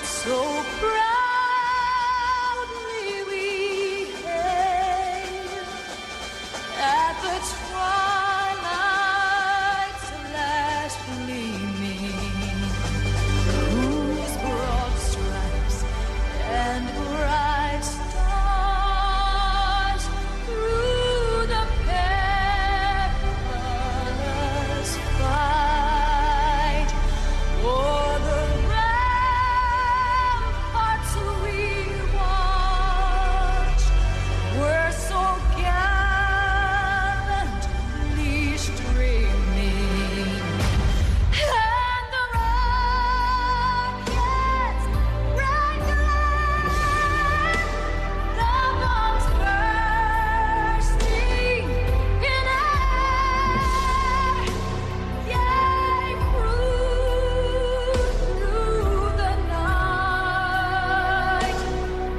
So proudly we hailed at the twilight's last gleaming, whose broad stripes and bright stars through the perilous fight o'er the ramparts we watched were so gallantly streaming, and the rockets rang glad, the bombs bursting in air gave proof through the night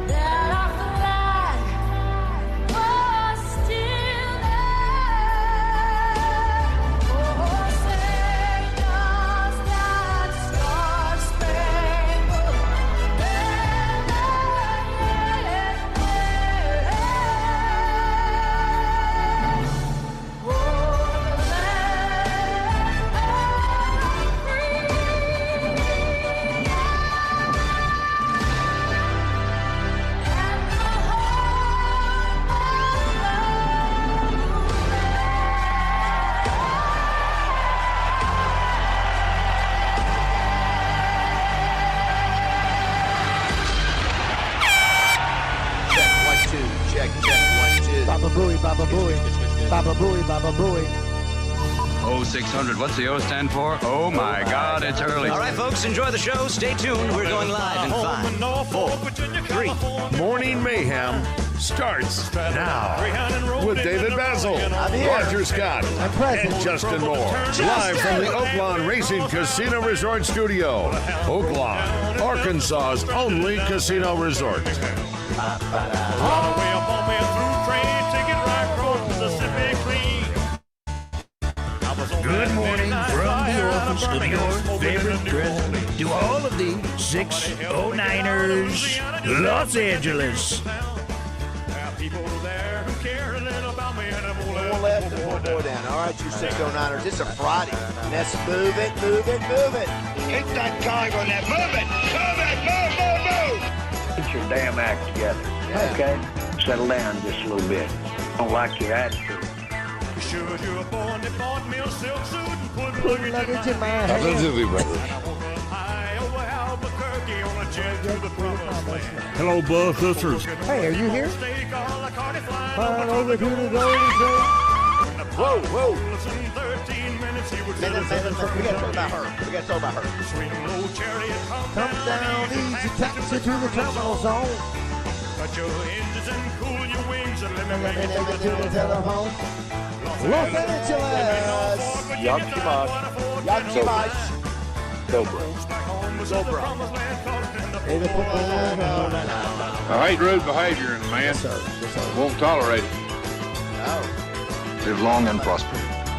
that our flag was still there. Oh, say does that star-spangled banner yet wave o'er the land of free? Check, 1, 2. Baba Booey, Baba Booey. Baba Booey, Baba Booey. Oh, 600. What's the O stand for? Oh, my God, it's early. All right, folks, enjoy the show. Stay tuned. We're going live in 5, 4, 3. Morning Mayhem starts now with David Bazzel, I'm here. Roger Scott, I'm present. and Justin Moore. Live from the Oaklawn Racing Casino Resort Studio. Oaklawn, Arkansas's only casino resort. Good morning from the office of your favorite president to all of the 609ers, Los Angeles. One left and one more down. All right, you 609ers. It's a Friday. Let's move it, move it, move it. Hit that conga on that. Move it! Move! Get your damn act together, okay? Settle down just a little bit. Don't like your attitude. Put luggage in my hand. Absolutely, brother. Hello, Buzz sisters. Hey, are you here? Fine over to the Golden State. Whoa, whoa. We got to talk about her. We got to talk about her. Come down easy, taxi to the terminal zone. Cut your engines and cool your wings and let me Take it to the telephone. Los Angeles. Yakimash. Cobra. Cobra. I hate rude behavior in a man. Won't tolerate it. Live long and prosper.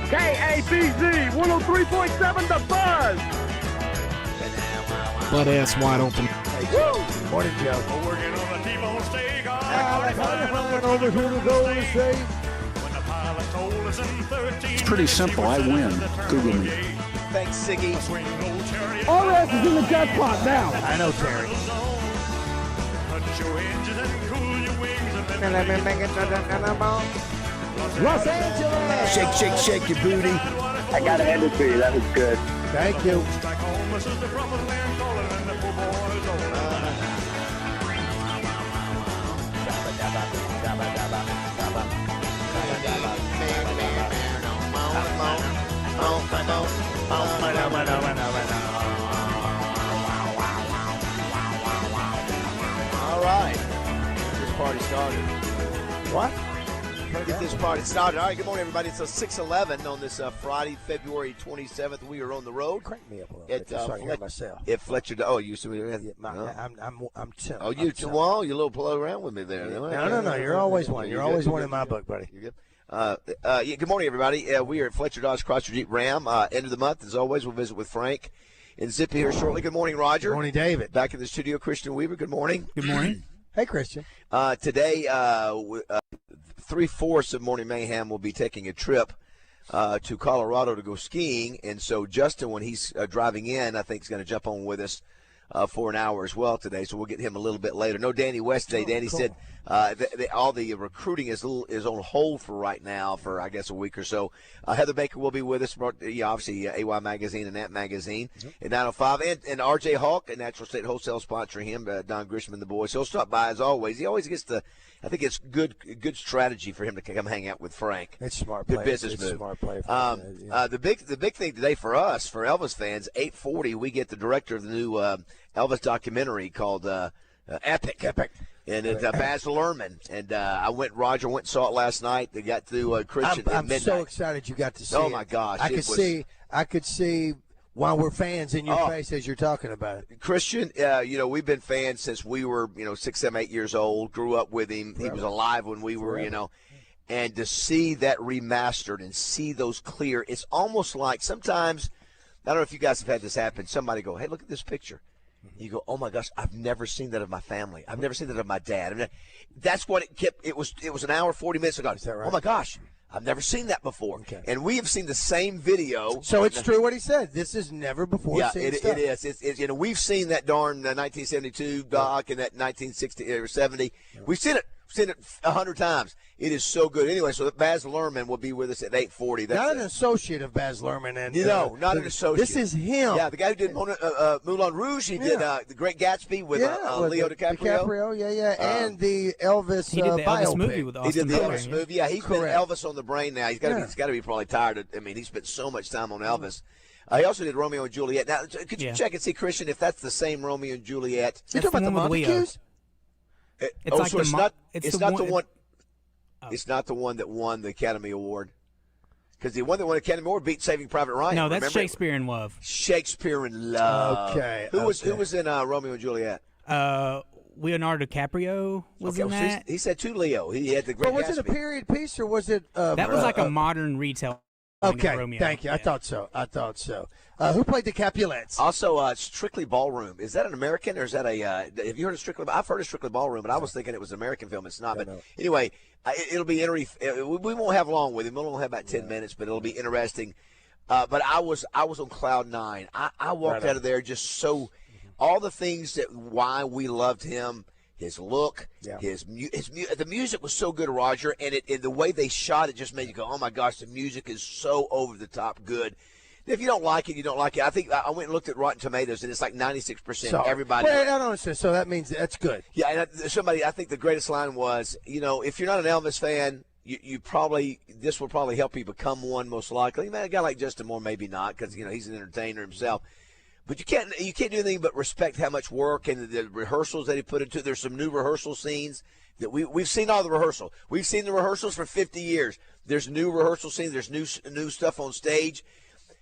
KABZ 103.7 The Buzz. Butt ass wide open. Morning, Joe. Working on a T-bone steak. Over to the Golden State. It's pretty simple. I win. Google me. Thanks, Siggy. All ass is in the jackpot now. I know, Terry. Let me make it to the Los Angeles. Shake, shake, shake your booty. I gotta hand it to you. That was good. Thank you. All right. This party started. What? Trying to get this party started. All right, good morning, everybody. It's 6:11 on this Friday, February 27th. We are on the road. Crank me up a little bit, just so I can hear myself. If Fletcher, you see me? I'm chilling. Oh, you a little play around with me there. No. You're always one. You're always one in my book, buddy. You're good. Good morning, everybody. We are at Fletcher Dodge Chrysler Jeep Ram. End of the month, as always, we'll visit with Frank and Zippy here shortly. Good morning, Roger. Good morning, David. Back in the studio, Christian Weaver. Good morning. Good morning. Hey, Christian. Today, 3/4 of Morning Mayhem will be taking a trip to Colorado to go skiing, and so Justin, when he's driving in, I think is going to jump on with us for an hour as well today, so we'll get him a little bit later. No Danny West today. Danny said all the recruiting is on hold for right now for, I guess, a week or so. Heather Baker will be with us, obviously AY Magazine and That Magazine at 9:05, and RJ Hawk, a Natural State Wholesale sponsoring him, Don Grisham and the boys. So he'll stop by as always. He always gets I think it's good strategy for him to come hang out with Frank. It's smart Good play. business it's move. Smart play. The big thing today for us, for Elvis fans, 8:40, we get the director of the new Elvis documentary called Epic. And it's Baz Luhrmann. And Roger went and saw it last night. They got through Christian at I'm midnight. so excited you got to see it. Oh, my gosh. I could see why we're fans in your face as you're talking about it. Christian, we've been fans since we were, 6, 7, 8 years old, grew up with him. He was alive when we were, and to see that remastered and see those clear, it's almost like sometimes, I don't know if you guys have had this happen, somebody go, hey, look at this picture. You go, oh my gosh, I've never seen that of my family. I've never seen that of my dad. That's what it kept. It was an hour, 40 minutes ago. Is that right? Oh my gosh, I've never seen that before. Okay. And we have seen the same video. So it's true what he said. This is never before seen stuff. It is. It's we've seen that darn 1972 doc and that 1960 or 70. We've seen it. Seen it 100 times. It is so good. Anyway, so Baz Luhrmann will be with us at 8:40. Not an associate of Baz Luhrmann. And, not an associate. This is him. Yeah, the guy who did Moulin Rouge. He did The Great Gatsby with Leo DiCaprio. And the Elvis He did the Elvis biopic. movie with Austin He did the Butler. Elvis movie. Yeah, he's been Correct. Elvis on the brain now. He's got to be probably tired. He spent so much time on Elvis. He also did Romeo and Juliet. Now, could you check and see, Christian, if that's the same Romeo and Juliet? You talking about the with Leo. Montagues? It's not the one. It's not the one that won the Academy Award. Because the one that won the Academy Award beat Saving Private Ryan. No, that's remember? Shakespeare in Love. Shakespeare in Love. Okay. Who was in Romeo and Juliet? Leonardo DiCaprio was in that. He said to Leo. He had the Great But was Gatsby. it a period piece or was it? That was like a modern retell. Okay, of Romeo. thank you. Yeah. I thought so. Who played the Capulets? Also, Strictly Ballroom. Is that an American or is that a? Have you heard of Strictly? I've heard of Strictly Ballroom, but I was thinking it was an American film. It's not. But anyway, it'll be interesting. We won't have long with him. We'll only have about 10 minutes, but it'll be interesting. But I was on cloud 9. I walked out of there just so all the things that why we loved him. His look, the music was so good, Roger, and the way they shot it just made you go, oh my gosh, the music is so over the top good. If you don't like it, you don't like it. I think I went and looked at Rotten Tomatoes, and it's like 96%. Everybody. Wait, I don't understand. So that means that's good. Yeah, and I think the greatest line was, if you're not an Elvis fan, this will probably help you become one, most likely. Man, a guy like Justin Moore, maybe not, because he's an entertainer himself. But you can't do anything but respect how much work and the rehearsals that he put into. There's some new rehearsal scenes that we've seen all the rehearsal. We've seen the rehearsals for 50 years. There's new rehearsal scenes. There's new stuff on stage.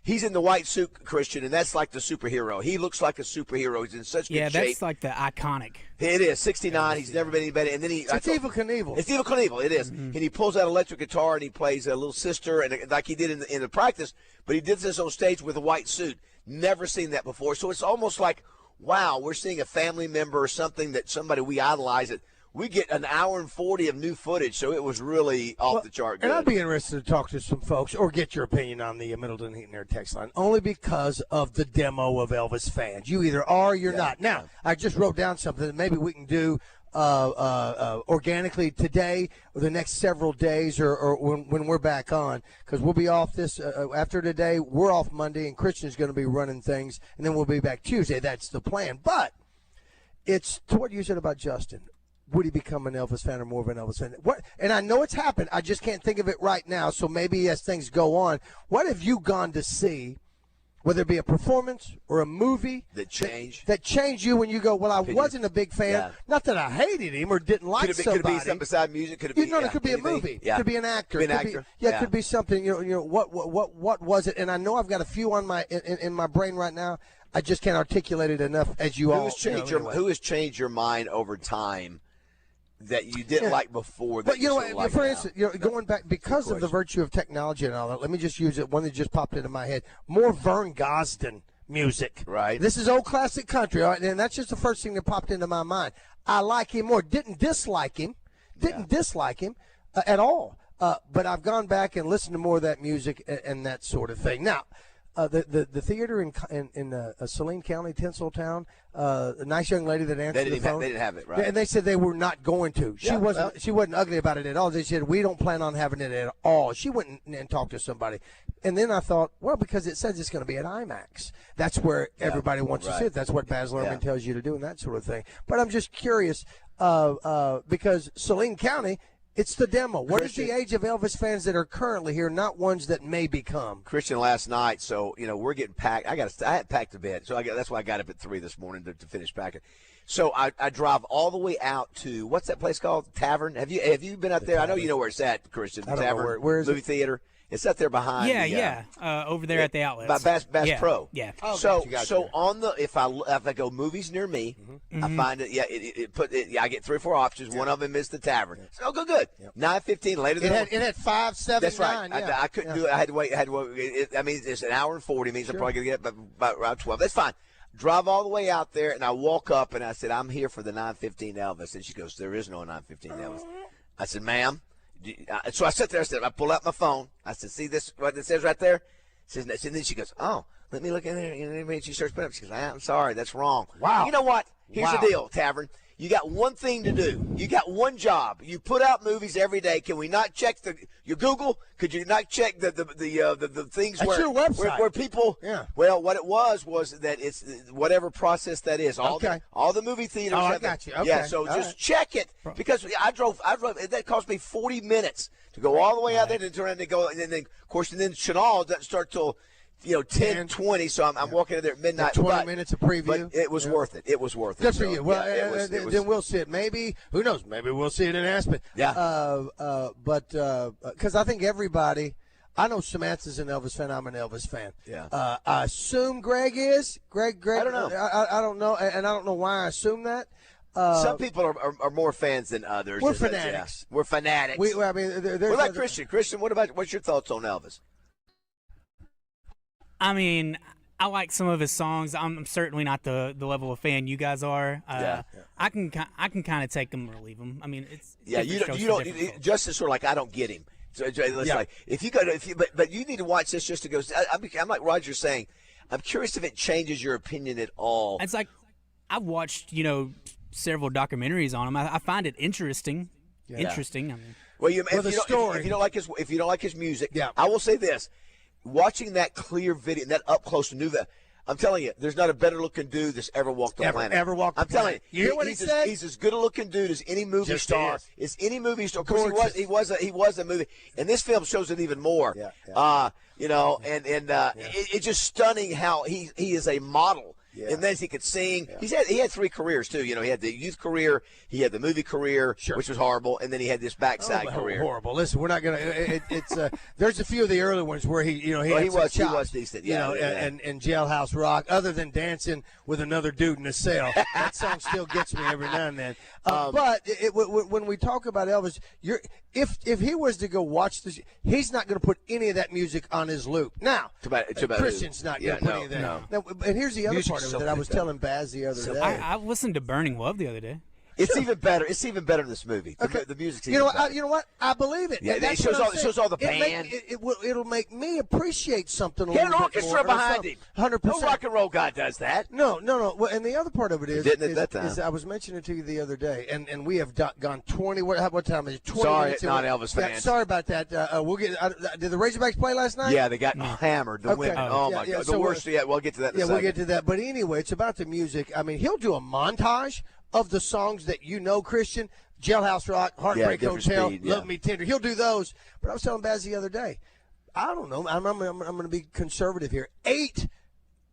He's in the white suit, Christian, and that's like the superhero. He looks like a superhero. He's in such good shape. Yeah, that's like the iconic. It is 69. He's never been any better. And then It's Evel Knievel. It's Evel Knievel. It is. And he pulls out an electric guitar and he plays a little sister, and like he did in the practice. But he did this on stage with a white suit. Never seen that before. So it's almost like, wow, we're seeing a family member or something that somebody we idolize. It. We get an hour and 40 of new footage, so it was really off the chart good. And I'd be interested to talk to some folks or get your opinion on the Middleton Heat and Air text line, only because of the demo of Elvis fans. You either are or you're not. Now, I just wrote down something that maybe we can do organically today or the next several days or when we're back on, because we'll be off this after today. We're off Monday, and Christian's going to be running things, and then we'll be back Tuesday. That's the plan. But it's to what you said about Justin. Would he become an Elvis fan or more of an Elvis fan? What? And I know it's happened. I just can't think of it right now. So maybe as things go on, what have you gone to see, whether it be a performance or a movie that changed you when you go, well, I wasn't a big fan. Yeah. Not that I hated him or didn't like somebody. Could it be something beside music? Could it be? It could be a movie. Yeah. Could be an actor. Could be an actor. It could be something. What was it? And I know I've got a few on in my brain right now. I just can't articulate it enough as you all. Who has changed your mind over time that you didn't like before? But for instance, going back of the virtue of technology and all that, let me just use it. One that just popped into my head. More Vern Gosdin music. Right. This is old classic country, all right? And that's just the first thing that popped into my mind. I like him more. Didn't dislike him. At all. But I've gone back and listened to more of that music and that sort of thing. Now, the theater in Saline County, Tinseltown, a nice young lady that answered the phone. They didn't have it, right? And they said they were not going to. She wasn't ugly about it at all. They said, we don't plan on having it at all. She went and talked to somebody. And then I thought, well, because it says it's going to be at IMAX. That's where everybody wants to see it. That's what Baz Luhrmann tells you to do and that sort of thing. But I'm just curious because Saline County, it's the demo. What is the age of Elvis fans that are currently here, not ones that may become? Christian, last night, so, we're getting packed. I had packed a bed, so that's why I got up at 3 this morning to finish packing. So I drive all the way out to, what's that place called? Tavern? Have you been out there? Tavern. I know you know where it's at, Christian. The I don't know Tavern. where is movie it? theater. It's out there behind. Over there at the outlets. By Bass Pro. Yeah. Oh, So gotcha. on the if I go movies near me, I find it. I get 3 or 4 options. One of them is the Tavern. So good. 9:15 later. It had 5, 7, That's 9. right. Yeah. I couldn't do it. I had to wait. I mean, it's an hour and 40. Means I'm probably gonna get up by around 12. That's fine. Drive all the way out there, and I walk up and I said, "I'm here for the 9:15 Elvis." And she goes, "There is no 9:15 Elvis." I said, "Ma'am." So I sat there. I pull out my phone. I said, "See this? What it says right there?" And then she goes, "Oh, let me look in there." And she starts putting up. She goes, "I'm sorry, that's wrong." Wow. You know what? Here's the deal, Tavern. You got one thing to do. You got one job. You put out movies every day. Can we not check your Google? Could you not check the things That's your website. where people? Yeah. Well, what it was that it's whatever process that is. All the movie theaters. Oh, I have got you. Okay. Yeah. So All just right. check it because I drove. That cost me 40 minutes to go all the way out there and turn around and go. And then of course, Chenal doesn't start till 10, 20, so I'm walking in there at midnight. 20 minutes of preview. But it was worth it. It was worth it. Good for So, you. Well, it was- then we'll see it. Maybe, who knows? Maybe we'll see it in Aspen. Yeah. But because I think everybody, I know Samantha's an Elvis fan. I'm an Elvis fan. Yeah. I assume Greg is. Greg. I don't know. I don't know, and I don't know why I assume that. Some people are more fans than others. We're That's- fanatics. We're fanatics. I mean, there's what about other- Christian? Christian, what's your thoughts on Elvis? I mean, I like some of his songs. I'm certainly not the level of fan you guys are. I can kind of take them or leave them. I mean, it's You different don't. strokes for different folks. Just sort of like I don't get him. So it's like if you go to but you need to watch this just to go. I'm like Roger saying. I'm curious if it changes your opinion at all. It's like I've watched several documentaries on him. I find it interesting. Interesting. I mean, Well, story. if you don't like his music, Yeah. I will say this: watching that clear video, that up close new that. I'm telling you, there's not a better looking dude that's ever walked the planet. Ever walked the I'm telling planet. You hear what he said? He's as good a looking dude as any movie Just star. is. As any movie star. Of course, he was a movie, and this film shows it even more. It's just stunning how he is a model. Yeah. And then he could sing. Yeah. He had 3 careers too. He had the youth career, he had the movie career, which was horrible, and then he had this backside career. Horrible. Listen, we're not gonna. It's there's a few of the early ones where he was decent. And Jailhouse Rock. Other than dancing with another dude in a cell, that song still gets me every now and then. But when we talk about Elvis, if he was to go watch this, he's not going to put any of that music on his loop. Now, Christian's not going to put any of that. No. Now, and here's the other part of it that I was telling Baz the other day. I listened to Burning Love the other day. It's even better. It's even better in this movie. The music's even better. You know what? I believe it. Yeah, it shows all the band. It'll make me appreciate something a Get little an bit orchestra more. behind him. 100%. No rock and roll guy does that. No. Well, and the other part of it is, Didn't at that time. is I was mentioning to you the other day, and we have gone 20. What time is it? 20 Sorry, minutes. non-Elvis fans. Yeah, sorry about that. We'll get. Did the Razorbacks play last night? Yeah, they got hammered. The women. Oh my God, the worst. We'll get to that. We'll get to that. But anyway, it's about the music. I mean, he'll do a montage of the songs that Christian. Jailhouse Rock, Heartbreak Hotel, Love Me Tender. He'll do those. But I was telling Baz the other day, I don't know. I'm going to be conservative here. 8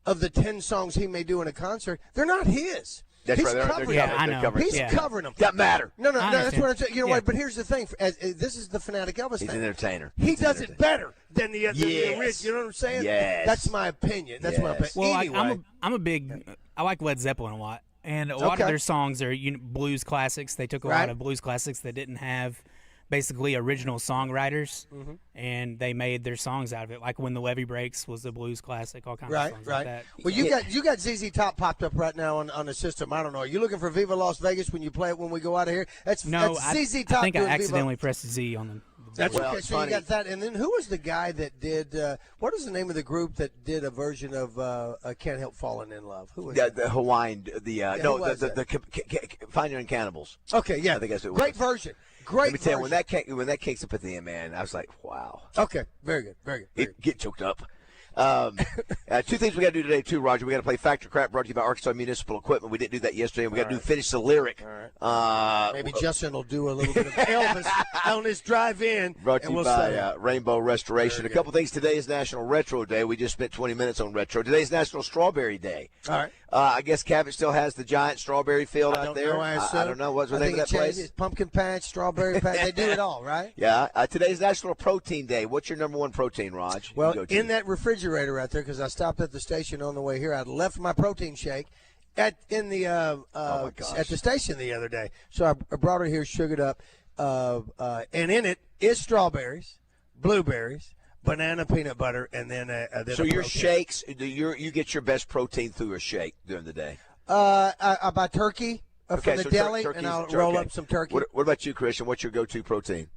of the 10 songs he may do in a concert, they're not his. That's He's right. covering Yeah, them. I know. He's covering them. Doesn't matter. No, I that's what I'm saying. You know Yeah. what? But here's the thing. This is the fanatic Elvis He's thing. an entertainer. He does it better than the original. Yes. You know what I'm saying? Yes. That's my opinion. That's my opinion. Well, Anyway, I'm a big. I like Led Zeppelin a lot, and a lot of their songs are blues classics. They took a lot of blues classics that didn't have basically original songwriters, Mm-hmm. and they made their songs out of it. Like When the Levee Breaks was the blues classic, all kinds of Right, songs right. like that. Well, you got ZZ Top popped up right now on the system. I don't know. Are you looking for Viva Las Vegas when you play it when we go out of here? That's No, that's ZZ Top. I think I doing accidentally Viva. pressed Z on them. That's Well, okay. it's So you funny. got that, and then who was the guy that did? What is the name of the group that did a version of "Can't Help Falling in Love"? Who was Yeah, that? the Hawaiian, no, who was the Finding and Cannibals. Okay, yeah, I think that's what it great was. version. Great. Let me tell you, version. when that kicks up at the end, man, I was like, wow. Okay, very good, very good. Very good. Get choked up. Two things we got to do today, too, Roger. We got to play Factor Crap, brought to you by Arkansas Municipal Equipment. We didn't do that yesterday, and we got to do Finish the Lyric. Maybe Justin will do a little bit of Elvis on his drive-in. Brought to and you we'll by say- Rainbow Restoration. A couple things. Today is National Retro Day. We just spent 20 minutes on retro. Today's National Strawberry Day. All right. I guess Cabot still has the giant strawberry field I out don't there. know. I don't know. What's the I name think of that it changes. place? Pumpkin patch, strawberry patch. They do it all, right? Yeah. Today's National Protein Day. What's your number one protein, Raj? You Well, go to. in that refrigerator right there, because I stopped at the station on the way here, I left my protein shake at the station the other day. So I brought it here, sugared up, and in it is strawberries, blueberries, banana peanut butter, and then So a your protein. shakes, you get your best protein through a shake during the day. I buy turkey from the so deli, turkey's- and I'll okay. roll up some turkey. What about you, Christian? What's your go-to protein?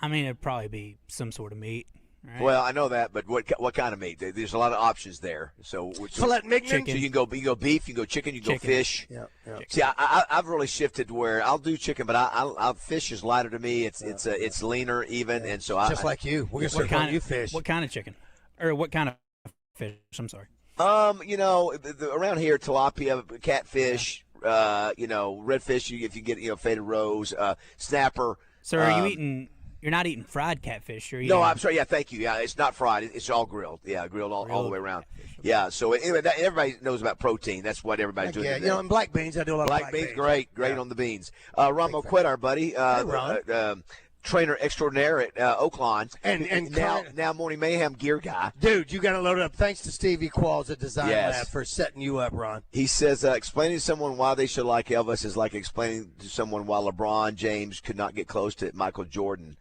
I mean, it'd probably be some sort of meat. Right? Well, I know that, but what kind of meat? There's a lot of options there. So Filet mignon. Chicken. So you can go beef, you can go chicken, you can go Chicken. fish. Yeah, yeah. See, I've really shifted to where I'll do chicken, but I fish is lighter to me. It's leaner even, and so Just like you. We're gonna start calling you fish. What kind of chicken? Or what kind of fish? I'm sorry. around here tilapia, catfish, redfish. If you get faded rose, snapper. So are you eating? You're not eating fried catfish, are you? No, I'm sorry. Yeah, thank you. Yeah, it's not fried. It's all grilled. Yeah, grilled all the way around. Yeah. So anyway, everybody knows about protein. That's what everybody's doing. Yeah, and black beans. I do a lot of Black beans, great on the beans. Ron Moquett, our buddy, Ron. trainer extraordinaire at Oaklawn, And now Morning Mayhem gear guy. Dude, you got to load it up. Thanks to Stevie Qualls at Design Yes. Lab for setting you up, Ron. He says explaining to someone why they should like Elvis is like explaining to someone why LeBron James could not get close to Michael Jordan.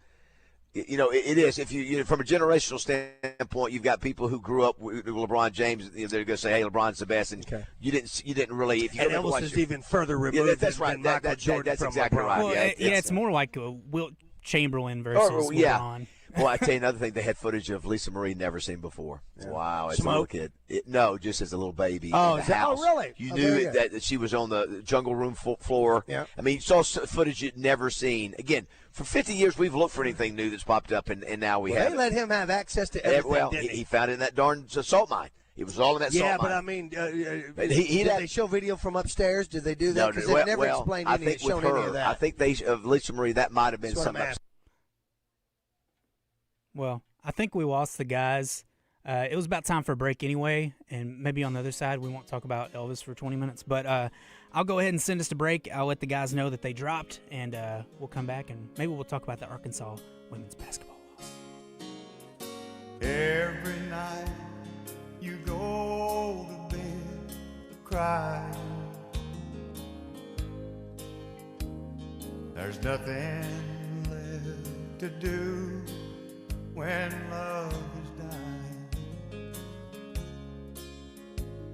It is. If you from a generational standpoint, you've got people who grew up with LeBron James. They're going to say, "Hey, LeBron's the best," and you didn't really. If you And go Elvis watch is it- even further removed that's right. than Michael Jordan that's from exactly LeBron. right. Well, Yeah, it's more like a Wilt Chamberlain versus LeBron. Well, I tell you another thing. They had footage of Lisa Marie never seen before. Yeah. Wow, as a little Smoke? kid. No, just as a little baby. Oh, in the is that- oh, house. really? You Oh, knew very good. that she was on the jungle room floor. Yeah. I mean, you saw footage you'd never seen. Again, for 50 years, we've looked for anything new that's popped up, and now we have They it. let him have access to everything, didn't he found it in that darn salt mine. It was all in that Yeah, salt but mine. I mean, Did did they show video from upstairs? Did they do that? Because they've never explained I any, think shown with any her, of that. I think Lisa Marie, that might have been That's what I'm something. asking. Well, I think we lost the guys. It was about time for a break anyway, and maybe on the other side we won't talk about Elvis for 20 minutes. But I'll go ahead and send us to break. I'll let the guys know that they dropped, and we'll come back, and maybe we'll talk about the Arkansas women's basketball loss. Every night you go to bed crying. There's nothing left to do when love is dying.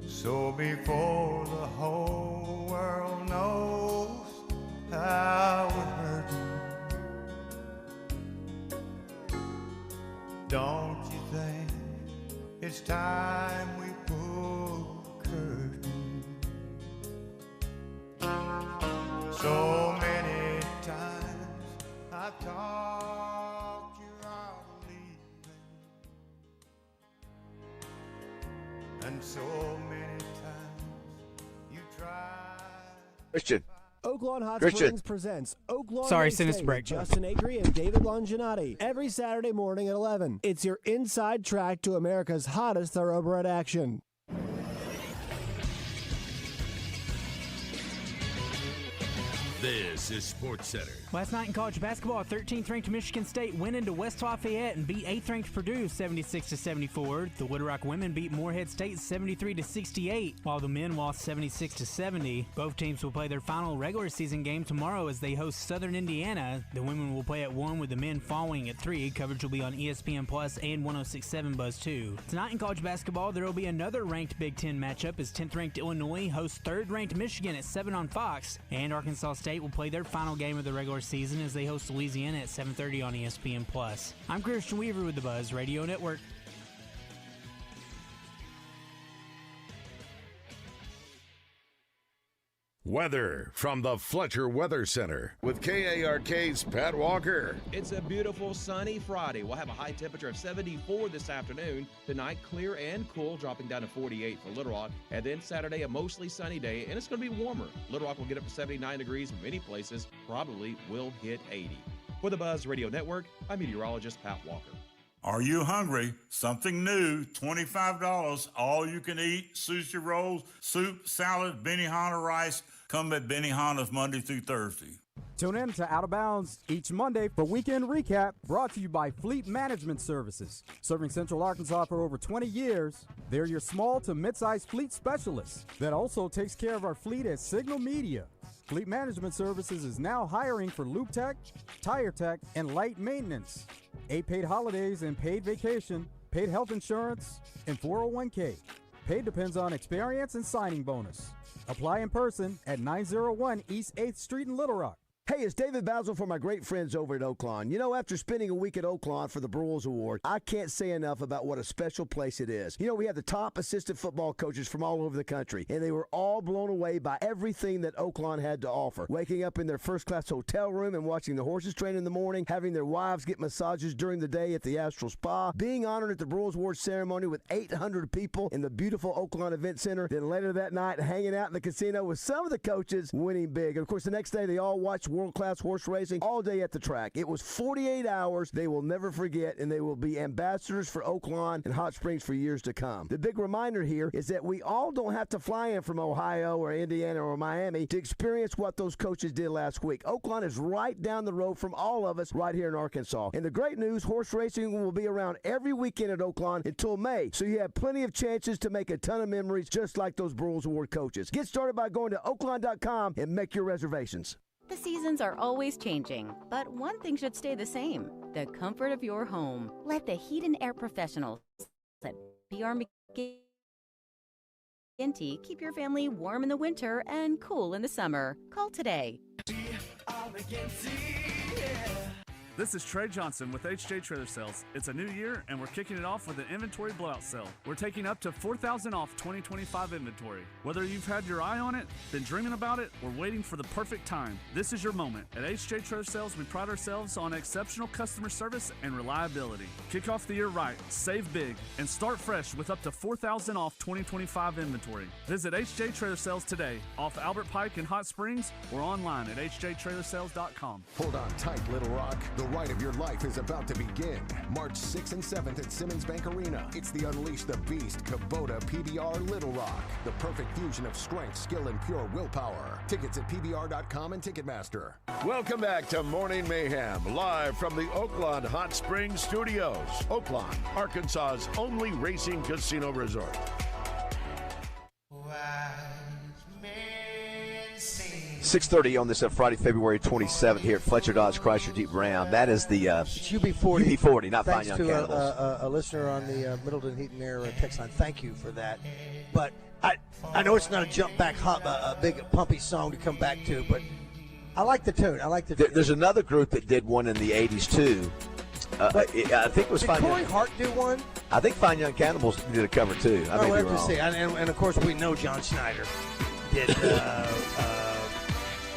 So before the whole world knows how we're hurting, don't you think it's time we pull the curtain? So many times I've talked you out of leaving, and so many times you tried. Christian. Oaklawn Hot Christian. Springs presents Oaklawn Sorry, Race send us Day a break. with Justin Acree and David Longinati every Saturday morning at 11. It's your inside track to America's hottest thoroughbred action. This is Sports Center. Last night in college basketball, 13th ranked Michigan State went into West Lafayette and beat 8th ranked Purdue 76-74. The Little Rock women beat Morehead State 73-68, while the men lost 76-70. Both teams will play their final regular season game tomorrow as they host Southern Indiana. The women will play at 1 with the men following at 3. Coverage will be on ESPN Plus and 106.7 Buzz 2. Tonight in college basketball, there will be another ranked Big Ten matchup as 10th ranked Illinois hosts 3rd ranked Michigan at 7 on Fox, and Arkansas State will play their final game of the regular season as they host Louisiana at 7:30 on ESPN Plus. I'm Christian Weaver with the Buzz Radio Network. Weather from the Fletcher Weather Center with KARK's Pat Walker. It's a beautiful sunny Friday. We'll have a high temperature of 74 this afternoon. Tonight, clear and cool, dropping down to 48 for Little Rock. And then Saturday, a mostly sunny day, and it's going to be warmer. Little Rock will get up to 79 degrees. Many places probably will hit 80. For the Buzz Radio Network, I'm meteorologist Pat Walker. Are you hungry? Something new, $25, all you can eat, sushi rolls, soup, salad, Benihana rice. Come at Benihana's Monday through Thursday. Tune in to Out of Bounds each Monday for Weekend Recap, brought to you by Fleet Management Services. Serving Central Arkansas for over 20 years, they're your small to mid-sized fleet specialists that also takes care of our fleet at Signal Media. Fleet Management Services is now hiring for Loop Tech, Tire Tech, and Light Maintenance. 8 paid holidays and paid vacation, paid health insurance, and 401k. Paid depends on experience and signing bonus. Apply in person at 901 East 8th Street in Little Rock. Hey, it's David Bazzel for my great friends over at Oaklawn. You know, after spending a week at Oaklawn for the Broyles Award, I can't say enough about what a special place it is. You know, we have the top assistant football coaches from all over the country, and they were all blown away by everything that Oaklawn had to offer. Waking up in their first-class hotel room and watching the horses train in the morning, having their wives get massages during the day at the Astral Spa, being honored at the Broyles Award ceremony with 800 people in the beautiful Oaklawn Event Center, then later that night hanging out in the casino with some of the coaches winning big. And, of course, the next day they all watched world-class horse racing all day at the track. It was 48 hours they will never forget, and they will be ambassadors for Oaklawn and Hot Springs for years to come. The big reminder here is that we all don't have to fly in from Ohio or Indiana or Miami to experience what those coaches did last week. Oaklawn is right down the road from all of us right here in Arkansas. And the great news, horse racing will be around every weekend at Oaklawn until May, so you have plenty of chances to make a ton of memories just like those Broyles Award coaches. Get started by going to oaklawn.com and make your reservations. The seasons are always changing, but one thing should stay the same: the comfort of your home. Let the heat and air professionals at BR McGinty keep your family warm in the winter and cool in the summer. Call today. This is Trey Johnson with HJ Trailer Sales. It's a new year, and we're kicking it off with an inventory blowout sale. We're taking up to $4,000 off 2025 inventory. Whether you've had your eye on it, been dreaming about it, or waiting for the perfect time, this is your moment. At HJ Trailer Sales, we pride ourselves on exceptional customer service and reliability. Kick off the year right, save big, and start fresh with up to $4,000 off 2025 inventory. Visit HJ Trailer Sales today, off Albert Pike in Hot Springs, or online at hjtrailersales.com. Hold on tight, Little Rock. The ride of your life is about to begin. March 6th and 7th at Simmons Bank Arena. It's the Unleash the Beast Kubota PBR Little Rock. The perfect fusion of strength, skill, and pure willpower. Tickets at PBR.com and Ticketmaster. Welcome back to Morning Mayhem, live from the Oaklawn Hot Springs Studios. Oaklawn, Arkansas's only racing casino resort. 6:30 on this Friday, February 27th here at Fletcher Dodge Chrysler Jeep Ram. That is the UB40. UB40, not Thanks Fine Young to Cannibals. a listener on the Middleton Heat and Air text line. Thank you for that. But I know it's not a jump back, a big pumpy song to come back to, but I like the tune. I like the tune. There's another group that did one in the 80s, too. I think it was did Fine Corey Young. Hart do one? I think Fine Young Cannibals did a cover, too. I may we'll be have to wrong. see. And, of course, we know John Schneider did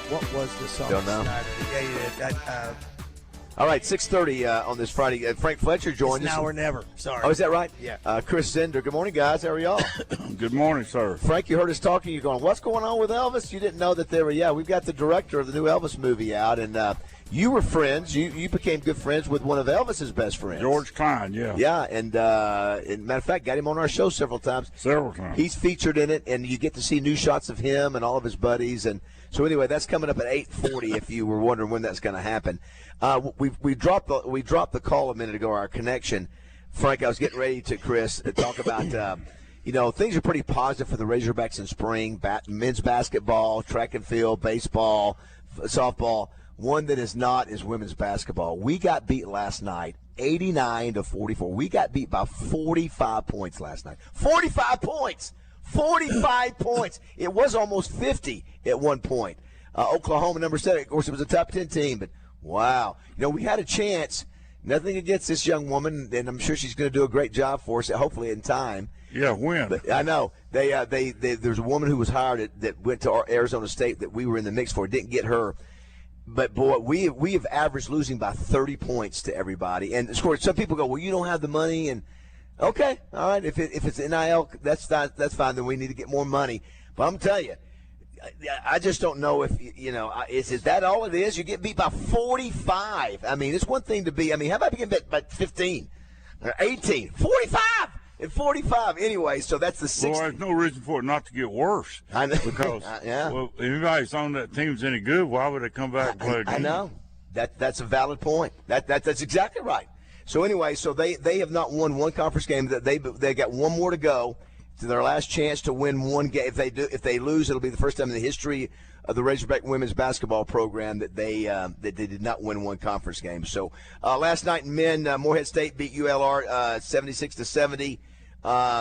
what was the song? Don't know. Schneider did. Yeah, he did. All right, 6:30 on this Friday. Frank Fletcher joined us. Now or never. Sorry. Oh, is that right? Yeah. Chris Zender. Good morning, guys. How are y'all? Good morning, sir. Frank, you heard us talking. You're going, what's going on with Elvis? You didn't know that they were, we've got the director of the new Elvis movie out, and you were friends. You became good friends with one of Elvis's best friends, George Klein. Yeah. Yeah, and matter of fact, got him on our show several times. Several times. He's featured in it, and you get to see new shots of him and all of his buddies. And so anyway, that's coming up at 8:40. If you were wondering when that's going to happen, we dropped the call a minute ago. Our connection, Frank. I was getting ready to Chris to talk about. Things are pretty positive for the Razorbacks in spring. Men's basketball, track and field, baseball, softball. One that is not is women's basketball. We got beat last night, 89-44. We got beat by 45 points last night. 45 points! 45 points! It was almost 50 at one point. Oklahoma, number 7. Of course, it was a top 10 team, but wow. We had a chance. Nothing against this young woman, and I'm sure she's going to do a great job for us, hopefully in time. Yeah, when? But I know. There's a woman who was hired that went to Arizona State that we were in the mix for. Didn't get her. But, boy, we have averaged losing by 30 points to everybody. And, of course, some people go, well, you don't have the money. And, okay, all right, if it's NIL, that's fine. Then we need to get more money. But I'm telling you, I just don't know if, is that all it is? You get beat by 45. I mean, it's one thing to be, how about being beat by 15 or 18? 45 and 45. Anyway, so that's the 60. Well, there's no reason for it not to get worse. I know. Because, yeah. well, if anybody's on that team's any good, why would they come back and play a game? I know. That's a valid point. That's exactly right. So anyway, so they have not won one conference game. They got one more to go. To their last chance to win one game. If they lose, it'll be the first time in the history of the Razorback women's basketball program that they did not win one conference game. So last night in men, Morehead State beat ULR 76-70.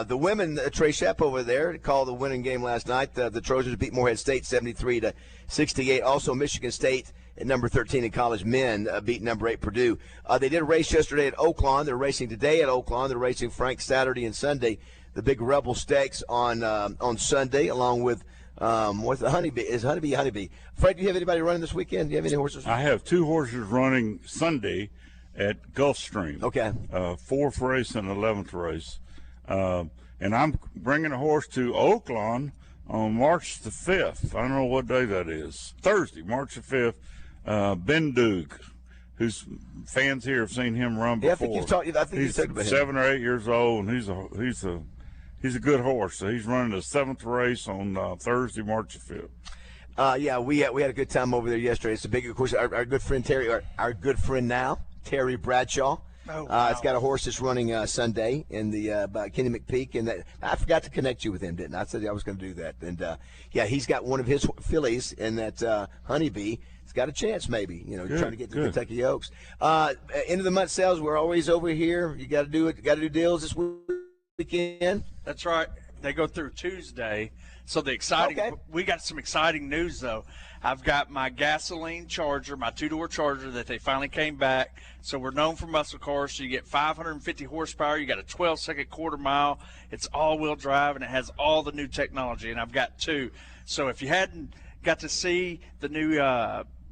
The women, Trey Shapp over there called the winning game last night. The Trojans beat Morehead State 73-68. Also, Michigan State at number 13 in college men beat number 8 Purdue. They did a race yesterday at Oaklawn. They're racing today at Oaklawn. They're racing Frank Saturday and Sunday. The big Rebel Stakes on Sunday, along with what's the Honeybee? Is Honeybee? Fred, do you have anybody running this weekend? Do you have any horses? I have 2 horses running Sunday at Gulfstream. Okay. 4th race and 11th race. And I'm bringing a horse to Oaklawn on March the 5th. I don't know what day that is. Thursday, March the 5th. Ben Doog, whose fans here have seen him run before. Yeah, I think you've talked about him. He's 7 or 8 years old, and he's a good horse. So he's running the 7th race on Thursday, March the 5th. Yeah, we had a good time over there yesterday. It's a big, of course, our good friend Terry, our good friend now, Terry Bradshaw. Oh, wow. It's got a horse that's running Sunday in the by Kenny McPeak, and I forgot to connect you with him, didn't I? I said I was going to do that, and he's got one of his fillies in that Honeybee. It's got a chance, maybe, trying to get to Kentucky Oaks. End of the month sales, we're always over here. You got to do it. Got to do deals this weekend. That's right. They go through Tuesday. So we got some exciting news, though. I've got my gasoline Charger, my 2-door Charger that they finally came back. So we're known for muscle cars. So you get 550 horsepower. You got a 12-second quarter mile. It's all-wheel drive, and it has all the new technology. And I've got 2. So if you hadn't got to see the new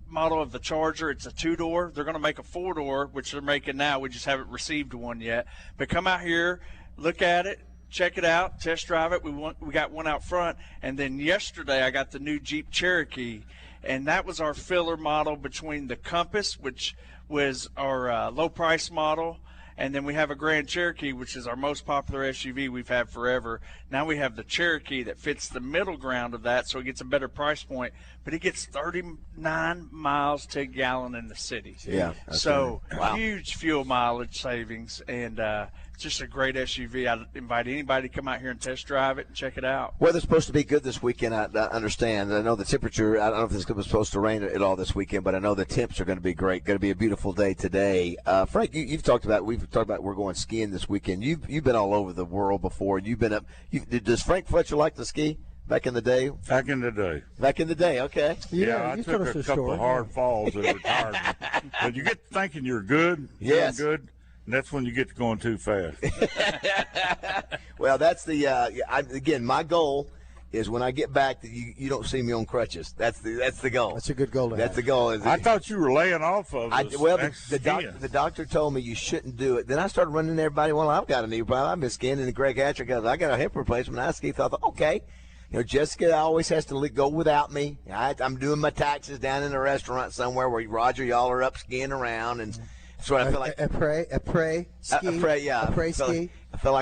model of the Charger, it's a 2-door. They're going to make a 4-door, which they're making now. We just haven't received one yet. But come out here, look at it. Check it out, test drive it. We got one out front, and then yesterday I got the new Jeep Cherokee, and that was our filler model between the Compass, which was our low price model, and then we have a Grand Cherokee, which is our most popular SUV we've had forever. Now we have the Cherokee that fits the middle ground of that, so it gets a better price point, but it gets 39 miles to a gallon in the city. Yeah. So huge fuel mileage savings, and it's just a great SUV. I'd invite anybody to come out here and test drive it and check it out. Weather's supposed to be good this weekend, I understand. I know the temperature, I don't know if it's supposed to rain at all this weekend, but I know the temps are going to be great. Going to be a beautiful day today. Frank, we've talked about we're going skiing this weekend. You've been all over the world before. You've been up. Does Frank Fletcher like to ski? Back in the day? Back in the day, okay. Yeah, I took a couple of hard falls that retired me. But you get thinking you're good, yes. Doing good, and that's when you get to going too fast. Well, that's again, my goal is when I get back that you don't see me on crutches. That's the goal. That's a good goal to That's have. the goal. I thought you were laying off of us. The doctor told me you shouldn't do it. Then I started running everybody. Well, I've got a knee problem. I've been skiing, and Greg Hatcher goes, I got a hip replacement. I ski. So I thought, okay. Jessica always has to go without me. I'm doing my taxes down in a restaurant somewhere where Roger, y'all are up skiing around, and that's what I feel like. Après ski. I feel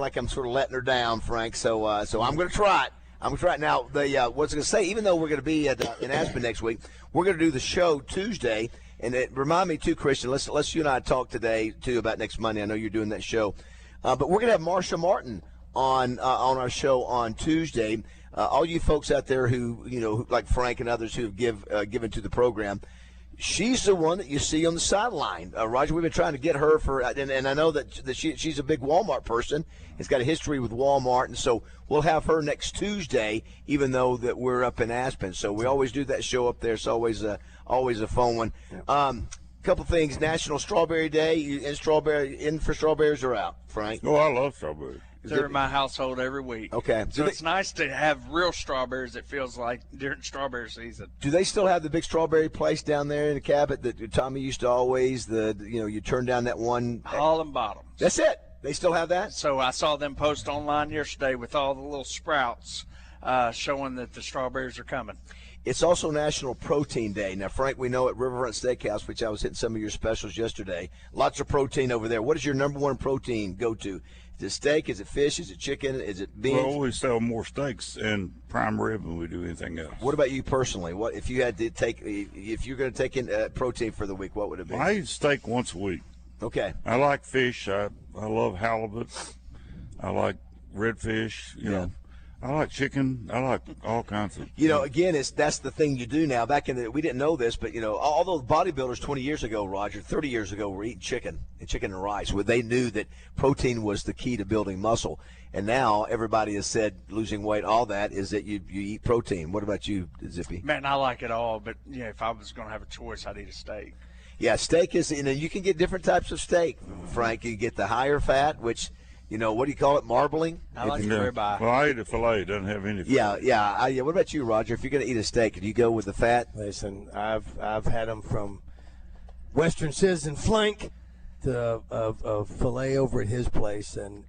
like I'm sort of letting her down, Frank. So I'm going to try it. I'm going to try it. Now, what I was going to say, even though we're going to be in Aspen next week, we're going to do the show Tuesday. And it remind me too, Christian. Let's you and I talk today too about next Monday. I know you're doing that show, but we're gonna have Marsha Martin on our show on Tuesday. All you folks out there who like Frank and others who have given to the program, she's the one that you see on the sideline. Roger, we've been trying to get her for, and I know that she's a big Walmart person. Has got a history with Walmart, and so we'll have her next Tuesday, even though that we're up in Aspen. So we always do that show up there. It's always a fun one. Couple things. National Strawberry Day. You in for strawberries or out, Frank? Oh, I love strawberries. They're in my household every week. Okay. So it's nice to have real strawberries, it feels like, during strawberry season. Do they still have the big strawberry place down there in the Cabot that Tommy used to always, you turn down that one? Hall and Bottom. That's it. They still have that? So I saw them post online yesterday with all the little sprouts showing that the strawberries are coming. It's also National Protein Day. Now, Frank, we know at Riverfront Steakhouse, which I was hitting some of your specials yesterday, lots of protein over there. What is your number one protein go-to? Is it steak? Is it fish? Is it chicken? Is it beans? Well, we sell more steaks and prime rib than we do anything else. What about you personally? What if you had to if you're going to take in protein for the week, what would it be? I eat steak once a week. Okay. I like fish. I love halibut. I like redfish. You know. I like chicken. I like all kinds of. Again, that's the thing you do now. Back in we didn't know this, but all those bodybuilders 20 years ago, Roger, 30 years ago, were eating chicken and rice. Where they knew that protein was the key to building muscle, and now everybody has said losing weight, all that is that you eat protein. What about you, Zippy? Man, I like it all, but if I was going to have a choice, I'd eat a steak. Yeah, steak is. You can get different types of steak, Frank. You get the higher fat, which. What do you call it? Marbling? I like the ribeye. Well, I eat a filet. It doesn't have any fat. Yeah. What about you, Roger? If you're going to eat a steak, do you go with the fat? Listen, I've had them from Western Citizen Flank to filet over at his place, and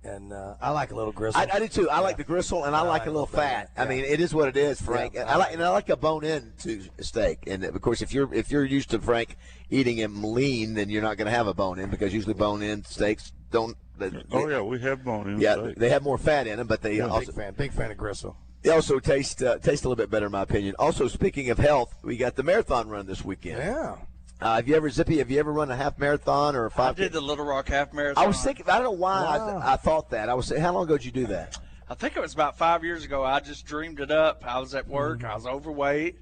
I like a little gristle. I do too. I like the gristle, and I like a little fat. I mean, it is what it is, Frank. I like a bone-in to a steak, and of course, if you're used to Frank eating him lean, then you're not going to have a bone-in because usually bone-in steaks don't. We have bone-in. Yeah, steak. they have more fat in them, but they also big fan of gristle. They also taste a little bit better, in my opinion. Also, speaking of health, we got the marathon run this weekend. Yeah. Have you ever run a half marathon or a 5K? I did the Little Rock half marathon. I was thinking, I don't know why I thought that. I was saying, how long ago did you do that? I think it was about 5 years ago. I just dreamed it up. I was at work. I was overweight,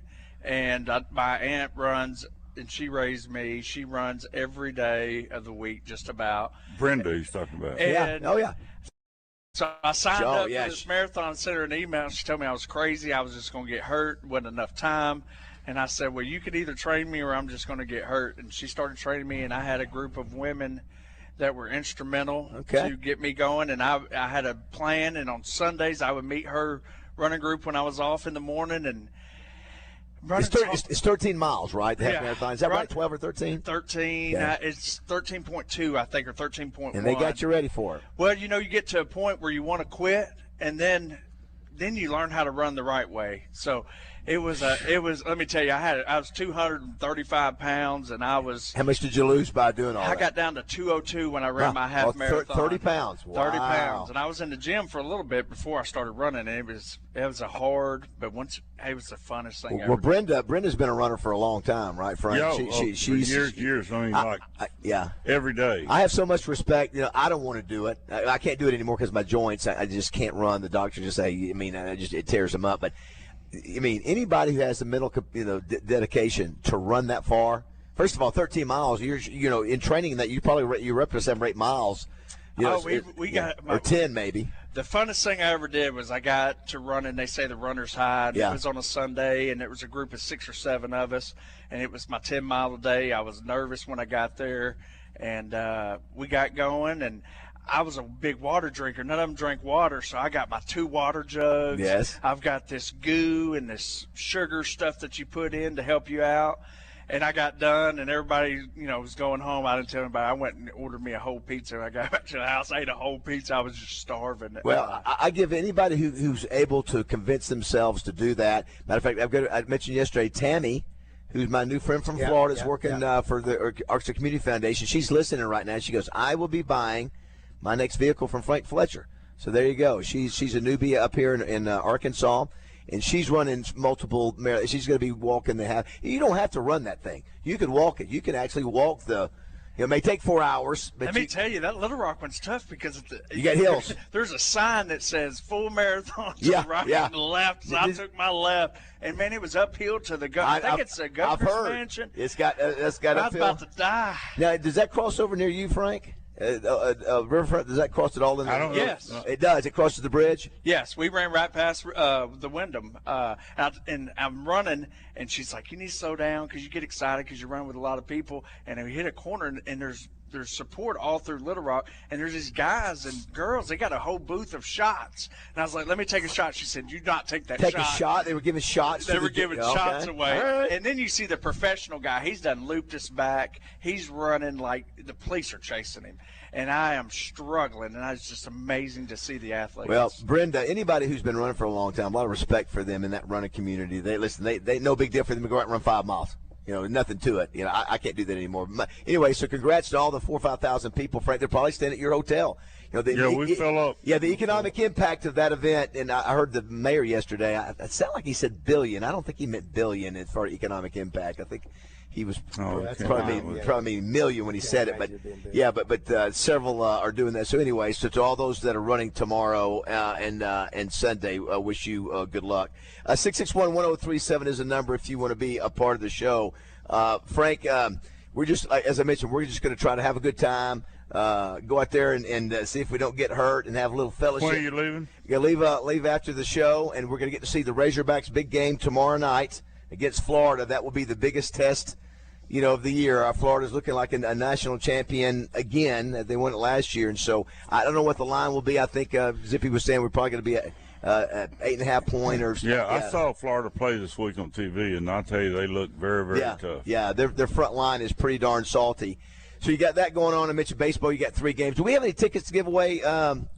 and my aunt runs, and she raised me. She runs every day of the week, just about. Brenda, he's talking about. And so I signed up for this she- marathon, sent her an email. She told me I was crazy. I was just going to get hurt. Wasn't enough time. And I said, well, you could either train me or I'm just going to get hurt. And she started training me, and I had a group of women that were instrumental to get me going. And I had a plan, and on Sundays I would meet her running group when I was off in the morning. And It's 13 miles, right? The half Yeah, marathon. Is that right? 12 or 13? 13. Yeah. It's 13.2, I think, or 13.1. And they got you ready for it. Well, you get to a point where you want to quit, and then you learn how to run the right way. So it was let me tell you, I was 235 pounds, and I was. How much did you lose by doing all that? I got down to 202 when I ran my half marathon. 30 pounds. Wow. 30 pounds, and I was in the gym for a little bit before I started running. And it was a hard, but it was the funnest thing ever. Well, Brenda's been a runner for a long time, right, Frank? She's years. I mean, every day. I have so much respect. I don't want to do it. I can't do it anymore because of my joints. I just can't run. The doctor just say, it tears them up. But anybody who has the mental, dedication to run that far. First of all, 13 miles. You're, in training that you're up to 7 or 8 miles. We got or 10 maybe. The funnest thing I ever did was I got to run, and they say the runner's high. Yeah. It was on a Sunday, and it was a group of 6 or 7 of us, and it was my 10-mile a day. I was nervous when I got there, and we got going, and I was a big water drinker. None of them drank water, so I got my 2 water jugs. Yes. I've got this goo and this sugar stuff that you put in to help you out. And I got done, and everybody, was going home. I didn't tell anybody. I went and ordered me a whole pizza. When I got back to the house, I ate a whole pizza. I was just starving. Well, I give anybody who's able to convince themselves to do that. Matter of fact, I mentioned yesterday, Tammy, who's my new friend from Florida, is working for the Arkansas Community Foundation. She's listening right now. She goes, I will be buying my next vehicle from Frank Fletcher. So there you go. She's a newbie up here in Arkansas. And she's running multiple – she's going to be walking the half. You don't have to run that thing. You can walk it. You can actually walk the – it may take 4 hours. But Let me tell you, that Little Rock one's tough because you got hills. There's a sign that says full marathon to the right and the left. So I took my left. And, man, it was uphill to the governor. I think it's the governor's mansion. It's got uphill. I was about to die. Now, does that cross over near you, Frank? Riverfront, does that cross it all in there? I don't know. Yes. It does. It crosses the bridge? Yes. We ran right past the Wyndham. And I'm running, and she's like, you need to slow down because you get excited because you're running with a lot of people. And we hit a corner, and there's support all through Little Rock, and there's these guys and girls. They got a whole booth of shots. And I was like, let me take a shot. She said, do not take that shot. Take a shot? They were giving shots? They were giving shots away. Right. And then you see the professional guy. He's done looped his back. He's running like the police are chasing him. And I am struggling, and it's just amazing to see the athletes. Well, Brenda, anybody who's been running for a long time, a lot of respect for them in that running community. They no big deal for them to go out and run 5 miles. Nothing to it. I can't do that anymore. Anyway, so congrats to all the 4,000 or 5,000 people, Frank. They're probably staying at your hotel. We fill up. Yeah, the economic impact of that event, and I heard the mayor yesterday. It sounded like he said billion. I don't think he meant billion as far as economic impact. I think he was probably million when he said it. But several are doing that. So anyway, so to all those that are running tomorrow and Sunday, wish you good luck. 661-1037 is the number if you want to be a part of the show. Frank, we're just, as I mentioned, we're just going to try to have a good time. Go out there and see if we don't get hurt and have a little fellowship. When are you leaving? You're going to leave after the show, and we're going to get to see the Razorbacks' big game tomorrow night against Florida. That will be the biggest test, of the year. Florida's looking like a national champion again. They won it last year, and so I don't know what the line will be. I think Zippy was saying we're probably going to be at 8.5 pointers. Yeah, I saw Florida play this week on TV, and I'll tell you, they look very, very tough. Yeah, their front line is pretty darn salty. So you got that going on. I mentioned baseball. You got 3 games. Do we have any tickets to give away,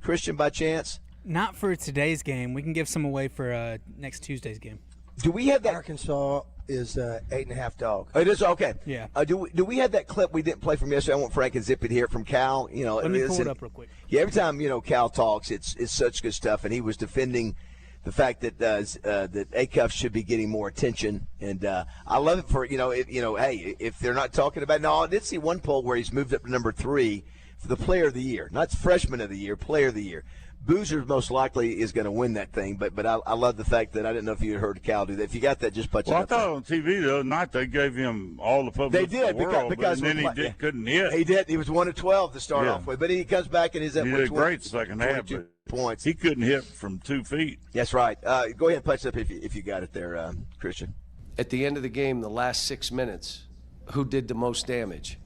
Christian, by chance? Not for today's game. We can give some away for next Tuesday's game. Do we have that? Arkansas is 8.5 dog. Oh, it is? Okay. Yeah. Do we have that clip we didn't play from yesterday? I want Frank and Zippy to hear it from Cal. Let me pull it up real quick. Yeah, every time Cal talks, it's such good stuff, and he was defending the fact that that ACUF should be getting more attention, and I love it for hey, if they're not talking about. No, I did see one poll where he's moved up to number 3 for the Player of the Year, not Freshman of the Year, Player of the Year. Boozer most likely is going to win that thing, but I love the fact that I didn't know if you had heard Cal do that. If you got that, just punch it up. Well, I thought on TV the other night they gave him all the publicity. They did in the world, because and then he couldn't hit. He did. He was 1 of 12 to start off with, but he comes back and he's at he did a great second half. But points. He couldn't hit from 2 feet. That's right. Go ahead and punch it up if you got it there, Christian. At the end of the game, the last 6 minutes, who did the most damage?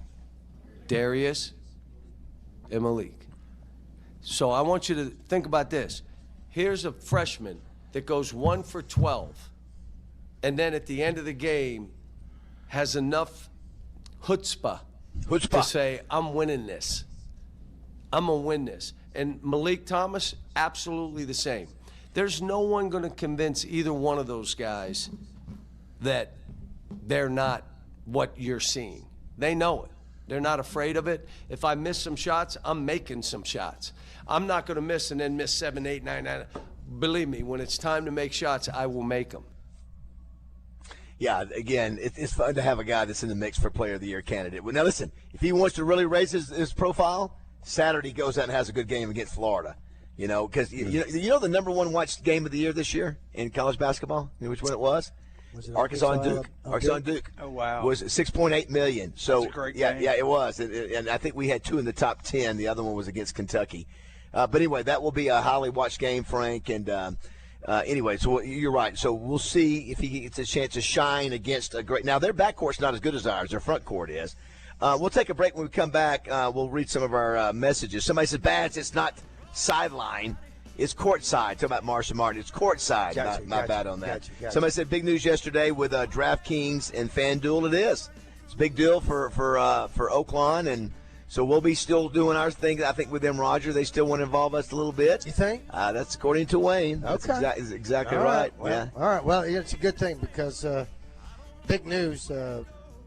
Darius and Malik. So I want you to think about this. Here's a freshman that goes 1 for 12, and then at the end of the game has enough chutzpah to say, I'm winning this. I'm going to win this. And Malik Thomas, absolutely the same. There's no one going to convince either one of those guys that they're not what you're seeing. They know it. They're not afraid of it. If I miss some shots, I'm making some shots. I'm not going to miss and then miss 7, 8, 9, 9. Believe me, when it's time to make shots, I will make them. Yeah, again, it's fun to have a guy that's in the mix for Player of the Year candidate. Well, now, listen, if he wants to really raise his profile, Saturday goes out and has a good game against Florida. Because you know the number 1 watched game of the year this year in college basketball? You know which one it was? Was it Arkansas and Duke. Arkansas and Duke. Oh, wow. Was 6.8 million. So that's a great game. Yeah, it was. And I think we had 2 in the top 10. The other one was against Kentucky. But anyway, that will be a highly watched game, Frank. And anyway, so you're right. So we'll see if he gets a chance to shine against a great. Now, their backcourt's not as good as ours. Their front court is. We'll take a break. When we come back, we'll read some of our messages. Somebody said, Baz, it's not sideline. It's courtside. Talking about Marsha Martin. It's courtside. My bad on that. Somebody said big news yesterday with DraftKings and FanDuel. It is. It's a big deal for Oaklawn, and so we'll be still doing our thing. I think with them, Roger, they still want to involve us a little bit. You think? That's according to Wayne. That's exactly right. Well, yeah. All right. Well, it's a good thing because big news.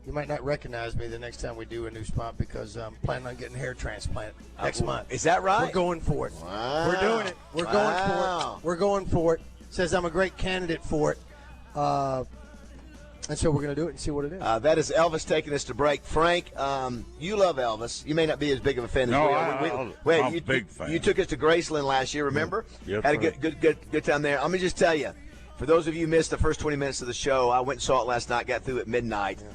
You might not recognize me the next time we do a new spot because I'm planning on getting a hair transplant next month. Is that right? We're going for it. Wow. We're doing it. We're going for it. We're going for it. Says I'm a great candidate for it. And so we're going to do it and see what it is. That is Elvis taking us to break. Frank, you love Elvis. You may not be as big of a fan as we are. I'm a big fan. You took us to Graceland last year, remember? Yep. Had a good time there. Let me just tell you, for those of you who missed the first 20 minutes of the show, I went and saw it last night, got through at midnight. Yeah.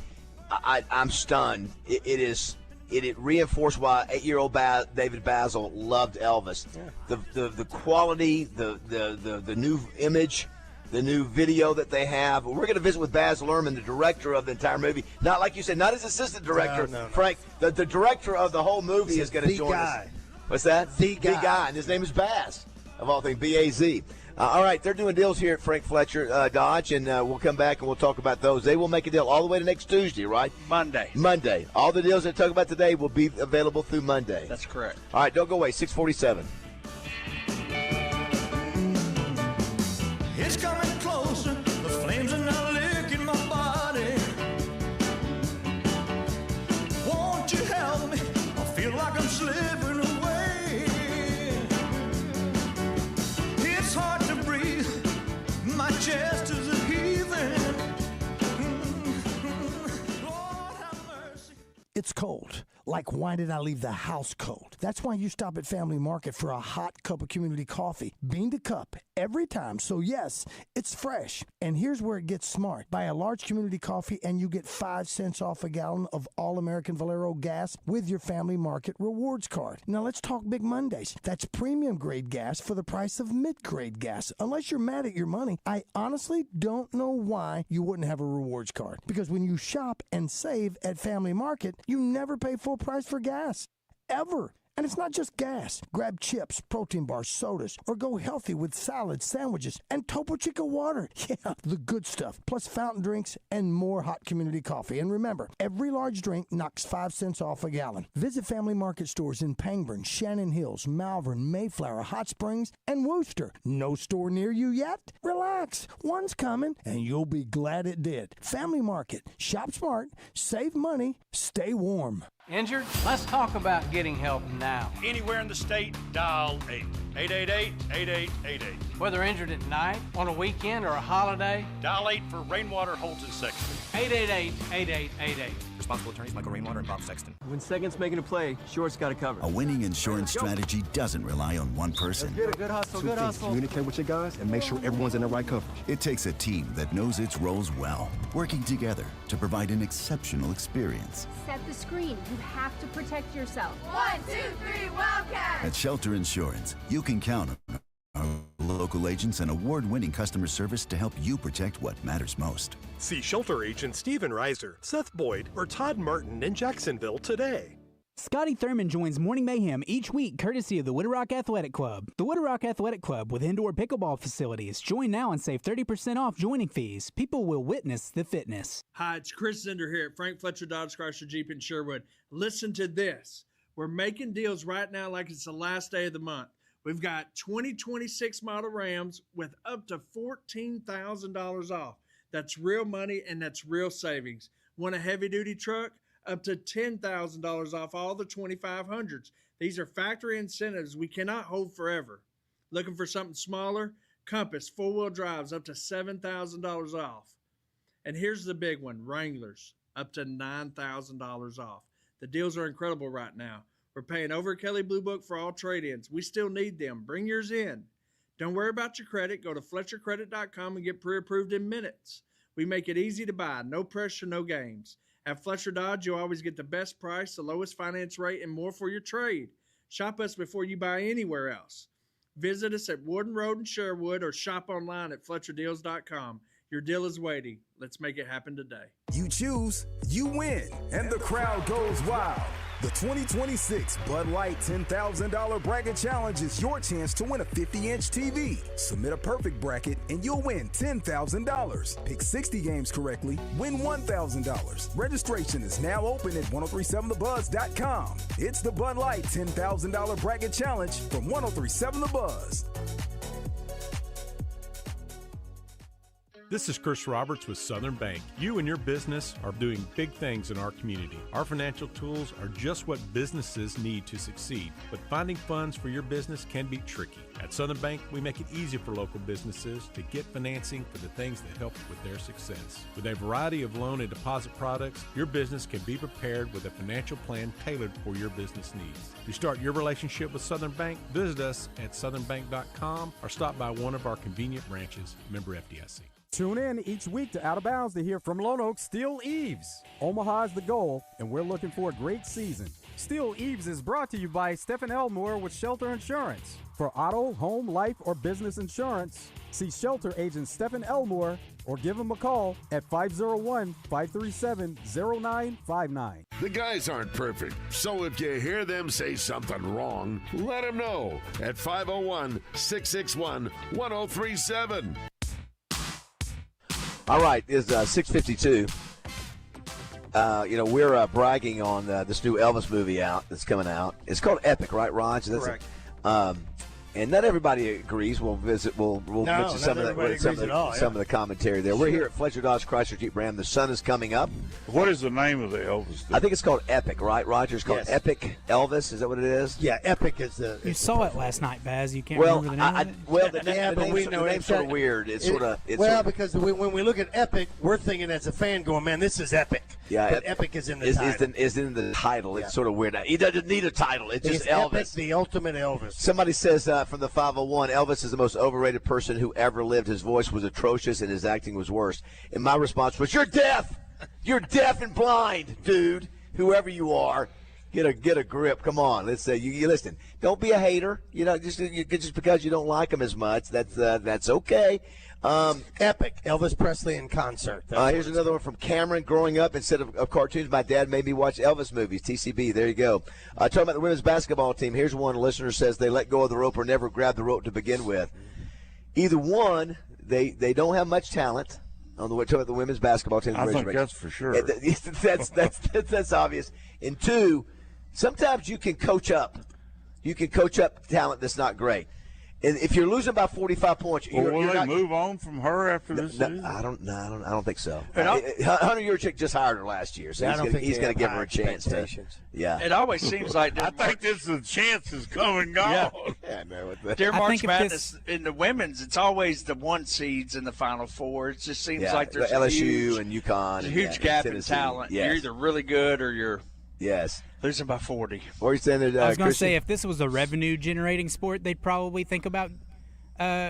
I'm stunned. It reinforced why 8-year-old David Bazzel loved Elvis. Yeah. The quality, the new image, the new video that they have. We're going to visit with Baz Luhrmann, the director of the entire movie. Not like you said, not his assistant director, no. Frank. The director of the whole movie is going to join us. What's that? The guy. And his name is Baz, of all things, B-A-Z. All right, they're doing deals here at Frank Fletcher Dodge, and we'll come back and we'll talk about those. They will make a deal all the way to next Tuesday, right? Monday. All the deals they talk about today will be available through Monday. That's correct. All right, don't go away. 647. It's coming closer. The flames are now licking my body. Won't you help me? I feel like I'm slipping away. It's hard to breathe. My chest is a heaving. Lord have mercy. It's cold. Like, why did I leave the house cold? That's why you stop at Family Market for a hot cup of community coffee. Bean to cup every time. So, yes, it's fresh. And here's where it gets smart. Buy a large community coffee and you get 5 cents off a gallon of All-American Valero gas with your Family Market rewards card. Now, let's talk Big Mondays. That's premium grade gas for the price of mid-grade gas. Unless you're mad at your money, I honestly don't know why you wouldn't have a rewards card. Because when you shop and save at Family Market, you never pay full price for gas. Ever. And it's not just gas. Grab chips, protein bars, sodas, or go healthy with salads, sandwiches, and Topo Chico water. Yeah, the good stuff. Plus fountain drinks and more hot community coffee. And remember, every large drink knocks 5 cents off a gallon. Visit Family Market stores in Pangburn, Shannon Hills, Malvern, Mayflower, Hot Springs, and Worcester. No store near you yet? Relax. One's coming, and you'll be glad it did. Family Market. Shop smart, save money, stay warm. Injured? Let's talk about getting help now. Anywhere in the state, dial 888-8888. Whether injured at night, on a weekend, or a holiday, dial 8 for Rainwater Holton Sexton. 888-8888. Responsible attorneys Michael Rainwater and Bob Sexton. When second's making a play, short's got to cover. A winning insurance strategy doesn't rely on one person. Get a good hustle, good hustle. Communicate with your guys and make sure everyone's in the right coverage. It takes a team that knows its roles well, working together to provide an exceptional experience. Set the screen. You have to protect yourself. 1, 2, 3, Wildcat! At Shelter Insurance, you can count on our local agents and award-winning customer service to help you protect what matters most. See Shelter Agent Stephen Reiser, Seth Boyd, or Todd Martin in Jacksonville today. Scotty Thurman joins Morning Mayhem each week courtesy of the Wood Rock Athletic Club. The Wood Rock Athletic Club with indoor pickleball facilities. Join now and save 30% off joining fees. People will witness the fitness. Hi, it's Chris Zender here at Frank Fletcher Dodge Chrysler Jeep in Sherwood. Listen to this. We're making deals right now like it's the last day of the month. We've got 2026 model Rams with up to $14,000 off. That's real money and that's real savings. Want a heavy-duty truck? Up to $10,000 off all the 2500s. These are factory incentives we cannot hold forever. Looking for something smaller? Compass 4-wheel drives up to $7,000 off. And here's the big one, Wranglers, up to $9,000 off. The deals are incredible right now. We're paying over Kelly Blue Book for all trade-ins. We still need them. Bring yours in. Don't worry about your credit. Go to FletcherCredit.com and get pre-approved in minutes. We make it easy to buy. No pressure, no games. At Fletcher Dodge, you'll always get the best price, the lowest finance rate, and more for your trade. Shop us before you buy anywhere else. Visit us at Warden Road in Sherwood or shop online at FletcherDeals.com. Your deal is waiting. Let's make it happen today. You choose, you win, and the crowd goes wild. The 2026 Bud Light $10,000 Bracket Challenge is your chance to win a 50-inch TV. Submit a perfect bracket and you'll win $10,000. Pick 60 games correctly, win $1,000. Registration is now open at 1037thebuzz.com. It's the Bud Light $10,000 Bracket Challenge from 1037 The Buzz. This is Chris Roberts with Southern Bank. You and your business are doing big things in our community. Our financial tools are just what businesses need to succeed, but finding funds for your business can be tricky. At Southern Bank, we make it easy for local businesses to get financing for the things that help with their success. With a variety of loan and deposit products, your business can be prepared with a financial plan tailored for your business needs. To start your relationship with Southern Bank, visit us at southernbank.com or stop by one of our convenient branches. Member FDIC. Tune in each week to Out of Bounds to hear from Lone Oak Steel Eaves. Omaha is the goal, and we're looking for a great season. Steel Eaves is brought to you by Stephen Elmore with Shelter Insurance. For auto, home, life, or business insurance, see Shelter Agent Stephen Elmore or give him a call at 501-537-0959. The guys aren't perfect, so if you hear them say something wrong, let them know at 501-661-1037. All right, it's 6:52. We're bragging on this new Elvis movie that's coming out. It's called Epic, right, Raj? Correct. And not everybody agrees. We'll mention some of the commentary there. We're here at Fletcher Dodge Chrysler Jeep Ram. The sun is coming up. What is the name of the Elvis? I think it's called Epic, right, Roger? It's called Epic Elvis. Is that what it is? Yeah, Epic is the. You saw it last night, Baz. You can't remember the name of it? Well, the name's sort of weird. Because when we look at Epic, we're thinking as a fan going, man, this is epic. Yeah, but Epic is in the title. Is in the title. It's sort of weird. He doesn't need a title. It's just Elvis. Epic, the ultimate Elvis. Somebody says from the 501, Elvis is the most overrated person who ever lived. His voice was atrocious and his acting was worse. And my response was, "You're deaf. You're deaf and blind, dude. Whoever you are, get a grip. Come on. Let's say you listen. Don't be a hater. Just because you don't like him as much. That's okay." Epic, Elvis Presley in concert. Here's another one from Cameron. Growing up, instead of cartoons, my dad made me watch Elvis movies. TCB, there you go. Talking about the women's basketball team, here's one listener says they let go of the rope or never grabbed the rope to begin with. Either one, they don't have much talent on the way to the women's basketball team. I think that's for sure. That's obvious. And two, sometimes you can coach up. You can coach up talent that's not great. And if you're losing by 45 points, will they move on from her after this season? I don't think so. Hunter Yurchik just hired her last year, so he's going to give her a chance. It always seems like I think the chance is come and gone. Yeah, man. Their March Madness in the women's, it's always the one seeds in the Final Four. It just seems like there's LSU and UConn. There's a huge gap in talent. Yes. You're either really good or you're losing by 40. What are you saying there, I was going to say, if this was a revenue-generating sport, they'd probably think about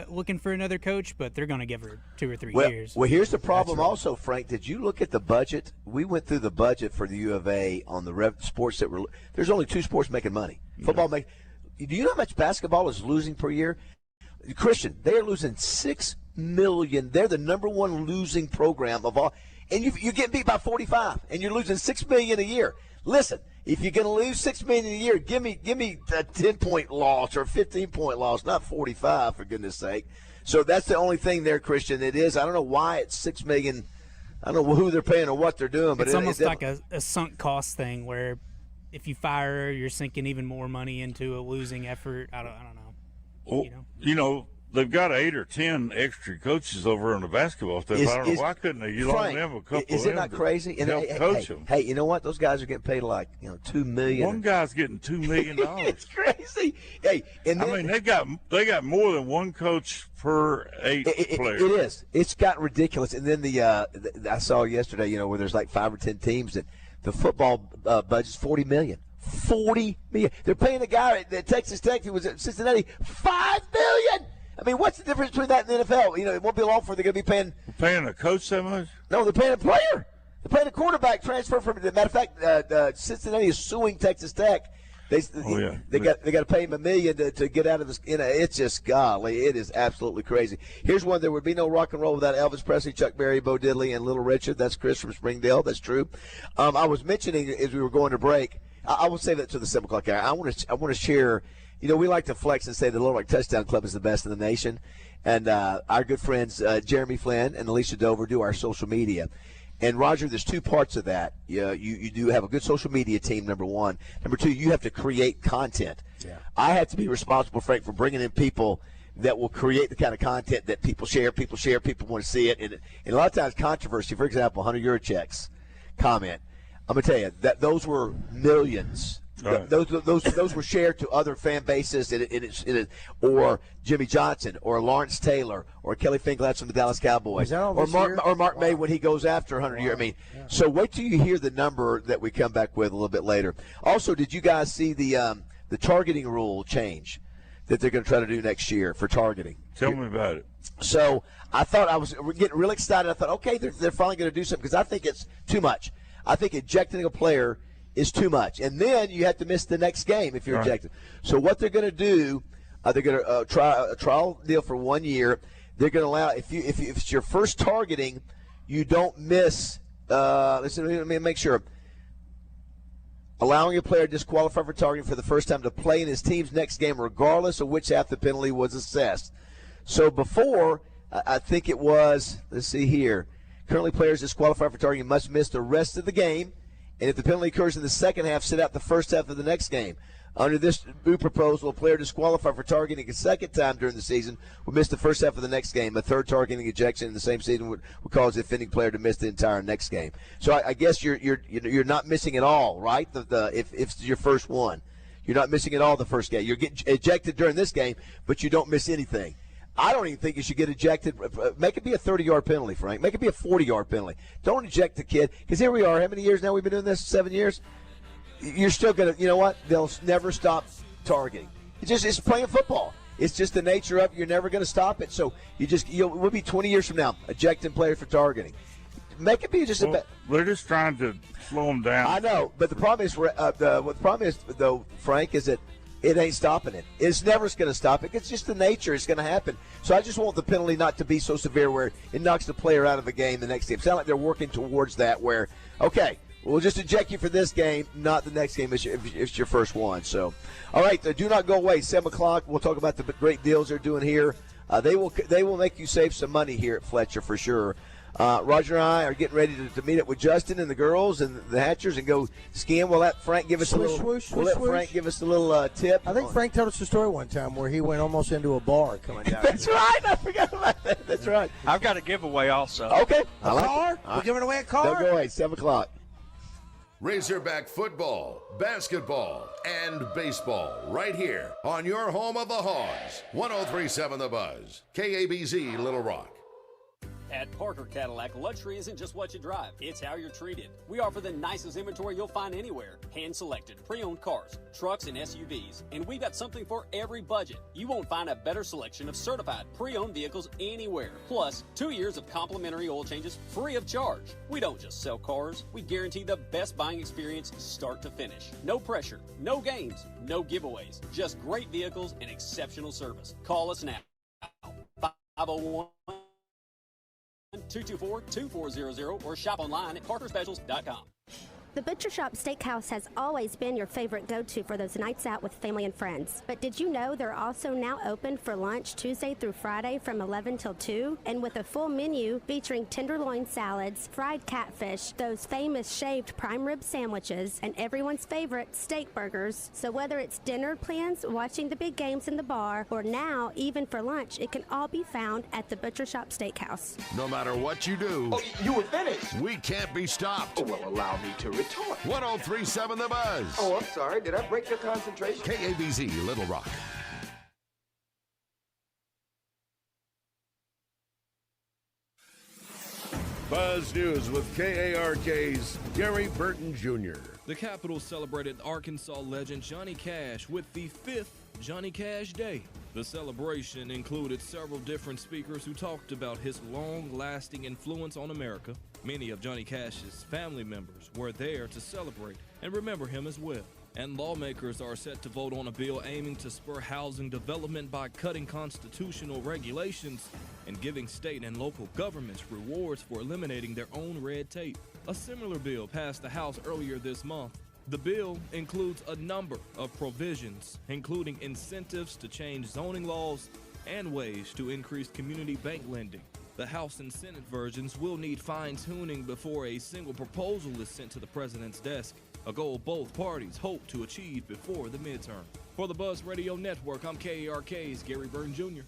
looking for another coach, but they're going to give her 2 or 3 years. Well, here's the problem also, Frank. Did you look at the budget? We went through the budget for the U of A on the sports that were – there's only 2 sports making money. Football do you know how much basketball is losing per year? Christian, they are losing $6 million. They're the number one losing program of all. And you get beat by 45, and you're losing $6 million a year. Listen, if you're going to lose $6 million a year, give me a 10-point loss or a 15-point loss, not 45, for goodness sake. So that's the only thing there, Christian. It is. I don't know why it's $6 million. I don't know who they're paying or what they're doing, but it's almost like a sunk cost thing where if you fire her, you're sinking even more money into a losing effort. I don't know. Well, they've got 8 or 10 extra coaches over on the basketball staff. I don't know why couldn't they? You loan them a couple. Is it not crazy? And help coach them. Hey, you know what? Those guys are getting paid like $2 million. One guy's getting $2 million. It's crazy. Hey, they got more than one coach per 8 players. It is. It's gotten ridiculous. And then I saw yesterday, where there's like 5 or 10 teams that the football budget's $40 million. $40 million. They're paying the guy at Texas Tech who was at Cincinnati $5 million. I mean, what's the difference between that and the NFL? It won't be long before they're going to be paying a coach that much. No, they're paying a player. They're paying a quarterback transfer from. As a matter of fact, Cincinnati is suing Texas Tech. They got to pay him $1 million to get out of this. It's just golly, it is absolutely crazy. Here's one: there would be no rock and roll without Elvis Presley, Chuck Berry, Bo Diddley, and Little Richard. That's Chris from Springdale. That's true. I was mentioning as we were going to break I will say that to the 7 o'clock hour. I want to share. We like to flex and say the Little Rock Touchdown Club is the best in the nation, and our good friends Jeremy Flynn and Alicia Dover do our social media. And Roger, there's 2 parts of that. You do have a good social media team, number 1. Number 2, you have to create content. Yeah. I have to be responsible, Frank, for bringing in people that will create the kind of content that people share, people want to see it. And a lot of times controversy, for example, Hunter Yurachek's comment, I'm going to tell you that those were millions. Right. Those were shared to other fan bases, or Jimmy Johnson, or Lawrence Taylor, or Kelly Fingelatz from the Dallas Cowboys, or Mark May when he goes after 100 years. I mean, so wait till you hear the number that we come back with a little bit later. Also, did you guys see the targeting rule change that they're going to try to do next year for targeting? Tell me about it. So I thought I was getting really excited. I thought, okay, they're finally going to do something, because I think it's too much. I think ejecting a player is too much, and then you have to miss the next game if you're ejected. So what they're going to do, they're going to try a trial deal for 1 year. They're going to allow, if it's your first targeting, you don't miss. Listen, let me make sure. Allowing a player disqualified for targeting for the first time to play in his team's next game, regardless of which half the penalty was assessed. So before, I think it was. Let's see here. Currently, players disqualified for targeting must miss the rest of the game. And if the penalty occurs in the second half, sit out the first half of the next game. Under this new proposal, a player disqualified for targeting a second time during the season would miss the first half of the next game. A third targeting ejection in the same season would cause the offending player to miss the entire next game. So I guess you're not missing it all, right? If it's your first one, you're not missing it all the first game. You're getting ejected during this game, but you don't miss anything. I don't even think you should get ejected. Make it be a 30-yard penalty, Frank. Make it be a 40-yard penalty. Don't eject the kid, because here we are. How many years now we've been doing this? 7 years? You're still going to, you know what? They'll never stop targeting. It's playing football. It's just the nature of it. You're never going to stop it. So we'll be 20 years from now ejecting players for targeting. Make it be just they're just trying to slow them down. I know, but the problem is, though, Frank, is that it ain't stopping it. It's never going to stop it. It's just the nature. It's going to happen. So I just want the penalty not to be so severe where it knocks the player out of the game the next game. It sounds like they're working towards that where, okay, we'll just eject you for this game, not the next game if it's your first one. So, all right, do not go away. 7 o'clock, we'll talk about the great deals they're doing here. They will make you save some money here at Fletcher for sure. Roger and I are getting ready to meet up with Justin and the girls and the Hatchers and go skiing. We'll let Frank give us a little tip. I think Frank told us a story one time where he went almost into a bar coming down. That's right. I forgot about that. That's right. I've got a giveaway also. Okay. A car? We're giving away a car? Don't go away. 7 o'clock. Razorback football, basketball, and baseball right here on your home of the Hogs. 103.7 The Buzz. KABZ Little Rock. At Parker Cadillac, luxury isn't just what you drive, it's how you're treated. We offer the nicest inventory you'll find anywhere. Hand-selected, pre-owned cars, trucks, and SUVs. And we've got something for every budget. You won't find a better selection of certified pre-owned vehicles anywhere. Plus, 2 years of complimentary oil changes free of charge. We don't just sell cars, we guarantee the best buying experience start to finish. No pressure, no games, no giveaways. Just great vehicles and exceptional service. Call us now. 501 224-2400 or shop online at parkerspecials.com. The Butcher Shop Steakhouse has always been your favorite go-to for those nights out with family and friends. But did you know they're also now open for lunch Tuesday through Friday from 11 till 2? And with a full menu featuring tenderloin salads, fried catfish, those famous shaved prime rib sandwiches, and everyone's favorite steak burgers. So whether it's dinner plans, watching the big games in the bar, or now even for lunch, it can all be found at the Butcher Shop Steakhouse. No matter what you do, you were finished. We can't be stopped. Oh, well, allow me to retort. 103.7 The Buzz. Oh, I'm sorry. Did I break your concentration? KABZ Little Rock. Buzz News with KARK's Gary Burton Jr. The Capitals celebrated Arkansas legend Johnny Cash with the 5th Johnny Cash Day. The celebration included several different speakers who talked about his long-lasting influence on America. Many of Johnny Cash's family members were there to celebrate and remember him as well. And lawmakers are set to vote on a bill aiming to spur housing development by cutting constitutional regulations and giving state and local governments rewards for eliminating their own red tape. A similar bill passed the House earlier this month, The bill includes a number of provisions, including incentives to change zoning laws and ways to increase community bank lending. The House and Senate versions will need fine-tuning before a single proposal is sent to the president's desk, a goal both parties hope to achieve before the midterm. For the Buzz Radio Network, I'm KARK's Gary Byrne Jr.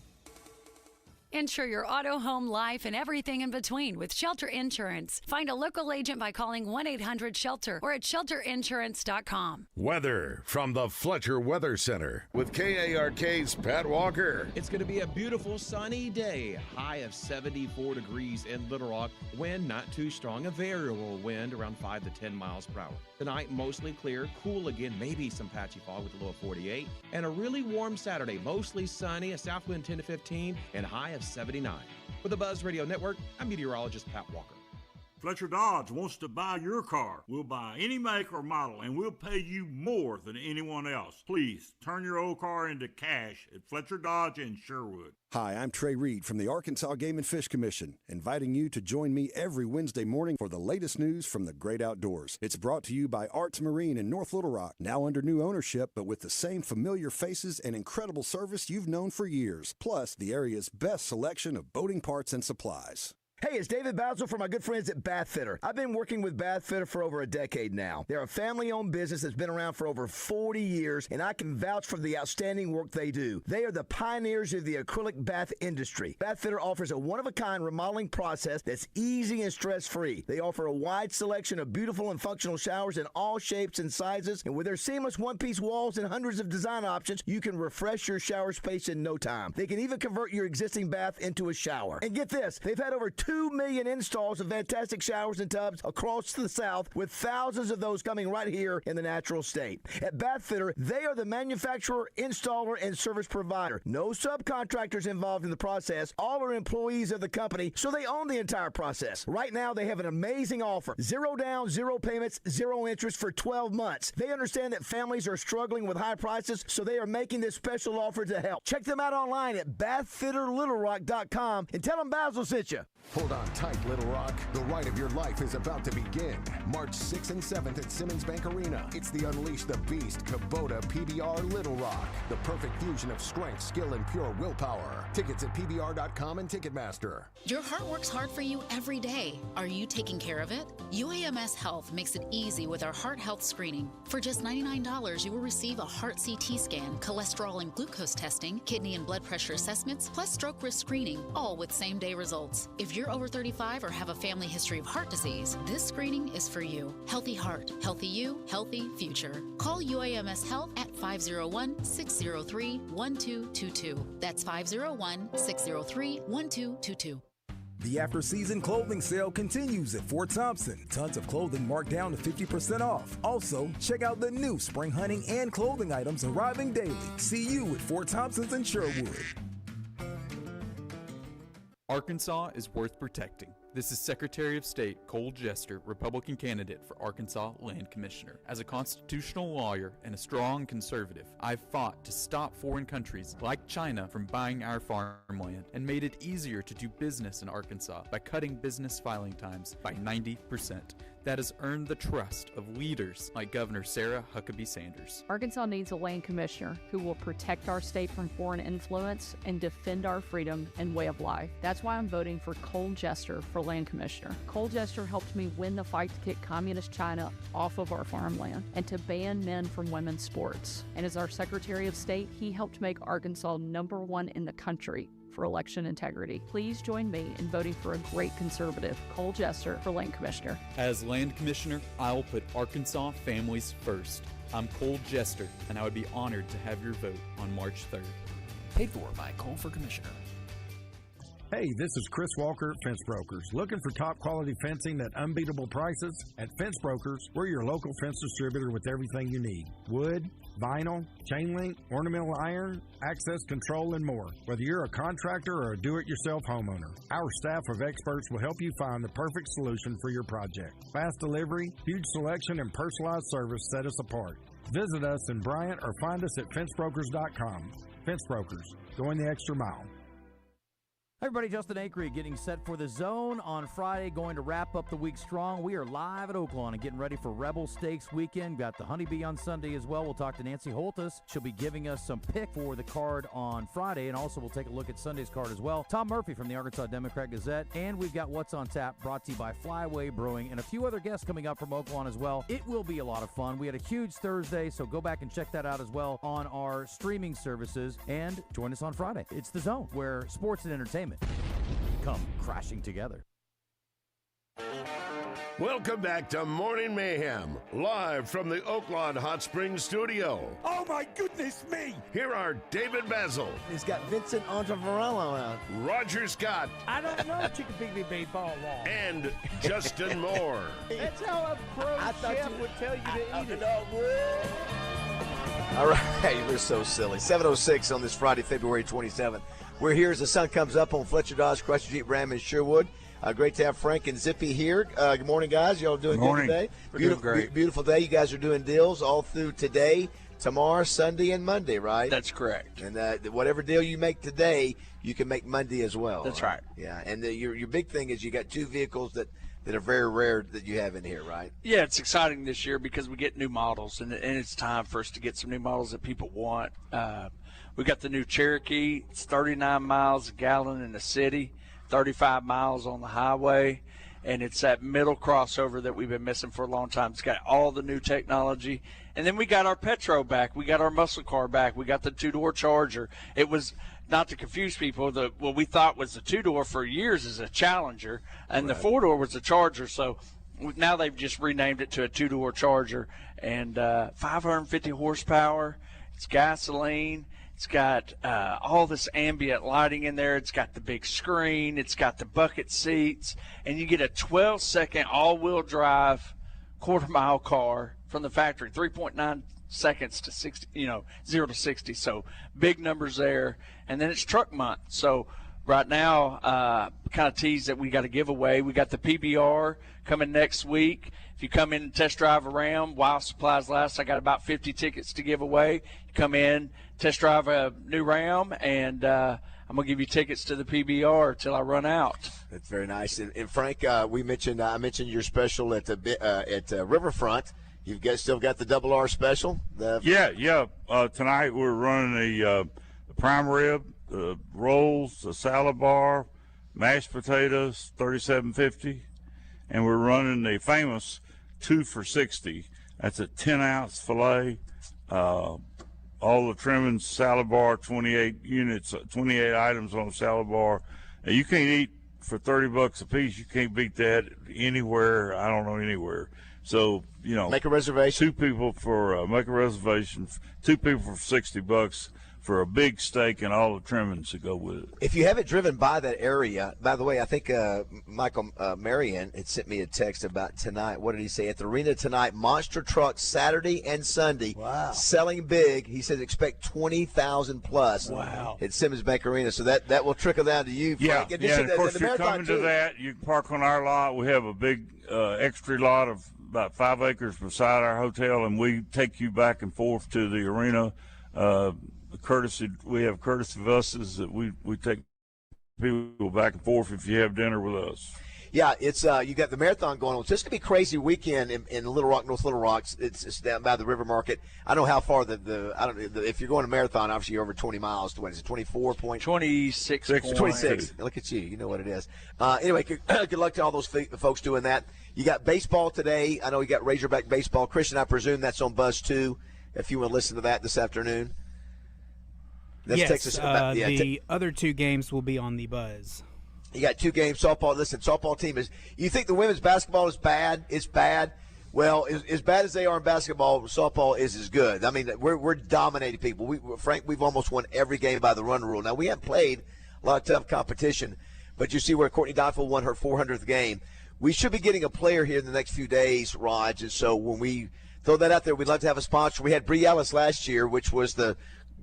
Insure your auto, home, life, and everything in between with Shelter Insurance. Find a local agent by calling 1-800-SHELTER or at shelterinsurance.com. Weather from the Fletcher Weather Center with KARK's Pat Walker. It's going to be a beautiful sunny day. High of 74 degrees in Little Rock. Wind not too strong. A variable wind around 5 to 10 miles per hour. Tonight, mostly clear. Cool again. Maybe some patchy fog with a low of 48. And a really warm Saturday. Mostly sunny. A south wind 10 to 15 and high of 79. For the Buzz Radio Network, I'm meteorologist Pat Walker. Fletcher Dodge wants to buy your car. We'll buy any make or model, and we'll pay you more than anyone else. Please turn your old car into cash at Fletcher Dodge in Sherwood. Hi, I'm Trey Reed from the Arkansas Game and Fish Commission, inviting you to join me every Wednesday morning for the latest news from the great outdoors. It's brought to you by Arts Marine in North Little Rock, now under new ownership, but with the same familiar faces and incredible service you've known for years, plus the area's best selection of boating parts and supplies. Hey, it's David Bazzel from my good friends at Bathfitter. I've been working with Bathfitter for over a decade now. They're a family-owned business that's been around for over 40 years, and I can vouch for the outstanding work they do. They are the pioneers of the acrylic bath industry. Bathfitter offers a one-of-a-kind remodeling process that's easy and stress-free. They offer a wide selection of beautiful and functional showers in all shapes and sizes, and with their seamless one-piece walls and hundreds of design options, you can refresh your shower space in no time. They can even convert your existing bath into a shower. And get this, they've had over 2 million installs of fantastic showers and tubs across the South, with thousands of those coming right here in the natural state. At Bathfitter, they are the manufacturer, installer, and service provider. No subcontractors involved in the process. All are employees of the company, so they own the entire process. Right now, they have an amazing offer. 0 down, 0 payments, 0 interest for 12 months. They understand that families are struggling with high prices, so they are making this special offer to help. Check them out online at bathfitterlittlerock.com and tell them Bazzel sent you. Hold on tight, Little Rock. The ride of your life is about to begin. March 6th and 7th at Simmons Bank Arena. It's the Unleash the Beast Kubota PBR Little Rock. The perfect fusion of strength, skill, and pure willpower. Tickets at PBR.com and Ticketmaster. Your heart works hard for you every day. Are you taking care of it? UAMS Health makes it easy with our heart health screening. For just $99, you will receive a heart CT scan, cholesterol and glucose testing, kidney and blood pressure assessments, plus stroke risk screening, all with same-day results. If you're over 35 or have a family history of heart disease, this screening is for you. Healthy heart, healthy you, healthy future. Call UAMS Health at 501-603-1222. That's 501-603-1222. The after-season clothing sale continues at Fort Thompson. Tons of clothing marked down to 50% off. Also, check out the new spring hunting and clothing items arriving daily. See you at Fort Thompson's in Sherwood. Arkansas is worth protecting. This is Secretary of State Cole Jester, Republican candidate for Arkansas Land Commissioner. As a constitutional lawyer and a strong conservative, I've fought to stop foreign countries like China from buying our farmland and made it easier to do business in Arkansas by cutting business filing times by 90%. That has earned the trust of leaders like Governor Sarah Huckabee Sanders. Arkansas needs a land commissioner who will protect our state from foreign influence and defend our freedom and way of life. That's why I'm voting for Cole Jester for land commissioner. Cole Jester helped me win the fight to kick communist China off of our farmland and to ban men from women's sports. And as our Secretary of State, he helped make Arkansas #1 in the country for election integrity. Please join me in voting for a great conservative, Cole Jester, for land commissioner. As land commissioner, I'll put Arkansas families first. I'm Cole Jester, and I would be honored to have your vote on March 3rd. Paid for by Cole for Commissioner. Hey, this is Chris Walker at Fence Brokers. Looking for top quality fencing at unbeatable prices? At Fence Brokers, we're your local fence distributor with everything you need. Wood, vinyl, chain link, ornamental iron, access control, and more. Whether you're a contractor or a do-it-yourself homeowner, our staff of experts will help you find the perfect solution for your project. Fast delivery, huge selection, and personalized service set us apart. Visit us in Bryant or find us at fencebrokers.com. Fence Brokers, going the extra mile. Hi everybody, Justin Acree getting set for the Zone on Friday, going to wrap up the week strong. We are live at Oaklawn and getting ready for Rebel Stakes weekend. Got the Honeybee on Sunday as well. We'll talk to Nancy Holtis. She'll be giving us some pick for the card on Friday, and also we'll take a look at Sunday's card as well. Tom Murphy from the Arkansas Democrat Gazette, and we've got What's on Tap brought to you by Flyway Brewing, and a few other guests coming up from Oaklawn as well. It will be a lot of fun. We had a huge Thursday, so go back and check that out as well on our streaming services, and join us on Friday. It's the Zone, where sports and entertainment come crashing together. Welcome back to Morning Mayhem, live from the Oaklawn Hot Springs studio. Oh my goodness me! Here are David Bazzel. He's got Vincent Ontavarello out. Roger Scott. I don't know Chicken Piggy Bay Ball Wall. And Justin Moore. That's how a pro chef would tell you to eat it. All right, we're so silly. 7:06 on this Friday, February 27th. We're here as the sun comes up on Fletcher, Dodge, Chrysler, Jeep, Ram, and Sherwood. Great to have Frank and Zippy here. Good morning, guys. Y'all doing good today? We're doing great. Beautiful day. You guys are doing deals all through today, tomorrow, Sunday, and Monday, right? That's correct. And whatever deal you make today, you can make Monday as well. That's right. Yeah, and your big thing is you got two vehicles that are very rare that you have in here, right? Yeah, it's exciting this year because we get new models, and it's time for us to get some new models that people want. We got the new Cherokee. It's 39 miles a gallon in the city, 35 miles on the highway, and it's that middle crossover that we've been missing for a long time. It's got all the new technology. And then we got our Petro back. We got our muscle car back. We got the two-door Charger. It was, not to confuse people, what we thought was the two-door for years is a Challenger, and the four-door was a Charger. So now they've just renamed it to a two-door Charger, and 550 horsepower. It's gasoline. It's got all this ambient lighting in there. It's got the big screen. It's got the bucket seats. And you get a 12-second all-wheel drive quarter-mile car from the factory, 3.9 seconds to 60, 0 to 60. So big numbers there. And then it's truck month. So right now, kind of tease that we got a giveaway. We got the PBR coming next week. If you come in and test drive around while supplies last, I got about 50 tickets to give away. You come in, test drive a new Ram, and I'm going to give you tickets to the PBR till I run out. That's very nice. And Frank, I mentioned your special at Riverfront. You've still got the double R special? Yeah. Tonight we're running the prime rib, the rolls, the salad bar, mashed potatoes, $37.50, and we're running the famous 2 for $60. That's a 10-ounce filet. All the trimmings, salad bar, 28 units, 28 items on the salad bar. You can't eat for $30 a piece. You can't beat that anywhere. I don't know anywhere. So make a reservation. Make a reservation. 2 people for $60 for a big steak and all the trimmings to go with it. If you haven't driven by that area, by the way, I think Michael Marion had sent me a text about tonight. What did he say? At the arena tonight, monster trucks Saturday and Sunday. Wow. Selling big. He says expect 20,000 plus. Wow. At Simmons Bank Arena. So that will trickle down to you, Frank. Yeah. And of course, you're coming to that. You can park on our lot. We have a big extra lot of about 5 acres beside our hotel, and we take you back and forth to the arena. We have courtesy buses that we take people back and forth if you have dinner with us. Yeah, it's you got the marathon going on. So it's gonna be a crazy weekend in Little Rock, North Little Rock. It's down by the River Market. I don't know how far if you're going to marathon, obviously you're over 20 miles. What is it? 26. 26. Look at you. You know what it is. Anyway, good luck to all those folks doing that. You got baseball today. I know you got Razorback baseball. Christian, I presume that's on Buzz too. If you want to listen to that this afternoon. Yes, the other 2 games will be on the Buzz. You got 2 games. Softball. Listen, softball team is. You think the women's basketball is bad? It's bad. Well, as bad as they are in basketball, softball is as good. I mean, we're dominating people. Frank, we've almost won every game by the run rule. Now, we haven't played a lot of tough competition, but you see where Courtney Dotteville won her 400th game. We should be getting a player here in the next few days, Raj, and so when we throw that out there, we'd love to have a sponsor. We had Bree Ellis last year, which was the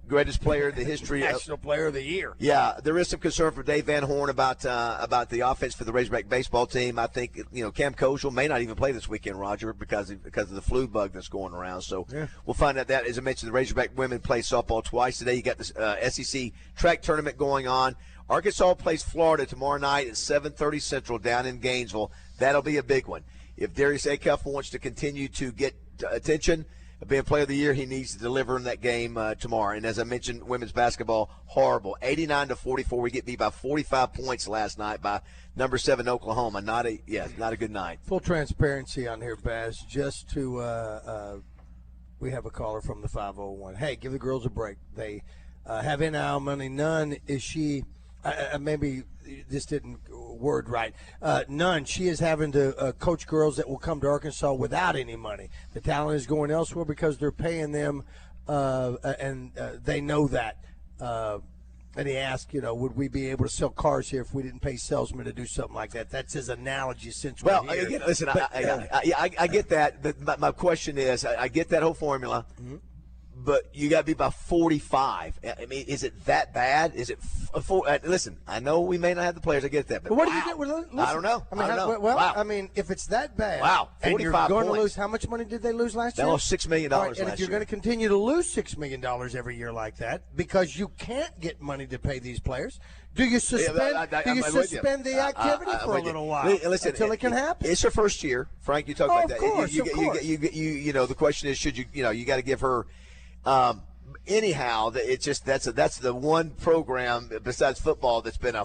greatest player in the history. National Player of the Year. Yeah, there is some concern for Dave Van Horn about the offense for the Razorback baseball team. I think Cam Koschel may not even play this weekend, Roger, because of the flu bug that's going around. So we'll find out that. As I mentioned, the Razorback women play softball twice today. You got the SEC track tournament going on. Arkansas plays Florida tomorrow night at 7:30 Central down in Gainesville. That'll be a big one. If Darius Acuff wants to continue to get attention, being player of the year, he needs to deliver in that game tomorrow. And as I mentioned, women's basketball, horrible. 89-44. We get beat by 45 points last night by number 7 Oklahoma. Not a good night. Full transparency on here, Baz. Just to we have a caller from the 501. Hey, give the girls a break. They have NIL money. None is she. Maybe this didn't word right. None. She is having to coach girls that will come to Arkansas without any money. The talent is going elsewhere because they're paying them, and they know that. And he asked, would we be able to sell cars here if we didn't pay salesmen to do something like that? That's his analogy since we're here. Again, listen, I get that. But my question is, I get that whole formula. Mm-hmm. But you got to be by 45. I mean, is it that bad? Is it listen, I know we may not have the players. I get that. But what do you get? Listen, I don't know. I mean, if it's that bad, 45 and you're going points. to lose, how much money did they lose last year? They lost $6 million last year. And if you're going to continue to lose $6 million every year like that because you can't get money to pay these players, do you suspend the activity for a little while until it can happen? It's her first year. Frank, you talk about that. Of course. You the question is, should you got to give her anyhow, it's just that's the one program besides football that's been a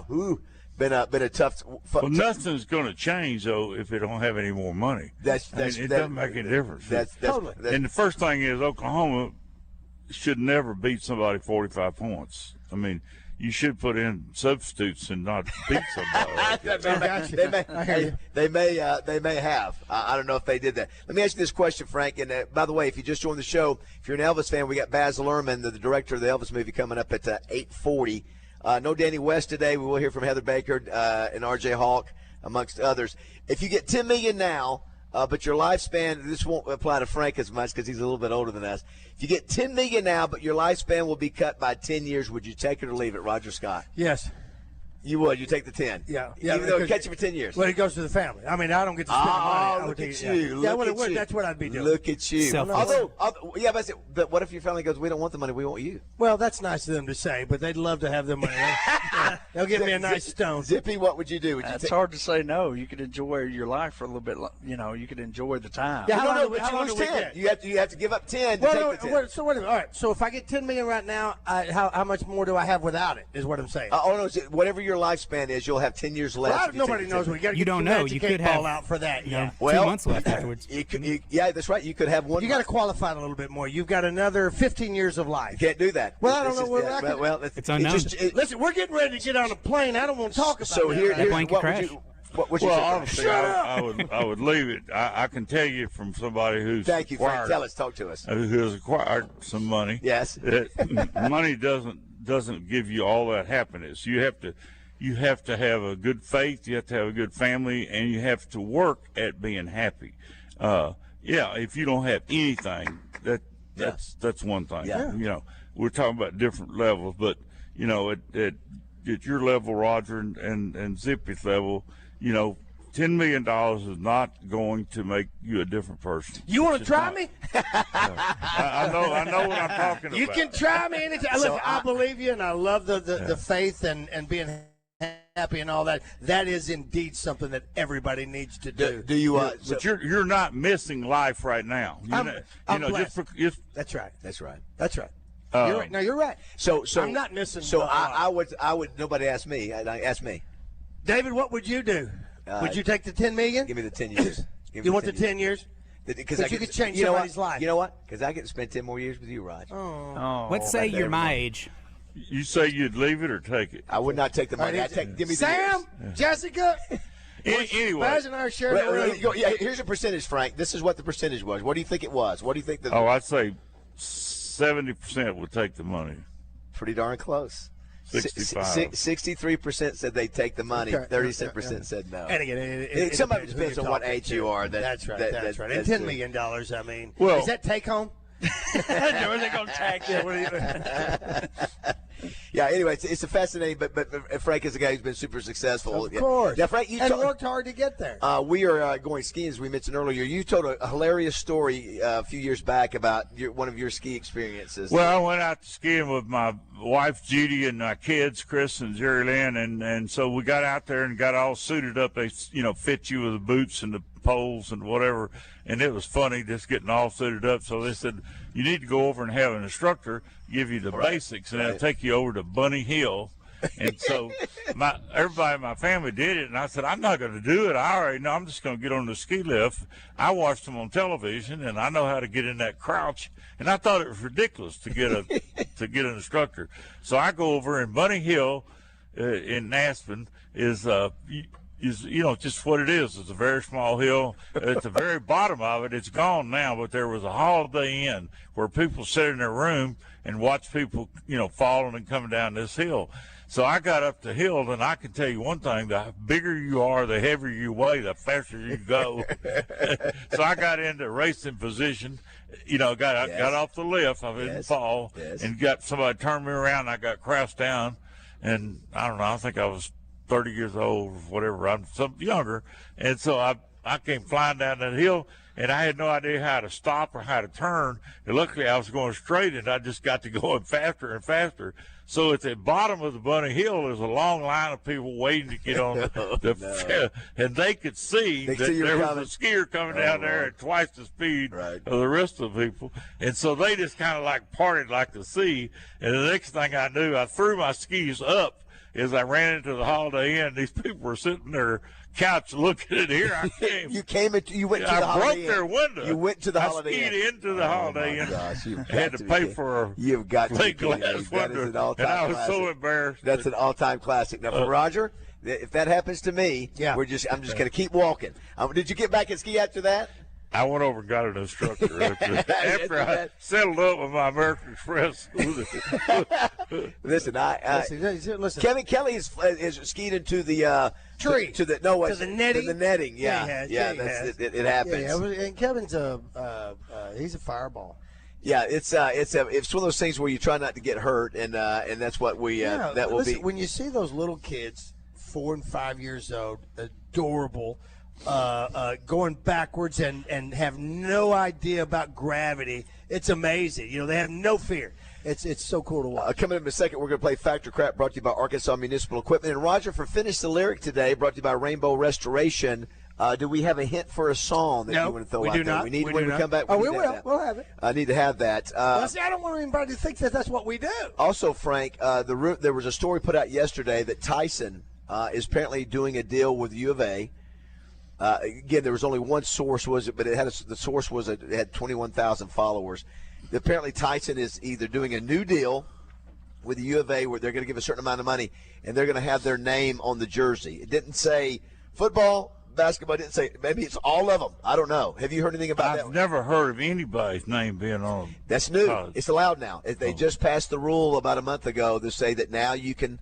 tough. Well, nothing's going to change though if it don't have any more money. It doesn't make any difference. Totally. And the first thing is Oklahoma should never beat somebody 45 points. I mean, you should put in substitutes and not beat somebody. They may have. I don't know if they did that. Let me ask you this question, Frank. And by the way, if you just joined the show, if you're an Elvis fan, we got Baz Luhrmann, the director of the Elvis movie, coming up at 8:40. No Danny West today. We will hear from Heather Baker and R.J. Hawk, amongst others. If you get $10 million now, but your lifespan, this won't apply to Frank as much because he's a little bit older than us. If you get $10 million now, but your lifespan will be cut by 10 years, would you take it or leave it, Roger Scott? Yes. You would. You take the 10. Yeah. Even though it catch you for 10 years. Well, it goes to the family. I mean, I don't get to spend the money. Look at you. That's what I'd be doing. Look at you. But what if your family goes, we don't want the money, we want you? Well, that's nice of them to say, but they'd love to have their money. They'll give me a nice stone. Zippy, what would you do? It's hard to say no. You could enjoy your life for a little bit. You could enjoy the time. Yeah, but you lose 10. You have to give up 10 to take the 10. So wait a minute. All right. So if I get $10 million right now, how much more do I have without it? Is what I'm saying. No. Whatever your lifespan is, you'll have 10 years left. Well, nobody knows. We got to get don't know. You could have out for that. 2 months left afterwards. Yeah, that's right. You could have one. You got to qualify a little bit more. You've got another 15 years of life. You can't do that. Well, I don't know. Well, it's unknown. Listen, we're getting ready to get on a plane. I don't want to talk about so that. Here's plane what crash. would you say? Honestly, I would leave it. I can tell you from somebody who's Thank you, Frank. Talk to us. Who has acquired some money. Yes. That money doesn't give you all that happiness. You have to have a good faith. You have to have a good family, and you have to work at being happy. If you don't have anything, that's one thing. Yeah. We're talking about different levels, but at your level, Roger, and Zippy's level, $10 million is not going to make you a different person. You want to try me? I know what I'm talking about. You can try me anytime. Listen, I believe you, and I love the faith and being happy and all that. That is indeed something that everybody needs to do. Do you? But you're not missing life right now. I'm blessed. That's right. You're right. No, you're right. So I'm not missing. So I would. Nobody asked me. Ask me. David, what would you do? Would you take the $10 million? Give me the 10 years. You want the 10 years? Because you could change somebody's life. You know what? Because I get to spend 10 more years with you, Raj. Let's say you're my age. You say you'd leave it or take it? I would not take the money. Give me Sam, the years. Jessica. Anyway, Baz and I are sharing the room. Here's a percentage, Frank. This is what the percentage was. What do you think it was? What do you think? I'd say 70% would take the money. Pretty darn close. 63% said they'd take the money. 37% said no. And again, somebody depends on what age you are. That's right. And $10 million, I mean, well, is that take home? Are they going to tax it? Yeah, anyway, it's a fascinating, but Frank is a guy who's been super successful. Of course. Now, Frank, you worked hard to get there. We are going skiing, as we mentioned earlier. You told a hilarious story a few years back about one of your ski experiences. Well, I went out skiing with my wife Judy and my kids, Chris and Jerry Lynn, and so we got out there and got all suited up. They, fit you with the boots and the poles and whatever, and it was funny just getting all suited up. So they said, you need to go over and have an instructor give you the basics, and they'll take you over to Bunny Hill. And so everybody in my family did it, and I said, I'm not going to do it. I already know. I'm just going to get on the ski lift. I watched them on television, and I know how to get in that crouch. And I thought it was ridiculous to get an instructor. So I go over, and Bunny Hill in Aspen is just what it is. It's a very small hill. At the very bottom of it, it's gone now, but there was a Holiday Inn where people sit in their room and watch people, falling and coming down this hill. So I got up the hill, and I can tell you one thing: the bigger you are, the heavier you weigh, the faster you go. So I got into racing position. Got off the lift. I didn't fall, and got somebody turned me around. And I got crouched down, and I don't know. I think I was 30 years old, or whatever. I'm something younger, and so I came flying down that hill. And I had no idea how to stop or how to turn. And luckily, I was going straight, and I just got to going faster and faster. So at the bottom of the Bunny Hill, there's a long line of people waiting to get on and they could see that there was a skier coming down there at twice the speed of the rest of the people. And so they just kind of like partied like the sea. And the next thing I knew, I threw my skis up as I ran into the Holiday Inn. These people were sitting there couch looking at here. I came. You went to the Holiday Inn. I broke their window. You went to the Holiday Inn. I skied into the Holiday Inn. Gosh, I had to pay for a plate glass window, and I was so embarrassed. That's an all-time classic. Now, for Roger, if that happens to me, I'm just going to keep walking. Did you get back and ski after that? I went over and got an instructor after I settled up with my American Express. Listen, Kevin Kelly is skied into the tree to the netting. To the netting, it happens. Yeah, and Kevin's he's a fireball. Yeah, it's one of those things where you try not to get hurt, and that's what we will be. When you see those little kids, 4 and 5 years old, adorable. Going backwards and have no idea about gravity. It's amazing. They have no fear. It's so cool to watch. Coming up in a second, we're going to play Factor Crap, brought to you by Arkansas Municipal Equipment. And Roger, for Finish the Lyric today, brought to you by Rainbow Restoration. Do we have a hint for a song that you want to throw out there? Not. We need we when do we come back. We will. We'll have it. I need to have that. I don't want anybody to think that that's what we do. Also, Frank, there was a story put out yesterday that Tyson is apparently doing a deal with U of A. Again, there was only one source, but the source was it had 21,000 followers. Apparently, Tyson is either doing a new deal with the U of A where they're going to give a certain amount of money, and they're going to have their name on the jersey. It didn't say football, basketball. It didn't say. Maybe it's all of them. I don't know. Have you heard anything about that? I've never heard of anybody's name being on. That's new. It's allowed now. They just passed the rule about a month ago to say that now you can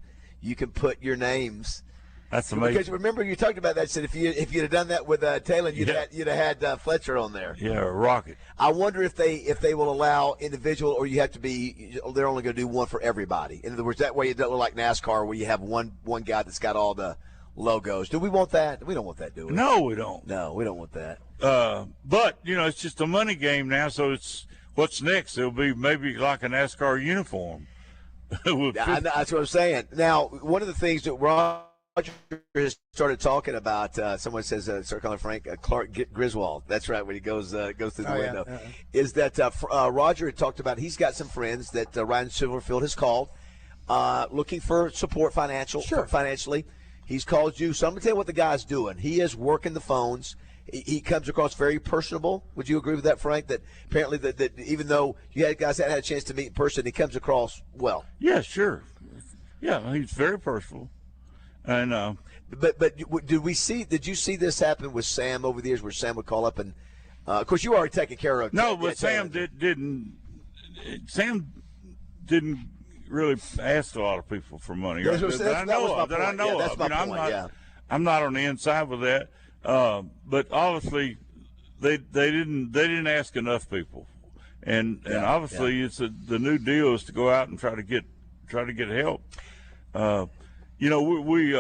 put your names. That's amazing. Because remember you talked about that. Said if you'd have done that with Taylor, you'd have had Fletcher on there. Yeah, Rocket. I wonder if they will allow individual, or you have to be. They're only going to do one for everybody. In other words, that way it doesn't look like NASCAR where you have one guy that's got all the logos. Do we want that? We don't want that, do we? No, we don't. No, we don't want that. But it's just a money game now. So it's what's next? It'll be maybe like a NASCAR uniform. That's what I'm saying. Now, one of the things that Roger has started talking about, someone says, start calling Frank Clark Griswold. That's right, when he goes through the window. Yeah. Is that Roger had talked about, he's got some friends that Ryan Silverfield has called looking for support financially. He's called you. So I'm going to tell you what the guy's doing. He is working the phones. He comes across very personable. Would you agree with that, Frank? That apparently that even though you had guys that had a chance to meet in person, he comes across well. Yeah, sure. Yeah, he's very personable. And but did you see this happen with Sam over the years, where Sam would call up and of course you were already taken care of. No, but Sam didn't. Sam didn't really ask a lot of people for money. That I know of. I'm not on the inside with that. But obviously, they didn't ask enough people, and obviously it's the new deal is to go out and try to get help. We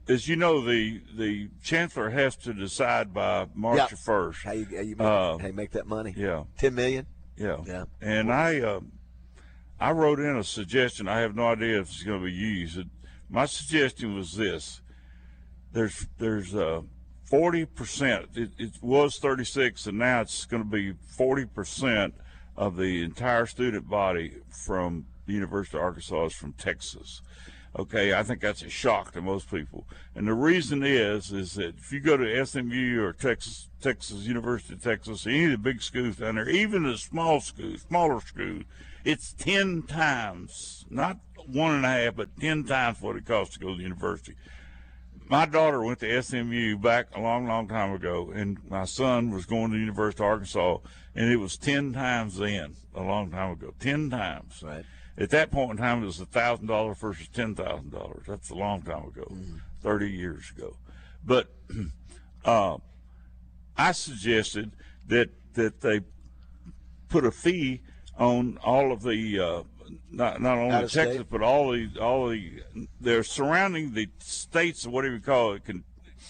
as you know, the chancellor has to decide by March 1st how you make that money. Yeah, $10 million. Yeah. And I I wrote in a suggestion. I have no idea if it's going to be used. My suggestion was this: there's 40%. It was 36, and now it's going to be 40% of the entire student body from the University of Arkansas is from Texas. Okay, I think that's a shock to most people. And the reason is that if you go to SMU or Texas University of Texas, any of the big schools down there, even the smaller schools, it's 10 times, not 1.5, but 10 times what it costs to go to the university. My daughter went to SMU back a long, long time ago, and my son was going to the University of Arkansas, and it was 10 times then, a long time ago, 10 times. Right. At that point in time, it was $1,000 versus $10,000. That's a long time ago, 30 years ago. But I suggested that they put a fee on all of the not only Texas, but all the they're surrounding the states, whatever you call it,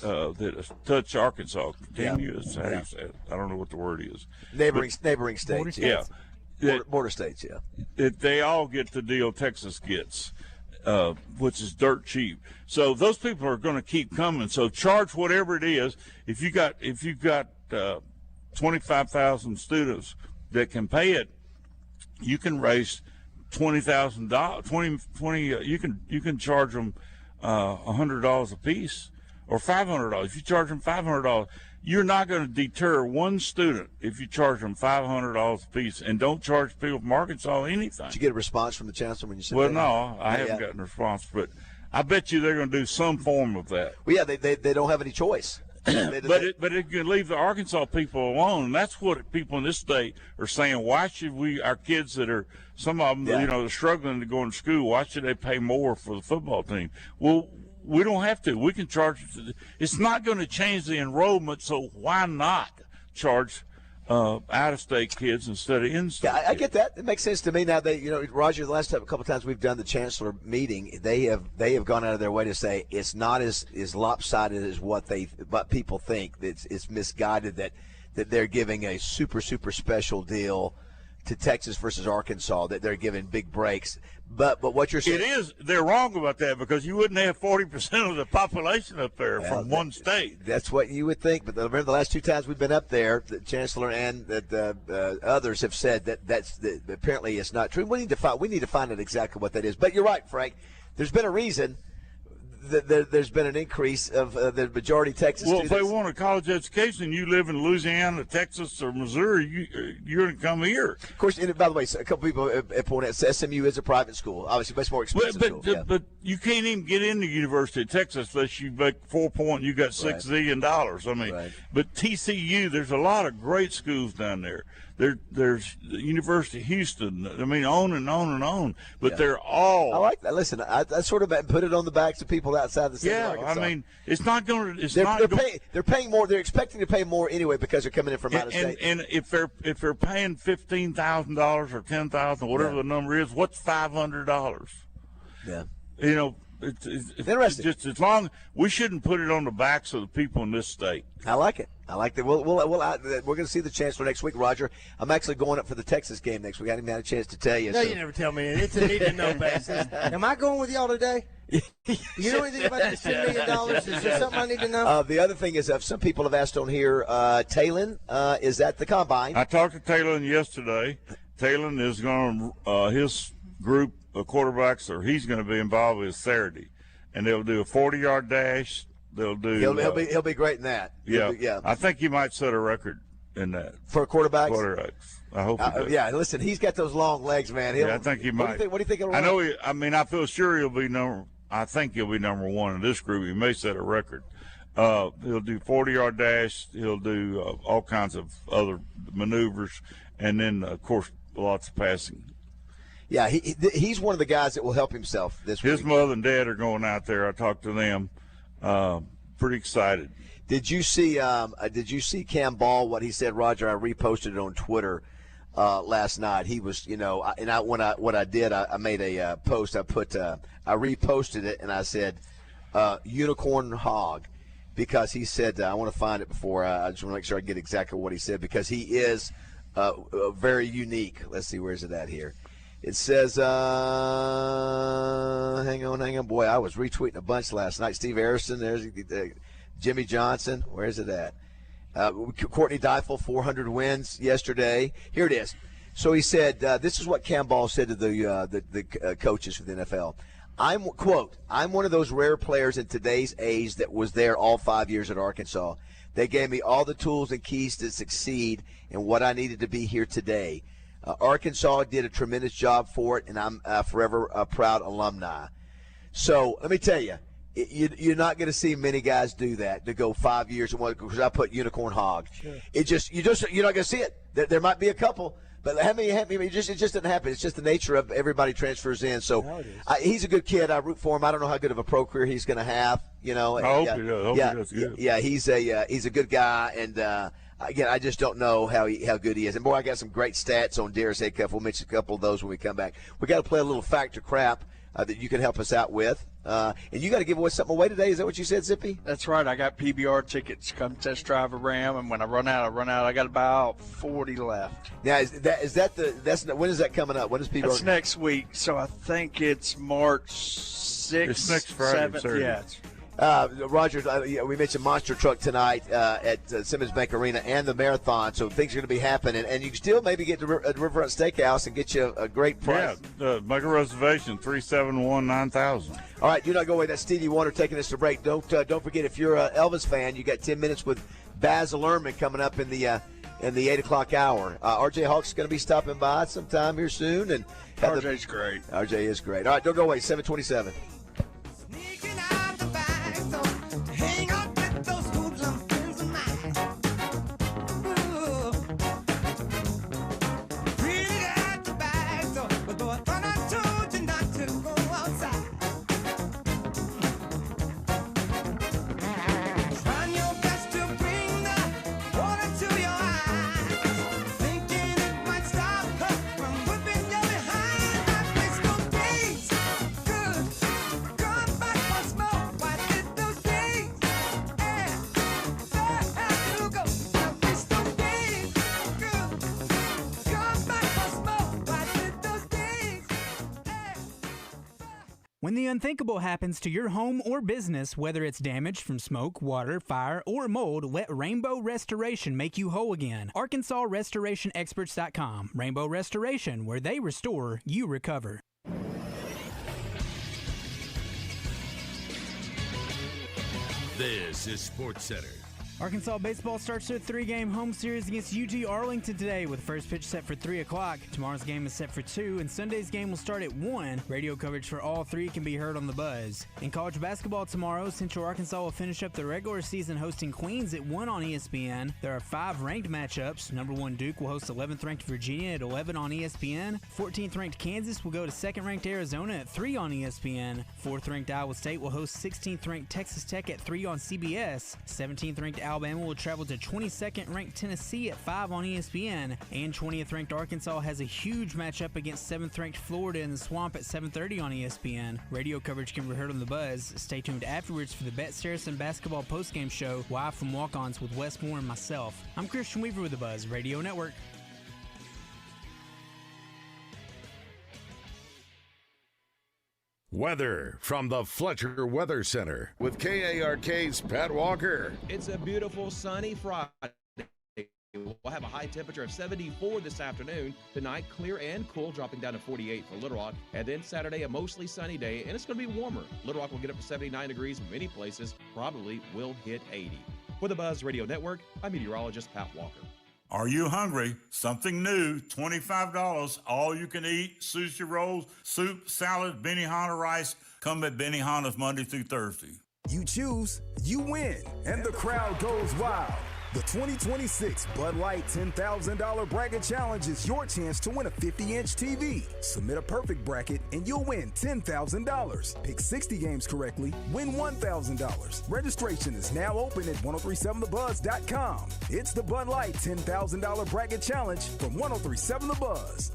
that touch Arkansas. Continuous. How do you say it? I don't know what the word is. Neighboring states. Yeah. Border states, yeah. That they all get the deal Texas gets, which is dirt cheap. So those people are going to keep coming. So charge whatever it is. If you got 25,000 students that can pay it, you can raise $20,000. You can charge them $100 a piece or $500. If you charge them $500. You're not going to deter one student if you charge them $500 a piece, and don't charge people from Arkansas anything. Did you get a response from the chancellor when you said that? that? No, I haven't gotten a response, but I bet you they're going to do some form of that. Well, yeah, they don't have any choice. But it can leave the Arkansas people alone, and that's what people in this state are saying. Why should our kids that are, some of them, struggling to go into school, why should they pay more for the football team? Well, we don't have to. We can charge. It's not going to change the enrollment, so why not charge out-of-state kids instead of in-state? Yeah, I get that. It makes sense to me. Now, Roger, the last couple of times we've done the chancellor meeting, they have gone out of their way to say it's not as lopsided as what people think. It's misguided that they're giving a super special deal to Texas versus Arkansas, that they're giving big breaks. But what you're saying, they're wrong about that, because you wouldn't have 40% of the population up there from one state. That's what you would think. But remember, the last two times we've been up there, the chancellor and others have said that apparently it's not true. We need to find out exactly what that is. But you're right, Frank. There's been a reason there's been an increase of the majority Texas students. Well, if they want a college education, you live in Louisiana, Texas, or Missouri, you're going to come here. Of course, and by the way, a couple people have pointed out SMU is a private school. Obviously, much more expensive school. But you can't even get into University of Texas unless you make 4 points. You got $6 zillion. I mean, but TCU, there's a lot of great schools down there. There's the University of Houston. I mean, on and on and on. But they're all. I like that. Listen, I sort of put it on the backs of people outside the state of Arkansas. I mean, it's not going to. They're paying more. They're expecting to pay more anyway because they're coming in from out of state. And if they're paying $15,000 or $10,000, whatever the number is, what's $500? Yeah. You know. It's interesting. Just as long we shouldn't put it on the backs of the people in this state. I like it. I like that. We're going to see the chancellor next week, Roger. I'm actually going up for the Texas game next week. I haven't had a chance to tell you. No, you never tell me. It's a need to know basis. Am I going with y'all today? You know anything about this $10 million? Is there something I need to know? The other thing is, some people have asked on here, Talon is at the combine. I talked to Talon yesterday. Talon is going to his group of quarterbacks, or he's going to be involved with Saturday, and they'll do a 40-yard dash. They'll do. He'll be great in that. Yeah. I think he might set a record in that for quarterbacks. I hope. He does. Yeah, listen, he's got those long legs, man. I think he might. What do you think? I know. I feel sure he'll be number. I think he'll be number one in this group. He may set a record. He'll do 40-yard dash. He'll do all kinds of other maneuvers, and then of course lots of passing. Yeah, he's one of the guys that will help himself this week. His mother and dad are going out there. I talked to them. Pretty excited. Did you see Cam Ball? What he said, Roger? I reposted it on Twitter last night. He was, I made a post. I reposted it and I said, "Unicorn hog," because he said I want to find it before. I just want to make sure I get exactly what he said, because he is very unique. Let's see, where's it at here? It says, hang on. Boy, I was retweeting a bunch last night. Steve Harrison, there's Jimmy Johnson. Where's it at? Courtney Deifel, 400 wins yesterday. Here it is. So he said, this is what Cam Ball said to the coaches for the NFL. I'm one of those rare players in today's age that was there all 5 years at Arkansas. They gave me all the tools and keys to succeed in what I needed to be here today. Arkansas did a tremendous job for it, and I'm forever a proud alumni. So let me tell you, you're not going to see many guys do that, to go 5 years and one, because I put unicorn hog. Sure. You're not going to see it. There might be a couple, but it just doesn't happen. It's just the nature of everybody transfers in. So he's a good kid. I root for him. I don't know how good of a pro career he's going to have. You know, I hope he does. Yeah, he's a good guy, and again, I just don't know how good he is. And boy, I got some great stats on Darius Acuff. We'll mention a couple of those when we come back. We got to play a little fact or crap that you can help us out with. And you got to give away something away today. Is that what you said, Zippy? That's right. I got PBR tickets. Come test drive a Ram, and when I run out, I got about 40 left. Now, when is that coming up? When is PBR? It's next week, so I think it's March 6th. It's next Friday, 7th. Yeah. Rogers, we mentioned Monster Truck tonight at Simmons Bank Arena and the Marathon, so things are going to be happening. And you can still maybe get to Riverfront Steakhouse and get you a great price. Yeah, make a reservation, 371-9000. All right, do not go away. That's Stevie Wonder taking us to break. Don't forget, if you're an Elvis fan, you got 10 minutes with Baz Luhrmann coming up in the 8 o'clock hour. RJ Hawk's going to be stopping by sometime here soon. And RJ's great. RJ is great. All right, don't go away. 7:27. When the unthinkable happens to your home or business, whether it's damage from smoke, water, fire, or mold, let Rainbow Restoration make you whole again. ArkansasRestorationExperts.com. Rainbow Restoration, where they restore, you recover. This is Sports Center. Arkansas baseball starts their 3-game home series against UT Arlington today, with the first pitch set for 3 o'clock. Tomorrow's game is set for 2, and Sunday's game will start at 1. Radio coverage for all 3 can be heard on The Buzz. In college basketball tomorrow, Central Arkansas will finish up the regular season hosting Queens at 1 on ESPN. There are 5 ranked matchups. Number 1 Duke will host 11th-ranked Virginia at 11 on ESPN. 14th-ranked Kansas will go to 2nd-ranked Arizona at 3 on ESPN. 4th-ranked Iowa State will host 16th-ranked Texas Tech at 3 on CBS. 17th-ranked Alabama will travel to 22nd-ranked Tennessee at 5 on ESPN, and 20th-ranked Arkansas has a huge matchup against 7th-ranked Florida in the Swamp at 7:30 on ESPN. Radio coverage can be heard on The Buzz. Stay tuned afterwards for the Bet Saracen basketball postgame show, live from Walk-Ons with Wes Moore and myself. I'm Christian Weaver with The Buzz Radio Network. Weather from the Fletcher Weather Center with KARK's Pat Walker. It's a beautiful sunny Friday. We'll have a high temperature of 74 this afternoon. Tonight, clear and cool, dropping down to 48 for Little Rock. And then Saturday, a mostly sunny day, and it's going to be warmer. Little Rock will get up to 79 degrees in many places, probably will hit 80. For the Buzz Radio Network, I'm meteorologist Pat Walker. Are you hungry? Something new, $25, all you can eat, sushi rolls, soup, salad, Benihana rice. Come at Benihana's Monday through Thursday. You choose, you win, and the crowd goes wild. The 2026 Bud Light $10,000 Bracket Challenge is your chance to win a 50-inch TV. Submit a perfect bracket and you'll win $10,000. Pick 60 games correctly, win $1,000. Registration is now open at 1037thebuzz.com. It's the Bud Light $10,000 Bracket Challenge from 1037 The Buzz.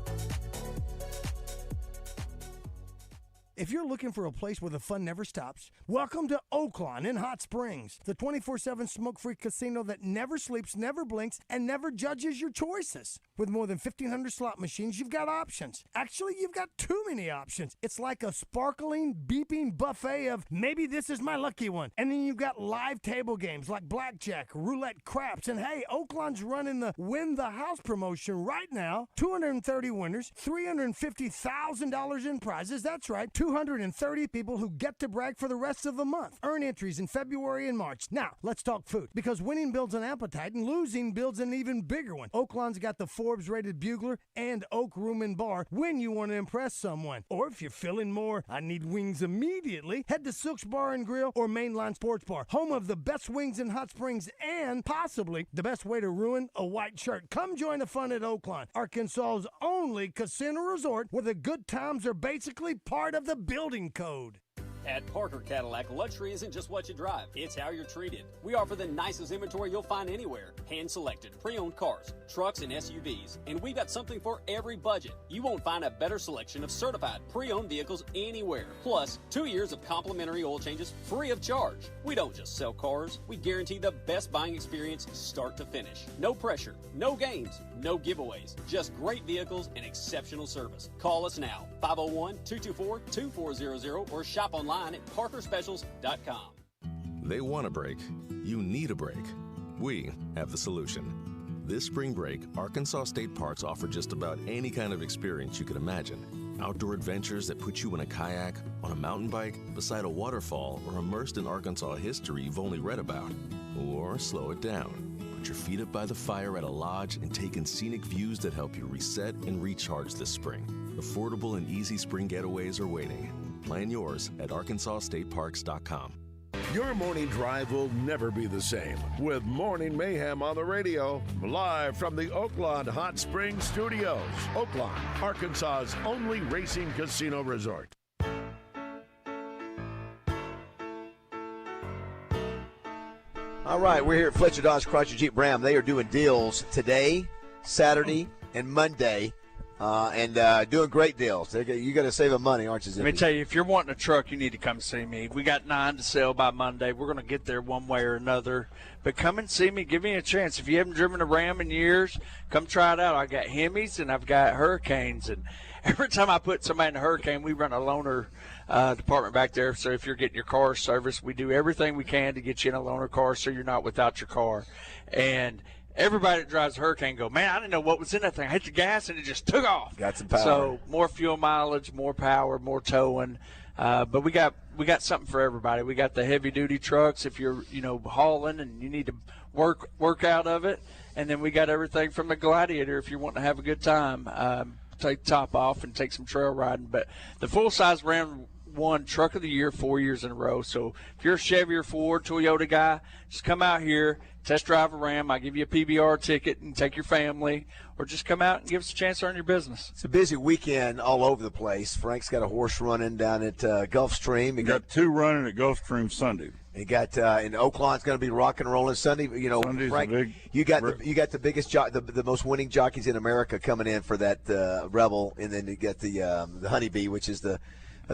If you're looking for a place where the fun never stops, welcome to Oaklawn in Hot Springs, the 24/7 smoke-free casino that never sleeps, never blinks, and never judges your choices. With more than 1,500 slot machines, you've got options. Actually, you've got too many options. It's like a sparkling, beeping buffet of maybe this is my lucky one. And then you've got live table games like blackjack, roulette, craps, and hey, Oaklawn's running the Win the House promotion right now. 230 winners, $350,000 in prizes. That's right, 230 people who get to brag for the rest of the month. Earn entries in February and March. Now, let's talk food, because winning builds an appetite and losing builds an even bigger one. Oaklawn's got the Forbes-rated Bugler and Oak Room and Bar when you want to impress someone. Or if you're feeling more, I need wings immediately, head to Silk's Bar and Grill or Mainline Sports Bar, home of the best wings in Hot Springs and possibly the best way to ruin a white shirt. Come join the fun at Oaklawn, Arkansas's only casino resort where the good times are basically part of the building code. At Parker Cadillac, luxury isn't just what you drive, it's how you're treated. We offer the nicest inventory you'll find anywhere. Hand-selected, pre-owned cars, trucks, and SUVs. And we've got something for every budget. You won't find a better selection of certified pre-owned vehicles anywhere. Plus, 2 years of complimentary oil changes free of charge. We don't just sell cars, we guarantee the best buying experience start to finish. No pressure, no games, no giveaways. Just great vehicles and exceptional service. Call us now, 501-224-2400 or shop online at parkerspecials.com. They want a break. You need a break. We have the solution. This spring break, Arkansas State Parks offer just about any kind of experience you could imagine. Outdoor adventures that put you in a kayak, on a mountain bike, beside a waterfall, or immersed in Arkansas history you've only read about. Or slow it down. Put your feet up by the fire at a lodge and take in scenic views that help you reset and recharge this spring. Affordable and easy spring getaways are waiting. Plan yours at ArkansasStateParks.com. Your morning drive will never be the same with Morning Mayhem on the radio, live from the Oaklawn Hot Springs Studios. Oaklawn, Arkansas's only racing casino resort. All right, we're here at Fletcher Dodge Chrysler Jeep Ram. They are doing deals today, Saturday, and Monday. Doing great deals. You got to save them money, aren't you, Zippy? Let me tell you, if you're wanting a truck, you need to come see me. We got 9 to sell by Monday. We're going to get there one way or another. But come and see me. Give me a chance. If you haven't driven a Ram in years, come try it out. I got Hemis and I've got Hurricanes. And every time I put somebody in a Hurricane, we run a loaner department back there. So if you're getting your car serviced, we do everything we can to get you in a loaner car so you're not without your car. And everybody that drives a Hurricane go, man, I didn't know what was in that thing. I hit the gas and it just took off. Got some power. So more fuel mileage, more power, more towing. But we got something for everybody. We got the heavy duty trucks if you're hauling and you need to work out of it, and then we got everything from the Gladiator if you want to have a good time. Take the top off and take some trail riding. But the full size Ram won Truck of the Year 4 years in a row. So if you're a Chevy or Ford, Toyota guy, just come out here, test drive a Ram. I give you a PBR ticket and take your family, or just come out and give us a chance to earn your business. It's a busy weekend all over the place. Frank's got a horse running down at Gulfstream. He got 2 running at Gulfstream Sunday. He got in Oaklawn's going to be rock and rolling Sunday. Sunday's Frank, you got the biggest the most winning jockeys in America coming in for that Rebel, and then you got the Honeybee, which is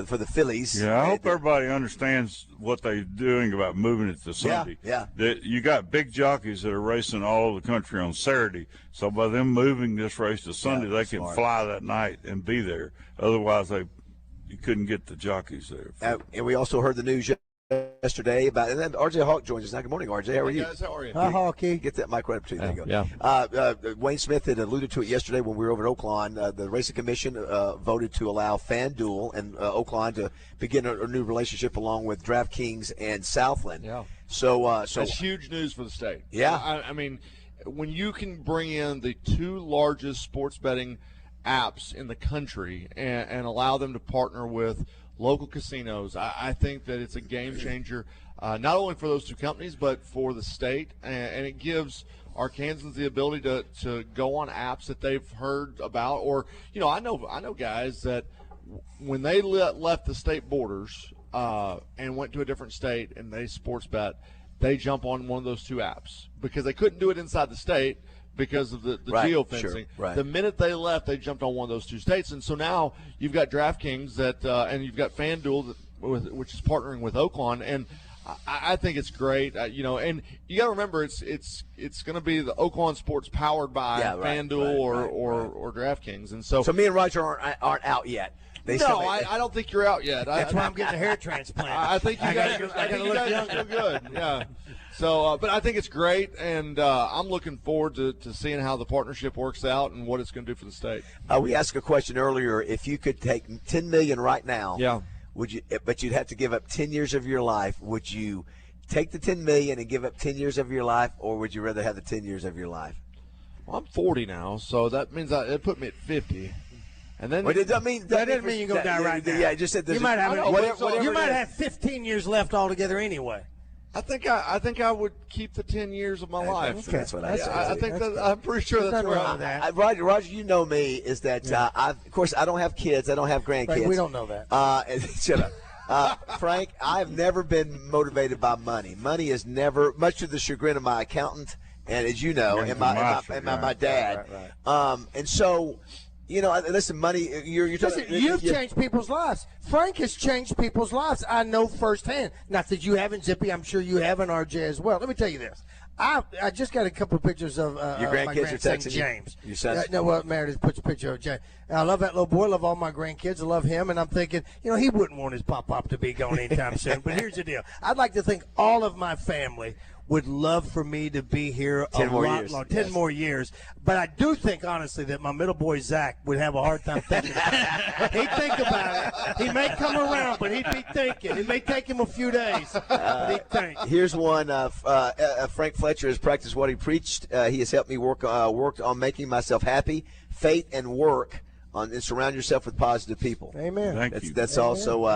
for the fillies. Yeah, I hope everybody understands what they're doing about moving it to Sunday. Yeah. You got big jockeys that are racing all over the country on Saturday, so by them moving this race to Sunday, they can fly that night and be there. Otherwise, you couldn't get the jockeys there. And we also heard the news yesterday about, and then RJ Hawk joins us now. Good morning, RJ. How are you? Hey guys, how are you? Hi, Hawky. Get that mic right up to you. There you go. Yeah. Wayne Smith had alluded to it yesterday when we were over at Oaklawn. The Racing Commission voted to allow FanDuel and Oaklawn to begin a new relationship along with DraftKings and Southland. Yeah. So that's huge news for the state. Yeah. I mean, when you can bring in the 2 largest sports betting apps in the country and allow them to partner with local casinos, I think that it's a game changer, not only for those 2 companies, but for the state. And it gives Arkansans the ability to go on apps that they've heard about. Or, I know guys that when they left the state borders and went to a different state and they sports bet, they jump on one of those 2 apps because they couldn't do it inside the state because of the Right, geofencing. sure, right. The minute they left, they jumped on one of those two states, and so now you've got DraftKings and you've got FanDuel which is partnering with Oaklawn, and I think it's great. And you got to remember it's going to be the Oaklawn Sports powered by FanDuel or DraftKings, and so me and Roger aren't out yet. I don't think you're out yet. That's why I'm getting a hair transplant. I think you guys look good. Yeah. So, but I think it's great, and I'm looking forward to seeing how the partnership works out and what it's going to do for the state. We asked a question earlier. If you could take $10 million right now, would you? But you'd have to give up 10 years of your life. Would you take the $10 million and give up 10 years of your life, or would you rather have the 10 years of your life? Well, I'm 40 now, so that means it put me at 50. And then that doesn't mean you're going to die right now. Yeah, I just said you might have 15 years left altogether anyway. I think I would keep the 10 years of my life. That's what I said. I think I'm pretty sure that's right. Roger, you know me is that of course I don't have kids, I don't have grandkids. Frank, we don't know that. Shut up. Frank, I've never been motivated by money. Money is never, much to the chagrin of my accountant, and as you know, and my dad. Right. And so. Listen, money. You've changed people's lives. Frank has changed people's lives. I know firsthand. Not that you haven't, Zippy. I'm sure you haven't, RJ, as well. Let me tell you this. I just got a couple of pictures of your grandkids my are grandson texting James. You sons? Meredith puts a picture of James. And I love that little boy. I love all my grandkids. I love him. And I'm thinking, he wouldn't want his pop-pop to be gone anytime soon. But here's the deal. I'd like to think all of my family would love for me to be here 10 more years. 10 more years. But I do think, honestly, that my middle boy, Zach, would have a hard time thinking about it. He'd think about it. He may come around, but he'd be thinking. It may take him a few days, but he'd think. Here's one. Frank Fletcher has practiced what he preached. He has helped me worked on making myself happy, faith, and work. And surround yourself with positive people. Amen. Thank you. That's also.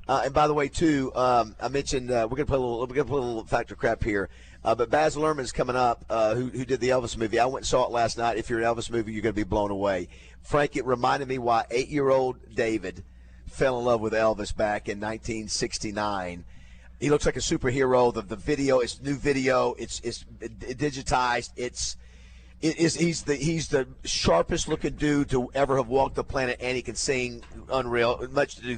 And by the way, too, I mentioned we're gonna play a little factor crap here. But Baz Luhrmann is coming up, who did the Elvis movie. I went and saw it last night. If you're an Elvis movie, you're gonna be blown away. Frank, it reminded me why 8-year-old David fell in love with Elvis back in 1969. He looks like a superhero. The video, it's new video. It's digitized. He's the sharpest looking dude to ever have walked the planet, and he can sing unreal, much to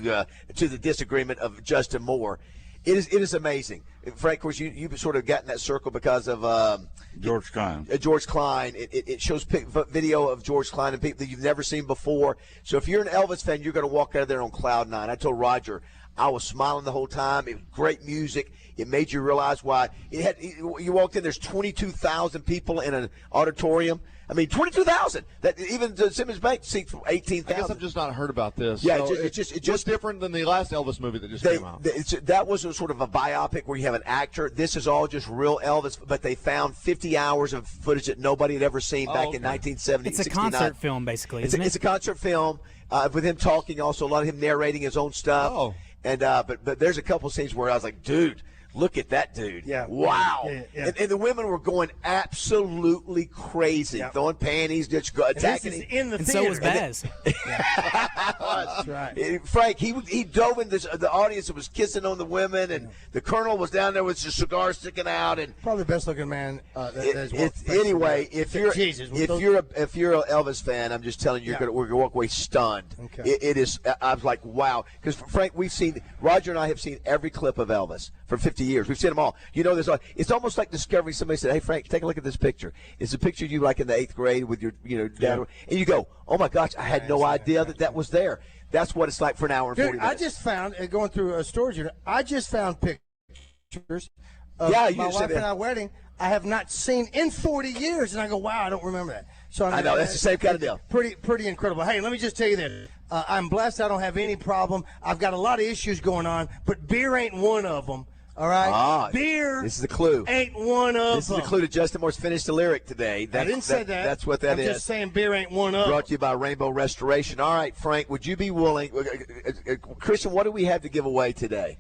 the disagreement of Justin Moore. It is amazing. Frank, of course, you've sort of gotten that circle because of George Klein. George Klein. It shows video of George Klein and people that you've never seen before. So if you're an Elvis fan, you're going to walk out of there on cloud nine. I told Roger, I was smiling the whole time. It was great music. It made you realize why you walked in. There's 22,000 people in an auditorium. I mean, 22,000. That even the Simmons Bank seats 18,000. I guess I've just not heard about this. Yeah, so it's just different than the last Elvis movie that just came out. That was a sort of a biopic where you have an actor. This is all just real Elvis, but they found 50 hours of footage that nobody had ever seen back in 1970. It's a concert film, basically. It's a concert film with him talking. Also, a lot of him narrating his own stuff. Oh. And but there's a couple scenes where I was like, dude, look at that dude. Yeah. Wow. Yeah. And the women were going absolutely crazy, throwing panties, just attacking him. In the theater. So was Baz. That's right. Frank, he dove in the audience and was kissing on the women, and the Colonel was down there with his cigar sticking out, and probably the best looking man. Anyway, if you're an Elvis fan, I'm just telling you, we're gonna walk away stunned. Okay. It is. I was like, wow, because Frank, Roger and I have seen every clip of Elvis for 50 years. We've seen them all. It's almost like discovering somebody said, hey, Frank, take a look at this picture. It's a picture of you like in the 8th grade with your dad. And you go, oh, my gosh, I had no idea that was there. That's what it's like for an hour and 40 minutes. I just found, going through a storage unit, I just found pictures of my wife and I wedding I have not seen in 40 years. And I go, wow, I don't remember that. So I know, that's the same kind of deal. Pretty incredible. Hey, let me just tell you this. I'm blessed. I don't have any problem. I've got a lot of issues going on, but beer ain't one of them. All right? Beer this is the clue. Ain't one of them. This is the clue to Justin Moore's finished the lyric today. I didn't say that. That's what that is. I'm just saying beer ain't one of them. Brought to you by Rainbow Restoration. All right, Frank, would you be willing? Christian, what do we have to give away today?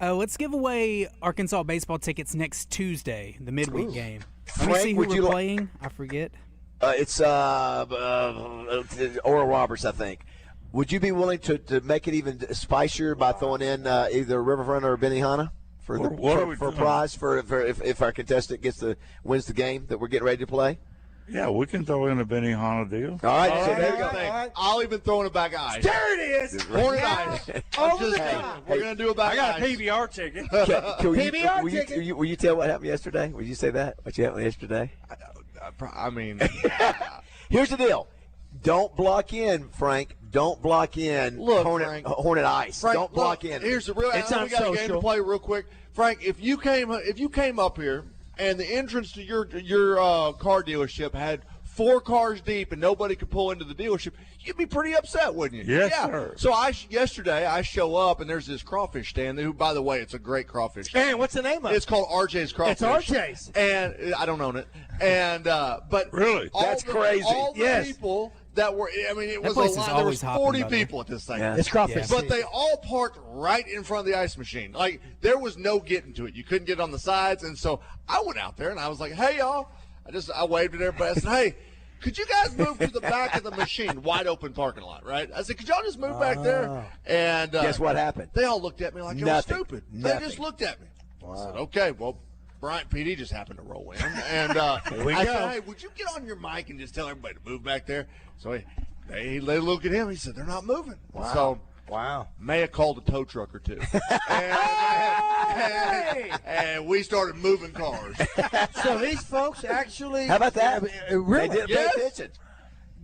Let's give away Arkansas baseball tickets next Tuesday, the midweek game. Frank, Let me see who we're playing. I forget. It's Oral Roberts, I think. Would you be willing to make it even spicier by throwing in either Riverfront or Benihana for a prize for if our contestant wins the game that we're getting ready to play? Yeah, we can throw in a Benihana deal. All right, so there you go. Right. I'll even throw in a bag of ice. There it is. Hornet ice. We're going to do a bag of ice. I got a PBR ticket. PBR ticket. Will you tell what happened yesterday? Would you say that? What happened yesterday? I mean, here's the deal. Don't block in, Frank. Don't block in. Look, Hornet ice. Frank, Don't block in. Here's the real. We got a game to play real quick. Frank, if you came up here and the entrance to your car dealership had 4 cars deep and nobody could pull into the dealership, you'd be pretty upset, wouldn't you? Yes, sir. So yesterday I show up and there's this crawfish stand. Who, by the way, it's a great crawfish stand. Man, what's the name of it? It's called RJ's Crawfish. It's RJ's, and I don't own it. And but really, that's crazy. All the people that were, I mean, it was a lot. There was 40 people at this thing. Yeah. It's crawfish. But they all parked right in front of the ice machine. Like, there was no getting to it. You couldn't get on the sides. And so I went out there and I was like, hey, y'all. I waved at everybody. I said, hey, could you guys move to the back of the machine? Wide open parking lot, right? I said, could y'all just move back there? And guess what happened? They all looked at me like I was stupid. Nothing. They just looked at me. Wow. I said, okay, well, Bryant PD just happened to roll in. And I said, hey, would you get on your mic and just tell everybody to move back there? So they look at him. He said, they're not moving. Wow. So, wow. May have called a tow truck or two. and we started moving cars. So these folks actually. How about that? Really? They didn't pay attention.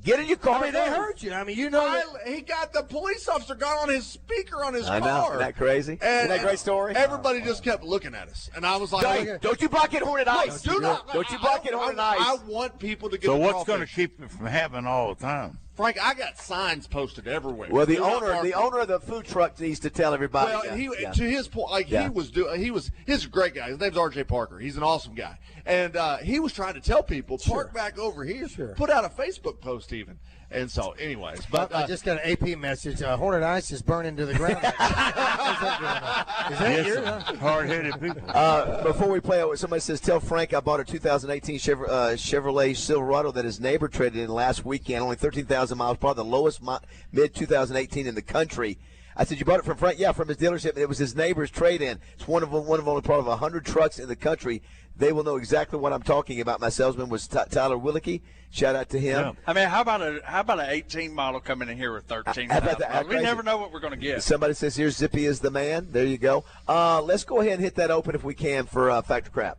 Get in your car. I mean, they heard you. I mean, you know. He got the police officer got on his speaker on his car. I know. Isn't that crazy? Isn't that a great story? Everybody just kept looking at us. And I was like, don't you block it, Hornet Ice. Don't you block it, Hornet Ice. I want people to get So the what's going to crawfish. keep it from happening all the time? Frank, I got signs posted everywhere. Well, the owner of the food truck needs to tell everybody. Well, to his point, like he's a great guy. His name's RJ Parker. He's an awesome guy, and he was trying to tell people park back over here. Put out a Facebook post even. And so, anyways, but I just got an AP message. Hornet Ice is burning to the ground. Is that your hard-headed people? Before we play, somebody says, tell Frank I bought a 2018 Chevrolet Silverado that his neighbor traded in last weekend. Only 13,000 miles, probably the lowest mid-2018 in the country. I said, you bought it from Frank? Yeah, from his dealership. It was his neighbor's trade-in. It's one of only part of 100 trucks in the country. They will know exactly what I'm talking about. My salesman was Tyler Willicke. Shout out to him. Yeah. I mean, how about an 18 model coming in here with 13,000? We never know what we're going to get. Somebody says here, Zippy is the man. There you go. Let's go ahead and hit that open if we can for Fact or Crap.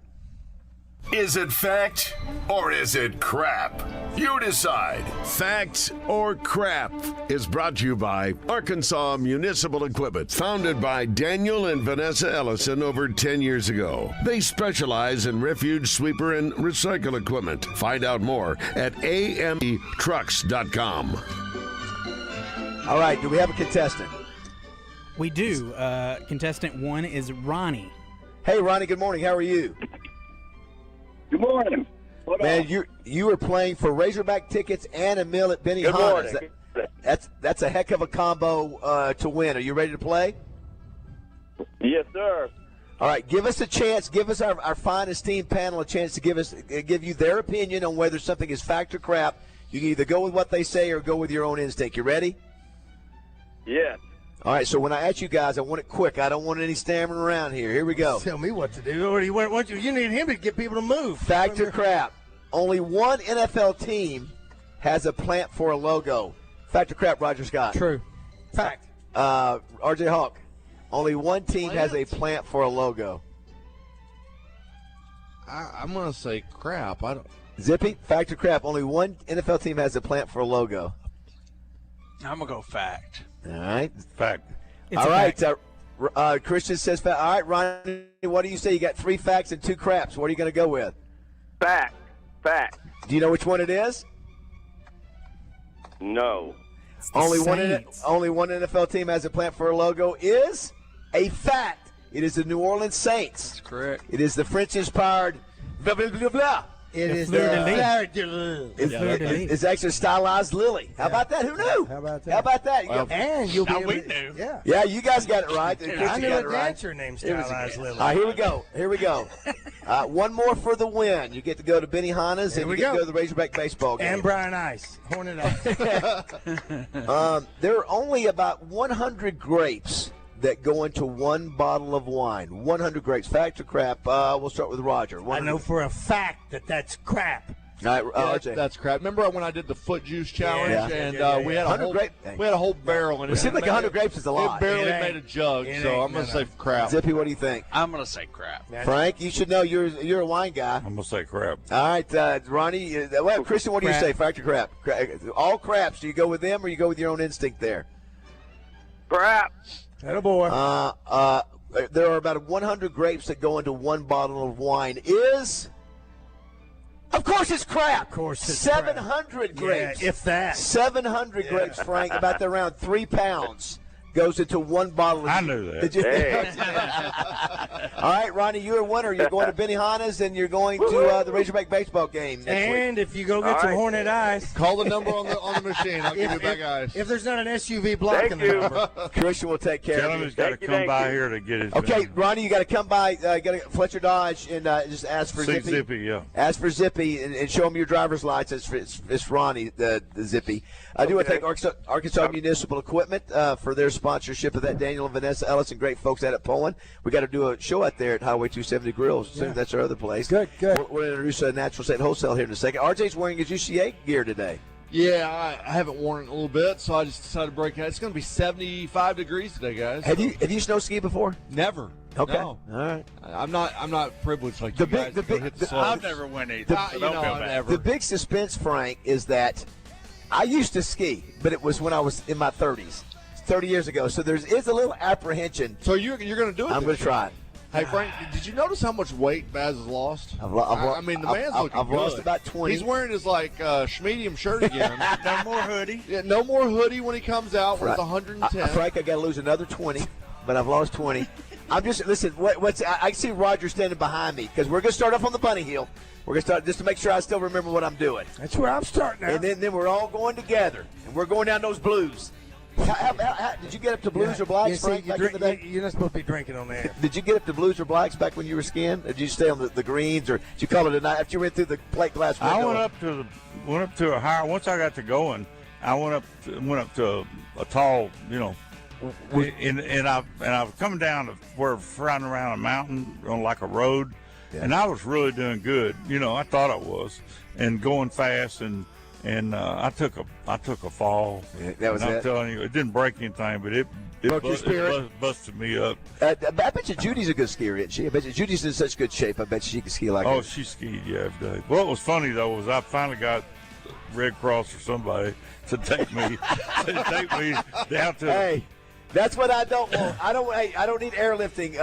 Is it fact or is it crap? You decide. Fact or crap is brought to you by Arkansas Municipal Equipment, founded by Daniel and Vanessa Ellison over 10 years ago. They specialize in refuge, sweeper, and recycle equipment. Find out more at ametrucks.com. All right, do we have a contestant? We do. Contestant 1 is Ronnie. Hey, Ronnie, good morning. How are you? Good morning. Man, you were playing for Razorback tickets and a meal at Benihana's. That's a heck of a combo to win. Are you ready to play? Yes, sir. All right, give us a chance. Give us our fine esteemed panel a chance to give you their opinion on whether something is fact or crap. You can either go with what they say or go with your own instinct. You ready? Yes. All right, so when I ask you guys, I want it quick. I don't want any stammering around here. Here we go. Tell me what to do. You need him to get people to move. Fact or crap? Only one NFL team has a plant for a logo. Fact or crap, Roger Scott? True. Fact. RJ Hawk. Only one team has a plant for a logo. I'm going to say crap. I don't. Zippy, fact or crap? Only one NFL team has a plant for a logo. I'm going to go fact. All right. Fact. All right. Christian says fact. All right, Ronnie, what do you say? You got 3 facts and 2 craps. What are you going to go with? Fact. Do you know which one it is? No. Only one NFL team has a plant for a logo is a fact. It is the New Orleans Saints. That's correct. It is the French-inspired blah, blah, blah, blah. It is it's actually stylized lily. How about that? Who knew? How about that? How about that? And you'll be able we to, knew. Yeah, you guys got it right. I knew a dancer named Stylized Lily. All right, here we go. One more for the win. You get to go to Benihana's and you get to go to the Razorback baseball game. And Brian Ice. Hornet Ice. There are only about 100 grapes that go into one bottle of wine. 100 grapes. Fact or crap? We'll start with Roger. I know for a fact that that's crap. All right, Yeah, that's crap. Remember when I did the foot juice challenge we had a whole barrel in it. It seemed like 100 grapes is a lot. It barely made a jug, so I'm going to say crap. Zippy, what do you think? I'm going to say crap. Frank, you should know you're a wine guy. I'm going to say crap. All right, Ronnie. Christian, what do you say? Fact or crap? All craps. Do you go with them or you go with your own instinct there? Crap. Atta boy. There are about 100 grapes that go into one bottle of wine. Of course it's crap. Of course it's 700 grapes. Yeah, if that. 700 grapes, Frank, about around 3 pounds goes into one bottle. I knew that. Did you? All right, Ronnie, you're a winner. You're going to Benihana's and you're going to the Razorback baseball game next And week. if you go get some Hornet Ice. Call the number on the machine. I'll give you back ice. If there's not an SUV blocking the number. Christian will take care Tell of him you. he's got to come by here to get his. Okay, Ronnie, you got to come by, go to Fletcher Dodge and just ask for Zippy. Zippy, yeah. Ask for Zippy and show him your driver's license. It's Ronnie, the Zippy. I do want to thank Arkansas Municipal Equipment for their sponsorship of that. Daniel and Vanessa Ellison, great folks out at Poland. We got to do a show out there at Highway 270 Grills. Soon that's our other place. Good. We're going to introduce Natural State Wholesale here in a second. RJ's wearing his UCA gear today. Yeah, I haven't worn it in a little bit, so I just decided to break it out. It's going to be 75 degrees today, guys. Have you snow skied before? Never. Okay. No. All right. I'm not privileged like you guys. Hit the slopes. I've never went either. So don't feel bad. The big suspense, Frank, is that I used to ski, but it was when I was in my 30s. 30 years ago, so there is a little apprehension. So you're going to do it? I'm going to try it. Hey, Frank, did you notice how much weight Baz has lost? The man's looking I've good. lost about 20. He's wearing his, schmedium shirt again. No more hoodie. Yeah, no more hoodie when he comes out with 110. Frank, I got to lose another 20, but I've lost 20. I'm just, listen, I see Roger standing behind me because we're going to start off on the bunny hill. We're going to start just to make sure I still remember what I'm doing. That's where I'm starting now. And then we're all going together, and we're going down those blues. How, did you get up to blues or blacks, Frank, back in the day? You're not supposed to be drinking on there. Did you get up to blues or blacks back when you were skiing? Or did you stay on the greens, or did you call it a night after you went through the plate glass window? I went up to a higher. Once I got to going, I went up to a tall, and I was coming down to where riding around a mountain on like a road, and I was really doing good. I thought I was, and going fast and I took a fall. Yeah, that was and I'm it. telling you, it didn't break anything, but it broke your spirit. Busted me up. I bet you Judy's a good skier, isn't she? I bet you Judy's in such good shape. I bet she can ski like Oh, that. she skied, every day. What was funny though was I finally got Red Cross or somebody to take me down to. Hey, that's what I don't want. I don't need airlifting,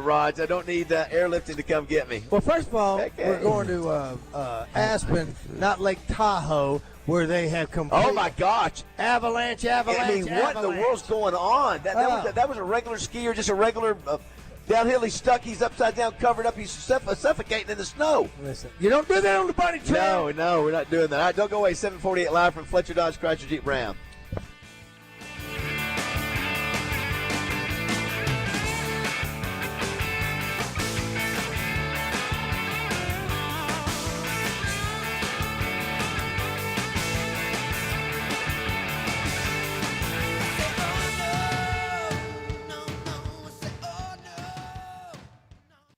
Raj. I don't need airlifting to come get me. Well, first of all, we're going to Aspen, not Lake Tahoe, where they have complete. Oh my gosh! Avalanche! I mean, what in the world's going on? That was a regular skier, just a regular downhill. He's stuck. He's upside down, covered up. He's suffocating in the snow. Listen, you don't do that on the bunny trail. No, we're not doing that. All right, don't go away. 7:48 live from Fletcher Dodge Chrysler Jeep Ram.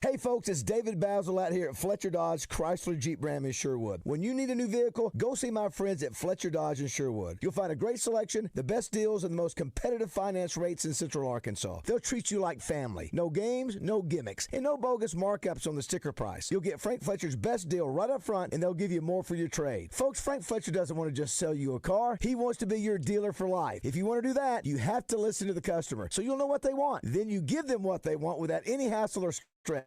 Hey folks, it's David Bazzel out here at Fletcher Dodge Chrysler Jeep Ram in Sherwood. When you need a new vehicle, go see my friends at Fletcher Dodge in Sherwood. You'll find a great selection, the best deals, and the most competitive finance rates in Central Arkansas. They'll treat you like family. No games, no gimmicks, and no bogus markups on the sticker price. You'll get Frank Fletcher's best deal right up front, and they'll give you more for your trade. Folks, Frank Fletcher doesn't want to just sell you a car. He wants to be your dealer for life. If you want to do that, you have to listen to the customer so you'll know what they want. Then you give them what they want without any hassle or stress.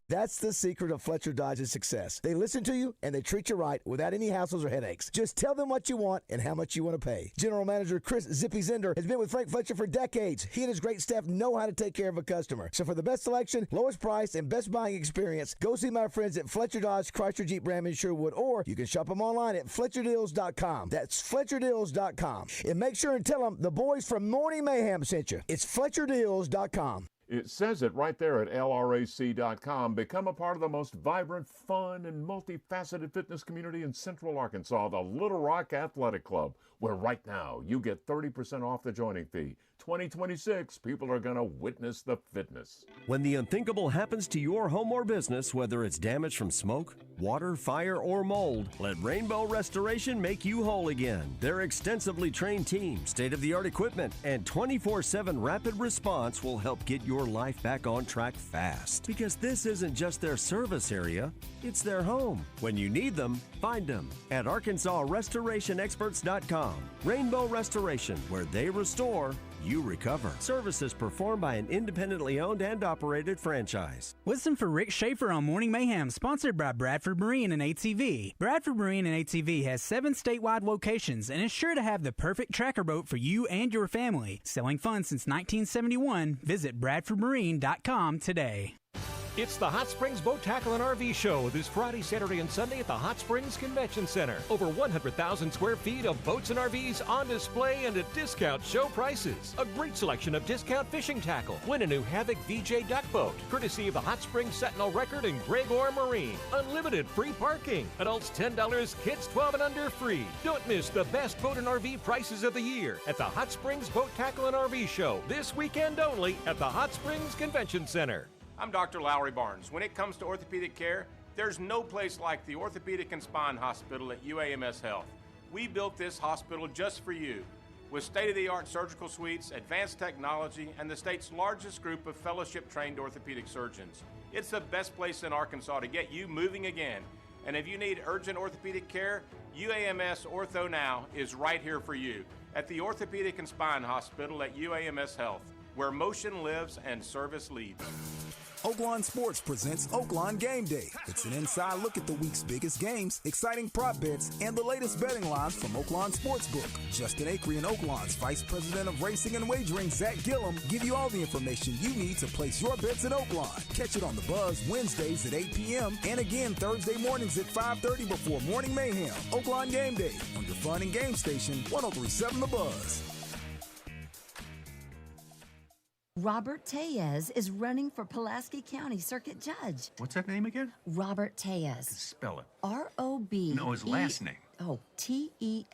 That's the secret of Fletcher Dodge's success. They listen to you and they treat you right without any hassles or headaches. Just tell them what you want and how much you want to pay. General Manager Chris Zippy Zender has been with Frank Fletcher for decades. He and his great staff know how to take care of a customer. So for the best selection, lowest price, and best buying experience, go see my friends at Fletcher Dodge Chrysler Jeep Ram in Sherwood, or you can shop them online at FletcherDeals.com. That's FletcherDeals.com. And make sure and tell them the boys from Morning Mayhem sent you. It's FletcherDeals.com. It says it right there at LRAC.com. Become a part of the most vibrant, fun, and multifaceted fitness community in Central Arkansas, the Little Rock Athletic Club, where right now you get 30% off the joining fee. 2026, people are going to witness the fitness. When the unthinkable happens to your home or business, whether it's damage from smoke, water, fire, or mold, let Rainbow Restoration make you whole again. Their extensively trained team, state-of-the-art equipment, and 24/7 rapid response will help get your life back on track fast. Because this isn't just their service area, it's their home. When you need them, find them at ArkansasRestorationExperts.com. Rainbow Restoration, where they restore, you recover. Services performed by an independently owned and operated franchise. Listen for Rick Schaefer on Morning Mayhem, sponsored by Bradford Marine and ATV. Bradford Marine and ATV has 7 statewide locations and is sure to have the perfect tracker boat for you and your family. Selling fun since 1971, visit BradfordMarine.com today. It's the Hot Springs Boat Tackle and RV Show this Friday, Saturday, and Sunday at the Hot Springs Convention Center. Over 100,000 square feet of boats and RVs on display and at discount show prices. A great selection of discount fishing tackle. Win a new Havoc VJ duck boat, courtesy of the Hot Springs Sentinel Record and Gregor Marine. Unlimited free parking. Adults $10, kids 12 and under free. Don't miss the best boat and RV prices of the year at the Hot Springs Boat Tackle and RV Show this weekend only at the Hot Springs Convention Center. I'm Dr. Lowry Barnes. When it comes to orthopedic care, there's no place like the Orthopedic and Spine Hospital at UAMS Health. We built this hospital just for you, with state-of-the-art surgical suites, advanced technology, and the state's largest group of fellowship-trained orthopedic surgeons. It's the best place in Arkansas to get you moving again. And if you need urgent orthopedic care, UAMS Ortho Now is right here for you at the Orthopedic and Spine Hospital at UAMS Health, where motion lives and service leads. Oaklawn Sports presents Oaklawn Game Day. It's an inside look at the week's biggest games, exciting prop bets, and the latest betting lines from Oaklawn Sportsbook. Justin Acree and Oaklawn's Vice President of Racing and Wagering, Zach Gillum, give you all the information you need to place your bets at Oaklawn. Catch it on The Buzz Wednesdays at 8 p.m. and again Thursday mornings at 5:30 before Morning Mayhem. Oaklawn Game Day on your fun and game station, 103.7 The Buzz. Robert Tellez is running for Pulaski County Circuit Judge. What's that name again? Robert Tellez. Spell it. R-O-B. No, his last name. Oh, T-E-L-L-E-Z.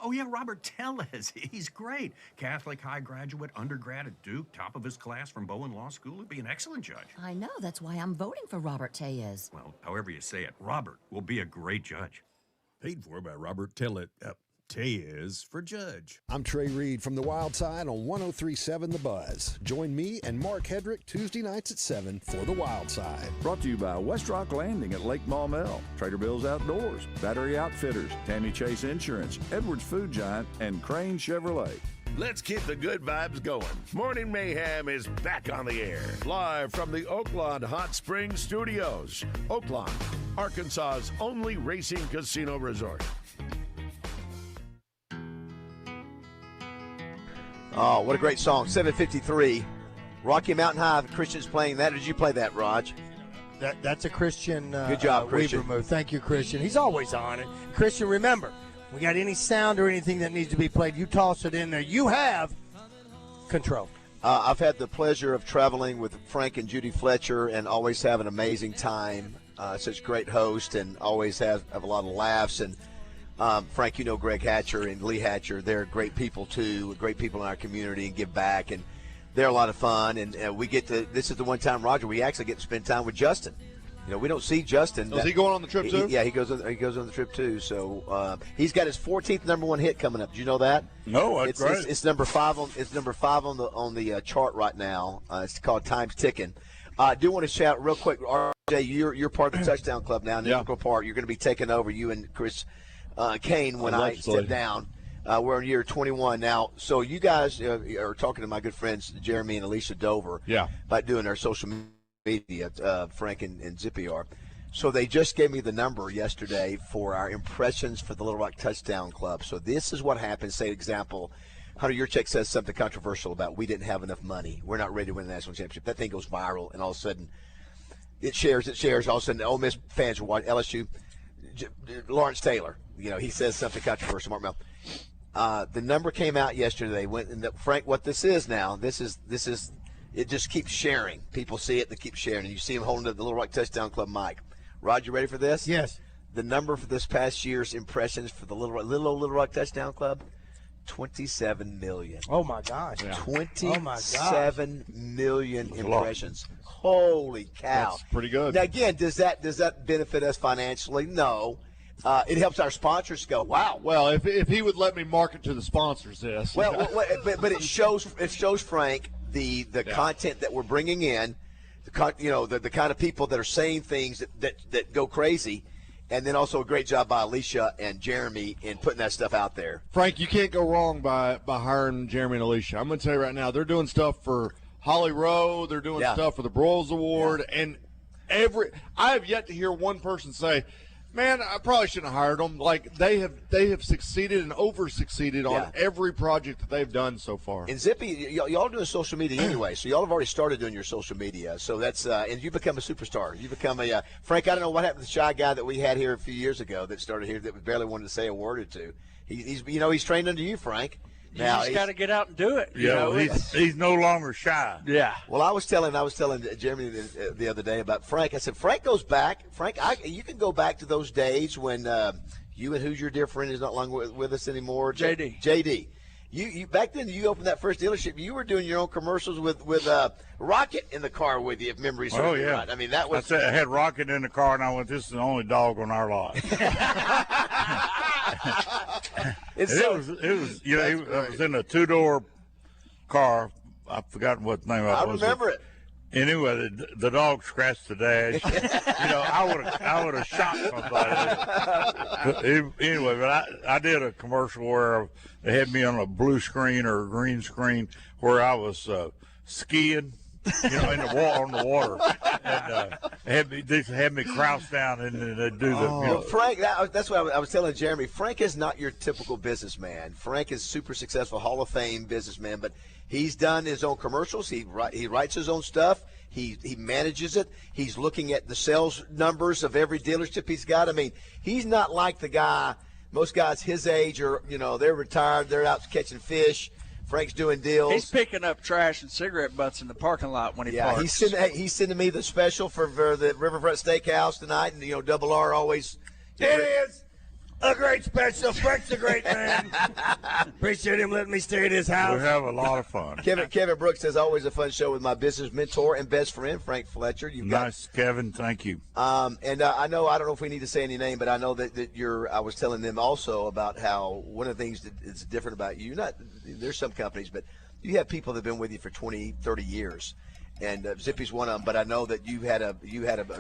Oh, yeah, Robert Tellez. He's great. Catholic high graduate, undergrad at Duke, top of his class from Bowen Law School. He'd be an excellent judge. I know. That's why I'm voting for Robert Tellez. Well, however you say it, Robert will be a great judge. Paid for by Robert Tellez for judge. I'm Trey Reed from the Wild Side on 103.7 The Buzz. Join me and Mark Hedrick Tuesday nights at 7 for the Wild Side. Brought to you by West Rock Landing at Lake Maumelle, Trader Bill's Outdoors, Battery Outfitters, Tammy Chase Insurance, Edwards Food Giant, and Crane Chevrolet. Let's keep the good vibes going. Morning Mayhem is back on the air. Live from the Oaklawn Hot Springs Studios. Oaklawn, Arkansas's only racing casino resort. Oh, what a great song. 7:53. Rocky Mountain High, Christian's playing that. Did you play that, Raj? That's a Christian. Good job, Christian. Weaver move. Thank you, Christian. He's always on it. Christian, remember, we got any sound or anything that needs to be played, you toss it in there. You have control. I've had the pleasure of traveling with Frank and Judy Fletcher and always have an amazing time. Such great host and always have a lot of laughs. And Frank, you know Greg Hatcher and Lee Hatcher. They're great people, too, great people in our community and give back. And they're a lot of fun. And we get to – this is the one time, Roger, we actually get to spend time with Justin. You know, we don't see Justin. Is he going on the trip, too? Yeah, he goes on the trip, too. So he's got his 14th number one hit coming up. Did you know that? No, that's great. It's number 5 on the chart right now. It's called Time's Ticking. I do want to shout real quick, RJ, you're part of the Touchdown Club now, integral part. You're going to be taking over, you and Chris Kane, when I step down. We're in year 21 now. So you guys are talking to my good friends Jeremy and Alicia Dover about doing our social media, Frank and Zippy are. So they just gave me the number yesterday for our impressions for the Little Rock Touchdown Club. So this is what happens. Say, example, Hunter Yurchek says something controversial about we didn't have enough money. We're not ready to win the national championship. That thing goes viral, and all of a sudden it shares. All of a sudden, Ole Miss fans will watch LSU. Lawrence Taylor, he says something controversial. Mark Mel. The number came out yesterday. Frank, what this is now? This is. It just keeps sharing. People see it, they keep sharing, and you see him holding up the Little Rock Touchdown Club mic. Rod, you ready for this? Yes. The number for this past year's impressions for the Little Rock Touchdown Club, 27 million. Oh my gosh! 27 million impressions. Holy cow! That's pretty good. Now again, does that benefit us financially? No. It helps our sponsors go, wow. Well, if he would let me market to the sponsors, yes. Well, but it shows Frank the content that we're bringing in, the kind of people that are saying things that go crazy, and then also a great job by Alicia and Jeremy in putting that stuff out there. Frank, you can't go wrong by hiring Jeremy and Alicia. I'm going to tell you right now, they're doing stuff for Holly Rowe, they're doing stuff for the Broyles Award, and I have yet to hear one person say, man, I probably shouldn't have hired them. Like, they have succeeded and over-succeeded on every project that they've done so far. And Zippy, y'all doing social media anyway, so y'all have already started doing your social media. So that's and you become a superstar. You become a Frank, I don't know what happened to the shy guy that we had here a few years ago that started here that barely wanted to say a word or two. He's trained under you, Frank. You just got to get out and do it. He's no longer shy. Yeah. Well, I was telling Jeremy the other day about Frank. I said Frank goes back. Frank, you can go back to those days when you and who's your dear friend is not long with us anymore. JD. You back then you opened that first dealership. You were doing your own commercials with Rocket in the car with you, if memory serves me right. I mean that was. I had Rocket in the car, and I went, "This is the only dog on our lot." It was in a two-door car. I've forgotten what the name of it was. I remember it. Anyway, the dog scratched the dash. I would have shot somebody. Anyway, but I did a commercial where they had me on a blue screen or a green screen where I was skiing. In the water, and they had me crouched down, and they do the. Frank, that's what I was telling Jeremy. Frank is not your typical businessman. Frank is super successful, Hall of Fame businessman, but he's done his own commercials. He writes his own stuff. He manages it. He's looking at the sales numbers of every dealership he's got. I mean, he's not like the guy. Most guys his age are, they're retired. They're out catching fish. Frank's doing deals. He's picking up trash and cigarette butts in the parking lot when he parks. He's sending me the special for the Riverfront Steakhouse tonight, and Double R always. It is a great special. Frank's a great man. Appreciate him letting me stay at his house. We have a lot of fun. Kevin Brooks says always a fun show with my business mentor and best friend Frank Fletcher. Kevin. Thank you. And I don't know if we need to say any name, but I know that I was telling them also about how one of the things that is different about you. There's some companies, but you have people that have been with you for 20, 30 years. And Zippy's one of them, but I know that you had a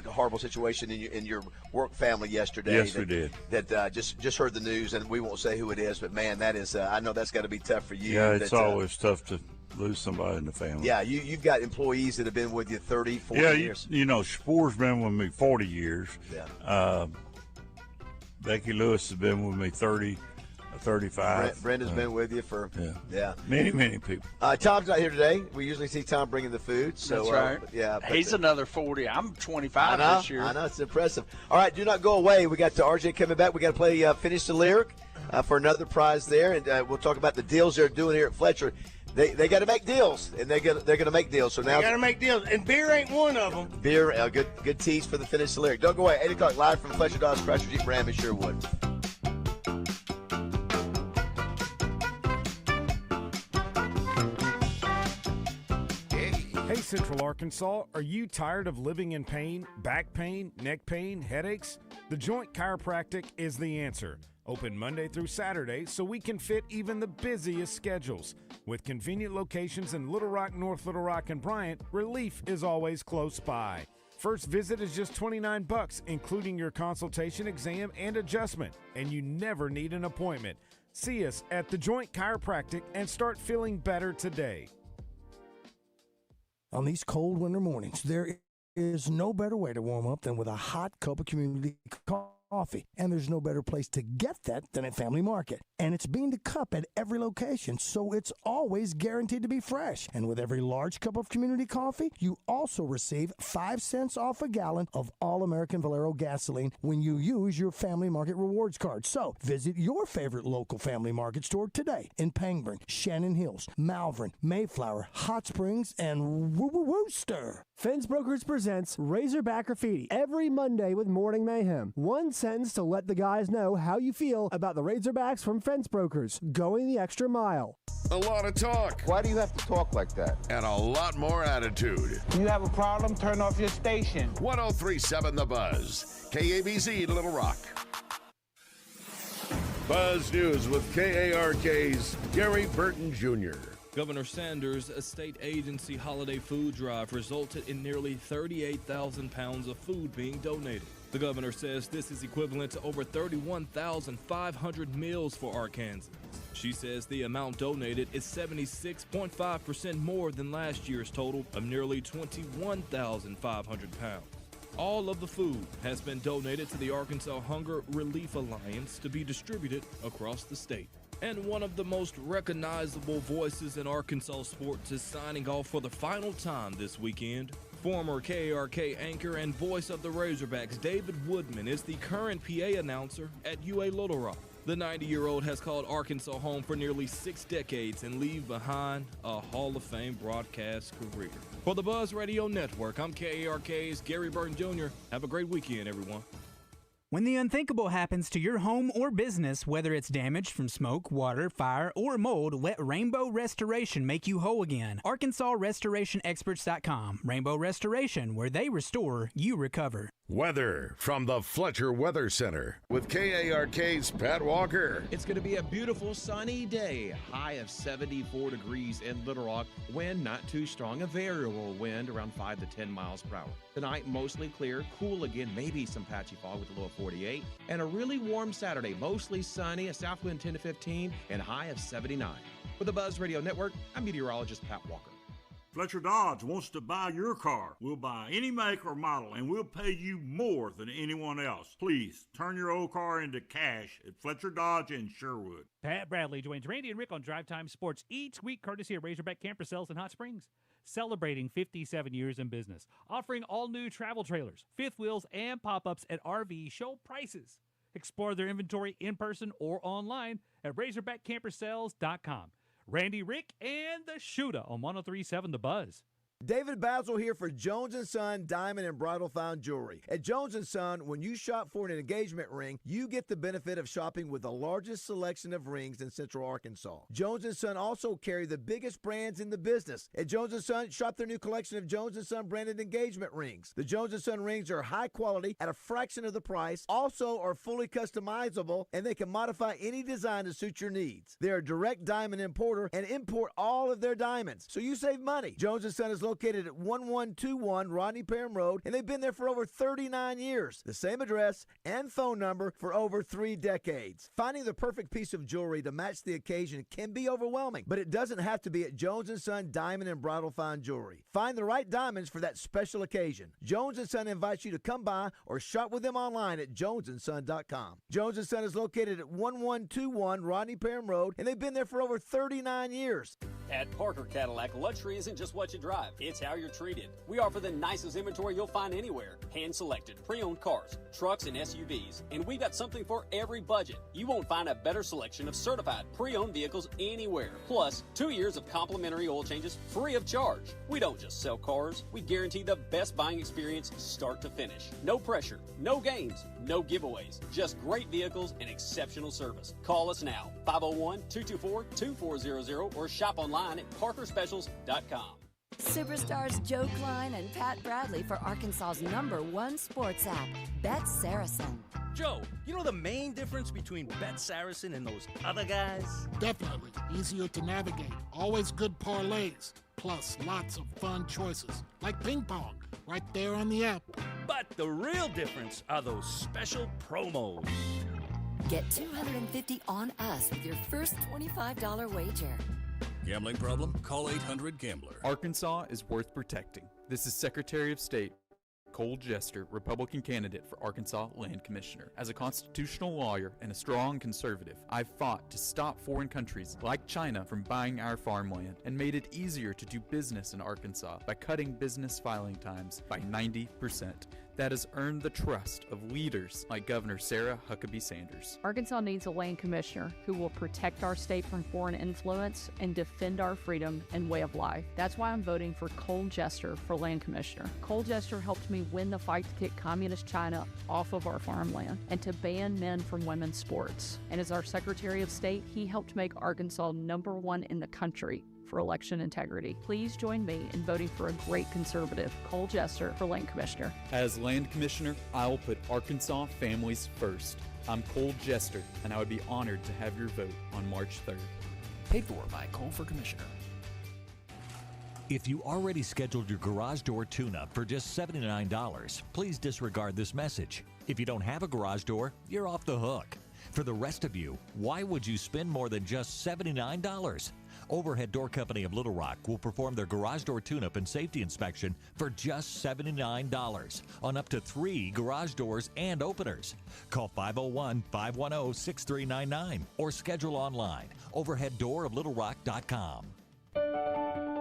horrible situation in your work family yesterday. Yes, we did. That just heard the news, and we won't say who it is, but man, that is I know that's got to be tough for you. Yeah, it's always tough to lose somebody in the family. Yeah, you've got employees that have been with you 30, 40 years. Spore's been with me 40 years. Yeah. Becky Lewis has been with me 30. 35. Brenda's been with you for many people. Tom's not here today. We usually see Tom bringing the food. So, that's right. He's another 40. I'm 25 this year. I know, it's impressive. All right, do not go away. We got RJ coming back. We got to play Finish the Lyric for another prize there, and we'll talk about the deals they're doing here at Fletcher. They got to make deals, and they're going to make deals. So now they got to make deals, and beer ain't one of them. Beer, good tease for the Finish the Lyric. Don't go away. 8 o'clock live from Fletcher Dodge Chrysler Jeep Ram in Sherwood. Hey, Central Arkansas, are you tired of living in pain, back pain, neck pain, headaches? The Joint Chiropractic is the answer. Open Monday through Saturday so we can fit even the busiest schedules. With convenient locations in Little Rock, North Little Rock, and Bryant, relief is always close by. First visit is just $29, including your consultation, exam, and adjustment, and you never need an appointment. See us at The Joint Chiropractic and start feeling better today. On these cold winter mornings, there is no better way to warm up than with a hot cup of community coffee. And there's no better place to get that than at Family Market. And it's bean to cup at every location, so it's always guaranteed to be fresh. And with every large cup of community coffee, you also receive 5 cents off a gallon of All-American Valero gasoline when you use your Family Market rewards card. So visit your favorite local Family Market store today in Pangburn, Shannon Hills, Malvern, Mayflower, Hot Springs, and Wooster. Fence Brokers presents Razorback Graffiti every Monday with Morning Mayhem. One sentence to let the guys know how you feel about the Razorbacks from Fence Brokers, going the extra mile. A lot of talk. Why do you have to talk like that? And a lot more attitude. You have a problem? Turn off your station. 1037 The Buzz. KABZ Little Rock. Buzz News with KARK's Gary Burton Jr. Governor Sanders' state agency holiday food drive resulted in nearly 38,000 pounds of food being donated. The governor says this is equivalent to over 31,500 meals for Arkansans. She says the amount donated is 76.5% more than last year's total of nearly 21,500 pounds. All of the food has been donated to the Arkansas Hunger Relief Alliance to be distributed across the state. And one of the most recognizable voices in Arkansas sports is signing off for the final time this weekend. Former KARK anchor and voice of the Razorbacks, David Woodman, is the current PA announcer at UA Little Rock. The 90-year-old has called Arkansas home for nearly 6 decades and leave behind a Hall of Fame broadcast career. For the Buzz Radio Network, I'm KARK's Gary Burton Jr. Have a great weekend, everyone. When the unthinkable happens to your home or business, whether it's damaged from smoke, water, fire, or mold, let Rainbow Restoration make you whole again. ArkansasRestorationExperts.com. Rainbow Restoration, where they restore, you recover. Weather from the Fletcher Weather Center with KARK's Pat Walker. It's going to be a beautiful sunny day. High of 74 degrees in Little Rock. Wind not too strong. A variable wind around 5 to 10 miles per hour. Tonight, mostly clear. Cool again. Maybe some patchy fog with a low of 48. And a really warm Saturday. Mostly sunny. A south wind 10 to 15 and high of 79. For the Buzz Radio Network, I'm meteorologist Pat Walker. Fletcher Dodge wants to buy your car. We'll buy any make or model, and we'll pay you more than anyone else. Please, turn your old car into cash at Fletcher Dodge in Sherwood. Pat Bradley joins Randy and Rick on Drive Time Sports each week, courtesy of Razorback Camper Sales in Hot Springs. Celebrating 57 years in business, offering all new travel trailers, fifth wheels, and pop-ups at RV show prices. Explore their inventory in person or online at RazorbackCamperSales.com. Randy, Rick, and the Shooter on 103.7 The Buzz. David Bazzel here for Jones & Son Diamond and Bridal Fine Jewelry. At Jones & Son, when you shop for an engagement ring, you get the benefit of shopping with the largest selection of rings in Central Arkansas. Jones & Son also carry the biggest brands in the business. At Jones & Son, shop their new collection of Jones & Son branded engagement rings. The Jones & Son rings are high quality at a fraction of the price, also are fully customizable, and they can modify any design to suit your needs. They're a direct diamond importer and import all of their diamonds, so you save money. Jones & Son is located at 1121 Rodney Parham Road, and they've been there for over 39 years. The same address and phone number for over 3 decades. Finding the perfect piece of jewelry to match the occasion can be overwhelming, but it doesn't have to be at Jones & Son Diamond and Bridal Fine Jewelry. Find the right diamonds for that special occasion. Jones & Son invites you to come by or shop with them online at jonesandson.com. Jones & Son is located at 1121 Rodney Parham Road, and they've been there for over 39 years. At Parker Cadillac, luxury isn't just what you drive, it's how you're treated. We offer the nicest inventory you'll find anywhere. Hand-selected, pre-owned cars, trucks, and SUVs. And we've got something for every budget. You won't find a better selection of certified pre-owned vehicles anywhere. Plus, 2 years of complimentary oil changes free of charge. We don't just sell cars. We guarantee the best buying experience start to finish. No pressure, no games, no giveaways. Just great vehicles and exceptional service. Call us now, 501-224-2400 or shop online at parkerspecials.com. Superstars Joe Klein and Pat Bradley for Arkansas's #1 sports app, Bet Saracen. Joe, you know the main difference between Bet Saracen and those other guys? Definitely. Easier to navigate. Always good parlays. Plus lots of fun choices. Like ping pong. Right there on the app. But the real difference are those special promos. Get $250 on us with your first $25 wager. Gambling problem? Call 800-GAMBLER. Arkansas is worth protecting. This is Secretary of State Cole Jester, Republican candidate for Arkansas Land Commissioner. As a constitutional lawyer and a strong conservative, I've fought to stop foreign countries like China from buying our farmland and made it easier to do business in Arkansas by cutting business filing times by 90%. that has earned the trust of leaders like Governor Sarah Huckabee Sanders. Arkansas needs a land commissioner who will protect our state from foreign influence and defend our freedom and way of life. That's why I'm voting for Cole Jester for land commissioner. Cole Jester helped me win the fight to kick communist China off of our farmland and to ban men from women's sports. And as our Secretary of State, he helped make Arkansas #1 in the country for election integrity. Please join me in voting for a great conservative, Cole Jester, for land commissioner. As land commissioner, I will put Arkansas families first. I'm Cole Jester, and I would be honored to have your vote on March 3rd. Paid for by Cole for Commissioner. If you already scheduled your garage door tune-up for just $79, please disregard this message. If you don't have a garage door, you're off the hook. For the rest of you, why would you spend more than just $79? Overhead Door Company of Little Rock will perform their garage door tune-up and safety inspection for just $79 on up to 3 garage doors and openers. Call 501-510-6399 or schedule online, overheaddooroflittlerock.com.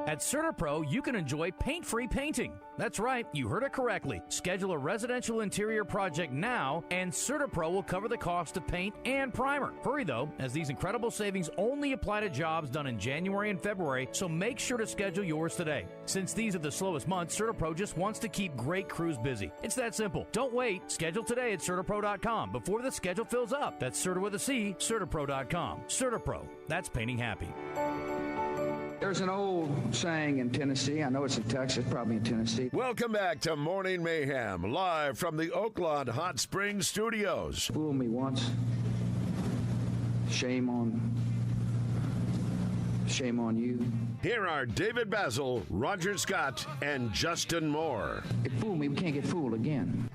At CertaPro, you can enjoy paint-free painting. That's right, you heard it correctly. Schedule a residential interior project now, and CertaPro will cover the cost of paint and primer. Hurry, though, as these incredible savings only apply to jobs done in January and February, so make sure to schedule yours today. Since these are the slowest months, CertaPro just wants to keep great crews busy. It's that simple. Don't wait. Schedule today at CertaPro.com before the schedule fills up. That's Certa with a C, CertaPro.com. CertaPro, that's painting happy. There's an old saying in Tennessee. I know it's in Texas, probably in Tennessee. Welcome back to Morning Mayhem, live from the Oaklawn Hot Springs Studios. Fool me once. Shame on you. Here are David Bazzel, Roger Scott, and Justin Moore. It fooled me. We can't get fooled again.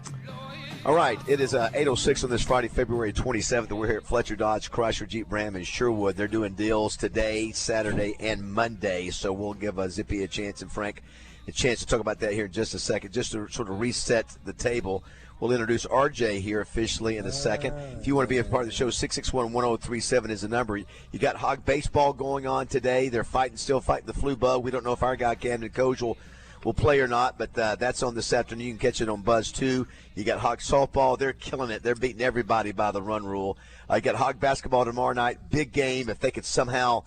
All right, it is 8:06 on this Friday, February 27th, and we're here at Fletcher Dodge, Chrysler, Jeep, Ram, and Sherwood. They're doing deals today, Saturday, and Monday, so we'll give Zippy a chance and Frank a chance to talk about that here in just a second. Just to sort of reset the table, we'll introduce RJ here officially in a second. If you want to be a part of the show, 661-1037 is the number. You got Hog baseball going on today. They're still fighting the flu bug. We don't know if our guy Camden Kojal will play or not, but that's on this afternoon. You can catch it on Buzz 2. You got Hog softball. They're killing it. They're beating everybody by the run rule. You got Hog basketball tomorrow night. Big game. If they could somehow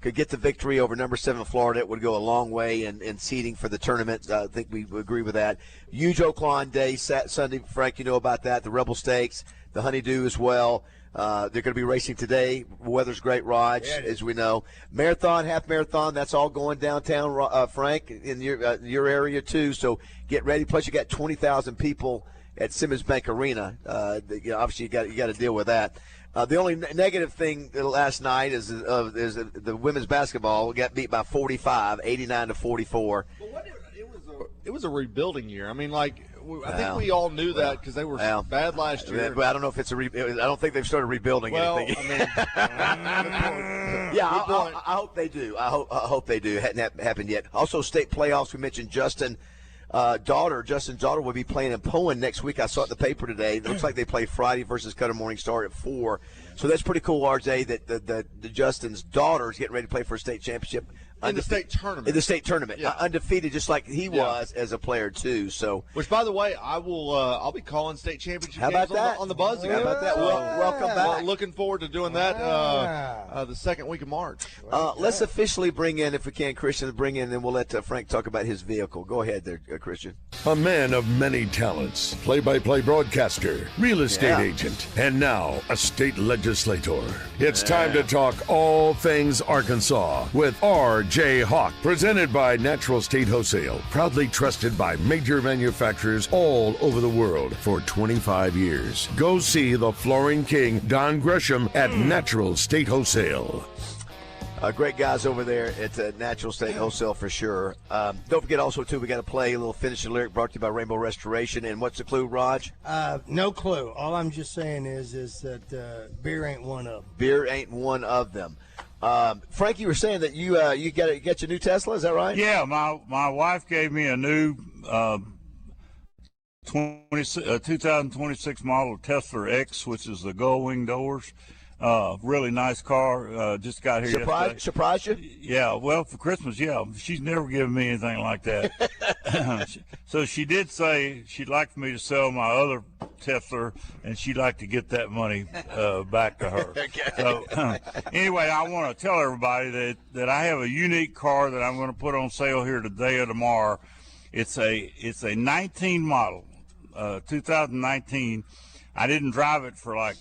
get the victory over number 7 Florida, it would go a long way in seeding for the tournament. I think we agree with that. Huge Oaklawn Day, Sunday. Frank, you know about that. The Rebel Stakes, the Honeydew as well. They're going to be racing today. Weather's great, Raj, as we know. Marathon, half marathon, that's all going downtown, Frank, in your area too. So get ready. Plus, you got 20,000 people at Simmons Bank Arena. Obviously, you got to deal with that. The only negative thing last night is the women's basketball got beat by 45, 89-44. It was a rebuilding year. I mean, I think we all knew that because they were bad last year. But I don't know if it's I don't think they've started rebuilding anything. I hope they do. I hope they do. It hadn't happened yet. Also, state playoffs. We mentioned Justin's daughter will be playing in Poland next week. I saw it in the paper today. It looks like they play Friday versus Cutter Morning Star at 4. So that's pretty cool, RJ, that the Justin's daughter is getting ready to play for a state championship. In the state tournament. In the state tournament. Undefeated, just like he was as a player, too. So, which, by the way, I'll be calling state championship games on the Buzz again. How about that? Welcome back. Looking forward to doing that the second week of March. Let's officially bring in, if we can, Christian, and then we'll let Frank talk about his vehicle. Go ahead there, Christian. A man of many talents, play-by-play broadcaster, real estate agent, and now a state legislator. It's time to talk all things Arkansas with R.J. Hawk, presented by Natural State Wholesale, proudly trusted by major manufacturers all over the world for 25 years. Go see the Flooring King, Don Gresham, at Natural State Wholesale. Great guys over there at Natural State Wholesale for sure. Don't forget also, too, we got to play a little finishing lyric brought to you by Rainbow Restoration. And what's the clue, Raj? No clue. All I'm just saying is that beer ain't one of them. Beer ain't one of them. Frank, you were saying that you got your new Tesla, is that right? Yeah, my wife gave me a new 2026 model Tesla X, which is the gull wing doors. Really nice car. Just got here yesterday. Surprised you? Yeah. Well, for Christmas, yeah. She's never given me anything like that. So she did say she'd like for me to sell my other Tesla, and she'd like to get that money back to her. Okay. So anyway, I want to tell everybody that I have a unique car that I'm going to put on sale here today or tomorrow. It's a 19 model, 2019. I didn't drive it for like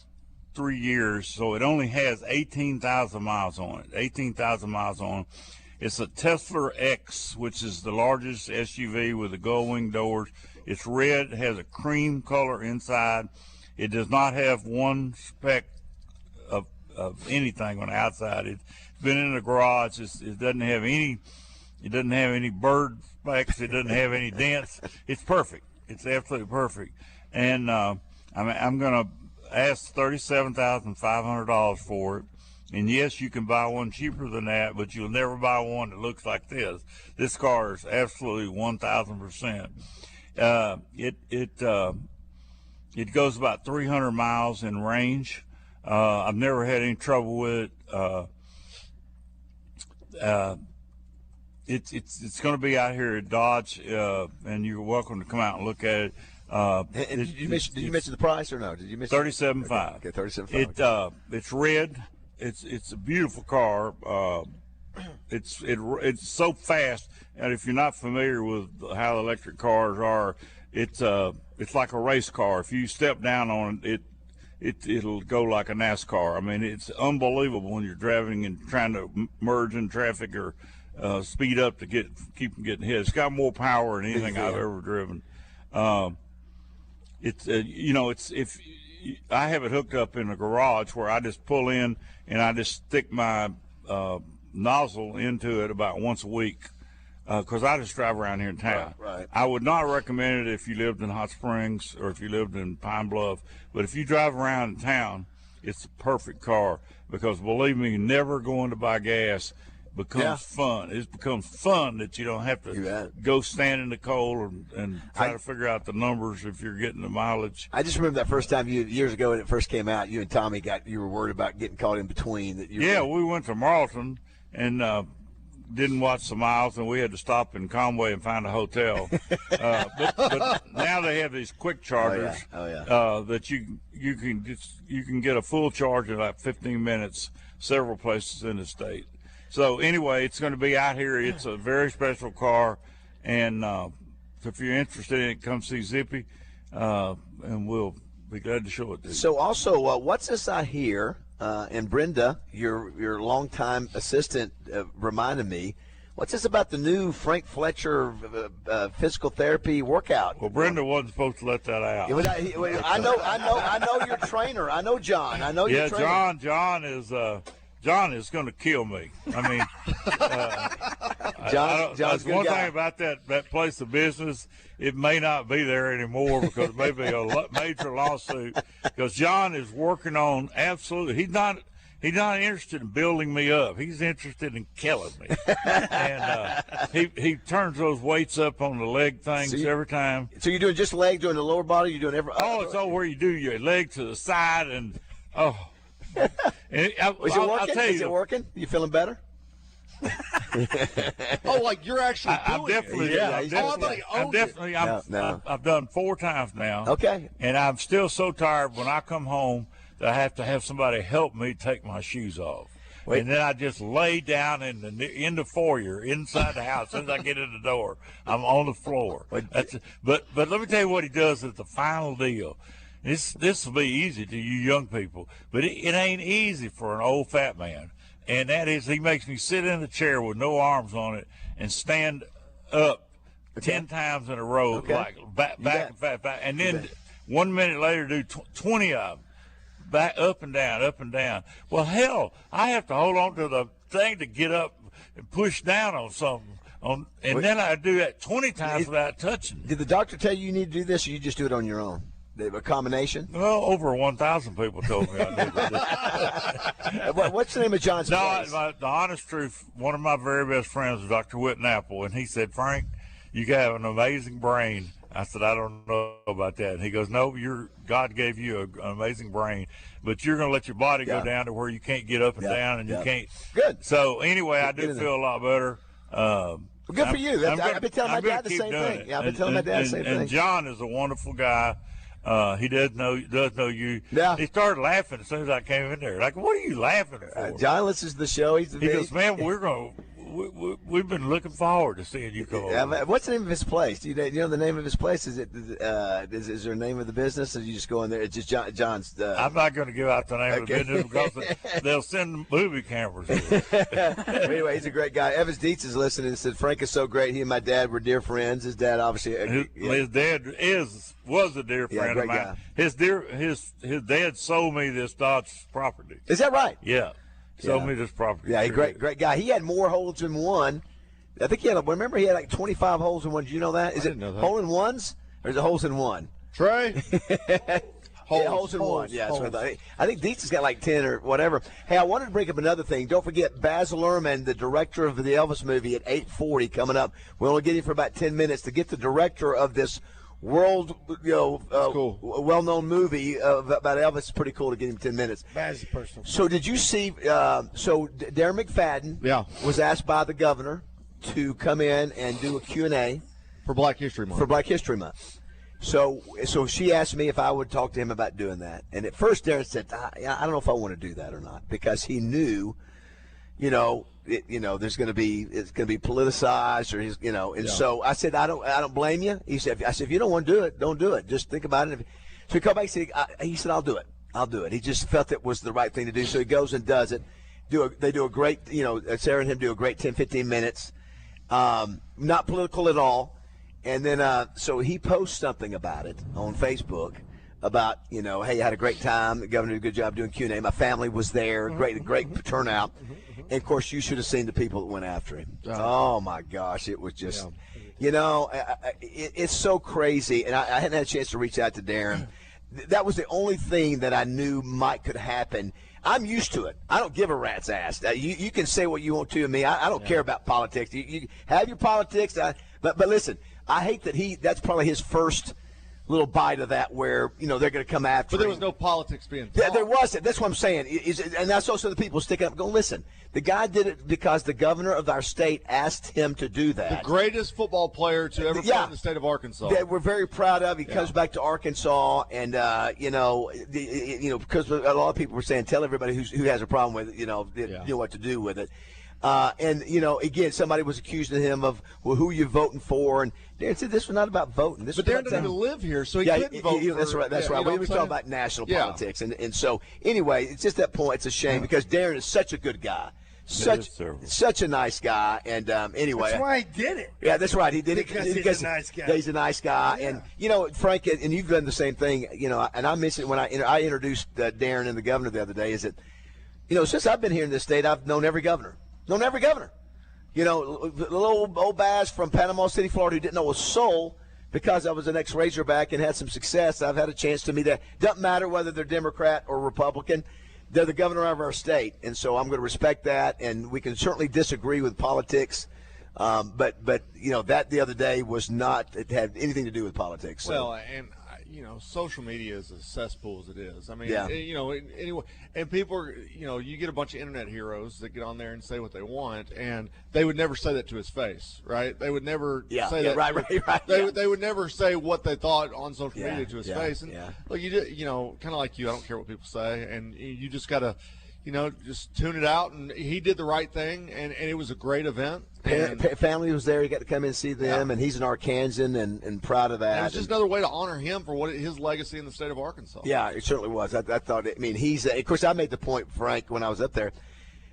3 years, so it only has 18,000 miles on it. 18,000 miles on it. It's a Tesla X, which is the largest SUV with the gull-wing doors. It's red, has a cream color inside. It does not have one speck of anything on the outside. It's been in the garage. It doesn't have any. It doesn't have any bird specks. It doesn't have any dents. It's perfect. It's absolutely perfect. And I'm going to ask $37,500 for it. And yes, you can buy one cheaper than that, but you'll never buy one that looks like this. This car is absolutely 1,000%. It goes about 300 miles in range. I've never had any trouble with it. It's going to be out here at Dodge, and you're welcome to come out and look at it. Did you mention the price or no? Did you mention $37,500? Okay, $37,500. It's red. It's a beautiful car. It's so fast, and if you're not familiar with how electric cars are, it's like a race car. If you step down on it, it'll go like a NASCAR. I mean, it's unbelievable when you're driving and trying to merge in traffic or speed up to keep from getting hit. It's got more power than anything I've ever driven. If I have it hooked up in a garage where I just pull in and I just stick my nozzle into it about once a week because I just drive around here in town. Right. I would not recommend it if you lived in Hot Springs or if you lived in Pine Bluff, but if you drive around in town, it's the perfect car because believe me, never going to buy gas becomes fun. It becomes fun that you don't have to go stand in the cold and try to figure out the numbers if you're getting the mileage. I just remember that first time years ago when it first came out, you and Tommy you were worried about getting caught in between. We went to Marlton and didn't watch the miles, and we had to stop in Conway and find a hotel. But now they have these quick chargers that you can get a full charge in like 15 minutes, several places in the state. So anyway, it's going to be out here. It's a very special car, and if you're interested in it, come see Zippy, and we'll be glad to show it to you. So also, what's this out here? And Brenda, your longtime assistant, reminded me. What's this about the new Frank Fletcher physical therapy workout? Well, Brenda wasn't supposed to let that out. I know your trainer. I know John. I know your trainer. Yeah, John is going to kill me. I mean, John's one guy. thing about that place of business, it may not be there anymore because maybe a major lawsuit. Because John is working on absolutely. He's not interested in building me up. He's interested in killing me. And he turns those weights up on the leg things every time. So you're doing just legs, doing the lower body, you're doing every. It's all where you do your leg to the side and And Is it working? You feeling better? Like you're actually doing it. I've done 4 times now. Okay. And I'm still so tired when I come home that I have to have somebody help me take my shoes off. And then I just lay down in the foyer inside the house. As soon as I get in the door, I'm on the floor. But let me tell you what he does at the final deal. This will be easy to you young people, but it ain't easy for an old fat man. And that is, he makes me sit in the chair with no arms on it and stand up 10 times in a row, like back, and then 1 minute later do 20 of them, back, up and down, up and down. Well, hell, I have to hold on to the thing to get up and push down on something. Then I do that 20 times without touching. Did the doctor tell you need to do this, or you just do it on your own? A combination? Well, over 1,000 people told me I did. What's the name of John's place? The honest truth, one of my very best friends was Dr. Whitnapple, and he said, Frank, you have an amazing brain, I said, I don't know about that. And he goes, no, God gave you an amazing brain, but you're going to let your body go down to where you can't get up and down, and you can't. Good. So anyway, I do feel a lot better. Well, good for you. I've been telling my dad the same thing. Yeah, I've been telling my dad the same thing. And John is a wonderful guy. He does know you. Yeah. He started laughing as soon as I came in there. Like, what are you laughing for? John listens to the show. He goes, man, we've been looking forward to seeing you come over. What's the name of his place? Do you know the name of his place? Is there a name of the business? Or you just go in there? It's just John's. I'm not going to give out the name of the business because they'll send movie cameras. Anyway, he's a great guy. Evans Dietz is listening and said Frank is so great. He and my dad were dear friends. His dad obviously. His dad was a dear friend of mine. Guy. His dad sold me this Dodge property. Is that right? Yeah. Sold me this property. Yeah, great guy. He had more holes in one. I think he had like 25 holes in one. Did you know that? Is it hole in ones or is it holes in one? Trey? Holes in one. Yeah, that's what I think Dietz has got like 10 or whatever. Hey, I wanted to bring up another thing. Don't forget Baz Luhrmann, the director of the Elvis movie, at 8:40 coming up. We'll only get him for about 10 minutes to get the director of this world, well-known movie about Elvis. Is pretty cool to get him 10 minutes. Baz is personal. So did you see? Darren McFadden was asked by the governor to come in and do a Q&A for Black History Month. So she asked me if I would talk to him about doing that, and at first Darren said, I don't know if I want to do that or not, because he knew, there's going to be politicized, or so I said I don't blame you. I said if you don't want to do it, don't do it. Just think about it. So he called back and said, he said I'll do it. He just felt it was the right thing to do, so he goes and does it. They do a great, Sarah and him do a great 10-15 minutes, not political at all. And then so he posts something about it on Facebook about, hey, I had a great time. The governor did a good job doing Q&A. My family was there. Great turnout. And, of course, you should have seen the people that went after him. Oh, my gosh. It was just, it's so crazy. And I hadn't had a chance to reach out to Darren. That was the only thing that I knew could happen. I'm used to it. I don't give a rat's ass. You can say what you want to me. I don't care about politics. You have your politics. But listen, I hate that that's probably his first little bite of that where, they're going to come after him. But there was no politics being talked. There wasn't. That's what I'm saying. And that's also the people sticking up going, listen, the guy did it because the governor of our state asked him to do that. The greatest football player to ever play in the state of Arkansas. That we're very proud of. He comes back to Arkansas, and, because a lot of people were saying, tell everybody who has a problem with it, what to do with it. And, again, somebody was accusing him of, who are you voting for? And Darren said this was not about voting. But Darren doesn't even live here, so he couldn't vote for. That's right. That's right. We were talking about national politics. And so, anyway, it's just that point. It's a shame because Darren is such a good guy. Such a nice guy. And, anyway. That's why he did it. Yeah, that's right. He did it because he's a nice guy. He's a nice guy. Yeah. And, Frank, and you've done the same thing, and I mentioned when I introduced Darren and the governor the other day is that, since I've been here in this state, I've known every governor. Little old Baz from Panama City, Florida, who didn't know a soul because I was an ex-Razorback and had some success. I've had a chance to meet that. Doesn't matter whether they're Democrat or Republican. They're the governor of our state, and so I'm going to respect that. And we can certainly disagree with politics, but that the other day was not. It had anything to do with politics. So. Well, and social media is a cesspool as it is. I mean, anyway, and people are, you get a bunch of internet heroes that get on there and say what they want, and they would never say that to his face, right? They would never say that. Right. They would never say what they thought on social media to his face. And look, kind of like you, I don't care what people say, and you just got to, just tune it out. And he did the right thing, and it was a great event. Family was there. He got to come in and see them, and he's an Arkansan and proud of that. And it's just another way to honor him for his legacy in the state of Arkansas. Yeah, it certainly was. I thought. He's. Of course, I made the point, Frank, when I was up there.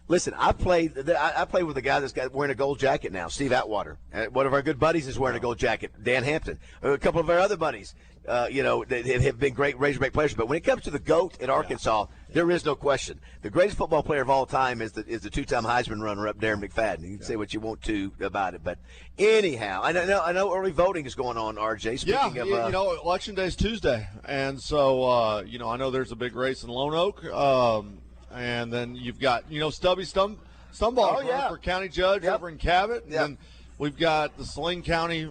Listen, I played with a guy that's wearing a gold jacket now, Steve Atwater. One of our good buddies is wearing a gold jacket, Dan Hampton. A couple of our other buddies, they have been great Razorback players. But when it comes to the GOAT at Arkansas, there is no question. The greatest football player of all time is the two-time Heisman runner-up, Darren McFadden. You can say what you want to about it, but anyhow, I know early voting is going on. RJ, speaking of, Election Day is Tuesday, and so I know there's a big race in Lone Oak. And then you've got, Stubby Stumbaugh for county judge over in Cabot. Yeah. And We've got the Saline County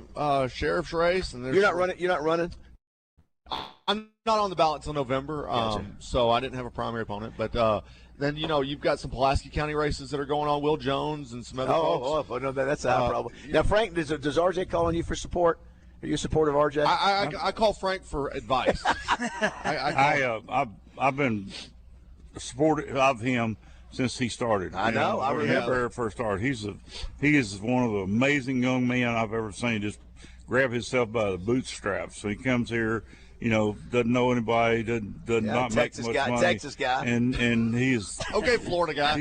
Sheriff's race, and You're not running. I'm not on the ballot until November, so I didn't have a primary opponent. But then you've got some Pulaski County races that are going on. Will Jones and some other folks. Oh, no, that's not a problem. Now, Frank, does RJ call on you for support? Are you a supporter of RJ? I call Frank for advice. I've been supportive of him since he started. I know. I remember. Very first started. He is one of the amazing young men I've ever seen. Just grab himself by the bootstraps. So he comes here, doesn't know anybody, does not make much money. Texas guy. And he's okay, Florida guy.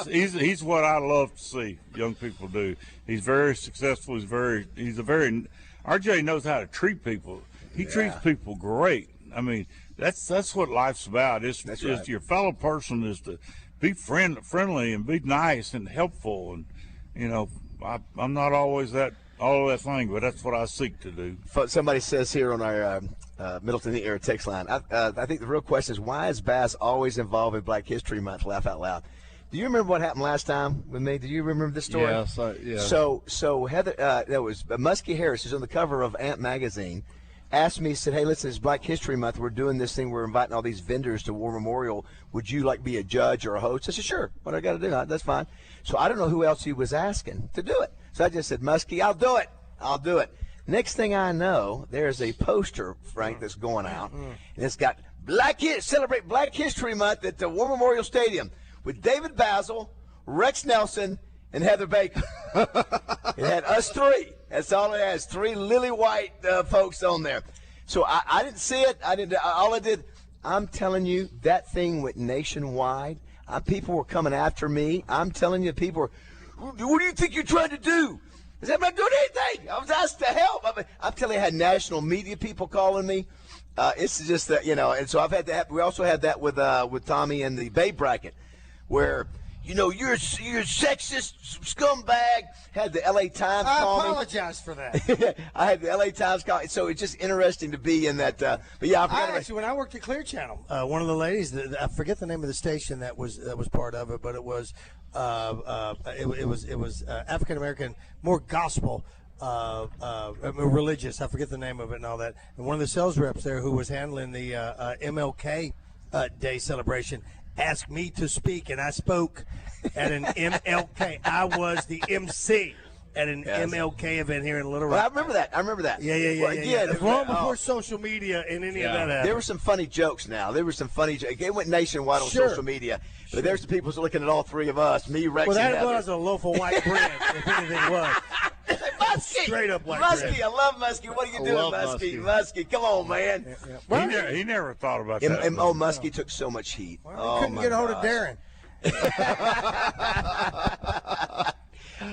He's what I love to see young people do. He's very successful. RJ knows how to treat people. He treats people great. I mean, that's what life's about. It's your fellow person is to be friendly and be nice and helpful. And I'm not always all of that thing, but that's what I seek to do. Somebody says here on our Middleton area text line, I think the real question is, why is Baz always involved in Black History Month? Laugh out loud. Do you remember what happened last time with me? Do you remember this story? Yes, yeah. So Heather, that was Muskie Harris, who's on the cover of Amp magazine, asked me, said, hey, listen, it's Black History Month. We're doing this thing. We're inviting all these vendors to War Memorial. Would you be a judge or a host? I said, sure. What I got to do? That's fine. So I don't know who else he was asking to do it. So I just said, Muskie, I'll do it. Next thing I know, there's a poster, Frank, that's going out, and it's got Celebrate Black History Month at the War Memorial Stadium with David Bazzel, Rex Nelson, and Heather Baker. It had us three. That's all it has. 3 lily white folks on there. So I didn't see it. All I did, I'm telling you, that thing went nationwide. People were coming after me. I'm telling you, people were, what do you think you're trying to do? I said, I'm not doing anything. I was asked to help. I'm telling you, I had national media people calling me. It's just that, and so I've had that. We also had that with Tommy in the Bay bracket, where, you're a sexist scumbag. Had the L.A. Times call me. I apologize for that. I had the L.A. Times call. So it's just interesting to be in that. But yeah, actually, when I worked at Clear Channel, one of the ladies, I forget the name of the station that was part of it, but it was African American, more gospel. Religious. I forget the name of it and all that. And one of the sales reps there who was handling the MLK Day celebration asked me to speak, and I spoke at an MLK. I was the MC at an MLK event here in Little Rock. Well, I remember that. Yeah. Well, again, it was long before social media and any of that happened. There were some funny jokes now. There were some funny jokes. It went nationwide on social media. But there's the people looking at all three of us, me, Rex, and Heather. Well, that was a loaf of white bread, if anything was. Muskie! Straight up like Muskie, bread. I love Muskie. What are you doing, Muskie? Muskie, come on, man. Yeah. He never thought about that. Muskie took so much heat. Well, couldn't get a hold of Darren.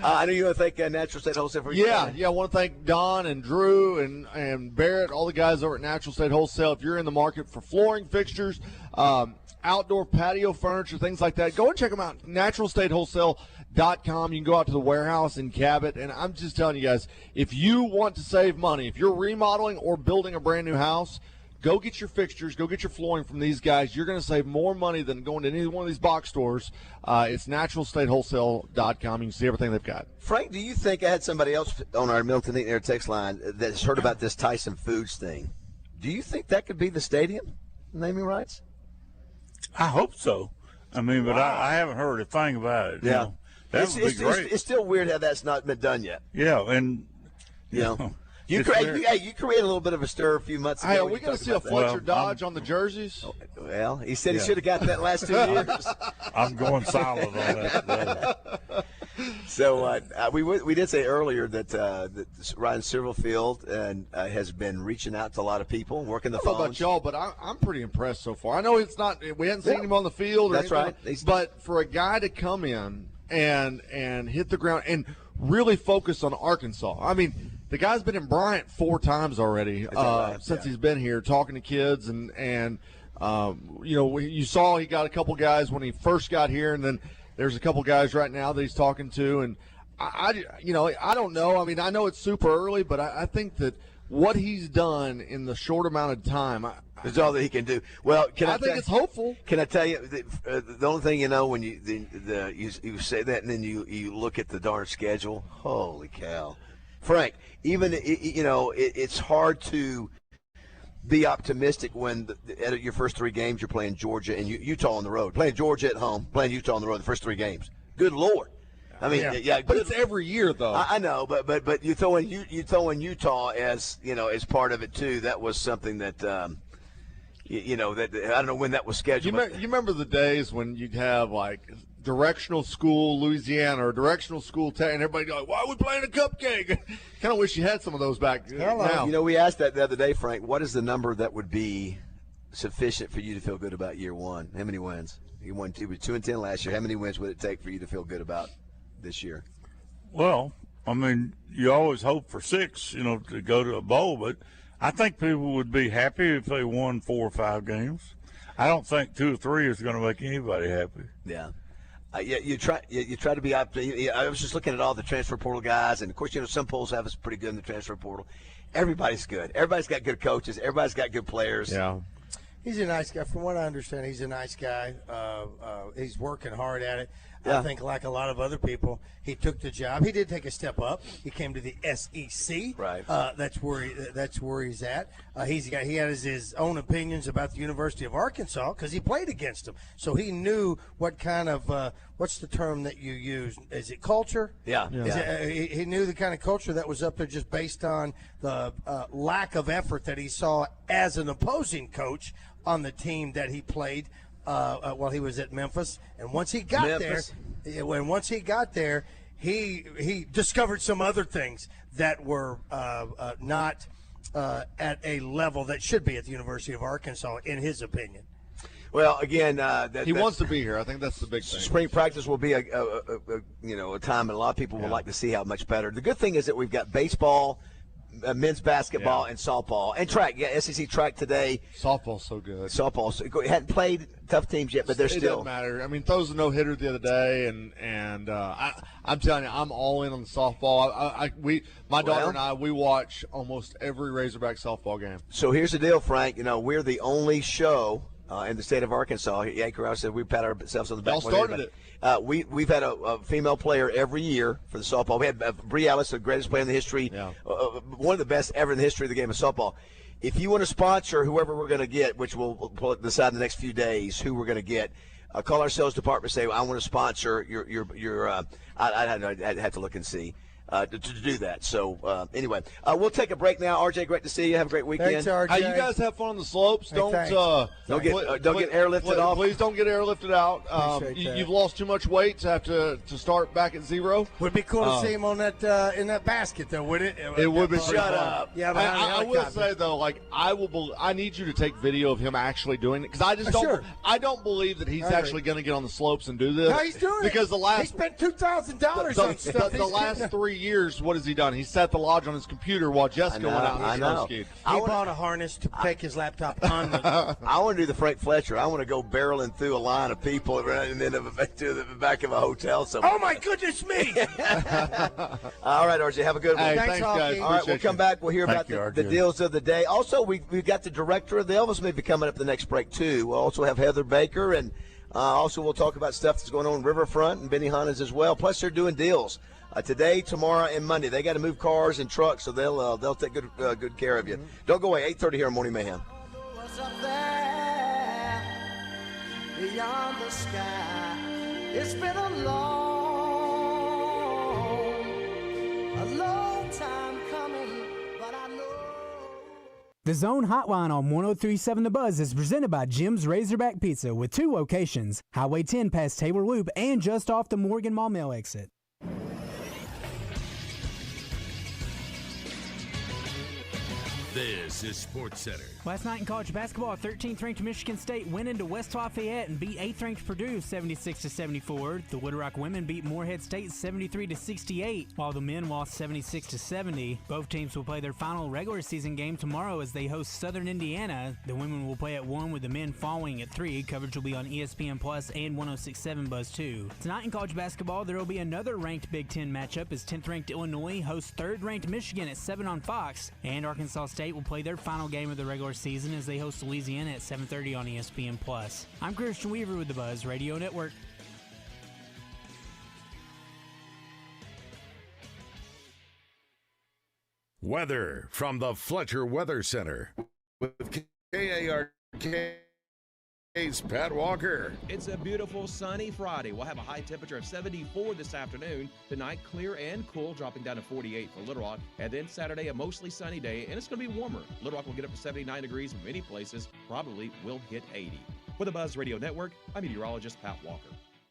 I know you want to thank Natural State Wholesale for your time. I want to thank Don and Drew and Barrett, all the guys over at Natural State Wholesale. If you're in the market for flooring fixtures, outdoor patio furniture, things like that, go and check them out. NaturalStateWholesale.com. You can go out to the warehouse in Cabot, and I'm just telling you guys, if you want to save money, if you're remodeling or building a brand new house, go get your fixtures, go get your flooring from these guys. You're going to save more money than going to any one of these box stores. It's NaturalStateWholesale.com. You can see everything they've got. Frank, do you think I had somebody else on our Milton Air text line that's heard about this Tyson Foods thing? Do you think that could be the stadium, naming rights? I hope so. I mean, but I haven't heard a thing about it. Yeah. That would be great. It's still weird how that's not been done yet. Yeah, and you create a little bit of a stir a few months ago. Hey, are we going to see a Fletcher Dodge on the jerseys? Well, he said he should have got that last 2 years. I'm going silent on that. So we did say earlier that Ryan Silverfield has been reaching out to a lot of people, working the phones. I don't know about y'all, but I'm pretty impressed so far. I know it's not. We haven't seen him on the field. That's right. But for a guy to come in and hit the ground and really focus on Arkansas, I mean. The guy's been in Bryant 4 times already since he's been here, talking to kids, and you saw he got a couple guys when he first got here, and then there's a couple guys right now that he's talking to, and I don't know. I mean, I know it's super early, but I think that what he's done in the short amount of time. It's all that he can do. Well, I think it's hopeful. Can I tell you, the only thing you know when you say that and then you look at the darn schedule, holy cow. Frank, even, it's hard to be optimistic when at your first 3 games you're playing Georgia and Utah on the road. Playing Georgia at home, playing Utah on the road the first 3 games. Good Lord. I mean, but it's every year, though. I know, but you throw in Utah as as part of it too. That was something that that I don't know when that was scheduled. You remember the days when you'd have like directional school Louisiana or directional school Tech, and everybody like, why are we playing a cupcake? Kind of wish you had some of those back now. We asked that the other day, Frank. What is the number that would be sufficient for you to feel good about year one? How many wins? You won 2-10 last year. How many wins would it take for you to feel good about this year? Well, I mean, you always hope for 6, to go to a bowl, but I think people would be happy if they won 4 or 5 games. I don't think 2 or 3 is going to make anybody happy. Yeah. You try to be optimistic. I was just looking at all the transfer portal guys, and of course, some polls have us pretty good in the transfer portal. Everybody's good. Everybody's got good coaches. Everybody's got good players. Yeah. He's a nice guy. From what I understand, he's a nice guy. He's working hard at it. Yeah. I think, like a lot of other people, he took the job. He did take a step up. He came to the SEC. Right. That's where he's at. He has his own opinions about the University of Arkansas because he played against them. So he knew what kind of what's the term that you use? Is it culture? Yeah. He knew the kind of culture that was up there just based on the lack of effort that he saw as an opposing coach on the team that he played while he was at Memphis. And once he got there, he discovered some other things that were not at a level that should be at the University of Arkansas, in his opinion. Well, again, he wants to be here. I think that's the big thing. Spring practice will be a time, and a lot of people would like to see how much better. The good thing is that we've got baseball, men's basketball, and softball, and track. Yeah, SEC track today. Softball's so good. It hadn't played tough teams yet, but they're still. It doesn't matter. I mean, throws a no-hitter the other day, and I'm telling you, I'm all in on the softball. My daughter and I, we watch almost every Razorback softball game. So here's the deal, Frank. We're the only show in the state of Arkansas. Yank Rouse said we pat ourselves on the back. Y'all started it. We've had a female player every year for the softball. We had Bree Ellis, the greatest player in the history, one of the best ever in the history of the game of softball. If you want to sponsor whoever we're going to get, which we'll decide in the next few days who we're going to get, call our sales department. Say I want to sponsor your. I'd have to look and see. To do that. So, anyway, we'll take a break now. RJ, great to see you. Have a great weekend. Thanks, RJ. You guys have fun on the slopes. Don't get airlifted off. Please don't get airlifted out. You've lost too much weight to have to start back at 0. Would be cool to see him on that in that basket, though, would it? It would be. Shut up. Yeah, I will say though, I need you to take video of him actually doing it because I just don't. I don't believe that he's actually going to get on the slopes and do this. No, he's doing it because he spent $2,000 on stuff. The last 3 years, what has he done? He set the lodge on his computer while Jessica went out and snow skied. He bought a harness to take his laptop on the. I want to do the Frank Fletcher. I want to go barreling through a line of people and then to the back of a hotel somewhere. Oh my goodness me! All right, RJ, have a good one. Hey, thanks guys. All right, we'll come back. We'll hear about the deals of the day. Also, we've got the director of the Elvis movie coming up the next break too. We'll also have Heather Baker, and also we'll talk about stuff that's going on Riverfront and Benny Hanna's as well. Plus, they're doing deals. Today, tomorrow, and Monday. They got to move cars and trucks, so they'll take good care of you. Don't go away. 8:30 here on Morning Mayhem. What's up there beyond the sky? It's been a long time coming, but I know. The Zone Hotline on 103.7 The Buzz is presented by Jim's Razorback Pizza with 2 locations, Highway 10 past Taylor Loop and just off the Morgan Maumelle exit. This is Sports Center. Last night in college basketball, 13th-ranked Michigan State went into West Lafayette and beat 8th-ranked Purdue 76-74. The Little Rock women beat Morehead State 73-68, while the men lost 76-70. Both teams will play their final regular season game tomorrow as they host Southern Indiana. The women will play at 1 with the men following at 3. Coverage will be on ESPN Plus and 106.7 Buzz 2. Tonight in college basketball, there will be another ranked Big Ten matchup as 10th-ranked Illinois hosts 3rd-ranked Michigan at 7 on Fox, and Arkansas State will play their final game of the regular season as they host Louisiana at 7:30 on ESPN Plus. I'm Christian Weaver with the Buzz Radio Network. Weather from the Fletcher Weather Center with KARK's Pat Walker. It's a beautiful sunny Friday. We'll have a high temperature of 74 this afternoon. Tonight, clear and cool, dropping down to 48 for Little Rock. And then Saturday, a mostly sunny day, and it's going to be warmer. Little Rock will get up to 79 degrees in many places, probably will hit 80. For the Buzz Radio Network, I'm meteorologist Pat Walker.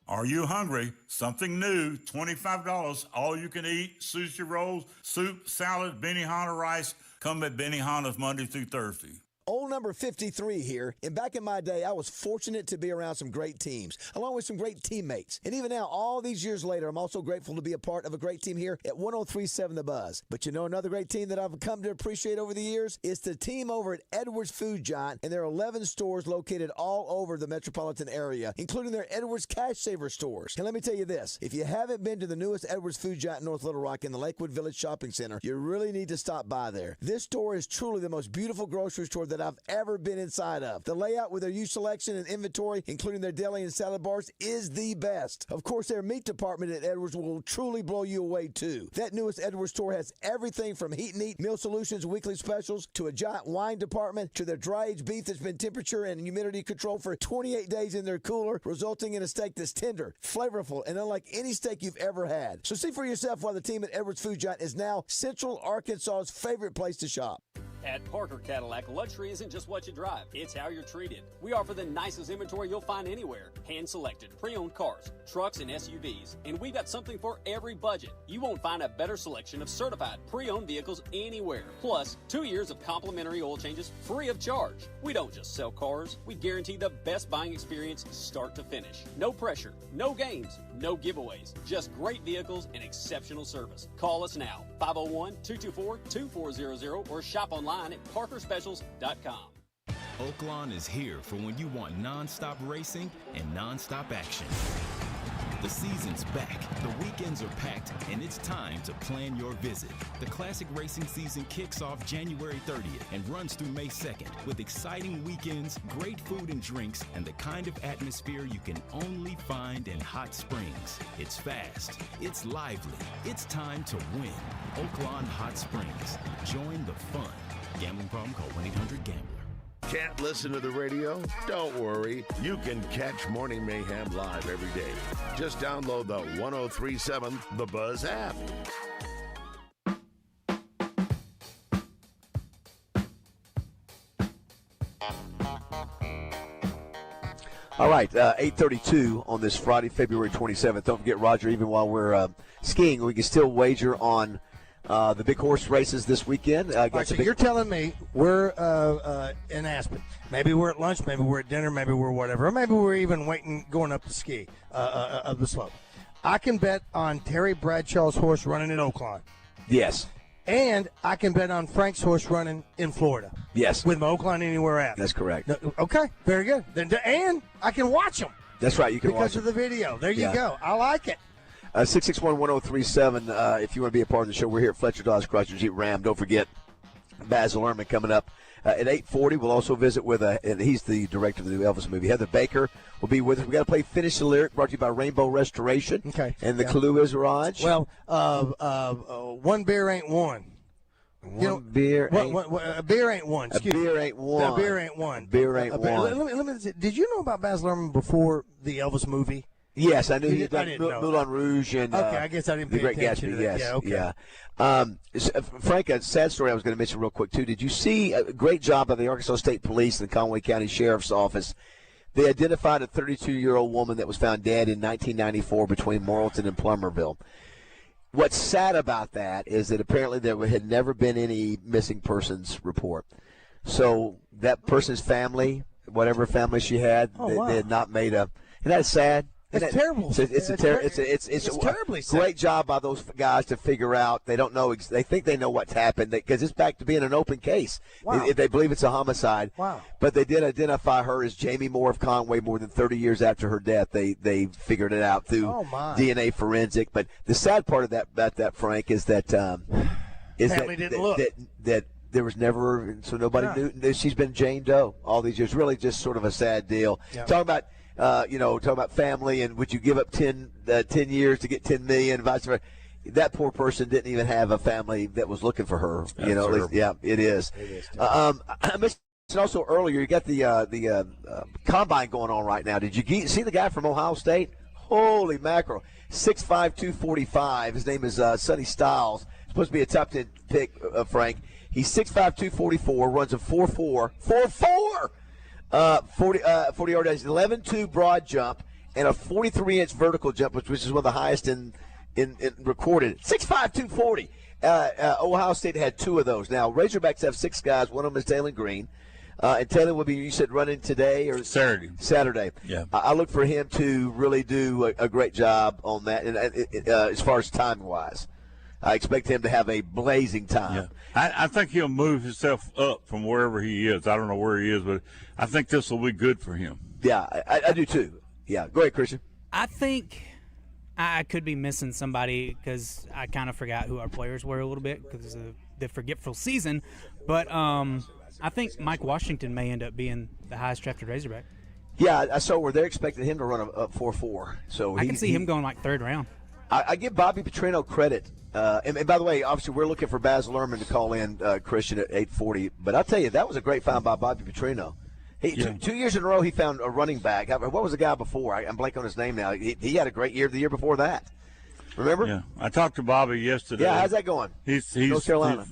Are you hungry? Something new, $25, all you can eat, sushi rolls, soup, salad, Benihana rice. Come at Benihana's Monday through Thursday. Old number 53 here, and back in my day, I was fortunate to be around some great teams, along with some great teammates. And even now, all these years later, I'm also grateful to be a part of a great team here at 103.7 The Buzz. But you know another great team that I've come to appreciate over the years? It's the team over at Edwards Food Giant, and there are 11 stores located all over the metropolitan area, including their Edwards Cash Saver stores. And let me tell you this, if you haven't been to the newest Edwards Food Giant in North Little Rock in the Lakewood Village Shopping Center, you really need to stop by there. This store is truly the most beautiful grocery store that I've ever been inside of. The layout with their huge selection and inventory, including their deli and salad bars, is the best. Of course, their meat department at Edwards will truly blow you away, too. That newest Edwards store has everything from heat and eat, meal solutions, weekly specials, to a giant wine department, to their dry-aged beef that's been temperature and humidity controlled for 28 days in their cooler, resulting in a steak that's tender, flavorful, and unlike any steak you've ever had. So see for yourself why the team at Edwards Food Giant is now Central Arkansas's favorite place to shop. At Parker Cadillac, luxury isn't just what you drive, it's how you're treated. We offer the nicest inventory you'll find anywhere. Hand-selected, pre-owned cars, trucks, and SUVs. And we've got something for every budget. You won't find a better selection of certified pre-owned vehicles anywhere. Plus, 2 years of complimentary oil changes free of charge. We don't just sell cars, we guarantee the best buying experience start to finish. No pressure, no games, no giveaways. Just great vehicles and exceptional service. Call us now, 501-224-2400, or shop online at parkerspecials.com. Oaklawn is here for when you want non-stop racing and non-stop action. The season's back, the weekends are packed, and it's time to plan your visit. The classic racing season kicks off January 30th and runs through May 2nd with exciting weekends, great food and drinks, and the kind of atmosphere you can only find in Hot Springs. It's fast, it's lively, it's time to win. Oaklawn Hot Springs. Join the fun. Gambling problem? Call 1-800-GAMBLER. Can't listen to the radio? Don't worry. You can catch Morning Mayhem live every day. Just download the 103.7 The Buzz app. All right, 8:32 on this Friday, February 27th. Don't forget, Roger, even while we're skiing, we can still wager on the big horse races this weekend. So you're telling me we're in Aspen. Maybe we're at lunch, maybe we're at dinner, maybe we're whatever. Or maybe we're even going up the ski of the slope. I can bet on Terry Bradshaw's horse running in Oaklawn. Yes. And I can bet on Frank's horse running in Florida. Yes. With my Oaklawn Anywhere app. That's correct. Okay, very good. And I can watch them. That's right. You can watch because of the video. There you go. I like it. 661-1037 if you want to be a part of the show. We're here at Fletcher Dodge Chrysler Jeep Ram. Don't forget Baz Luhrmann coming up at 8:40. We'll also visit with, and he's the director of the new Elvis movie. Heather Baker will be with us. We got to play Finish the Lyric, brought to you by Rainbow Restoration. Okay. And the clue is, Raj? Well, one beer ain't one. A beer ain't one. A beer ain't one. A beer ain't one. A beer ain't one. Beer ain't one. Let me, did you know about Baz Luhrmann before the Elvis movie? Yes, I knew he did Moulin Rouge and okay, I guess I didn't pay The Great attention Gatsby. to that. Yes, Yeah, okay. Frank, a sad story I was going to mention real quick too. Did you see a great job by the Arkansas State Police and the Conway County Sheriff's Office? They identified a 32-year-old woman that was found dead in 1994 between Morrilton and Plumerville. what's sad about that is that apparently there had never been any missing persons report. So that person's family, whatever family she had, they had not made a. And that's sad. It's terrible. It's terribly sad. Great job by those guys to figure out. They don't know. They think they know what's happened because it's back to being an open case. Wow. They believe it's a homicide. Wow. But they did identify her as Jamie Moore of Conway more than 30 years after her death. They figured it out through DNA forensic. But the sad part of that, Frank, is that family didn't look. That there was never, so nobody knew. She's been Jane Doe all these years. Really, just sort of a sad deal. Yep. Talking about family and would you give up 10 years to get $10 million, vice versa. That poor person didn't even have a family that was looking for her. That's at least, yeah, it is. I mentioned also earlier, you got the combine going on right now. Did you see the guy from Ohio State? Holy mackerel. 6'5", 245. His name is Sonny Styles. Supposed to be a top 10 pick, Frank. He's 6'5", 244, runs a 4'4". 40 yard dash, 11.2 broad jump, and a 43-inch vertical jump, which is one of the highest in recorded. 6'5", 240. Ohio State had 2 of those. Now, Razorbacks have 6 guys. One of them is Taylor Green. And Taylor will be, you said, running today or Saturday. Yeah. I look for him to really do a great job on that, and as far as time-wise. I expect him to have a blazing time. Yeah. I think he'll move himself up from wherever he is. I don't know where he is, but I think this will be good for him. Yeah, I do too. Yeah, go ahead, Christian. I think I could be missing somebody because I kind of forgot who our players were a little bit because of the forgetful season. But I think Mike Washington may end up being the highest drafted Razorback. Yeah, I saw where they're expecting him to run a 4.4. So I can see him going like 3rd round. I give Bobby Petrino credit. And by the way, obviously, we're looking for Baz Luhrmann to call in Christian at 8:40. But I'll tell you, that was a great find by Bobby Petrino. 2 years in a row, he found a running back. What was the guy before? I'm blanking on his name now. He had a great year the year before that. Remember? Yeah, I talked to Bobby yesterday. Yeah, how's that going? He's North Carolina.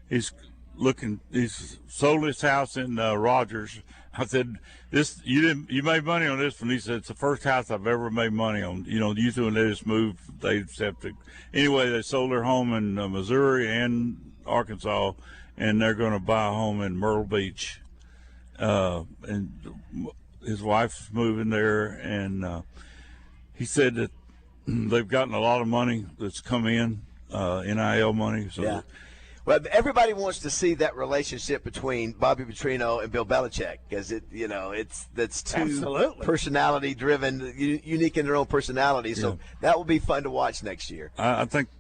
He's looking. He's sold his house in Rogers. I said, you made money on this one. He said, it's the first house I've ever made money on. Usually when they just move, they just have to. Anyway, they sold their home in Missouri and Arkansas, and they're going to buy a home in Myrtle Beach. And his wife's moving there, and he said that they've gotten a lot of money that's come in, NIL money. So yeah. Well, everybody wants to see that relationship between Bobby Petrino and Bill Belichick because that's two personality-driven, unique in their own personalities. So that will be fun to watch next year. I think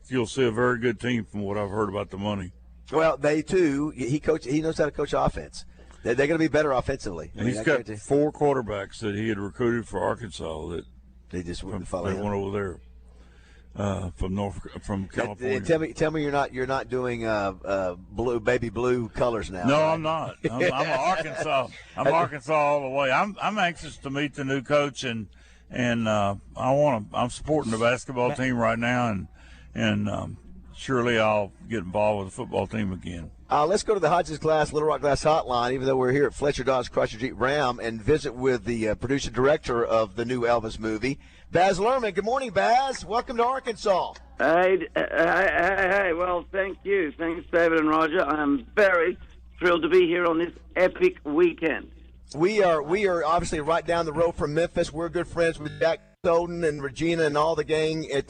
you'll see a very good team from what I've heard about the money. Well, they too. He knows how to coach offense. They're going to be better offensively. And he's got 4 quarterbacks that he had recruited for Arkansas that they just wouldn't follow. They went over there. From California. Tell me you're not doing baby blue colors now. No, right? I'm not. I'm Arkansas. I'm Arkansas all the way. I'm anxious to meet the new coach and I'm supporting the basketball team right now and surely I'll get involved with the football team again. Let's go to the Hodges Glass Little Rock Glass Hotline, even though we're here at Fletcher Dodge Chrysler Jeep Ram, and visit with the producer director of the new Elvis movie, Baz Luhrmann. Good morning, Baz. Welcome to Arkansas. Hey. Well, thank you. Thanks, David and Roger. I'm very thrilled to be here on this epic weekend. We are obviously right down the road from Memphis. We're good friends with Jack Soden and Regina and all the gang at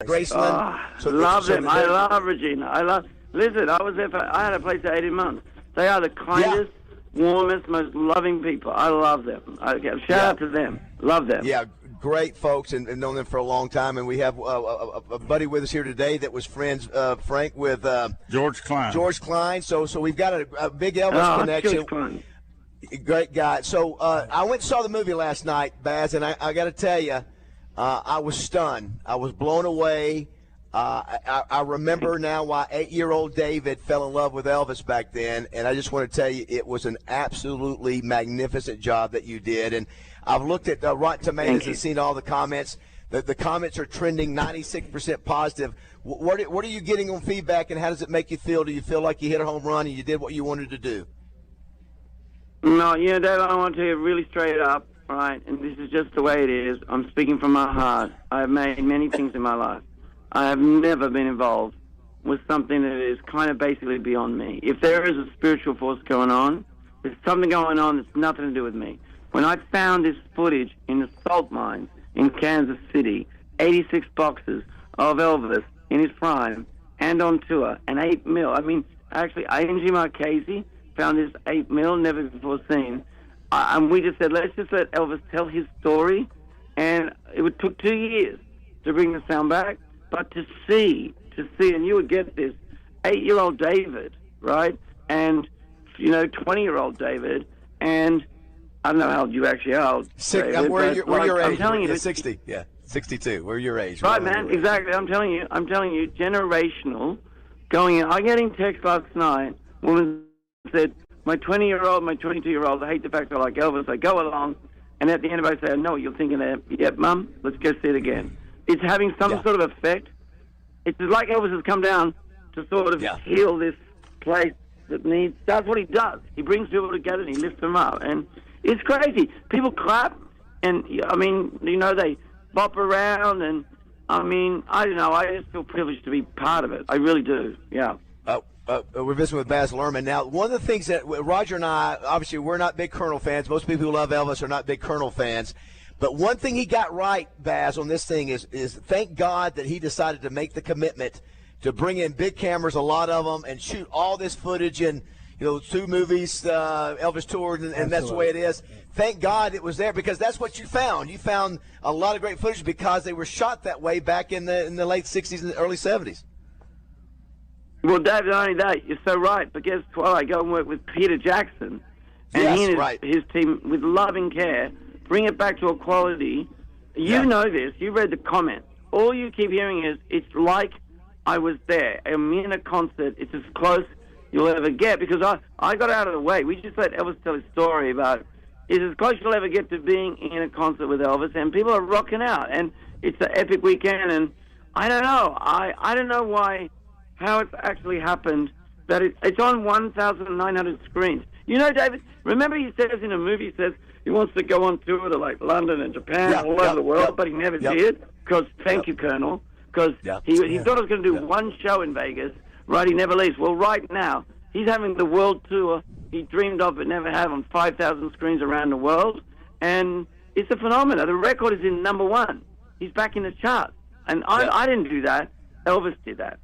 Graceland. Love them. I love Regina. Listen, I was there I had a place for 18 months. They are the kindest, warmest, most loving people. I love them. Shout out to them. Love them. Yeah, great folks and known them for a long time. And we have a buddy with us here today that was friends, Frank, with George Klein. George Klein. So we've got a big Elvis connection. George Klein. Great guy. So I went and saw the movie last night, Baz, and I got to tell you, I was stunned. I was blown away. I remember now why 8-year-old David fell in love with Elvis back then, and I just want to tell you it was an absolutely magnificent job that you did. And I've looked at Rotten Tomatoes and seen all the comments. The comments are trending 96% positive. What are you getting on feedback, and how does it make you feel? Do you feel like you hit a home run and you did what you wanted to do? No, Dave, I want to tell you really straight up. right, and this is just the way it is. I'm speaking from my heart. I've made many things in my life. I have never been involved with something that is kind of basically beyond me. If there is a spiritual force going on, there's something going on that's nothing to do with me. When I found this footage in the salt mines in Kansas City, 86 boxes of Elvis in his prime and on tour, and 8 mil. I mean, actually, A&G Marchese found this 8 mil, never before seen. And we just said, let's just let Elvis tell his story. And it took 2 years to bring the sound back. But to see, and you would get this, 8-year-old David, right? And, 20-year-old David, and I don't know how old you actually are. David, we're your age. I'm telling you, 60, yeah, 62. We're your age. Right, man, exactly. I'm telling you, generational. Going in. I'm getting text last night. Woman said, my 20-year-old, my 22-year-old, I hate the fact I like Elvis. I go along, and at the end of it, I say, I know what you're thinking there. Yep, Mum, let's go see it again. It's having some sort of effect. It's like Elvis has come down to sort of heal this place that needs. That's what he does. He brings people together and he lifts them up. And it's crazy. People clap, and, they bop around, and, I don't know. I just feel privileged to be part of it. I really do, yeah. We're visiting with Baz Luhrmann. Now, one of the things that Roger and I, obviously, we're not big Colonel fans. Most people who love Elvis are not big Colonel fans. But one thing he got right, Baz, on this thing is thank God that he decided to make the commitment to bring in big cameras, a lot of them, and shoot all this footage in, 2 movies, Elvis toured, and that's the way it is. Thank God it was there, because that's what you found. You found a lot of great footage because they were shot that way back in the late 60s and the early 70s. Well, David, not only that, you're so right. But guess what? I go and work with Peter Jackson, and he and his team, with loving care, bring it back to a quality. You know this. You read the comments. All you keep hearing is, it's like I was there. I'm in a concert. It's as close you'll ever get, because I got out of the way. We just let Elvis tell his story about, it's as close you'll ever get to being in a concert with Elvis, and people are rocking out, and it's an epic weekend, and I don't know. I don't know how it's actually happened, that it's on 1,900 screens. David, remember he says in a movie, he says he wants to go on tour to, like, London and Japan, all over the world, but he never did, because, thank you, Colonel, because he thought he was going to do one show in Vegas, right? He never leaves. Well, right now, he's having the world tour he dreamed of but never had, on 5,000 screens around the world, and it's a phenomenon. The record is in #1. He's back in the chart, and I didn't do that. Elvis did that.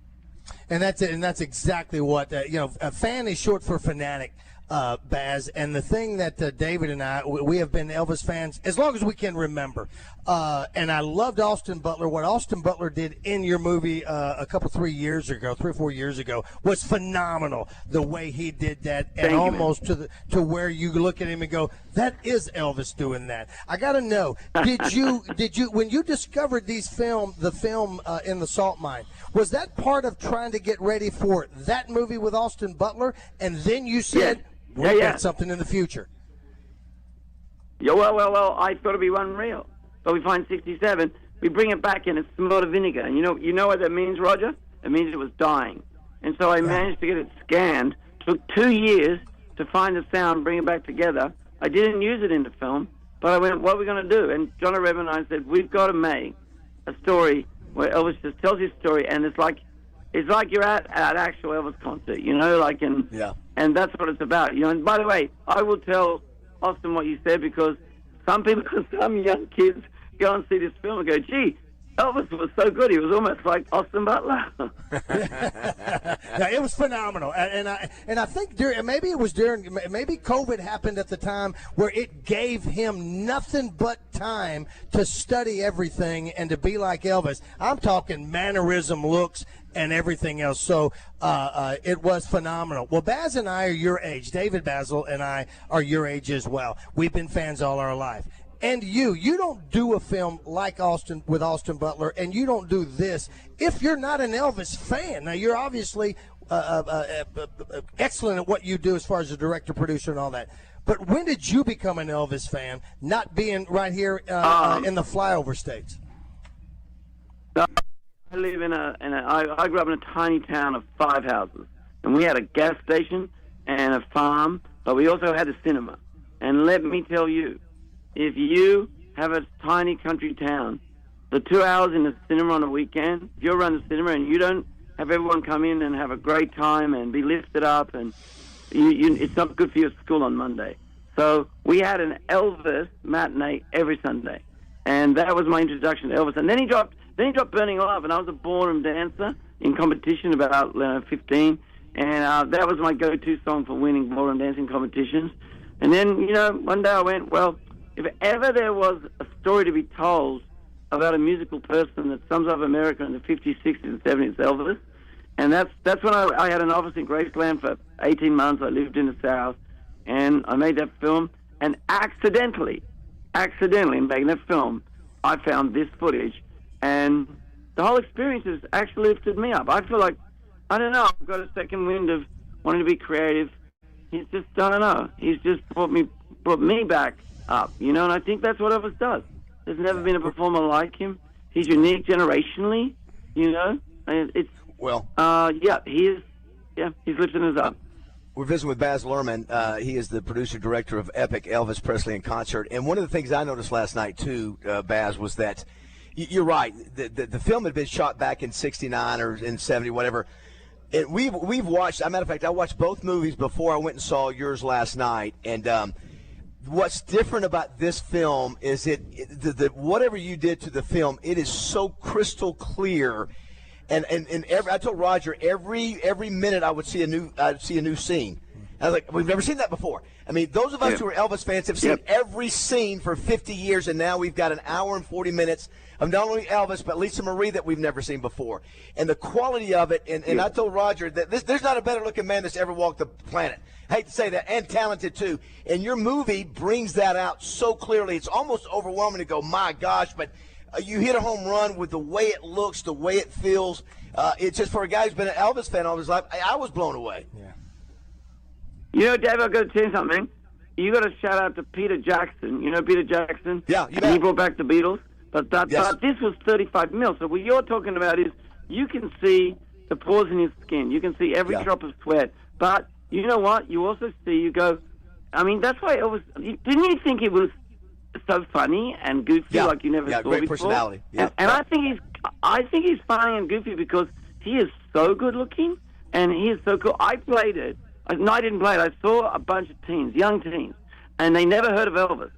And that's it, and that's exactly what a fan is short for fanatic, Baz. And the thing that David and I, we have been Elvis fans as long as we can remember. And I loved Austin Butler. What Austin Butler did in your movie a 3 or 4 years ago was phenomenal. The way he did that, and almost to where you look at him and go, that is Elvis doing that. I got to know, did you when you discovered the film in the salt mine, was that part of trying to get ready for that movie with Austin Butler, and then you said, we'll get something in the future? Yeah, well, I thought it'd be one reel. But we find 67, we bring it back and it's some lot of vinegar. And you know what that means, Roger? It means it was dying. And so I managed to get it scanned. It took 2 years to find the sound, bring it back together. I didn't use it in the film, but I went, what are we going to do? And John O'Rebb and I said, we've got to make a story where Elvis just tells his story, and it's like you're at an actual Elvis concert, and that's what it's about. And by the way, I will tell Austin what you said, because some young kids go and see this film and go, gee, Elvis was so good, he was almost like Austin Butler. Yeah, it was phenomenal, and I think maybe COVID happened at the time where it gave him nothing but time to study everything and to be like Elvis. I'm talking mannerism, looks, and everything else. So it was phenomenal. Well, Baz and I are your age. David Bazzel and I are your age as well. We've been fans all our life. And you don't do a film like Austin Butler, and you don't do this if you're not an Elvis fan. Now, you're obviously excellent at what you do as far as a director, producer, and all that. But when did you become an Elvis fan, not being right here in the flyover states? I live I grew up in a tiny town of 5 houses, and we had a gas station and a farm, but we also had a cinema. And let me tell you, if you have a tiny country town, the 2 hours in the cinema on a weekend, if you run the cinema and you don't have everyone come in and have a great time and be lifted up, and it's not good for your school on Monday. So we had an Elvis matinee every Sunday, and that was my introduction to Elvis. And then he dropped Burning Love, and I was a ballroom dancer in competition about 15, and that was my go-to song for winning ballroom dancing competitions. And then, one day I went, well, if ever there was a story to be told about a musical person that sums up America in the 50s, 60s, and 70s, Elvis. And that's when I had an office in Graceland for 18 months. I lived in the South, and I made that film. And accidentally in making that film, I found this footage, and the whole experience has actually lifted me up. I feel like, I don't know, I've got a second wind of wanting to be creative. He's just, I don't know, he's just brought me back up, and I think that's what Elvis does. There's never been a performer like him. He's unique generationally, and it's, he's lifting us up. We're visiting with Baz Luhrmann. He is the producer-director of Epic Elvis Presley in Concert. And one of the things I noticed last night, too, Baz, was that you're right. The film had been shot back in 69 or in 70, whatever. And we've watched, as a matter of fact, I watched both movies before I went and saw yours last night. And what's different about this film is whatever you did to the film, it is so crystal clear. And I told Roger every minute I would see a new scene. I was like, we've never seen that before. I mean, those of us who are Elvis fans have seen every scene for 50 years, and now we've got an hour and 40 minutes of not only Elvis but Lisa Marie that we've never seen before. And the quality of it, and I told Roger that there's not a better looking man that's ever walked the planet. I hate to say that, and talented too. And your movie brings that out so clearly. It's almost overwhelming to go, my gosh, but you hit a home run with the way it looks, the way it feels. It's just for a guy who's been an Elvis fan all his life, I was blown away. Yeah. Dave, I've got to tell you something. You got to shout out to Peter Jackson. You know Peter Jackson? Yeah, you bet. He brought back the Beatles. But this was 35 mil. So what you're talking about is you can see the pores in his skin. You can see every drop of sweat. But you know what? You also see, I mean, that's why Elvis, didn't you think he was so funny and goofy like you never saw great before? Personality. Yeah. And I think he's funny and goofy because he is so good looking and he is so cool. I played it. No, I didn't play it. I saw a bunch of teens, young teens, and they never heard of Elvis.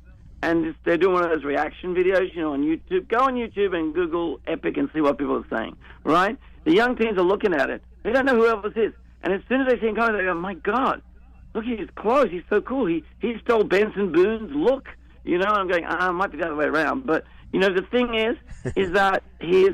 And they're doing one of those reaction videos, on YouTube. Go on YouTube and Google Epic and see what people are saying, right? The young teens are looking at it. They don't know who Elvis is. And as soon as they see him coming, they go, my God, look at his clothes. He's so cool. He stole Benson Boone's look. And I'm going, it might be the other way around. But, the thing is that his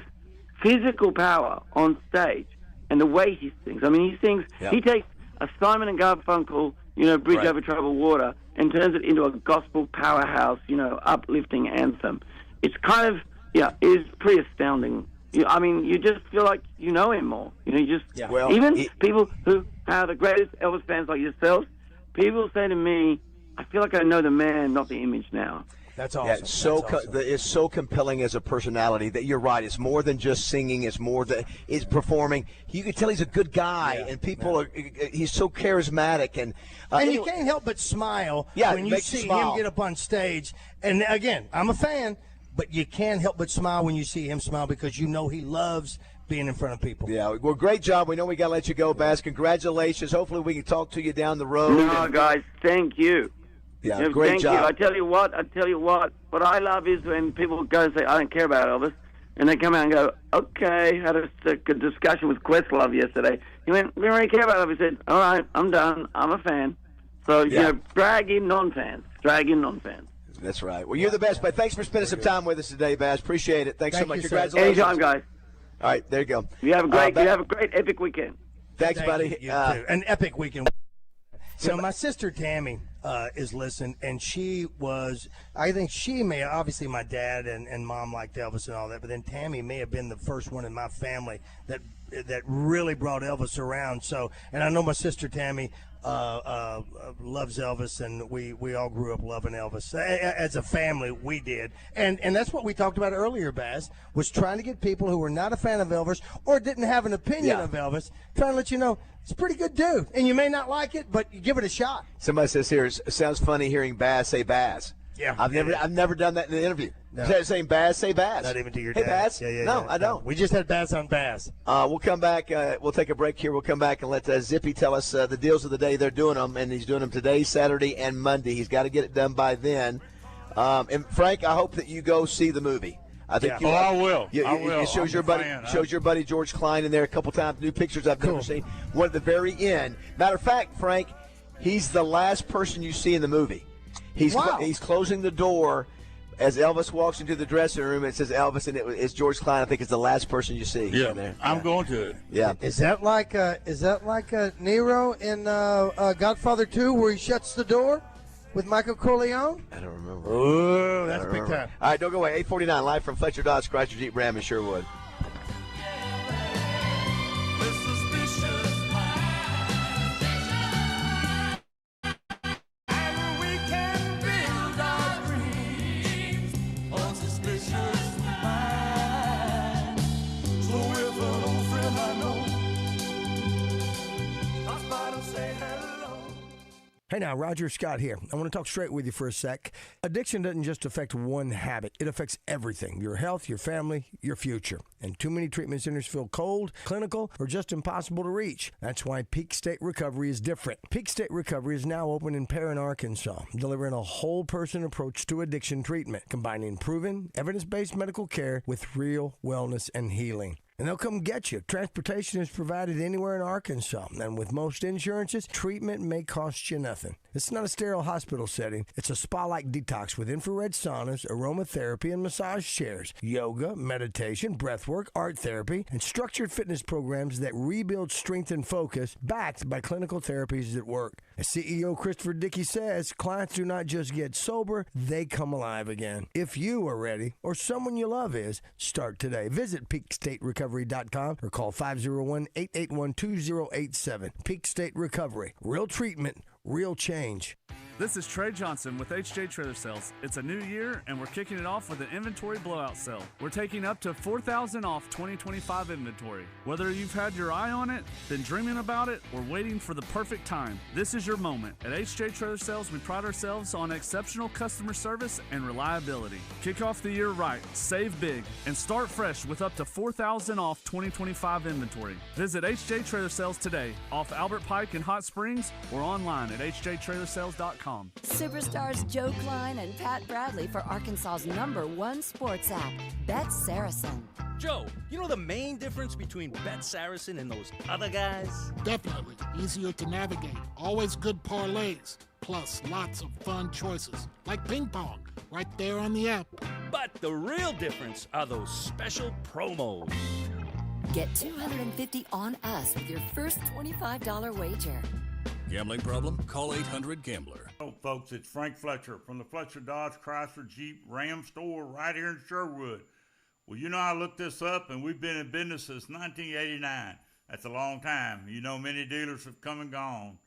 physical power on stage and the way he sings. I mean, he sings, he takes a Simon and Garfunkel, Bridge Over Troubled Water, and turns it into a gospel powerhouse, uplifting anthem. It's kind of, it is pretty astounding. I mean, you just feel like you know him more. People who are the greatest Elvis fans like yourselves, people say to me, I feel like I know the man, not the image now. That's awesome. Yeah, it's so compelling as a personality that you're right. It's more than just singing. It's more than it's performing. You can tell he's a good guy, and people are. He's so charismatic, and you can't help but smile when you see him get up on stage. And again, I'm a fan, but you can't help but smile when you see him smile because he loves being in front of people. Yeah, well, great job. We know we got to let you go, Baz. Congratulations. Hopefully we can talk to you down the road. No, guys, thank you. Yeah, great job. Thank you. I tell you what. What I love is when people go and say, I don't care about Elvis, and they come out and go, okay. Had a good discussion with Questlove yesterday. He went, we don't really care about Elvis. He said, all right, I'm done. I'm a fan. So, drag in non-fans. That's right. Well, you're the best, but thanks for spending some time with us today, Baz. Appreciate it. Thanks so much. Congratulations. Anytime, guys. All right, there you go. You have a great epic weekend. Thanks, buddy. You too. An epic weekend. So my sister Tammy is listening, and I think she may, obviously my dad and mom liked Elvis and all that, but then Tammy may have been the first one in my family that really brought Elvis around. So, and I know my sister Tammy loves Elvis, and we all grew up loving Elvis. As a family, we did. And that's what we talked about earlier, Baz, was trying to get people who were not a fan of Elvis or didn't have an opinion of Elvis, trying to let you know, it's a pretty good dude. And you may not like it, but you give it a shot. Somebody says here, it sounds funny hearing Baz say Baz. Yeah. I've never done that in an interview. No. Instead of saying Baz, say Baz. Not even to your hey, dad. Baz. No, I don't. We just had Baz on Baz. We'll come back. We'll take a break here. We'll come back and let Zippy tell us the deals of the day. They're doing them, and he's doing them today, Saturday, and Monday. He's got to get it done by then. And Frank, I hope that you go see the movie. I think I will. I will. It shows your buddy. Shows your buddy George Klein in there a couple times. New pictures I've never seen. One at the very end. Matter of fact, Frank, he's the last person you see in the movie. He's closing the door as Elvis walks into the dressing room. And it says Elvis, and it's George Klein. I think it's the last person you see. Yeah, in there. I'm going to it. Yeah. Is that like Nero in Godfather 2 where he shuts the door with Michael Corleone? I don't remember. Oh, that's big time. All right, don't go away. 8:49 live from Fletcher Dodge Chrysler Jeep Ram in Sherwood. Hey now, Roger Scott here. I want to talk straight with you for a sec. Addiction doesn't just affect one habit. It affects everything. Your health, your family, your future. And too many treatment centers feel cold, clinical, or just impossible to reach. That's why Peak State Recovery is different. Peak State Recovery is now open in Perrin, Arkansas, delivering a whole-person approach to addiction treatment, combining proven, evidence-based medical care with real wellness and healing. And they'll come get you. Transportation is provided anywhere in Arkansas. And with most insurances, treatment may cost you nothing. It's not a sterile hospital setting. It's a spa-like detox with infrared saunas, aromatherapy, and massage chairs, yoga, meditation, breathwork, art therapy, and structured fitness programs that rebuild strength and focus, backed by clinical therapies that work. As CEO Christopher Dickey says, clients do not just get sober, they come alive again. If you are ready, or someone you love is, start today. Visit PeakStateRecovery.com or call 501-881-2087. Peak State Recovery. Real treatment, real change. This is Trey Johnson with HJ Trailer Sales. It's a new year, and we're kicking it off with an inventory blowout sale. We're taking up to $4,000 off 2025 inventory. Whether you've had your eye on it, been dreaming about it, or waiting for the perfect time, this is your moment. At HJ Trailer Sales, we pride ourselves on exceptional customer service and reliability. Kick off the year right, save big, and start fresh with up to $4,000 off 2025 inventory. Visit HJ Trailer Sales today, off Albert Pike in Hot Springs, or online at hjtrailersales.com. Superstars Joe Klein and Pat Bradley for Arkansas's #1 sports app, Bet Saracen. Joe, you know the main difference between Bet Saracen and those other guys? Definitely. Easier to navigate. Always good parlays. Plus, lots of fun choices. Like ping pong, right there on the app. But the real difference are those special promos. Get $250 on us with your first $25 wager. Gambling problem? Call 800-GAMBLER. Hello, folks. It's Frank Fletcher from the Fletcher Dodge Chrysler Jeep Ram store right here in Sherwood. Well, you know, I looked this up, and we've been in business since 1989. That's a long time. You know, many dealers have come and gone.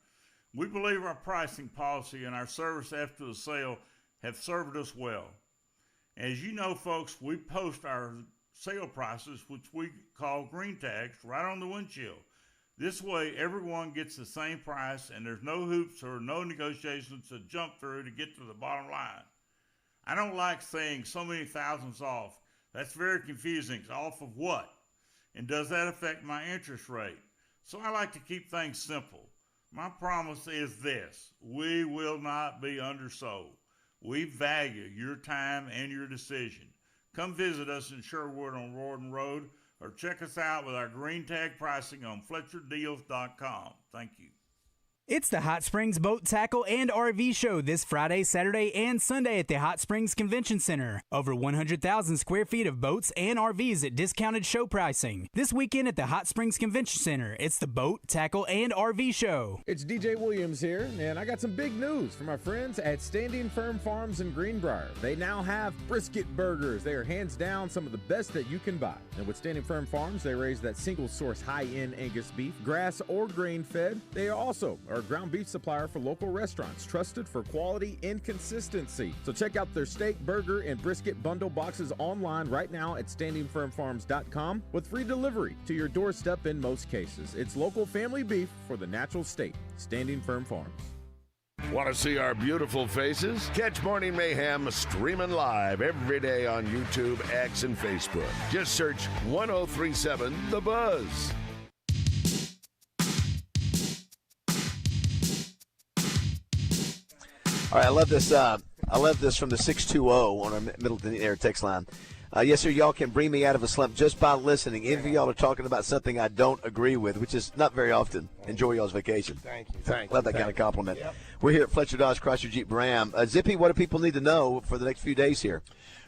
We believe our pricing policy and our service after the sale have served us well. As you know, folks, we post our sale prices, which we call green tags, right on the windshield. This way, everyone gets the same price, and there's no hoops or no negotiations to jump through to get to the bottom line. I don't like saying so many thousands off. That's very confusing. Off of what? And does that affect my interest rate? So I like to keep things simple. My promise is this: we will not be undersold. We value your time and your decision. Come visit us in Sherwood on Royden Road, or check us out with our green tag pricing on FletcherDeals.com. Thank you. It's the Hot Springs Boat, Tackle, and RV Show this Friday, Saturday, and Sunday at the Hot Springs Convention Center. Over 100,000 square feet of boats and RVs at discounted show pricing. This weekend at the Hot Springs Convention Center, it's the Boat, Tackle, and RV Show. It's DJ Williams here, and I got some big news from our friends at Standing Firm Farms in Greenbrier. They now have brisket burgers. They are hands down some of the best that you can buy. And with Standing Firm Farms, they raise that single source high-end Angus beef, grass or grain-fed. They are also a ground beef supplier for local restaurants, trusted for quality and consistency. So check out their steak, burger, and brisket bundle boxes online right now at standingfirmfarms.com with free delivery to your doorstep in most cases. It's local family beef for the natural state. Standing Firm Farms. Want to see our beautiful faces? Catch Morning Mayhem streaming live every day on YouTube, X, and Facebook. Just search 1037 The Buzz. All right, I love this. I love this from the 620 on our Middleton Air text line. Yes, sir, y'all can bring me out of a slump just by listening. If y'all are talking about something I don't agree with, which is not very often, enjoy y'all's vacation. Thank you. Thank you. Love that kind of compliment. Yep. We're here at Fletcher Dodge Chrysler Jeep Ram. Zippy, what do people need to know for the next few days here?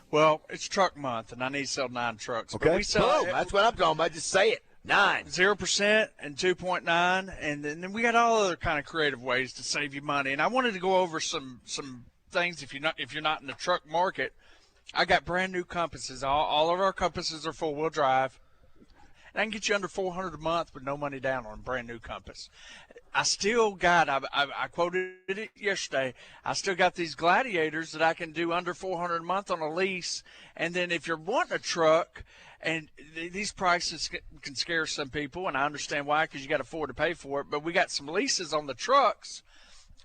Well, it's truck month, and I need to sell 9 trucks. Okay, but we sell, boom, that's what I'm talking about. Just say it. 9. 0% and 2.9, and then we got all other kind of creative ways to save you money. And I wanted to go over some things if you're not in the truck market. I got brand new compasses. All of our compasses are 4-wheel drive. And I can get you under $400 a month with no money down on a brand new compass. I still got, I quoted it yesterday, I still got these Gladiators that I can do under $400 a month on a lease. And then if you're wanting a truck, and these prices can scare some people, and I understand why, because you got to afford to pay for it. But we got some leases on the trucks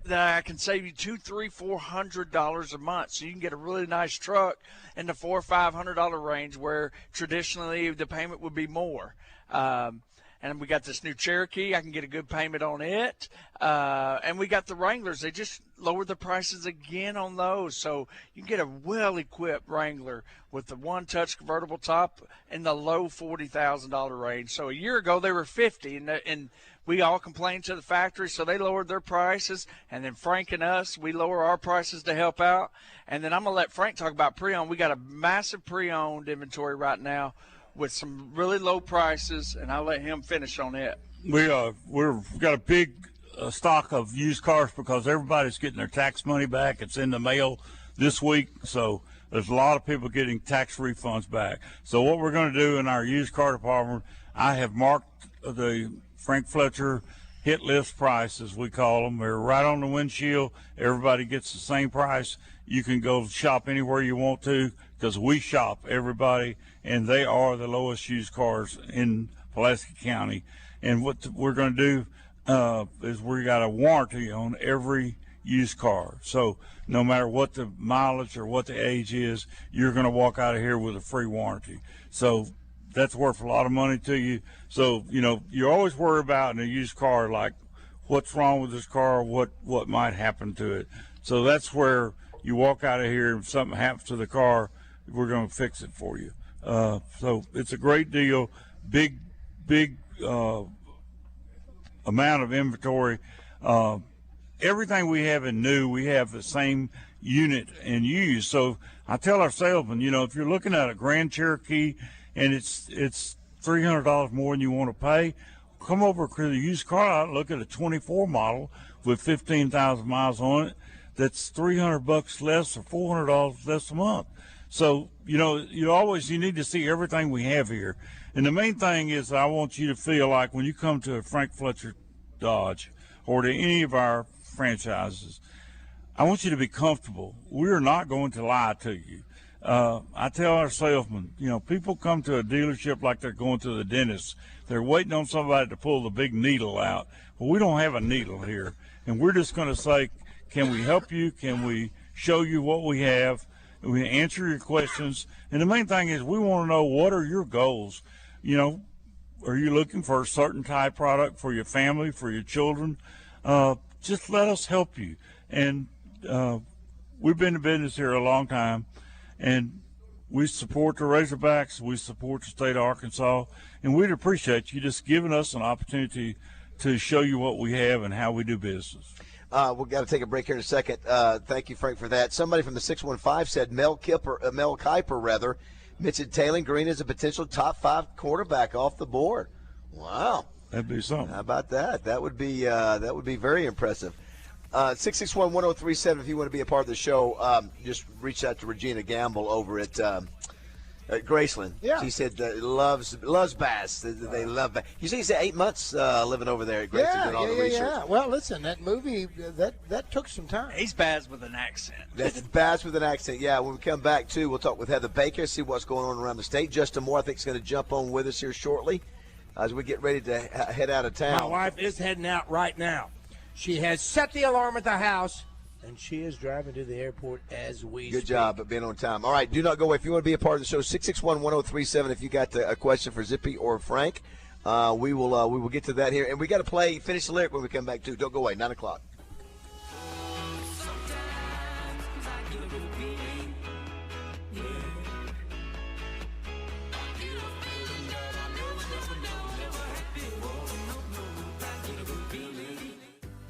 that I can save you $200, $300, $400 a month. So you can get a really nice truck in the $400 or $500 range, where traditionally the payment would be more. And we got this new Cherokee. I can get a good payment on it. And we got the Wranglers. They just lowered the prices again on those. So you can get a well-equipped Wrangler with the one-touch convertible top in the low $40,000 range. So a year ago they were $50,000, and we all complained to the factory, so they lowered their prices. And then Frank and us, we lower our prices to help out. And then I'm going to let Frank talk about pre-owned. We got a massive pre-owned inventory right now with some really low prices, and I'll let him finish on it. We've got a big stock of used cars because everybody's getting their tax money back. It's in the mail this week, so there's a lot of people getting tax refunds back. So what we're going to do in our used car department, I have marked the Frank Fletcher hit list price, as we call them. They're right on the windshield. Everybody gets the same price. You can go shop anywhere you want to, because we shop everybody, and they are the lowest used cars in Pulaski County. And what we're going to do is we got a warranty on every used car. So no matter what the mileage or what the age is, you're going to walk out of here with a free warranty. So that's worth a lot of money to you. So, you know, you always worry about in a used car, like, what's wrong with this car, what might happen to it. So that's where you walk out of here, if something happens to the car, we're going to fix it for you. So it's a great deal, big amount of inventory. Everything we have in new, we have the same unit in used. So I tell our salesmen, you know, if you're looking at a Grand Cherokee and it's $300 more than you want to pay, come over to the used car lot and look at a 24 model with 15,000 miles on it. That's $300 less or $400 less a month. So, you know, you need to see everything we have here. And the main thing is, I want you to feel like when you come to a Frank Fletcher Dodge or to any of our franchises, I want you to be comfortable. We're not going to lie to you. I tell our salesmen, you know, people come to a dealership like they're going to the dentist. They're waiting on somebody to pull the big needle out. Well, we don't have a needle here. And we're just going to say, can we help you? Can we show you what we have? We answer your questions. And the main thing is, we want to know, what are your goals? You know, are you looking for a certain type product for your family, for your children? Just let us help you. And we've been in business here a long time, and we support the Razorbacks. We support the state of Arkansas, and we'd appreciate you just giving us an opportunity to show you what we have and how we do business. We've got to take a break here in a second. Thank you, Frank, for that. Somebody from the 615 said Mel Kiper mentioned Taylor Green as a potential top 5 quarterback off the board. Wow. That'd be something. How about that? That would be very impressive. 661-1037 if you want to be a part of the show. Just reach out to Regina Gamble over at Graceland. Yeah. She said loves Baz. They love Baz. You said 8 months living over there at Graceland doing all the research. Yeah. Well, listen, that movie, that took some time. He's Baz with an accent. That's Baz with an accent, yeah. When we come back, too, we'll talk with Heather Baker, see what's going on around the state. Justin Moore, I think, is going to jump on with us here shortly as we get ready to head out of town. My wife is heading out right now. She has set the alarm at the house And she is driving to the airport as we speak. Good job at being on time. All right, do not go away. If you want to be a part of the show, 661-1037 if you got a question for Zippy or Frank. We will get to that here. And we got to finish the lyric when we come back, too. Don't go away, 9 o'clock.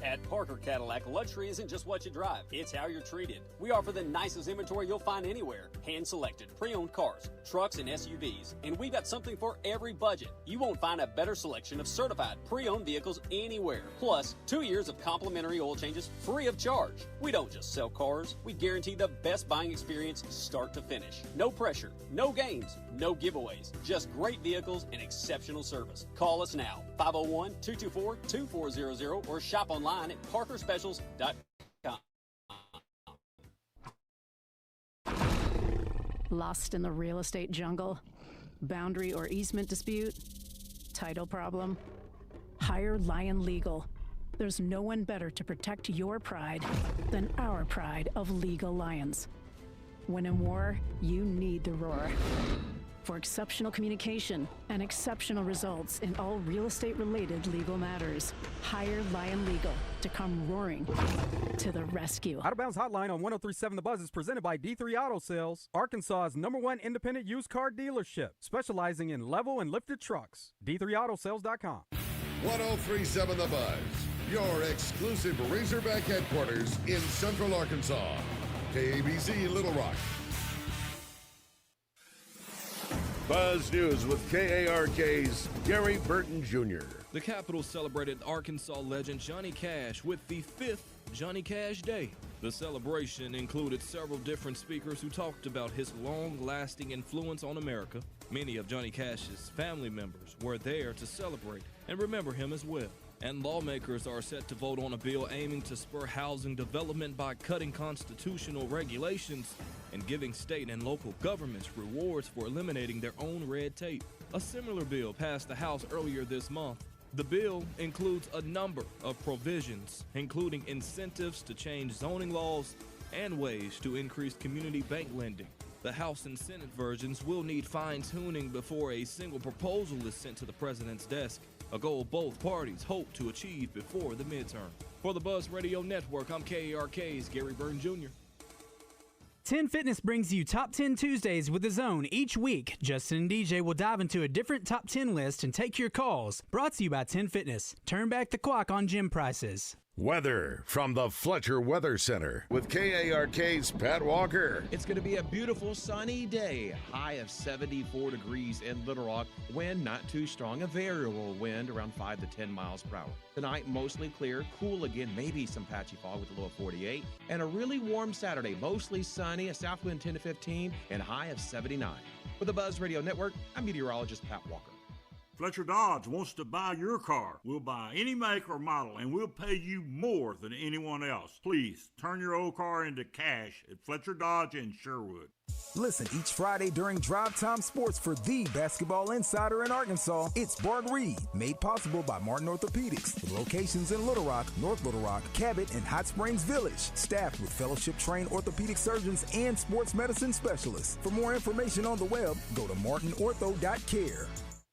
At Parker Cadillac, luxury isn't just what you drive, it's how you're treated. We offer the nicest inventory you'll find anywhere. Hand-selected, pre-owned cars, trucks, and SUVs. And we've got something for every budget. You won't find a better selection of certified pre-owned vehicles anywhere. Plus, 2 years of complimentary oil changes free of charge. We don't just sell cars. We guarantee the best buying experience start to finish. No pressure, no games, no giveaways. Just great vehicles and exceptional service. Call us now, 501-224-2400 or shop online at parkerspecials.com. Lost in the real estate jungle? Boundary or easement dispute? Title problem? Hire Lion Legal. There's no one better to protect your pride than our pride of legal lions. When in war, you need the roar. For exceptional communication and exceptional results in all real estate-related legal matters, hire Lion Legal to come roaring to the rescue. Out of Bounds Hotline on 103.7 The Buzz is presented by D3 Auto Sales, Arkansas's #1 independent used car dealership, specializing in level and lifted trucks. D3AutoSales.com. 103.7 The Buzz, your exclusive Razorback headquarters in Central Arkansas. KABC Little Rock. Buzz News with KARK's Gary Burton Jr. The Capitol celebrated Arkansas legend Johnny Cash with the 5th Johnny Cash Day. The celebration included several different speakers who talked about his long-lasting influence on America. Many of Johnny Cash's family members were there to celebrate and remember him as well. And lawmakers are set to vote on a bill aiming to spur housing development by cutting constitutional regulations and giving state and local governments rewards for eliminating their own red tape. A similar bill passed the House earlier this month. The bill includes a number of provisions, including incentives to change zoning laws and ways to increase community bank lending. The House and Senate versions will need fine-tuning before a single proposal is sent to the president's desk, a goal both parties hope to achieve before the midterm. For the Buzz Radio Network, I'm KARK's Gary Burton Jr. 10 Fitness brings you Top 10 Tuesdays with The Zone each week. Justin and DJ will dive into a different Top 10 list and take your calls. Brought to you by 10 Fitness. Turn back the clock on gym prices. Weather from the Fletcher Weather Center with KARK's Pat Walker. It's going to be a beautiful sunny day. High of 74 degrees in Little Rock. Wind not too strong. A variable wind around 5 to 10 miles per hour. Tonight, mostly clear. Cool again. Maybe some patchy fog with a low of 48. And a really warm Saturday. Mostly sunny. A south wind 10 to 15 and high of 79. For the Buzz Radio Network, I'm meteorologist Pat Walker. Fletcher Dodge wants to buy your car. We'll buy any make or model, and we'll pay you more than anyone else. Please, turn your old car into cash at Fletcher Dodge in Sherwood. Listen each Friday during Drive Time Sports for the basketball insider in Arkansas. It's Bart Reed, made possible by Martin Orthopedics, with locations in Little Rock, North Little Rock, Cabot, and Hot Springs Village. Staffed with fellowship-trained orthopedic surgeons and sports medicine specialists. For more information on the web, go to martinortho.care.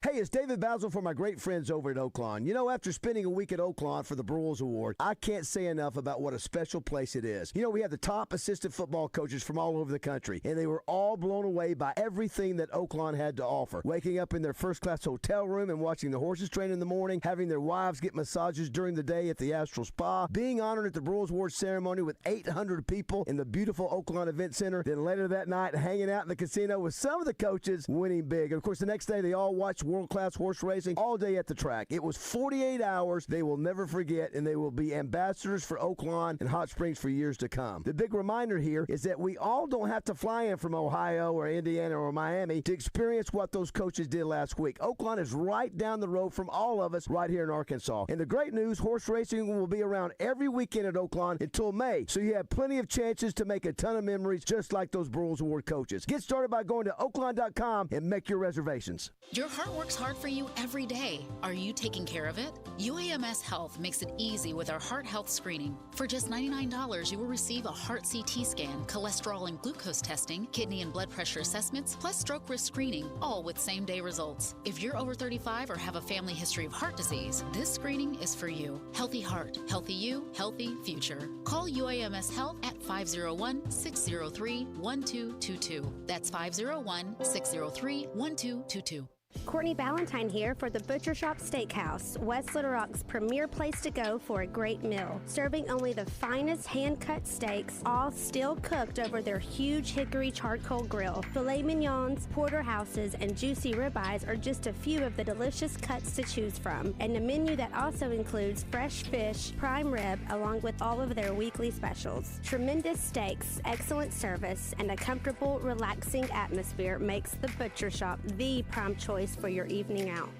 Hey, it's David Bazzel for my great friends over at Oaklawn. You know, after spending a week at Oaklawn for the Broyles Award, I can't say enough about what a special place it is. You know, we have the top assistant football coaches from all over the country, and they were all blown away by everything that Oaklawn had to offer. Waking up in their first-class hotel room and watching the horses train in the morning, having their wives get massages during the day at the Astral Spa, being honored at the Broyles Award ceremony with 800 people in the beautiful Oaklawn Event Center, then later that night hanging out in the casino with some of the coaches winning big. And, of course, the next day they all watched world-class horse racing all day at the track. It was 48 hours they will never forget, and they will be ambassadors for Oaklawn and Hot Springs for years to come. The big reminder here is that we all don't have to fly in from Ohio or Indiana or Miami to experience what those coaches did last week. Oaklawn is right down the road from all of us right here in Arkansas. And the great news, horse racing will be around every weekend at Oaklawn until May, so you have plenty of chances to make a ton of memories just like those Broyles Award coaches. Get started by going to oaklawn.com and make your reservations. Your heart works hard for you every day. Are you taking care of it? UAMS Health makes it easy with our heart health screening. For just $99, you will receive a heart CT scan, cholesterol and glucose testing, kidney and blood pressure assessments, plus stroke risk screening, all with same-day results. If you're over 35 or have a family history of heart disease, this screening is for you. Healthy heart, healthy you, healthy future. Call UAMS Health at 501-603-1222. That's 501-603-1222. Courtney Ballantyne here for the Butcher Shop Steakhouse, West Little Rock's premier place to go for a great meal. Serving only the finest hand-cut steaks, all still cooked over their huge hickory charcoal grill. Filet mignons, porterhouses, and juicy ribeyes are just a few of the delicious cuts to choose from. And a menu that also includes fresh fish, prime rib, along with all of their weekly specials. Tremendous steaks, excellent service, and a comfortable, relaxing atmosphere makes the Butcher Shop the prime choice for your evening out.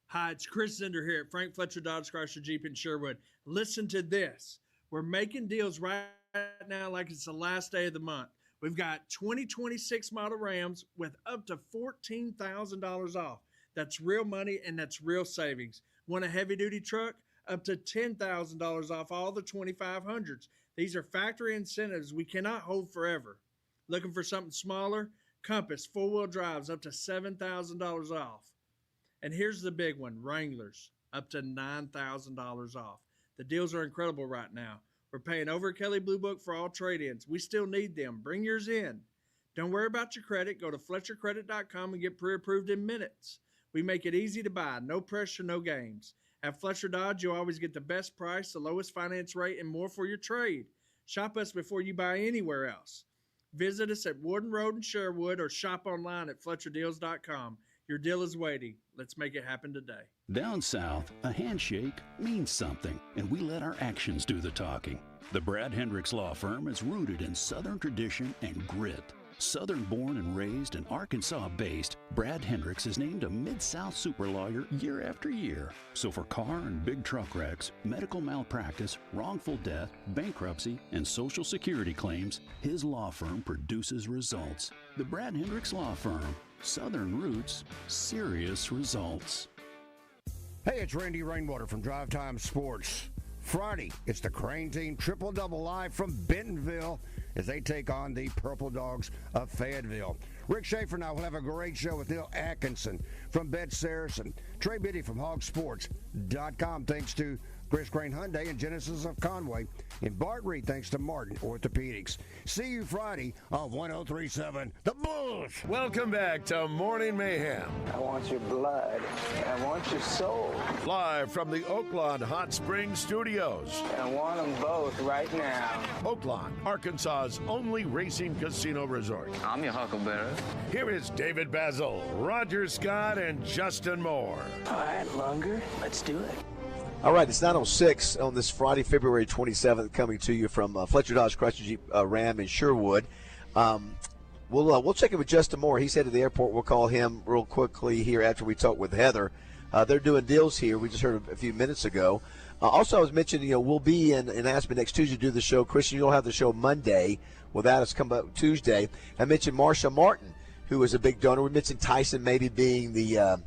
Hi, it's Chris Zender here at Frank Fletcher Dodge Chrysler Jeep in Sherwood. Listen to this. We're making deals right now like it's the last day of the month. We've got 2026 model Rams with up to $14,000 off. That's real money and that's real savings. Want a heavy-duty truck? Up to $10,000 off all the 2500s. These are factory incentives we cannot hold forever. Looking for something smaller? Compass, four-wheel drives, up to $7,000 off. And here's the big one, Wranglers, up to $9,000 off. The deals are incredible right now. We're paying over at Kelley Blue Book for all trade-ins. We still need them. Bring yours in. Don't worry about your credit. Go to FletcherCredit.com and get pre-approved in minutes. We make it easy to buy. No pressure, no games. At Fletcher Dodge, you'll always get the best price, the lowest finance rate, and more for your trade. Shop us before you buy anywhere else. Visit us at Warden Road in Sherwood or shop online at FletcherDeals.com. Your deal is waiting. Let's make it happen today. Down south, a handshake means something, and we let our actions do the talking. The Brad Hendricks Law Firm is rooted in Southern tradition and grit. Southern born and raised and Arkansas based, Brad Hendricks is named a Mid-South super lawyer year after year. So for car and big truck wrecks, medical malpractice, wrongful death, bankruptcy, and Social Security claims, his law firm produces results. The Brad Hendricks Law Firm. Southern roots, serious results. Hey, it's Randy Rainwater from Drive Time Sports. Friday, it's the Crane Team Triple-Double live from Bentonville as they take on the Purple Dogs of Fayetteville. Rick Schaefer and I will have a great show with Neil Atkinson from Bet Saracen, Trey Biddy from hogsports.com, thanks to Chris Crane Hyundai and Genesis of Conway, and Bart Reed thanks to Martin Orthopedics. See you Friday on 103.7 The Bulls. Welcome back to Morning Mayhem. I want your blood. I want your soul. Live from the Oaklawn Hot Springs Studios. I want them both right now. Oaklawn, Arkansas's only racing casino resort. I'm your huckleberry. Here is David Bazzel, Roger Scott, and Justin Moore. All right, Lunger, let's do it. All right, it's 9:06 on this Friday, February 27th, coming to you from Fletcher Dodge Chrysler Jeep Ram in Sherwood. We'll check in with Justin Moore. He's headed to the airport. We'll call him real quickly here after we talk with Heather. They're doing deals here. We just heard a few minutes ago. Also, I was mentioning, we'll be in Aspen next Tuesday to do the show. Christian, you'll have the show Monday without us come up Tuesday. I mentioned Marsha Martin, who is a big donor. We mentioned Tyson maybe being the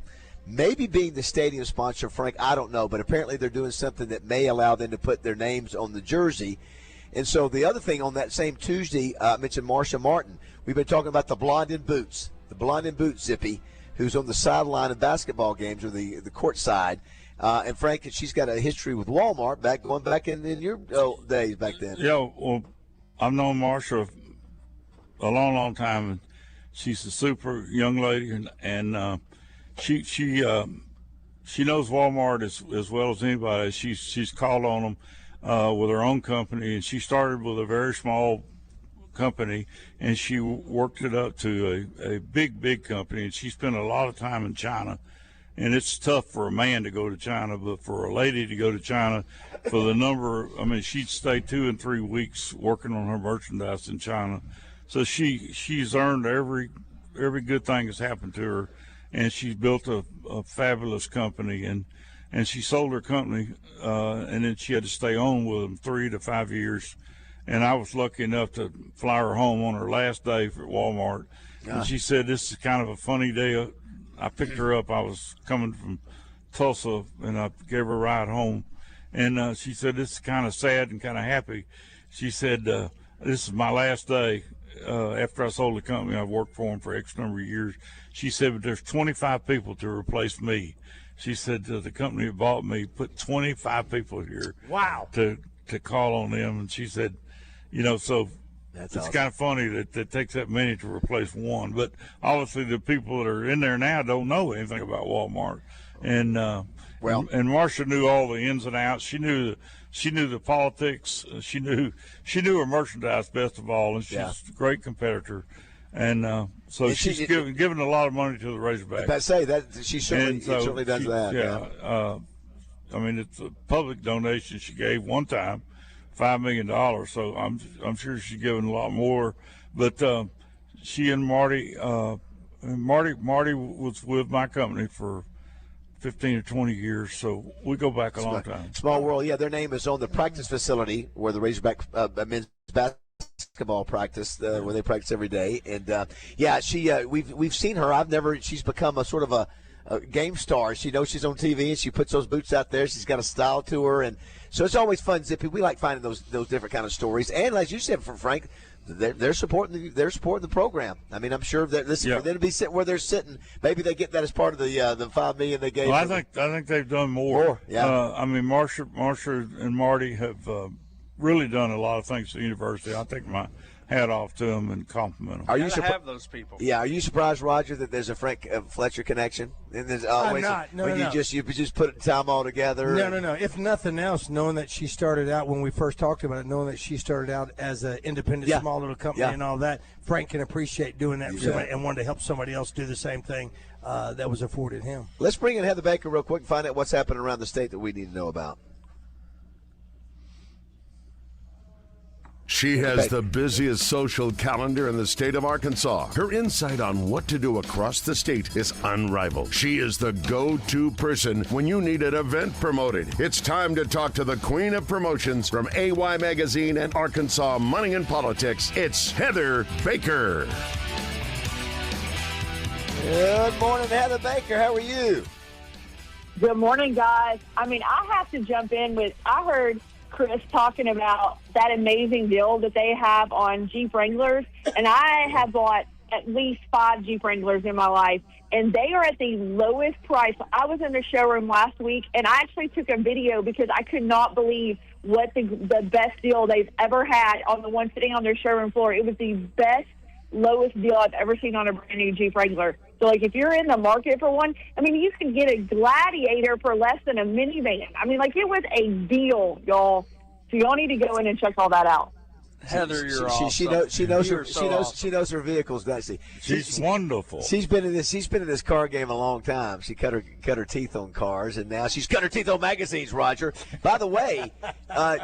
stadium sponsor. Frank, I don't know, but apparently they're doing something that may allow them to put their names on the jersey. And so the other thing on that same Tuesday, I mentioned Marsha Martin. We've been talking about the blonde in boots, Zippy, who's on the sideline of basketball games or the court side. And Frank, she's got a history with Walmart going back in your days back then. Yeah, well, I've known Marsha a long, long time. And she's a super young lady, and she knows Walmart as well as anybody. She's called on them with her own company, and she started with a very small company, and she worked it up to a big company. And she spent a lot of time in China, and it's tough for a man to go to China, but for a lady to go to China, for the number, she'd stay 2 and 3 weeks working on her merchandise in China. So she's earned every good thing that's happened to her. And she's built a fabulous company, and she sold her company, and then she had to stay on with them 3 to 5 years. And I was lucky enough to fly her home on her last day for Walmart. Yeah. And she said, this is kind of a funny day I picked her up. I was coming from Tulsa, and I gave her a ride home. And she said, this is kind of sad and kind of happy. She said, this is my last day after I sold the company. I've worked for them for X number of years. She said, but there's 25 people to replace me. She said, the company that bought me put 25 people here. Wow. To call on them. And she said, you know, so That's it's awesome. kind of funny that it takes that many to replace one. But obviously the people that are in there now don't know anything about Walmart. And and Marcia knew all the ins and outs. She knew the politics. She knew her merchandise best of all, and she's a great competitor. And so she's given a lot of money to the Razorbacks. I say that she certainly does that. Yeah. I mean, it's a public donation she gave one time, $5 million. So I'm sure she's given a lot more. But she and Marty was with my company for 15 or 20 years, so we go back a long time. Small world, yeah. Their name is on the practice facility where the Razorback men's basketball practice, where they practice every day. And we've seen her. She's become a sort of a game star. She knows she's on TV, and she puts those boots out there. She's got a style to her, and so it's always fun, Zippy. We like finding those different kind of stories. And as you said, for Frank, they're supporting the program. I mean, I'm sure that for them to be sitting where they're sitting, maybe they get that as part of the $5 million they gave. Well, I think they've done more. Yeah. I mean, Marcia and Marty have really done a lot of things at the university. I take my hat off to them and compliment them. Are you have those people? Yeah. Are you surprised, Roger, that there's a Frank Fletcher connection? And there's always you just put time all together. No. If nothing else, knowing that she started out when we first talked about it, knowing that she started out as an independent, small little company and all that, Frank can appreciate doing that for somebody and wanted to help somebody else do the same thing that was afforded him. Let's bring in Heather Baker real quick and find out what's happening around the state that we need to know about. She has the busiest social calendar in the state of Arkansas. Her insight on what to do across the state is unrivaled. She is the go-to person when you need an event promoted. It's time to talk to the queen of promotions from AY Magazine and Arkansas Money and Politics. It's Heather Baker. Good morning, Heather Baker. How are you? Good morning, guys. I mean, I have to jump in with, I heard Chris talking about that amazing deal that they have on Jeep Wranglers, and I have bought at least 5 Jeep Wranglers in my life, and they are at the lowest price. I was in the showroom last week, and I actually took a video because I could not believe what the best deal they've ever had on the one sitting on their showroom floor. It was the best, lowest deal I've ever seen on a brand new Jeep Wrangler. So, like, if you're in the market for one, I mean, you can get a Gladiator for less than a minivan. I mean, like, it was a deal, y'all. So y'all need to go in and check all that out. Heather, you're awesome. She knows her vehicles, doesn't she? She's wonderful. She's been in this car game a long time. She cut her teeth on cars, and now she's cut her teeth on magazines. Roger. By the way,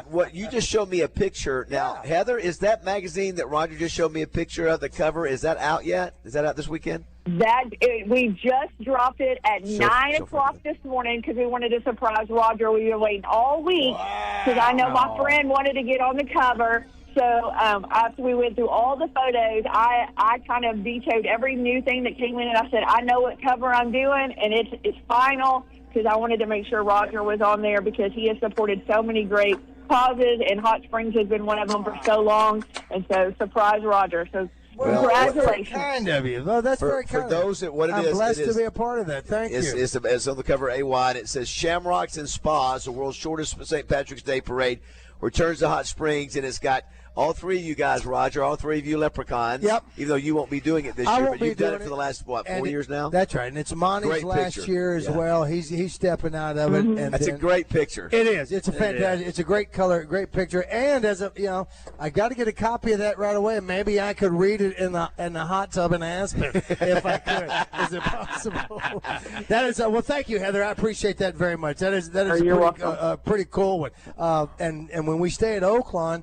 what you just showed me a picture. Now, Heather, is that magazine that Roger just showed me a picture of, the cover? Is that out yet? Is that out this weekend? We just dropped it at 9 o'clock this morning because we wanted to surprise Roger. We've been waiting all week because I know my friend wanted to get on the cover. So after we went through all the photos, I kind of vetoed every new thing that came in, and I said, I know what cover I'm doing, and it's final because I wanted to make sure Roger was on there because he has supported so many great causes, and Hot Springs has been one of them for so long. And so surprise Roger. So congratulations. Kind of you. Well, that's very kind for those that what it I'm is. blessed to be a part of that. Thank you. It's on the cover of AY, and it says Shamrocks and Spas, the world's shortest St. Patrick's Day parade, returns to Hot Springs, and it's got all 3 of you guys, Roger, all 3 of you leprechauns. Yep. Even though you won't be doing it this year, but you've done it for the last, 4 years now? That's right. And it's Monty's last year as well. He's stepping out of it. And that's a great picture. It is. It's a fantastic. It's a great color, great picture. And I got to get a copy of that right away. Maybe I could read it in the hot tub in Aspen if I could. Is it possible? That is. Well, thank you, Heather. I appreciate that very much. That is a pretty cool one. And when we stay at Oaklawn.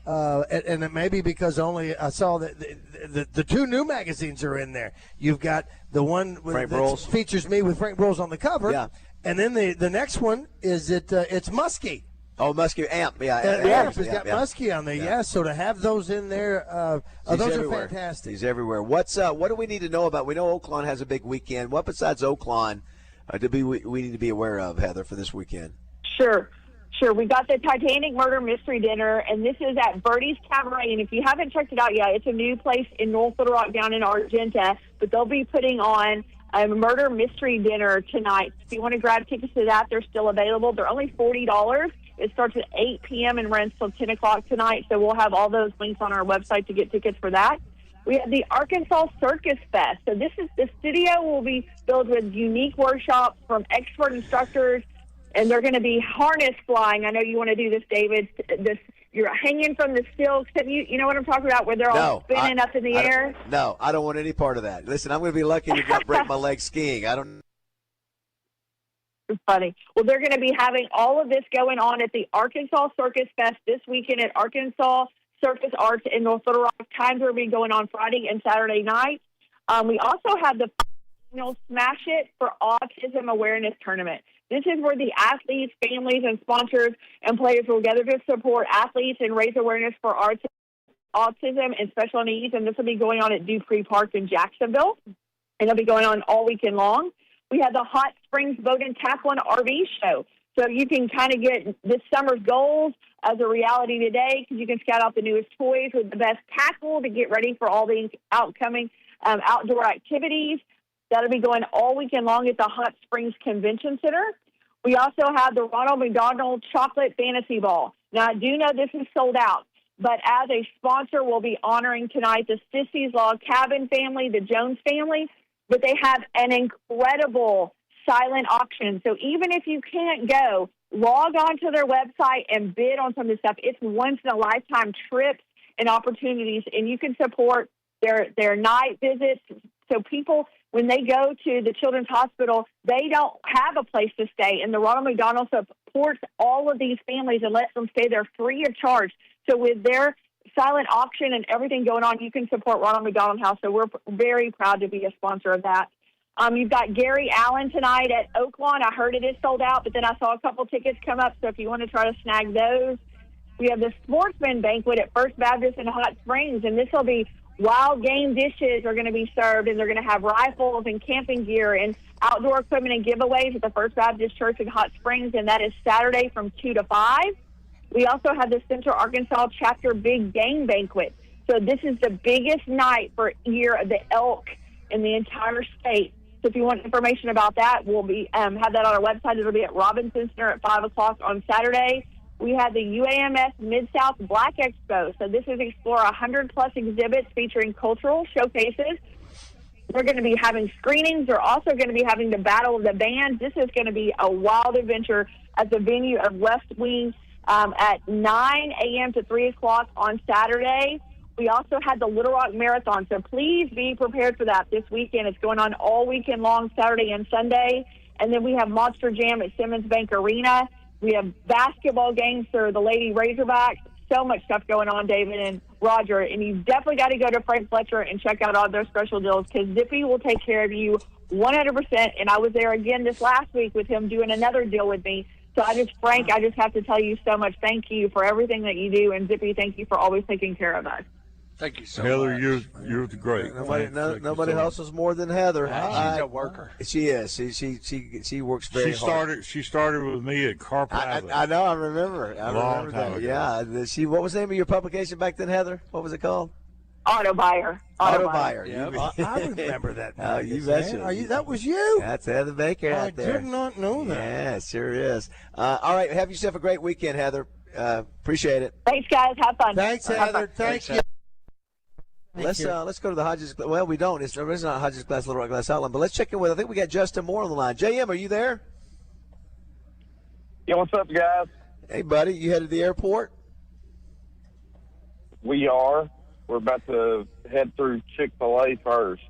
And it may be because only I saw that the 2 new magazines are in there. You've got the one that features me with Frank Broyles on the cover, and then the next one is it's Muskie. Oh, Muskie Amp, yeah. Amp has got Muskie on there, yeah. So to have those in there, those everywhere. are fantastic. He's everywhere. What do we need to know about? We know Oaklawn has a big weekend. What besides Oaklawn we need to be aware of, Heather, for this weekend? Sure. We got the Titanic Murder Mystery Dinner, and this is at Birdie's Cabaret. And if you haven't checked it out yet, it's a new place in North Little Rock down in Argenta. But they'll be putting on a murder mystery dinner tonight. If you want to grab tickets to that, they're still available. They're only $40. It starts at 8 p.m. and runs till 10 o'clock tonight. So we'll have all those links on our website to get tickets for that. We have the Arkansas Circus Fest. So the studio will be filled with unique workshops from expert instructors, and they're going to be harness flying. I know you want to do this, David. You're hanging from the stilts. You know what I'm talking about, where they're all spinning up in the air? No, I don't want any part of that. Listen, I'm going to be lucky to not break my leg skiing. I don't. It's funny. Well, they're going to be having all of this going on at the Arkansas Circus Fest this weekend at Arkansas Circus Arts in North Little Rock. Times will be going on Friday and Saturday night. We also have the Smash It for Autism Awareness Tournament. This is where the athletes, families, and sponsors and players will gather to support athletes and raise awareness for autism and special needs. And this will be going on at Dupree Park in Jacksonville. And it'll be going on all weekend long. We have the Hot Springs Boat and Tackle and RV Show. So you can kind of get this summer's goals as a reality today, because you can scout out the newest toys with the best tackle to get ready for all the outcoming outdoor activities. That'll be going all weekend long at the Hot Springs Convention Center. We also have the Ronald McDonald Chocolate Fantasy Ball. Now, I do know this is sold out, but as a sponsor, we'll be honoring tonight the Sissy's Log Cabin family, the Jones family, but they have an incredible silent auction. So even if you can't go, log on to their website and bid on some of this stuff. It's once-in-a-lifetime trips and opportunities, and you can support their night visits. So people, when they go to the Children's Hospital, they don't have a place to stay, and the Ronald McDonald supports all of these families and lets them stay there free of charge. So with their silent auction and everything going on, you can support Ronald McDonald House. So we're very proud to be a sponsor of that. You've got Gary Allen tonight at Oaklawn. I heard it is sold out, but then I saw a couple tickets come up, so if you want to try to snag those. We have the Sportsman Banquet at First Baptist in Hot Springs, and this will be wild game dishes are going to be served, and they're going to have rifles and camping gear and outdoor equipment and giveaways at the First Baptist Church in Hot Springs, and that is Saturday from 2 to 5. We also have the Central Arkansas Chapter Big Game Banquet. So this is the biggest night for year of the elk in the entire state. So if you want information about that, we'll be have that on our website. It'll be at Robinson Center at 5 o'clock on Saturday. We have the UAMS Mid-South Black Expo. So this is explore 100-plus exhibits featuring cultural showcases. We're going to be having screenings. We're also going to be having the Battle of the Bands. This is going to be a wild adventure at the venue of West Wing at 9 a.m. to 3 o'clock on Saturday. We also had the Little Rock Marathon, so please be prepared for that this weekend. It's going on all weekend long, Saturday and Sunday. And then we have Monster Jam at Simmons Bank Arena. We have basketball games for the Lady Razorbacks. So much stuff going on, David and Roger. And you've definitely got to go to Frank Fletcher and check out all their special deals, because Zippy will take care of you 100%. And I was there again this last week with him doing another deal with me. So Frank, I just have to tell you so much thank you for everything that you do. And Zippy, thank you for always taking care of us. Thank you so Heather, much. you're great. Nobody hustles more than Heather. She's a worker. She is. She works very hard. She started with me at Carpet Alley. I know. I remember. Long time ago. Yeah. What was the name of your publication back then, Heather? What was it called? Auto Buyer. Yeah. I remember that. Oh, you betcha. That was you? That's Heather Baker out there. I did not know that. Yeah, it sure is. All right. Have yourself a great weekend, Heather. Appreciate it. Thanks, guys. Have fun. Thanks, Heather. Thank you. Let's go to the Hodges. Well, we don't. It's not Hodges Glass, Little Rock Glass Outline, but let's check in with. I think we got Justin Moore on the line. JM, are you there? Yeah, what's up, guys? Hey, buddy. You headed to the airport? We are. We're about to head through Chick-fil-A first.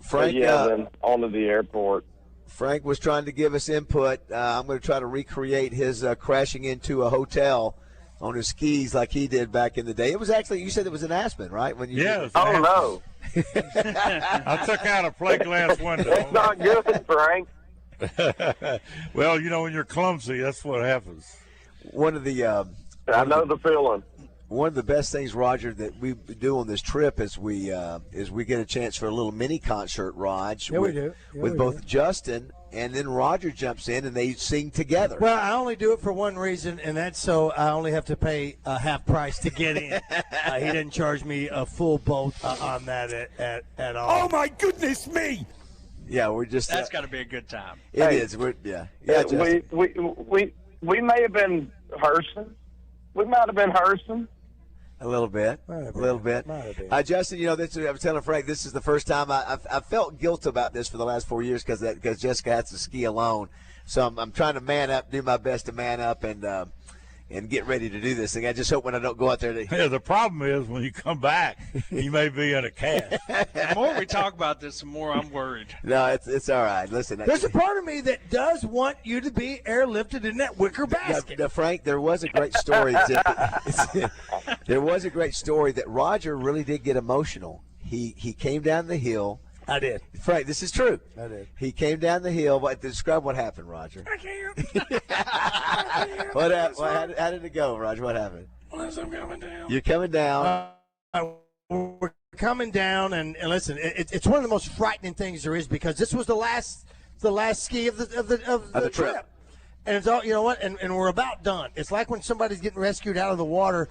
Frank, then on to the airport. Frank was trying to give us input. I'm going to try to recreate his crashing into a hotel on his skis like he did back in the day. It was actually, you said it was in Aspen, right? When you Oh, no. I took out a plate glass window. That's not good, Frank. Well, when you're clumsy, that's what happens. One of the I know the feeling. One of the best things, Roger, that we do on this trip is we get a chance for a little mini concert, Raj. Yeah, we do. Yeah, with we both do. Justin and then Roger jumps in and they sing together. Well, I only do it for one reason, and that's so I only have to pay half price to get in. He didn't charge me a full boat on that at all. Oh my goodness me! Yeah, we're just. That's got to be a good time. It is. Yeah. Justin. We may have been rehearsing. We might have been rehearsing. A little bit. Justin, I was telling Frank, this is the first time I felt guilt about this for the last 4 years because Jessica has to ski alone. So I'm trying to man up, do my best to man up and get ready to do this thing. I just hope when I don't go out there. Yeah, the problem is when you come back, you may be in a cast. The more we talk about this, the more I'm worried. No, it's all right. Listen, there's a part of me that does want you to be airlifted in that wicker basket. Frank, there was a great story. There was a great story that Roger really did get emotional. He came down the hill. I did. Frank, this is true. I did. He came down the hill. Describe what happened, Roger. I can't. How did it go, Roger? What happened? Unless I'm coming down. You're coming down. We're coming down, and listen, it's one of the most frightening things there is because this was the last ski of the trip. And it's all, you know what? And we're about done. It's like when somebody's getting rescued out of the water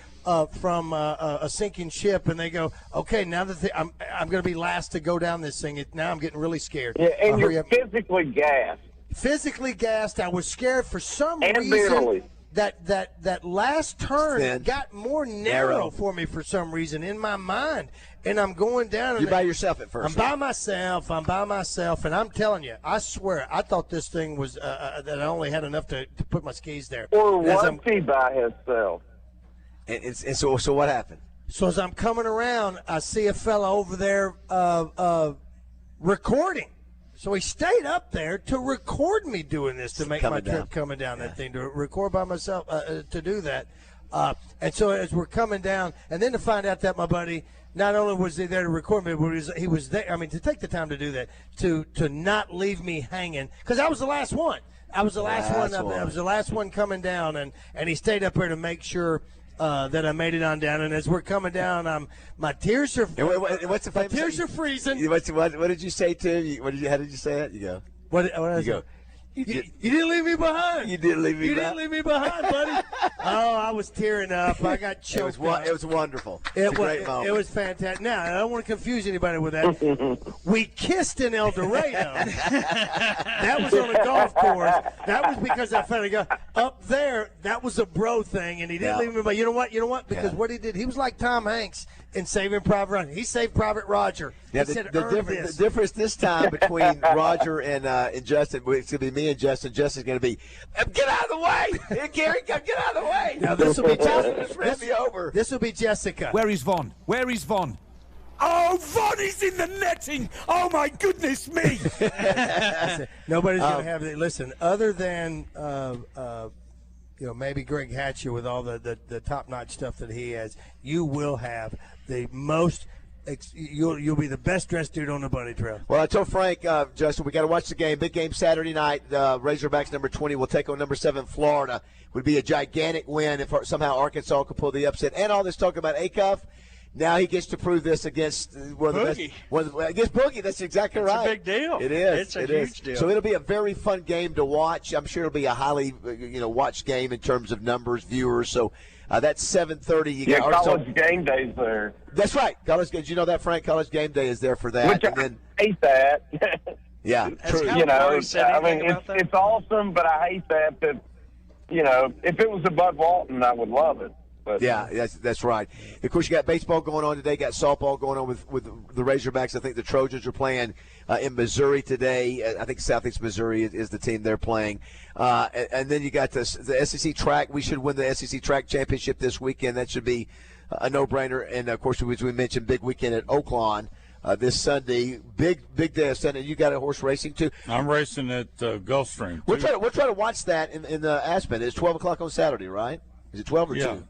from a sinking ship, and they go, "Okay, now that I'm going to be last to go down this thing. Now I'm getting really scared." Yeah, and you're physically gassed. Physically gassed. I was scared for some and reason. Barely. That last turn Thin. got more narrow for me for some reason in my mind, and I'm going down. You're by yourself at first. I'm by myself, and I'm telling you, I swear, I thought this thing was that I only had enough to put my skis there. Or was he by himself? And so what happened? So as I'm coming around, I see a fella over there recording. So he stayed up there to record me doing this, to make my trip coming down that thing, to record by myself, to do that. And so as we're coming down, and then to find out that my buddy, not only was he there to record me, but he was there, I mean, to take the time to do that, to not leave me hanging, because I was the last one. I was the last one. I was the last one coming down, and he stayed up there to make sure that I made it on down. And as we're coming down, my tears are. What's the famous? My tears are freezing. What did you say to him? How did you say it? You go. What did you go? You didn't leave me behind. You didn't leave me behind. You didn't leave me behind, buddy. Oh, I was tearing up. I got choked up. It was wonderful. It was a great moment. It was fantastic. Now, I don't want to confuse anybody with that. We kissed in El Dorado. That was on a golf course. That was because I felt like up there, that was a bro thing, and he didn't leave me behind. You know what? Because what he did, he was like Tom Hanks in Saving Private Ryan. He saved Private Roger. Now, He said, the difference this time between Roger and Justin, it's going to be me and Justin. Justin's going to be, get out of the way. Hey, Gary, get out of the way. Now, this will be This will be Jessica. Where is Von? Where is Von? Oh, Von is in the netting! Oh my goodness me! Nobody's going to have it. Listen, other than maybe Greg Hatcher with all the top-notch stuff that he has, you will have the most. You'll be the best dressed dude on the bunny trail. Well, I told Frank, Justin, we got to watch the game. Big game Saturday night. Razorbacks number 20 will take on number 7 Florida. Would be a gigantic win if somehow Arkansas could pull the upset. And all this talk about Acuff. Now he gets to prove this against one of the best. Against Boogie, that's exactly right. It's a big deal. It is. It's a huge deal. So it'll be a very fun game to watch. I'm sure it'll be a highly, watched game in terms of numbers, viewers. So that's 7:30. You got College Game Day's there. That's right. Did you know that, Frank? College Game Day is there for that. Which I hate that. Yeah, true. It's awesome, but I hate that. If it was a Bud Walton, I would love it. But, yeah, that's right. Of course, you got baseball going on today. Got softball going on with the Razorbacks. I think the Trojans are playing in Missouri today. I think Southeast Missouri is the team they're playing. And then you got the SEC track. We should win the SEC track championship this weekend. That should be a no-brainer. And, of course, as we mentioned, big weekend at Oaklawn this Sunday. Big day of Sunday. You got a horse racing, too? I'm racing at Gulfstream. We'll try to watch that in Aspen. It's 12 o'clock on Saturday, right? Is it 12 or 2?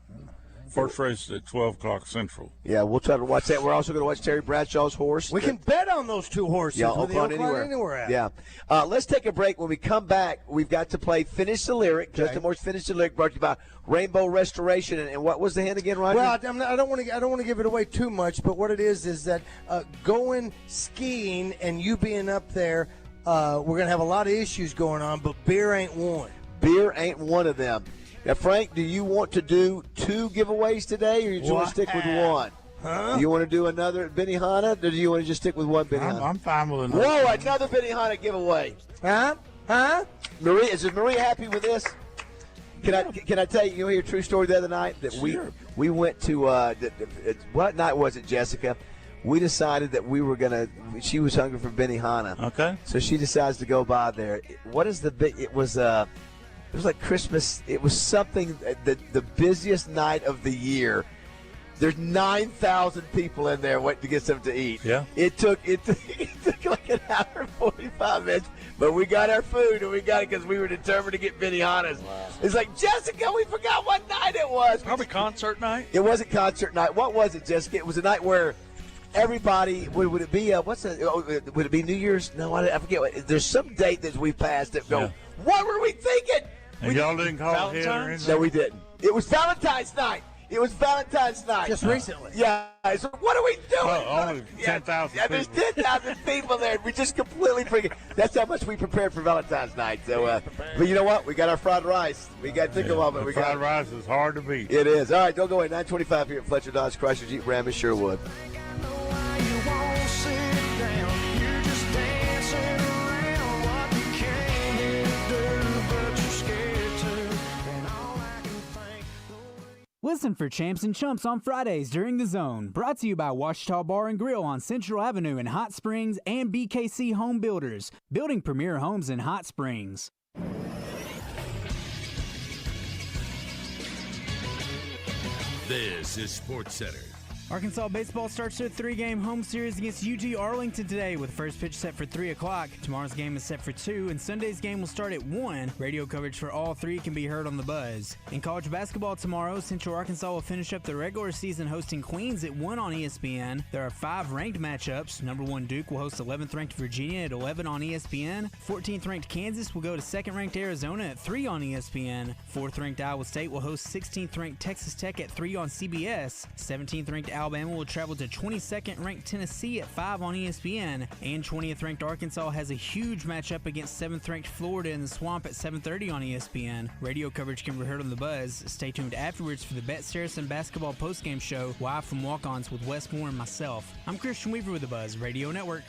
First race at 12 o'clock Central. Yeah, we'll try to watch that. We're also going to watch Terry Bradshaw's horse. We can bet on those two horses. Yeah, with the Oaklawn anywhere at. Yeah. Let's take a break. When we come back, we've got to play Finish the Lyric. Okay. Justin Moore's Finish the Lyric, brought to you by Rainbow Restoration. And what was the hint again, Roger? Well, I don't want to give it away too much, but what it is that going skiing and you being up there, we're going to have a lot of issues going on, but beer ain't one. Beer ain't one of them. Now, Frank, do you want to do 2 giveaways today, or do you want to stick with one? Huh? Do you want to do another Benihana, or do you want to just stick with one Benihana? I'm fine with another. Whoa, another Benihana giveaway. Huh? Maria, is Maria happy with this? Can I tell you, hear a true story the other night that we went to what night was it, Jessica? We decided that we were she was hungry for Benihana. Okay. So she decides to go by there. What is it was like Christmas. It was something, the busiest night of the year. There's 9,000 people in there waiting to get something to eat. Yeah. It took like an hour and 45 minutes, but we got our food, and we got it because we were determined to get Benihanas. Wow. It's like, Jessica, we forgot what night it was. Probably concert night. It wasn't concert night. What was it, Jessica? It was a night where everybody, would it be, would it be New Year's? No, I forget. There's some date that we passed that go, what were we thinking? And y'all didn't call it or anything? No, we didn't. It was Valentine's night. Just recently. Yeah. So what are we doing? Oh, only 10,000 people. There's 10,000 people there. We just completely freaking. That's how much we prepared for Valentine's night. So, but you know what? We got our fried rice. We got to think about it. Fried rice is hard to beat. It is. All right, don't go away. 9:25 here at Fletcher Dodge Chrysler Jeep Ram in Sherwood. Listen for Champs and Chumps on Fridays during The Zone. Brought to you by Washita Bar and Grill on Central Avenue in Hot Springs and BKC Home Builders, building premier homes in Hot Springs. This is SportsCenter. Arkansas baseball starts their 3-game home series against UT Arlington today with the first pitch set for 3 o'clock. Tomorrow's game is set for 2, and Sunday's game will start at 1. Radio coverage for all 3 can be heard on the Buzz. In college basketball tomorrow, Central Arkansas will finish up the regular season hosting Queens at 1 on ESPN. There are 5 ranked matchups. Number 1 Duke will host 11th ranked Virginia at 11 on ESPN. 14th ranked Kansas will go to 2nd ranked Arizona at 3 on ESPN. 4th ranked Iowa State will host 16th ranked Texas Tech at 3 on CBS. 17th ranked Alabama will travel to 22nd ranked Tennessee at 5 on ESPN, and 20th ranked Arkansas has a huge matchup against 7th ranked Florida in the Swamp at 7:30 on ESPN. Radio coverage can be heard on the Buzz. Stay tuned afterwards for the Bet Saracen basketball postgame show live from Walk-Ons with Wes Moore and myself. I'm Christian Weaver with the Buzz Radio Network.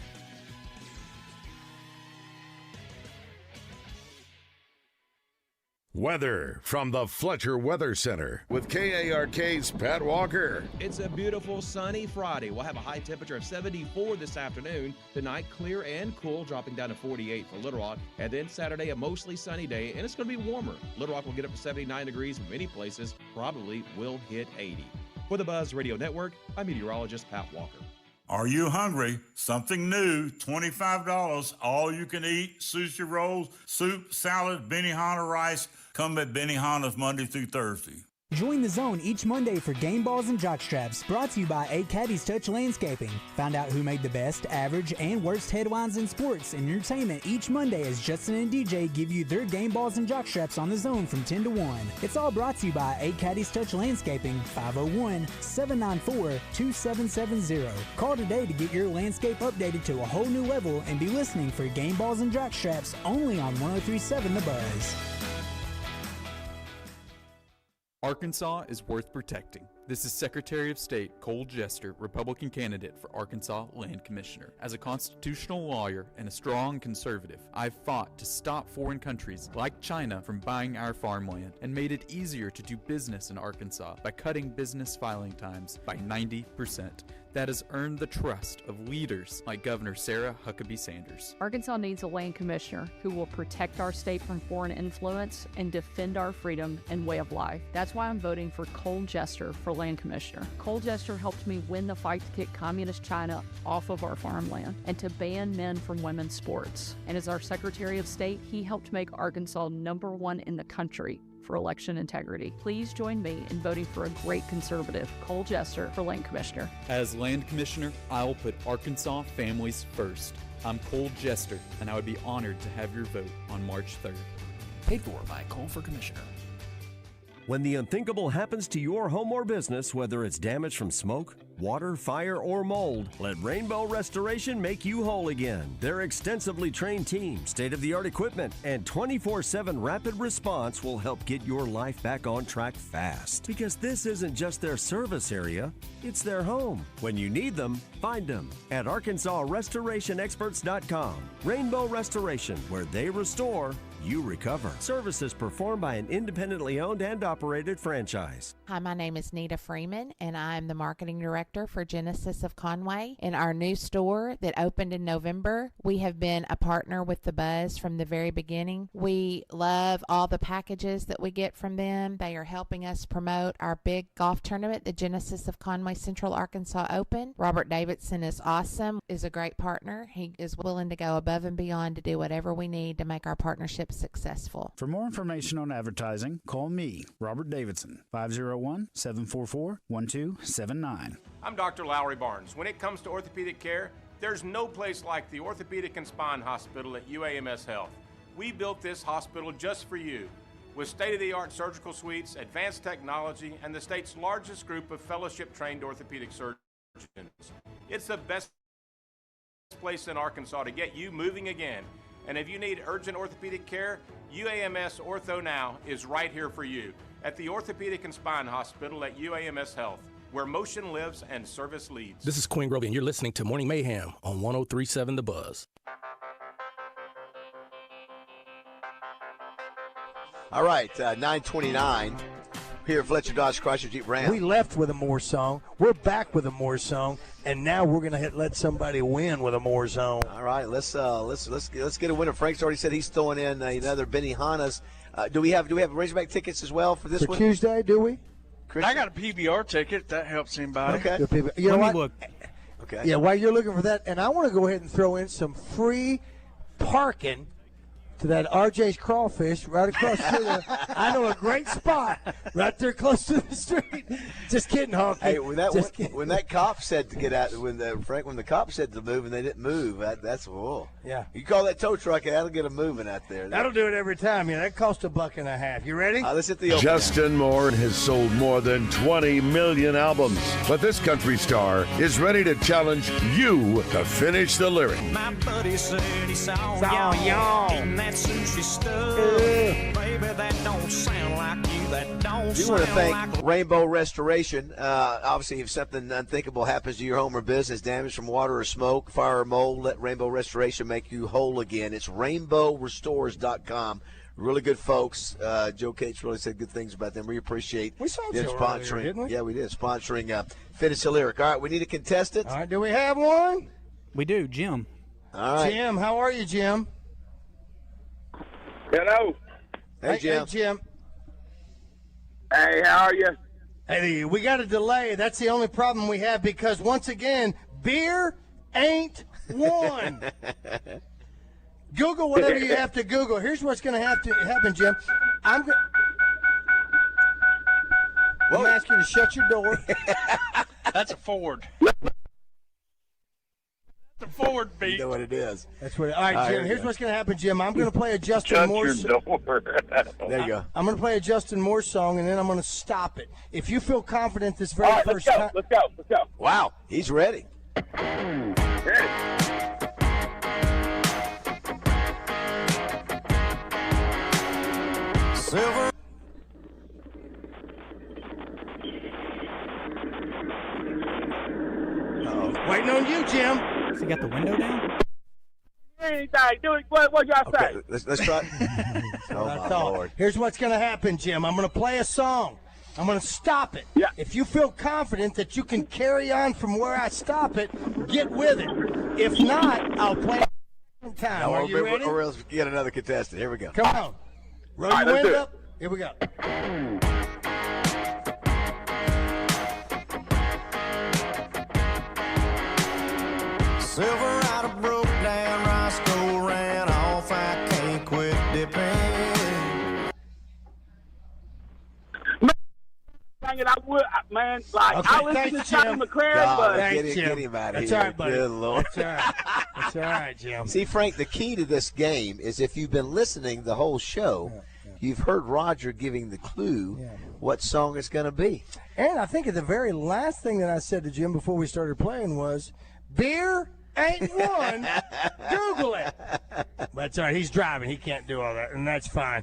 Weather from the Fletcher Weather Center with KARK's Pat Walker. It's a beautiful sunny Friday. We'll have a high temperature of 74 this afternoon. Tonight, clear and cool, dropping down to 48 for Little Rock. And then Saturday, a mostly sunny day, and it's going to be warmer. Little Rock will get up to 79 degrees in many places, probably will hit 80. For the Buzz Radio Network, I'm meteorologist Pat Walker. Are you hungry? Something new, $25, all you can eat, sushi rolls, soup, salad, Benihana rice. Come at Benihana's Monday through Thursday. Join The Zone each Monday for Game Balls and Jockstraps, brought to you by 8 Caddies Touch Landscaping. Find out who made the best, average, and worst headlines in sports and entertainment each Monday as Justin and DJ give you their Game Balls and Jockstraps on The Zone from 10 to 1. It's all brought to you by 8 Caddies Touch Landscaping, 501-794-2770. Call today to get your landscape updated to a whole new level and be listening for Game Balls and Jockstraps only on 103.7 The Buzz. Arkansas is worth protecting. This is Secretary of State Cole Jester, Republican candidate for Arkansas Land Commissioner. As a constitutional lawyer and a strong conservative, I've fought to stop foreign countries like China from buying our farmland and made it easier to do business in Arkansas by cutting business filing times by 90%. That has earned the trust of leaders like Governor Sarah Huckabee Sanders. Arkansas needs a land commissioner who will protect our state from foreign influence and defend our freedom and way of life. That's why I'm voting for Cole Jester for land commissioner. Cole Jester helped me win the fight to kick communist China off of our farmland and to ban men from women's sports. And as our Secretary of State, he helped make Arkansas #1 in the country for election integrity. Please join me in voting for a great conservative, Cole Jester, for Land Commissioner. As Land Commissioner, I will put Arkansas families first. I'm Cole Jester, and I would be honored to have your vote on March 3rd. Paid for by Cole for Commissioner. When the unthinkable happens to your home or business, whether it's damage from smoke, water, fire, or mold, let Rainbow Restoration make you whole again. Their extensively trained team, state-of-the-art equipment, and 24/7 rapid response will help get your life back on track fast. Because this isn't just their service area, it's their home. When you need them, find them at ArkansasRestorationExperts.com. Rainbow Restoration, where they restore, you recover. Services performed by an independently owned and operated franchise. Hi, my name is Nita Freeman, and I'm the marketing director for Genesis of Conway. In our new store that opened in November, we have been a partner with the Buzz from the very beginning. We love all the packages that we get from them. They are helping us promote our big golf tournament, the Genesis of Conway Central Arkansas Open. Robert Davidson is awesome, is a great partner. He is willing to go above and beyond to do whatever we need to make our partnership successful. For more information on advertising, call me, Robert Davidson, 501-744-1279. I'm Dr. Lowry Barnes. When it comes to orthopedic care, there's no place like the Orthopedic and Spine Hospital at UAMS Health. We built this hospital just for you, with state-of-the-art surgical suites, advanced technology, and the state's largest group of fellowship-trained orthopedic surgeons. It's the best place in Arkansas to get you moving again. And if you need urgent orthopedic care, UAMS Ortho Now is right here for you at the Orthopedic and Spine Hospital at UAMS Health, where motion lives and service leads. This is Quinn Grovey, and you're listening to Morning Mayhem on 103.7 The Buzz. All right, 9:29 here at Fletcher Dodge Chrysler Jeep Ram. We left with a Moore song. We're back with a Moore song, and now we're gonna let somebody win with a Moore song. All right, let's get a winner. Frank's already said he's throwing in another Benihana's. Do we have Razorback tickets as well for this one? Tuesday? Do we? Christian? I got a PBR ticket. That helps anybody. Okay. You know what? Look. Okay. Yeah, while you're looking for that, and I want to go ahead and throw in some free parking to that RJ's Crawfish right across the I know a great spot right there close to the street. Just kidding, Honky. Hey, when that cop said to get out, when the cop said to move and they didn't move, that's whoa. Yeah. You call that tow truck, that'll get them moving out there. That'll do it every time. You know, that costs $1.50. You ready? Let's hit the open. Justin Moore has sold more than 20 million albums, but this country star is ready to challenge you to finish the lyric. My buddy said he saw y'all eating that sushi stuff. Baby, that don't sound like you. That don't We want to sound thank like Rainbow Restoration. Obviously, if something unthinkable happens to your home or business, damage from water or smoke, fire or mold, let Rainbow Restoration make you whole again. It's rainbowrestores.com. Really good folks. Joe Cates really said good things about them. We appreciate them sponsoring. Earlier, didn't we? Yeah, we did. Sponsoring Finish the Lyric. All right, we need a contestant. All right, do we have one? We do, Jim. All right. Jim, how are you, Jim? Hello. Hey, Jim. Hey, Jim. Hey, how are you? Hey, we got a delay. That's the only problem we have because, once again, beer ain't won. Google whatever you have to Google. Here's what's going to have to happen, Jim. I'm going to ask you to shut your door. That's a Ford. The forward beat. You know what it is. That's what. All right, Jim. Here's what's going to happen, Jim. I'm going to play a Justin Moore. There you go. I'm going to play a Justin Moore song, and then I'm going to stop it. If you feel confident this very first time. Let's go. Wow, he's ready. silver. Waiting on you, Jim. Has he got the window down? Anything. Do it. What y'all say? Okay, let's try. Oh, my Lord. Here's what's going to happen, Jim. I'm going to play a song. I'm going to stop it. Yeah. If you feel confident that you can carry on from where I stop it, get with it. If not, I'll play it in time. Are you ready? Or else get another contestant. Here we go. Come on. Roll All right, your let's wind do it. up. Here we go. Silver out of broke down, Roscoe ran off. I can't quit dipping. man. Like, Okay, I listen to Tommy McCrary, but Get him out of That's here. all right, buddy. Good Lord. That's all right. That's all right, Jim. See, Frank, the key to this game is if you've been listening the whole show, you've heard Roger giving the clue what song it's going to be. And I think the very last thing that I said to Jim before we started playing was, beer ain't one. Google it. But it's all right. He's driving. He can't do all that, and that's fine.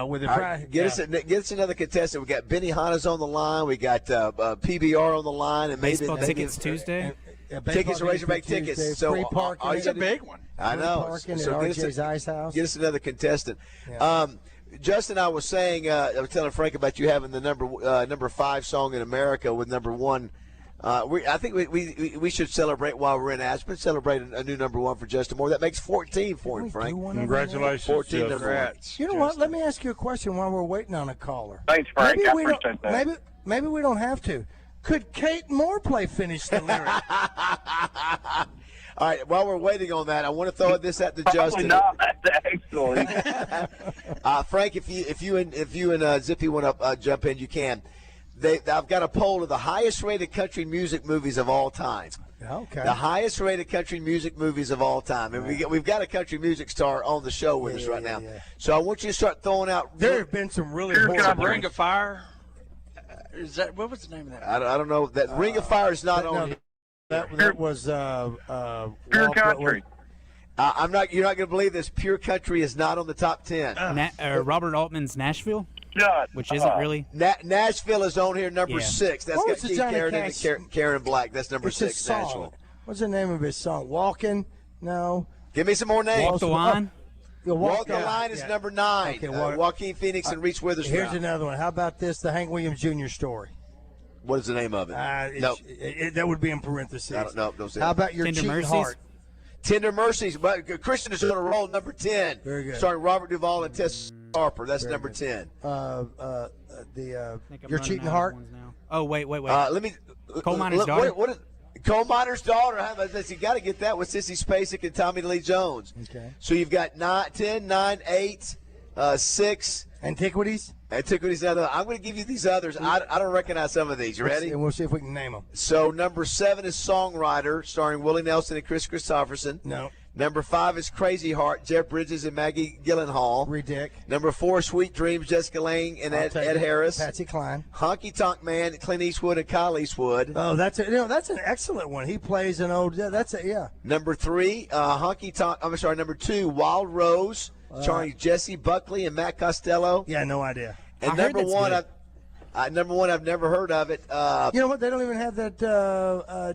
With the Right, get us another contestant. We got Benny Hanna's on the line. We got PBR on the line, and Baseball tickets Tuesday. Tickets, Razorback tickets. So free parking. It's a big one. I know. Parking So at RJ's Ice House. Get us another contestant. Justin, I was saying, I was telling Frank about you having the number 5 song in America with number 1. I think we should celebrate while we're in Aspen. Celebrate a new number 1 for Justin Moore. That makes 14 for him, Frank. Congratulations, 14 Justin. number 1. You know what? Let me ask you a question while we're waiting on a caller. Thanks, Frank. Maybe I we don't- appreciate that. Maybe we don't have to. Could Kate Moore play Finish the Lyric? All right, while we're waiting on that, I want to throw this at the Justin. Not, actually. Frank, if you and Zippy want to jump in, you can. I've got a poll of the highest rated country music movies of all time. Okay. The highest rated country music movies of all time, and we've got a country music star on the show with us right now. So I want you to start throwing out. There have been some really Ring of Fire. Is that what was the name of that? I don't know. That Ring of Fire is not on here. That was Pure Country. I'm not. You're not going to believe this. Pure Country is not on the top 10. Robert Altman's Nashville, which isn't really. Nashville is on here, number 6. That's What got was the Keith Johnny Carradine Cash- and Karen Black. That's number It's his 6. song. Nashville. What's the name of his song? Walking? No. Give me some more names. Walk the Line. Walk the Line is number 9. Okay, Joaquin Phoenix and Reese Witherspoon. Here's another one. How about this? The Hank Williams Jr. story. What is the name of it? That would be in parentheses. Don't say How it. about Your Tender Cheating Mercies? Heart? Tender Mercies. But Christian is on a roll, number 10. Very good. Starring Robert Duvall and Tess Harper. That's number 10. Your Cheating Heart? Oh, wait. Let me. Coal Miner's Daughter? What is, Coal Miner's Daughter. How about this? You got to get that with Sissy Spacek and Tommy Lee Jones. Okay. So you've got 10, 9, 8, 6. Antiquities? Antiquities. I'm going to give you these others. I don't recognize some of these. You ready? And we'll see if we can name them. So number 7 is Songwriter, starring Willie Nelson and Chris Christopherson. No. Number 5 is Crazy Heart, Jeff Bridges and Maggie Gyllenhaal. Ridic. Number 4, Sweet Dreams, Jessica Lange and Ed Harris. Patsy Cline. Honky Tonk Man, Clint Eastwood and Kyle Eastwood. Oh, that's an excellent one. He plays an old. Number 3, Number 2, Wild Rose, starring Jesse Buckley and Matt Costello. Yeah, no idea. And number 1, I've never heard of it. You know what? They don't even have that.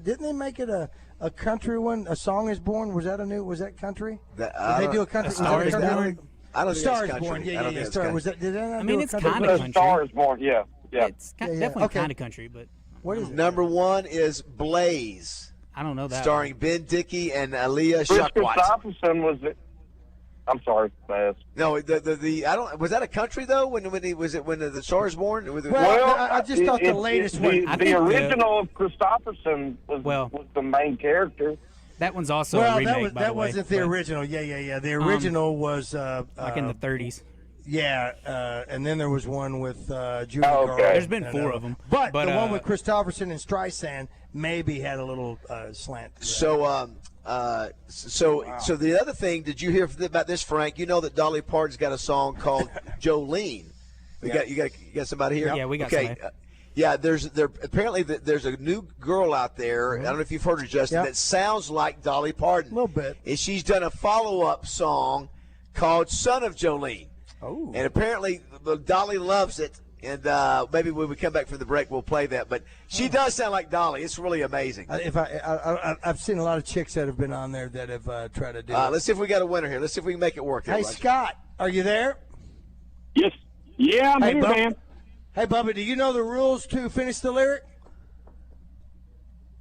Didn't they make it a country one? A Song Is Born. Was that country? Did they do a country? A Star Is Born? I don't think Star that's Is Born. country. I Yeah, don't yeah. think it's Star. country. Was that? Did they not I do mean, a it's country? kind of country. Star is Born, yeah. It's definitely Okay. kind of country, but What is it? Number 1 is Blaze, I don't know that. starring Ben Dickey and Aaliyah Chris Shockwat. Christopherson was it? I'm sorry, Baz. No, the I don't. Was that a country though? When the Star is Born? Well, I just thought the latest one. The original of Christopherson was the main character. That one's also a remake, by the way, wasn't the but- original. Yeah. The original was like in the 30s. Yeah, and then there was one with Julie Oh, okay. Garland. There's been 4 of them. But the one with Christopherson and Streisand maybe had a little slant. So the other thing, did you hear about this, Frank? You know that Dolly Parton's got a song called Jolene. You got somebody here? Yeah, we got okay. somebody. Apparently there's a new girl out there. I don't know if you've heard her, Justin. That sounds like Dolly Parton. A little bit. And she's done a follow-up song called "Son of Jolene." Oh. And apparently Dolly loves it. And maybe when we come back from the break, we'll play that. But she does sound like Dolly. It's really amazing. I've seen a lot of chicks that have been on there that have tried to do it. Let's see if we got a winner here. Let's see if we can make it work. Hey, Scott, are you there? Yes. Yeah, I'm here, Bubba. man. Hey, Bubba, do you know the rules to Finish the Lyric?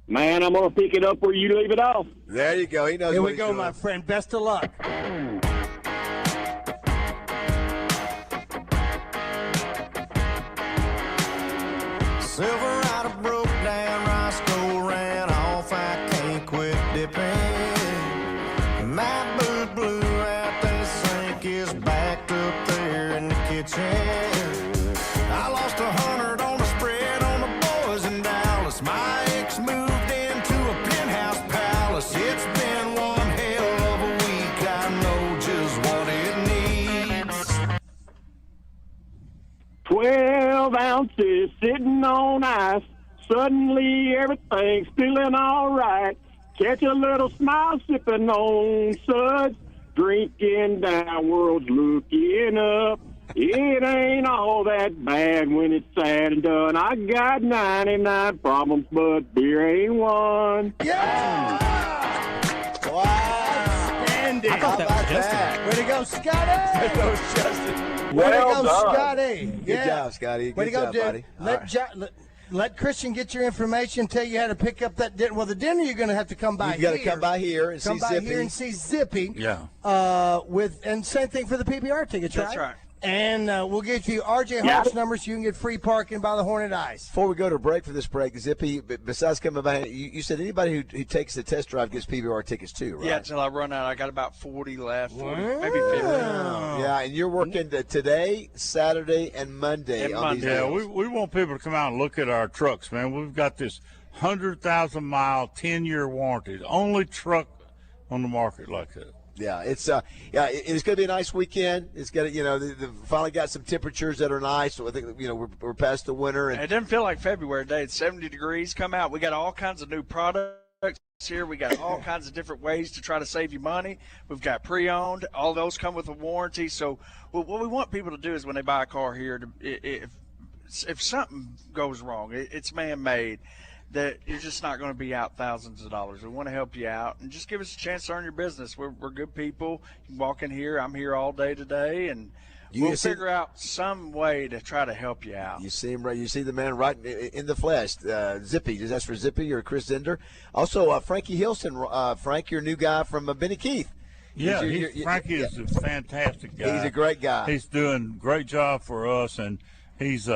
Man, I'm going to pick it up where you leave it off. There you go. He knows Here what we he's go, doing. my friend. Best of luck. Silverado broke down, Roscoe ran off, I can't quit dipping. My boot blew out, the sink is backed up there in the kitchen. I lost 100 on the spread on the boys, and sitting on ice. Suddenly everything's feeling all right. Catch a little smile sipping on suds. Drinking down, world's looking up. It ain't all that bad when it's said and done. I got 99 problems, but beer ain't one. Yeah! Wow. Outstanding. I thought that was Justin. Way to go, Scotty! There goes Justin. Way Well to go, done. Scotty. Good job, Scotty. Way to Good go, job, dude. buddy. All right. Let Christian get your information, tell you how to pick up that dinner. Well, the dinner you're going to have to come by You've got to come by here and see Zippy. Here and see Zippy. Yeah. And same thing for the PBR tickets, right? That's right. And we'll get you RJ Hart's number so you can get free parking by the Hornet Ice. Before we go to break for this break, Zippy, besides coming by, you said anybody who takes the test drive gets PBR tickets too, right? Yeah, until I run out. I got about 40 left, 40, maybe 50. Yeah, and you're working today, Saturday, and Monday. On these Yeah, deals. we want people to come out and look at our trucks, man. We've got this 100,000-mile, 10-year warranty. The only truck on the market like that. Yeah, it's it's going to be a nice weekend. It's got finally got some temperatures that are nice. So I think we're past the winter. And it doesn't feel like February today. It's 70 degrees. Come out. We got all kinds of new products here. We got all kinds of different ways to try to save you money. We've got pre-owned. All those come with a warranty. So what we want people to do is when they buy a car here, if something goes wrong, it's man-made, that you're just not going to be out thousands of dollars. We want to help you out and just give us a chance to earn your business. We're good people. You can walk in here. I'm here all day today, and we'll figure out some way to try to help you out. You see him right. You see the man right in the flesh. Zippy. That's for Zippy or Chris Zender. Also, Frankie Hilson. Frank, your new guy from Benny Keith. Yeah, Frankie is a fantastic guy. He's a great guy. He's doing a great job for us, and he's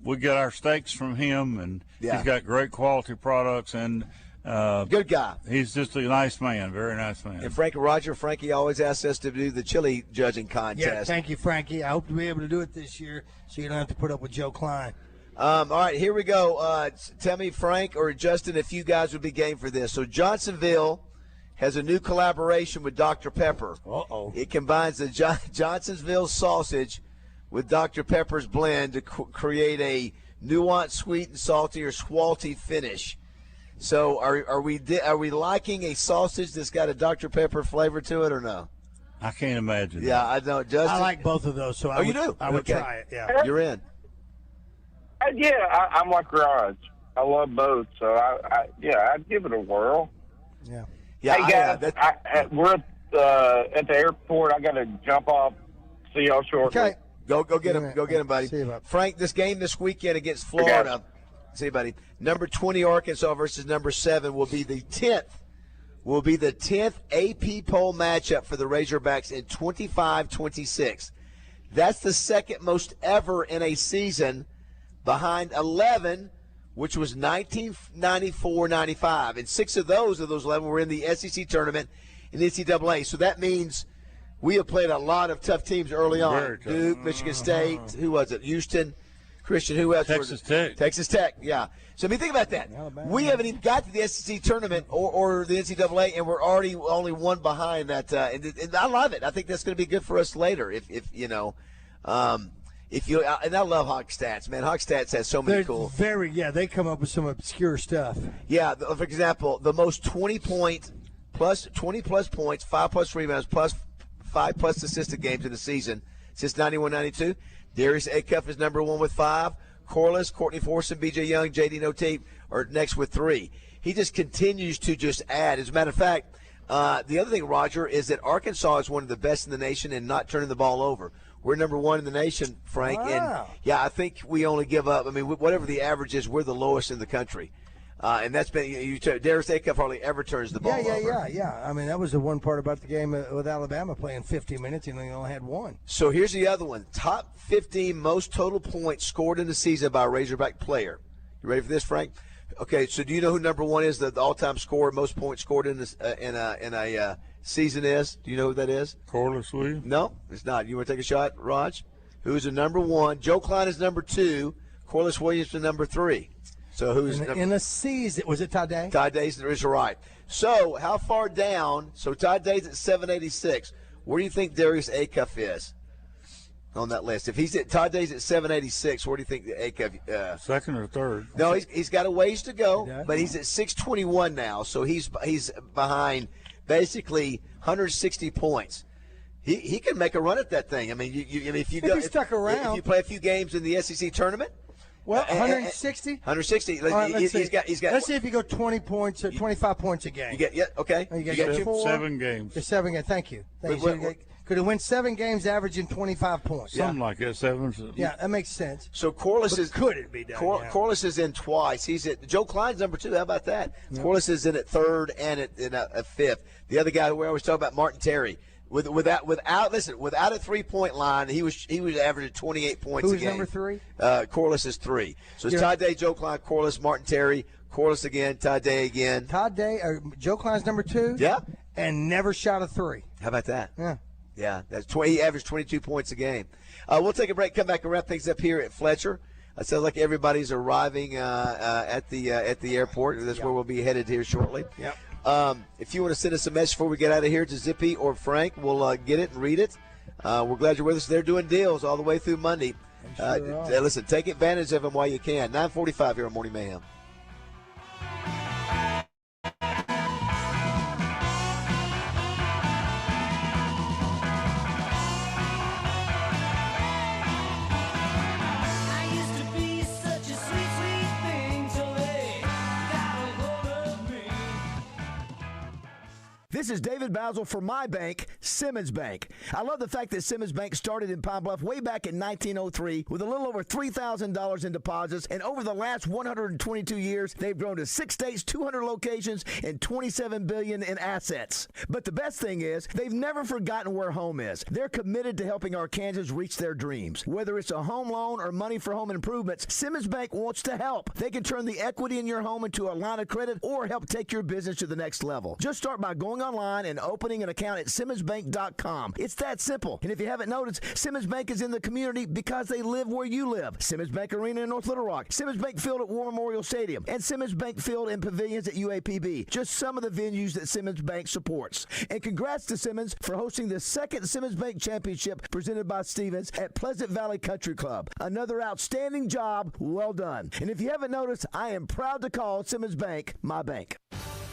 we get our steaks from him, and he's got great quality products, and good guy. He's just a nice man, very nice man. And Frankie always asks us to do the chili judging contest. Yeah, thank you, Frankie. I hope to be able to do it this year so you don't have to put up with Joe Klein. All right, here we go. Tell me, Frank or Justin, if you guys would be game for this. So Johnsonville has a new collaboration with Dr. Pepper. Uh-oh. It combines the Johnsonville sausage with Dr. Pepper's blend to create a nuanced, sweet and salty or swalty finish. So are we liking a sausage that's got a Dr. Pepper flavor to it or no? I can't imagine. Yeah, I know. Justin, I like both of those, so you do? I would try it. Yeah, you're in. I'm like Raj. I love both, so I'd give it a whirl. Yeah. Hey guys, we're at the airport. I got to jump off. See y'all shortly. Okay. Go get him. Go get him, buddy. Frank, this game this weekend against Florida. See you, buddy. Number 20 Arkansas versus number 7 will be the 10th. Will be the 10th AP poll matchup for the Razorbacks in 25-26. That's the second most ever in a season, behind 11, which was 1994-95, and 6 of those 11 were in the SEC tournament in NCAA. So that means we have played a lot of tough teams early on. Duke, Michigan State, who was it? Houston, Christian, who else? Texas Tech. Texas Tech, yeah. So, I mean, think about that. Alabama. We haven't even got to the SEC tournament or the NCAA, and we're already only one behind that. And I love it. I think that's going to be good for us later. If you know, and I love Hawk Stats, man. Hawk Stats has so many cool. They come up with some obscure stuff. Yeah, for example, the most 20 plus points, 5+ rebounds, plus 5+ assisted games in the season since 91-92. Darius Acuff is number 1 with 5. Corliss, Courtney Forson, B.J. Young, J.D. Notape are next with 3. He just continues to just add. As a matter of fact, the other thing, Roger, is that Arkansas is one of the best in the nation in not turning the ball over. We're number 1 in the nation, Frank. Wow. And, yeah, I think we only give up. I mean, whatever the average is, we're the lowest in the country. And that's been Darius Acuff hardly ever turns the ball over. Yeah. I mean, that was the one part about the game with Alabama playing 50 minutes and they only had 1. So here's the other one. Top 15 most total points scored in the season by a Razorback player. You ready for this, Frank? Okay, so do you know who number 1 is, the all-time scorer, most points scored in a season is? Do you know who that is? Corliss Williams? No, it's not. You want to take a shot, Raj? Who's the number 1? Joe Klein is number 2. Corliss Williams is number 3. So who's in a season? Was it Todd Day? Todd Day's is right. So how far down? So Todd Day's at 786. Where do you think Darius Acuff is? on that list. If he's at Todd Day's at 786, where do you think second or third? No, he's got a ways to go, but he's at 621 now, so he's behind basically 160 points. He can make a run at that thing. I mean, if he stuck around, if you play a few games in the SEC tournament. Well, 160. 160. Right, He's got. Let's see if you go 20 points or 25 points a game. Okay. You got 7 games. 7 games. Thank you. Could he win 7 games, averaging 25 points? Something like that. 7. Yeah, that makes sense. So Corliss but is. Could it be done? Corliss is in twice. He's at Joe Klein's number 2. How about that? Yep. Corliss is in at 3rd and at 5th. The other guy who we always talk about, Martin Terry. Without a 3-point line, he was averaging 28 points a game. Who's number 3? Corliss is 3. So it's Todd Day, Joe Klein, Corliss, Martin Terry, Corliss again, Todd Day again. Todd Day, Joe Klein's number 2. Yeah, and never shot a 3. How about that? Yeah, that's 20. He averaged 22 points a game. We'll take a break, come back and wrap things up here at Fletcher. It sounds like everybody's arriving at the airport. That's where we'll be headed here shortly. Yep. If you want to send us a message before we get out of here to Zippy or Frank, we'll get it and read it. We're glad you're with us. They're doing deals all the way through Monday. Listen, take advantage of them while you can. 9:45 here on Morning Mayhem. This is David Bazzel for my bank, Simmons Bank. I love the fact that Simmons Bank started in Pine Bluff way back in 1903 with a little over $3,000 in deposits, and over the last 122 years, they've grown to 6 states, 200 locations, and $27 billion in assets. But the best thing is, they've never forgotten where home is. They're committed to helping Arkansans reach their dreams. Whether it's a home loan or money for home improvements, Simmons Bank wants to help. They can turn the equity in your home into a line of credit or help take your business to the next level. Just start by going online and opening an account at SimmonsBank.com. It's that simple. And if you haven't noticed, Simmons Bank is in the community because they live where you live. Simmons Bank Arena in North Little Rock, Simmons Bank Field at War Memorial Stadium, and Simmons Bank Field and Pavilions at UAPB. Just some of the venues that Simmons Bank supports. And congrats to Simmons for hosting the second Simmons Bank Championship presented by Stevens at Pleasant Valley Country Club. Another outstanding job. Well done. And if you haven't noticed, I am proud to call Simmons Bank my bank.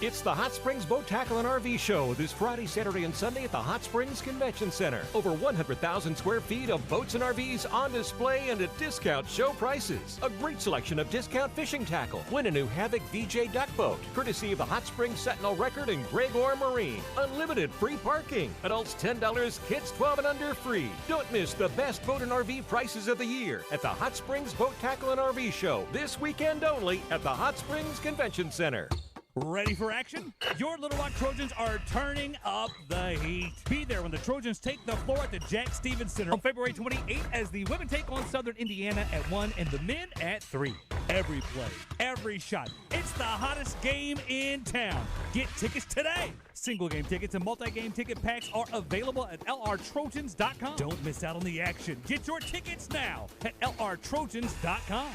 It's the Hot Springs Boat Tackle and RV Show this Friday, Saturday, and Sunday at the Hot Springs Convention Center. Over 100,000 square feet of boats and RVs on display and at discount show prices. A great selection of discount fishing tackle. Win a new Havoc VJ duck boat, courtesy of the Hot Springs Sentinel Record and Gregor Marine. Unlimited free parking. Adults $10, kids 12 and under free. Don't miss the best boat and RV prices of the year at the Hot Springs Boat Tackle and RV Show this weekend only at the Hot Springs Convention Center. Ready for action? Your Little Rock Trojans are turning up the heat. Be there when the Trojans take the floor at the Jack Stevens Center on February 28th as the women take on Southern Indiana at 1 and the men at 3. Every play, every shot. It's the hottest game in town. Get tickets today. Single game tickets and multi-game ticket packs are available at lrtrojans.com. Don't miss out on the action. Get your tickets now at lrtrojans.com.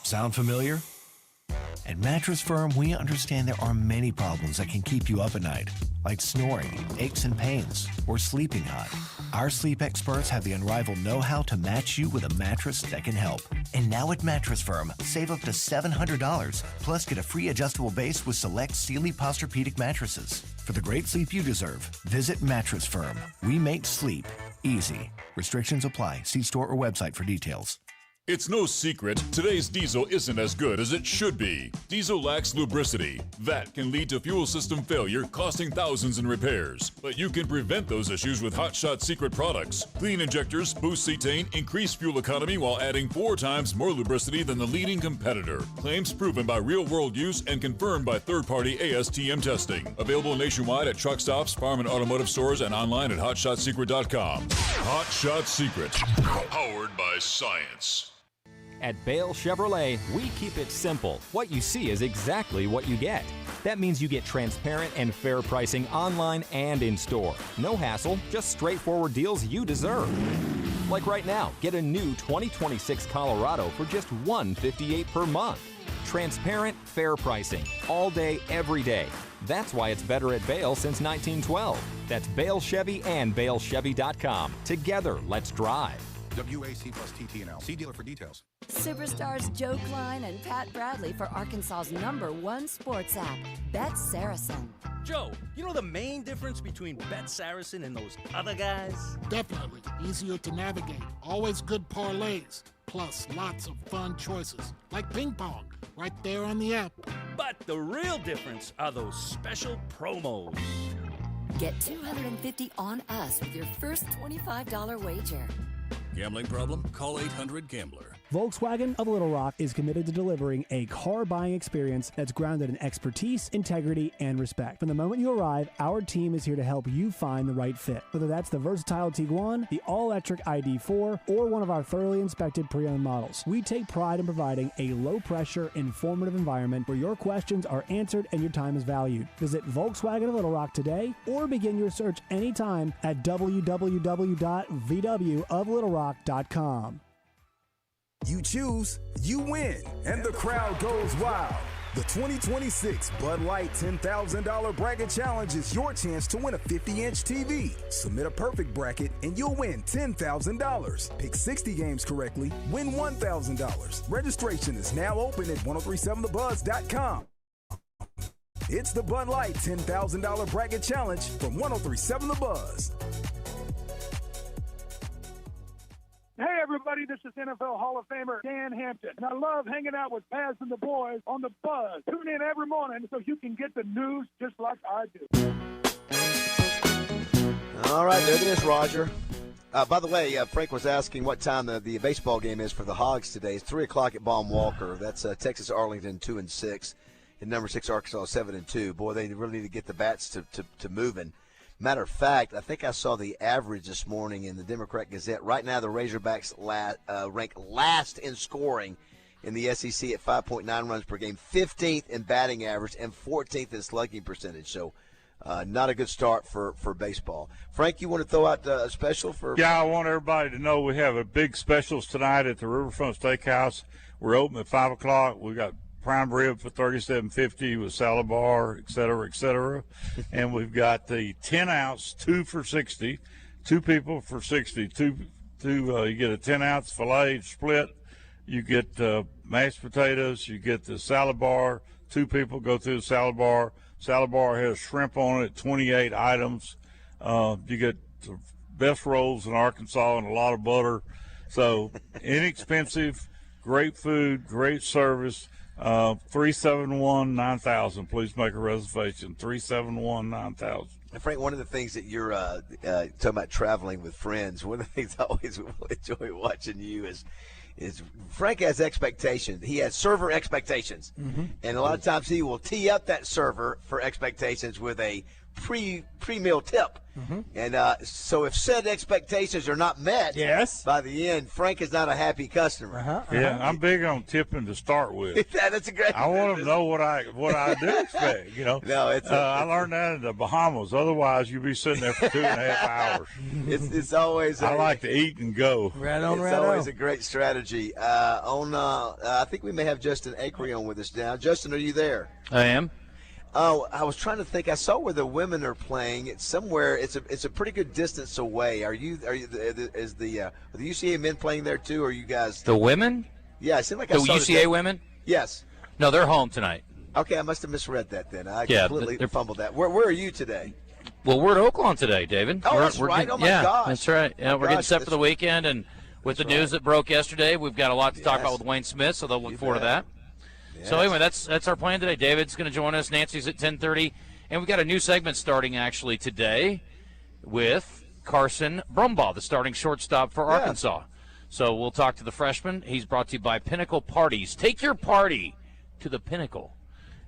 Sound familiar? At Mattress Firm, we understand there are many problems that can keep you up at night, like snoring, aches and pains, or sleeping hot. Our sleep experts have the unrivaled know-how to match you with a mattress that can help. And now at Mattress Firm, save up to $700, plus get a free adjustable base with select Sealy Posturepedic mattresses. For the great sleep you deserve, visit Mattress Firm. We make sleep easy. Restrictions apply. See store or website for details. It's no secret, today's diesel isn't as good as it should be. Diesel lacks lubricity. That can lead to fuel system failure, costing thousands in repairs. But you can prevent those issues with Hot Shot Secret products. Clean injectors boost cetane, increase fuel economy while adding 4 times more lubricity than the leading competitor. Claims proven by real-world use and confirmed by third-party ASTM testing. Available nationwide at truck stops, farm and automotive stores, and online at hotshotsecret.com. Hot Shot Secret, powered by science. At Bale Chevrolet, we keep it simple. What you see is exactly what you get. That means you get transparent and fair pricing online and in store. No hassle, just straightforward deals you deserve. Like right now, get a new 2026 Colorado for just $158 per month. Transparent, fair pricing. All day, every day. That's why it's better at Bale since 1912. That's Bale Chevy and BaleChevy.com. Together, let's drive. WAC plus TTNL. See dealer for details. Superstars Joe Klein and Pat Bradley for Arkansas's #1 sports app, Bet Saracen. Joe, you know the main difference between Bet Saracen and those other guys? Definitely. Easier to navigate. Always good parlays. Plus, lots of fun choices. Like ping pong. Right there on the app. But the real difference are those special promos. Get $250 on us with your first $25 wager. Gambling problem? Call 800-GAMBLER. Volkswagen of Little Rock is committed to delivering a car buying experience that's grounded in expertise, integrity, and respect. From the moment you arrive, our team is here to help you find the right fit. Whether that's the versatile Tiguan, the all-electric ID4, or one of our thoroughly inspected pre-owned models, we take pride in providing a low-pressure, informative environment where your questions are answered and your time is valued. Visit Volkswagen of Little Rock today or begin your search anytime at www.vwoflittlerock.com. You choose, you win, and the crowd goes wild. The 2026 Bud Light $10,000 Bracket Challenge is your chance to win a 50-inch TV. Submit a perfect bracket and you'll win $10,000. Pick 60 games correctly, win $1,000. Registration is now open at 1037thebuzz.com. It's the Bud Light $10,000 Bracket Challenge from 1037 The Buzz. Hey, everybody, this is NFL Hall of Famer Dan Hampton, and I love hanging out with Baz and the boys on The Buzz. Tune in every morning so you can get the news just like I do. All right, there it is, Roger. By the way, Frank was asking what time the baseball game is for the Hogs today. It's 3 o'clock at Baum Walker. That's Texas Arlington 2-6, and number 6 Arkansas 7-2. Boy, they really need to get the bats to moving. Matter of fact, I think I saw the average this morning in the Democrat Gazette. Right now, the Razorbacks rank last in scoring in the SEC at 5.9 runs per game, 15th in batting average, and 14th in slugging percentage. So not a good start for baseball. Frank, you want to throw out a special for? Yeah, I want everybody to know we have a big specials tonight at the Riverfront Steakhouse. We're open at 5 o'clock. We got prime rib for $37.50 with salad bar, et cetera, and we've got the 10-ounce 2 for $60, 2 people for $60. You get a 10-ounce filet split, you get mashed potatoes, you get the salad bar. 2 people go through the salad bar. Salad bar has shrimp on it, 28 items. You get the best rolls in Arkansas and a lot of butter. So inexpensive, great food, great service. 371-9000. Please make a reservation. 371-9000. Frank, one of the things that you're talking about traveling with friends, one of the things I always enjoy watching you is Frank has expectations. He has server expectations. Mm-hmm. And a lot of times he will tee up that server for expectations with a pre-meal tip. Mm-hmm. And so if said expectations are not met by the end, Frank is not a happy customer. Yeah, I'm big on tipping to start with. That's a great. I want to know what I do expect. You know, no, I learned that in the Bahamas. Otherwise, you'd be sitting there for 2.5 hours. It's always. I like to eat and go. It's always a great strategy. I think we may have Justin Acri on with us now. Justin, are you there? I am. Oh, I was trying to think. I saw where the women are playing. It's somewhere. It's a pretty good distance away. Is the UCA men playing there too? Or are you guys? The women? Yeah, it seemed like the UCA women. Yes. No, they're home tonight. Okay, I must have misread that then. I completely fumbled that. Where are you today? Well, we're at Oaklawn today, David. Oh, that's right. Oh my gosh. That's right. Yeah, we're getting set for the weekend, and with the news that broke yesterday, we've got a lot to talk about with Wayne Smith. So they'll look forward to that. Yes. So anyway, that's our plan today. David's going to join us. Nancy's at 10:30, and we've got a new segment starting actually today with Carson Brumbaugh, the starting shortstop for Arkansas. So we'll talk to the freshman. He's brought to you by Pinnacle Parties. Take your party to the Pinnacle.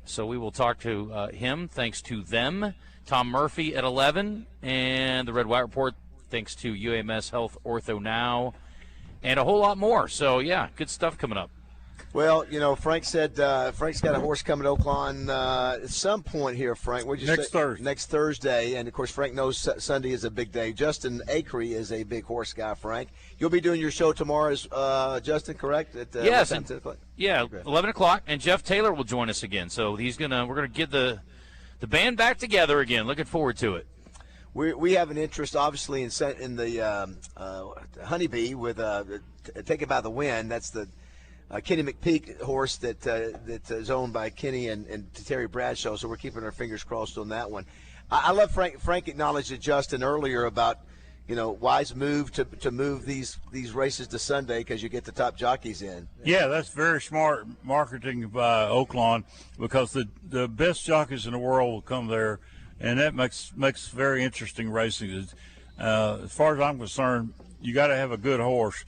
So we will talk to him. Thanks to them. Tom Murphy at 11, and the Red White Report. Thanks to UAMS Health Ortho Now, and a whole lot more. So yeah, good stuff coming up. Well, Frank said Frank's got a horse coming to Oaklawn at some point here, Frank. What'd you say? Thursday. Next Thursday. And, of course, Frank knows Sunday is a big day. Justin Acree is a big horse guy, Frank. You'll be doing your show tomorrow, Justin, correct? Yes. Yeah, okay. 11 o'clock, and Jeff Taylor will join us again. So we're going to get the band back together again. Looking forward to it. We have an interest, obviously, in the Honeybee with Taken by the Wind. That's the Kenny McPeak horse that is owned by Kenny and Terry Bradshaw, so we're keeping our fingers crossed on that one. I love Frank acknowledged to Justin earlier about, wise move to move these races to Sunday because you get the top jockeys in. Yeah, that's very smart marketing by Oaklawn because the best jockeys in the world will come there, and that makes very interesting racing. As far as I'm concerned, you got to have a good horse.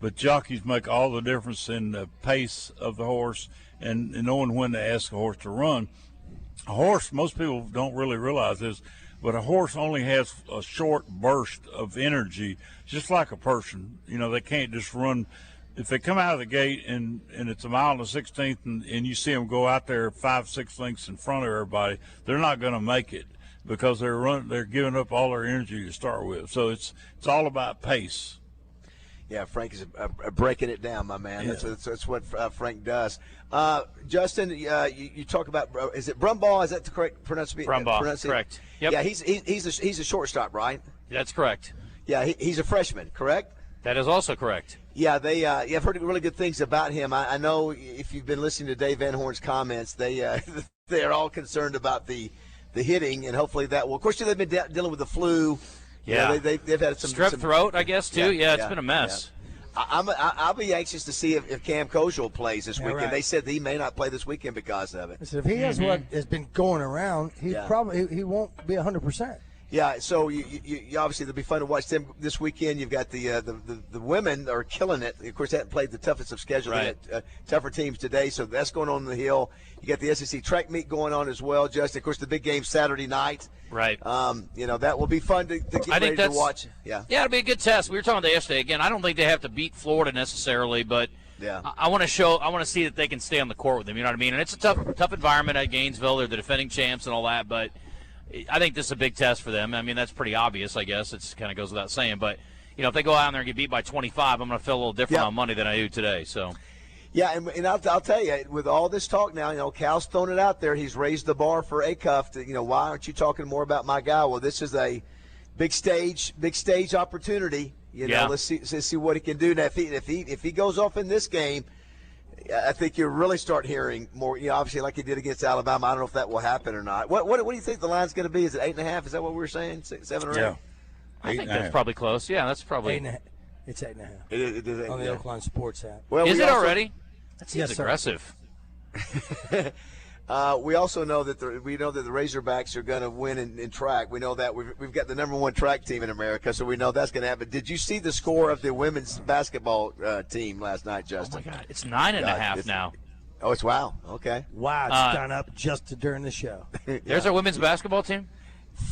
But jockeys make all the difference in the pace of the horse and knowing when to ask a horse to run. A horse, most people don't really realize this, but a horse only has a short burst of energy, just like a person. They can't just run. If they come out of the gate and it's a mile and a 16th and you see them go out there 5-6 lengths in front of everybody, they're not going to make it because they're giving up all their energy to start with. So it's all about pace. Yeah, Frank is breaking it down, my man. Yeah. That's what Frank does. Justin, you talk about, is it Brumbaugh? Is that the correct pronunciation? Brumbaugh, correct. Yep. Yeah, he's a shortstop, right? That's correct. Yeah, he's a freshman, correct? That is also correct. Yeah, I've heard really good things about him. I know if you've been listening to Dave Van Horn's comments, they're all concerned about the hitting, and hopefully that will. Of course, they've been dealing with the flu. Yeah, they've had some strep throat, I guess, too. Yeah, it's been a mess. Yeah. I'll be anxious to see if Cam Kozel plays this weekend. Right. They said that he may not play this weekend because of it. Listen, if he has what has been going around, he won't be 100%. Yeah, so you obviously it'll be fun to watch them this weekend. You've got the women are killing it. Of course, they haven't played the toughest of schedules. Right. They got tougher teams today, so that's going on the hill. You got the SEC track meet going on as well. Justin, of course, the big game Saturday night. Right. That will be fun to get ready to watch. Yeah, it'll be a good test. We were talking about that yesterday. Again, I don't think they have to beat Florida necessarily, but yeah, I want to see that they can stay on the court with them. You know what I mean? And it's a tough environment at Gainesville. They're the defending champs and all that, but I think this is a big test for them. I mean, that's pretty obvious, I guess. It kind of goes without saying. But, if they go out there and get beat by 25, I'm going to feel a little different on Monday than I do today. So, yeah, and I'll tell you, with all this talk now, Cal's thrown it out there. He's raised the bar for Acuff. Why aren't you talking more about my guy? Well, this is a big stage opportunity. Let's see what he can do. Now, if he goes off in this game, I think you'll really start hearing more. Obviously, like he did against Alabama. I don't know if that will happen or not. What do you think the line's going to be? Is it 8.5? Is that what we were saying? 7 or 8? Yeah. I think that's probably close. Yeah, that's probably 8.5. It's 8.5. It is on the Oaklawn Sports app. Well, is it already? That seems aggressive. We also know that the Razorbacks are going to win in track. We know that we've got the number one track team in America, so we know that's going to happen. Did you see the score of the women's basketball team last night, Justin? Oh my God, it's 9.5 now. Oh, it's wow. Okay. Wow, it's gone up just during the show. There's our women's basketball team.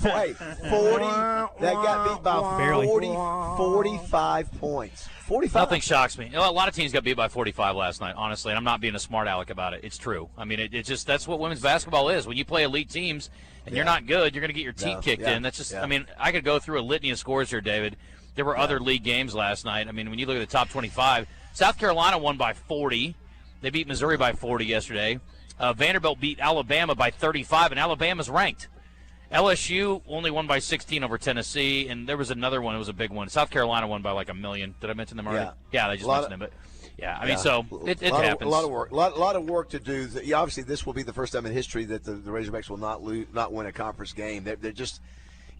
40. That got beat by 45 points. 45. Nothing shocks me. A lot of teams got beat by 45 last night, honestly, and I'm not being a smart aleck about it. It's true. I mean, it's just that's what women's basketball is. When you play elite teams and you're not good, you're going to get your teeth kicked in. That's just. I mean, I could go through a litany of scores here, David. There were other league games last night. I mean, when you look at the top 25, South Carolina won by 40. They beat Missouri by 40 yesterday. Vanderbilt beat Alabama by 35, and Alabama's ranked. LSU only won by 16 over Tennessee, and there was another one. It was a big one. South Carolina won by like 1 million. Did I mention them already? Yeah, they just mentioned them. But I mean, so it happens. A lot of work. A lot of work to do. Obviously, this will be the first time in history that the Razorbacks will not win a conference game. They're just,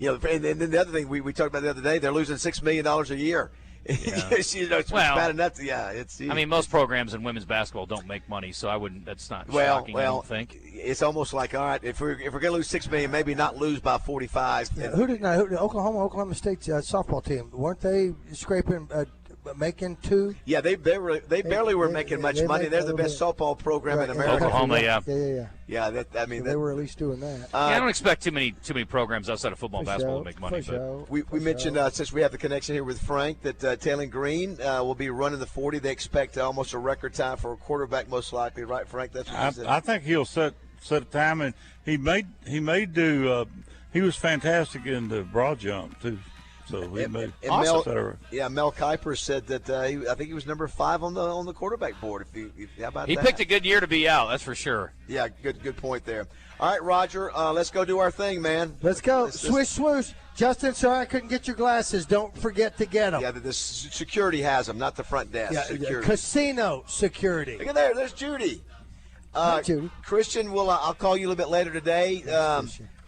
and then the other thing we talked about the other day, they're losing $6 million a year. Yeah. It's bad enough. I mean, most programs in women's basketball don't make money, so I wouldn't. That's not shocking. I don't think. It's almost like, all right, if we're going to lose $6 million, maybe not lose by 45. Yeah, who did Oklahoma State softball team? Weren't they scraping making $2. Yeah, they barely were making much money. They're the best softball program in America. Oklahoma, yeah. Yeah, they were at least doing that. I don't expect too many programs outside of football and basketball to make money. We mentioned since we have the connection here with Frank that Taylor Green will be running the 40. They expect almost a record time for a quarterback, most likely, right, Frank? That's what he said. I think he'll set a time, and he may do. He was fantastic in the broad jump too. So he made Mel Kiper said that I think he was number 5 on the quarterback board. How about he that? picked a good year to be out, that's for sure. Yeah, good point there. All right, Roger, let's go do our thing, man. Let's go. Swish, swoosh. Justin, sorry I couldn't get your glasses. Don't forget to get them. Yeah, the security has them, not the front desk. Yeah, security. Casino security. Look at there. There's Judy. Hi, Judy. Christian, I'll call you a little bit later today.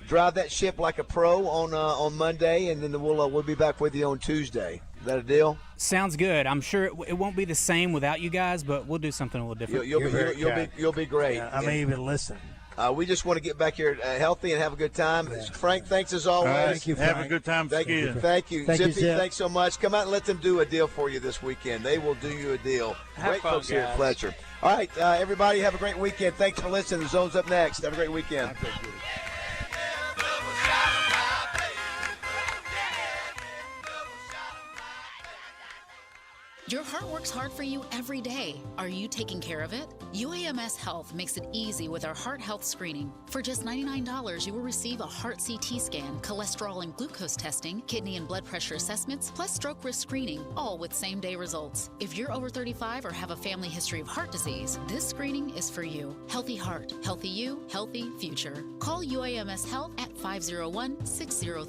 Drive that ship like a pro on Monday, and then we'll be back with you on Tuesday. Is that a deal? Sounds good. I'm sure it won't be the same without you guys, but we'll do something a little different. You'll be great. Yeah, I may even listen. We just want to get back here healthy and have a good time. Yeah. Frank, thanks as always. Thank you, Frank. Have a good time. Thank you. Zippy, thanks so much. Come out and let them do a deal for you this weekend. They will do you a deal. Great folks here at Fletcher. All right, everybody, have a great weekend. Thanks for listening. The Zone's up next. Have a great weekend. Your heart works hard for you every day. Are you taking care of it? UAMS Health makes it easy with our heart health screening. For just $99, you will receive a heart CT scan, cholesterol and glucose testing, kidney and blood pressure assessments, plus stroke risk screening, all with same-day results. If you're over 35 or have a family history of heart disease, this screening is for you. Healthy heart, healthy you, healthy future. Call UAMS Health at 501-603.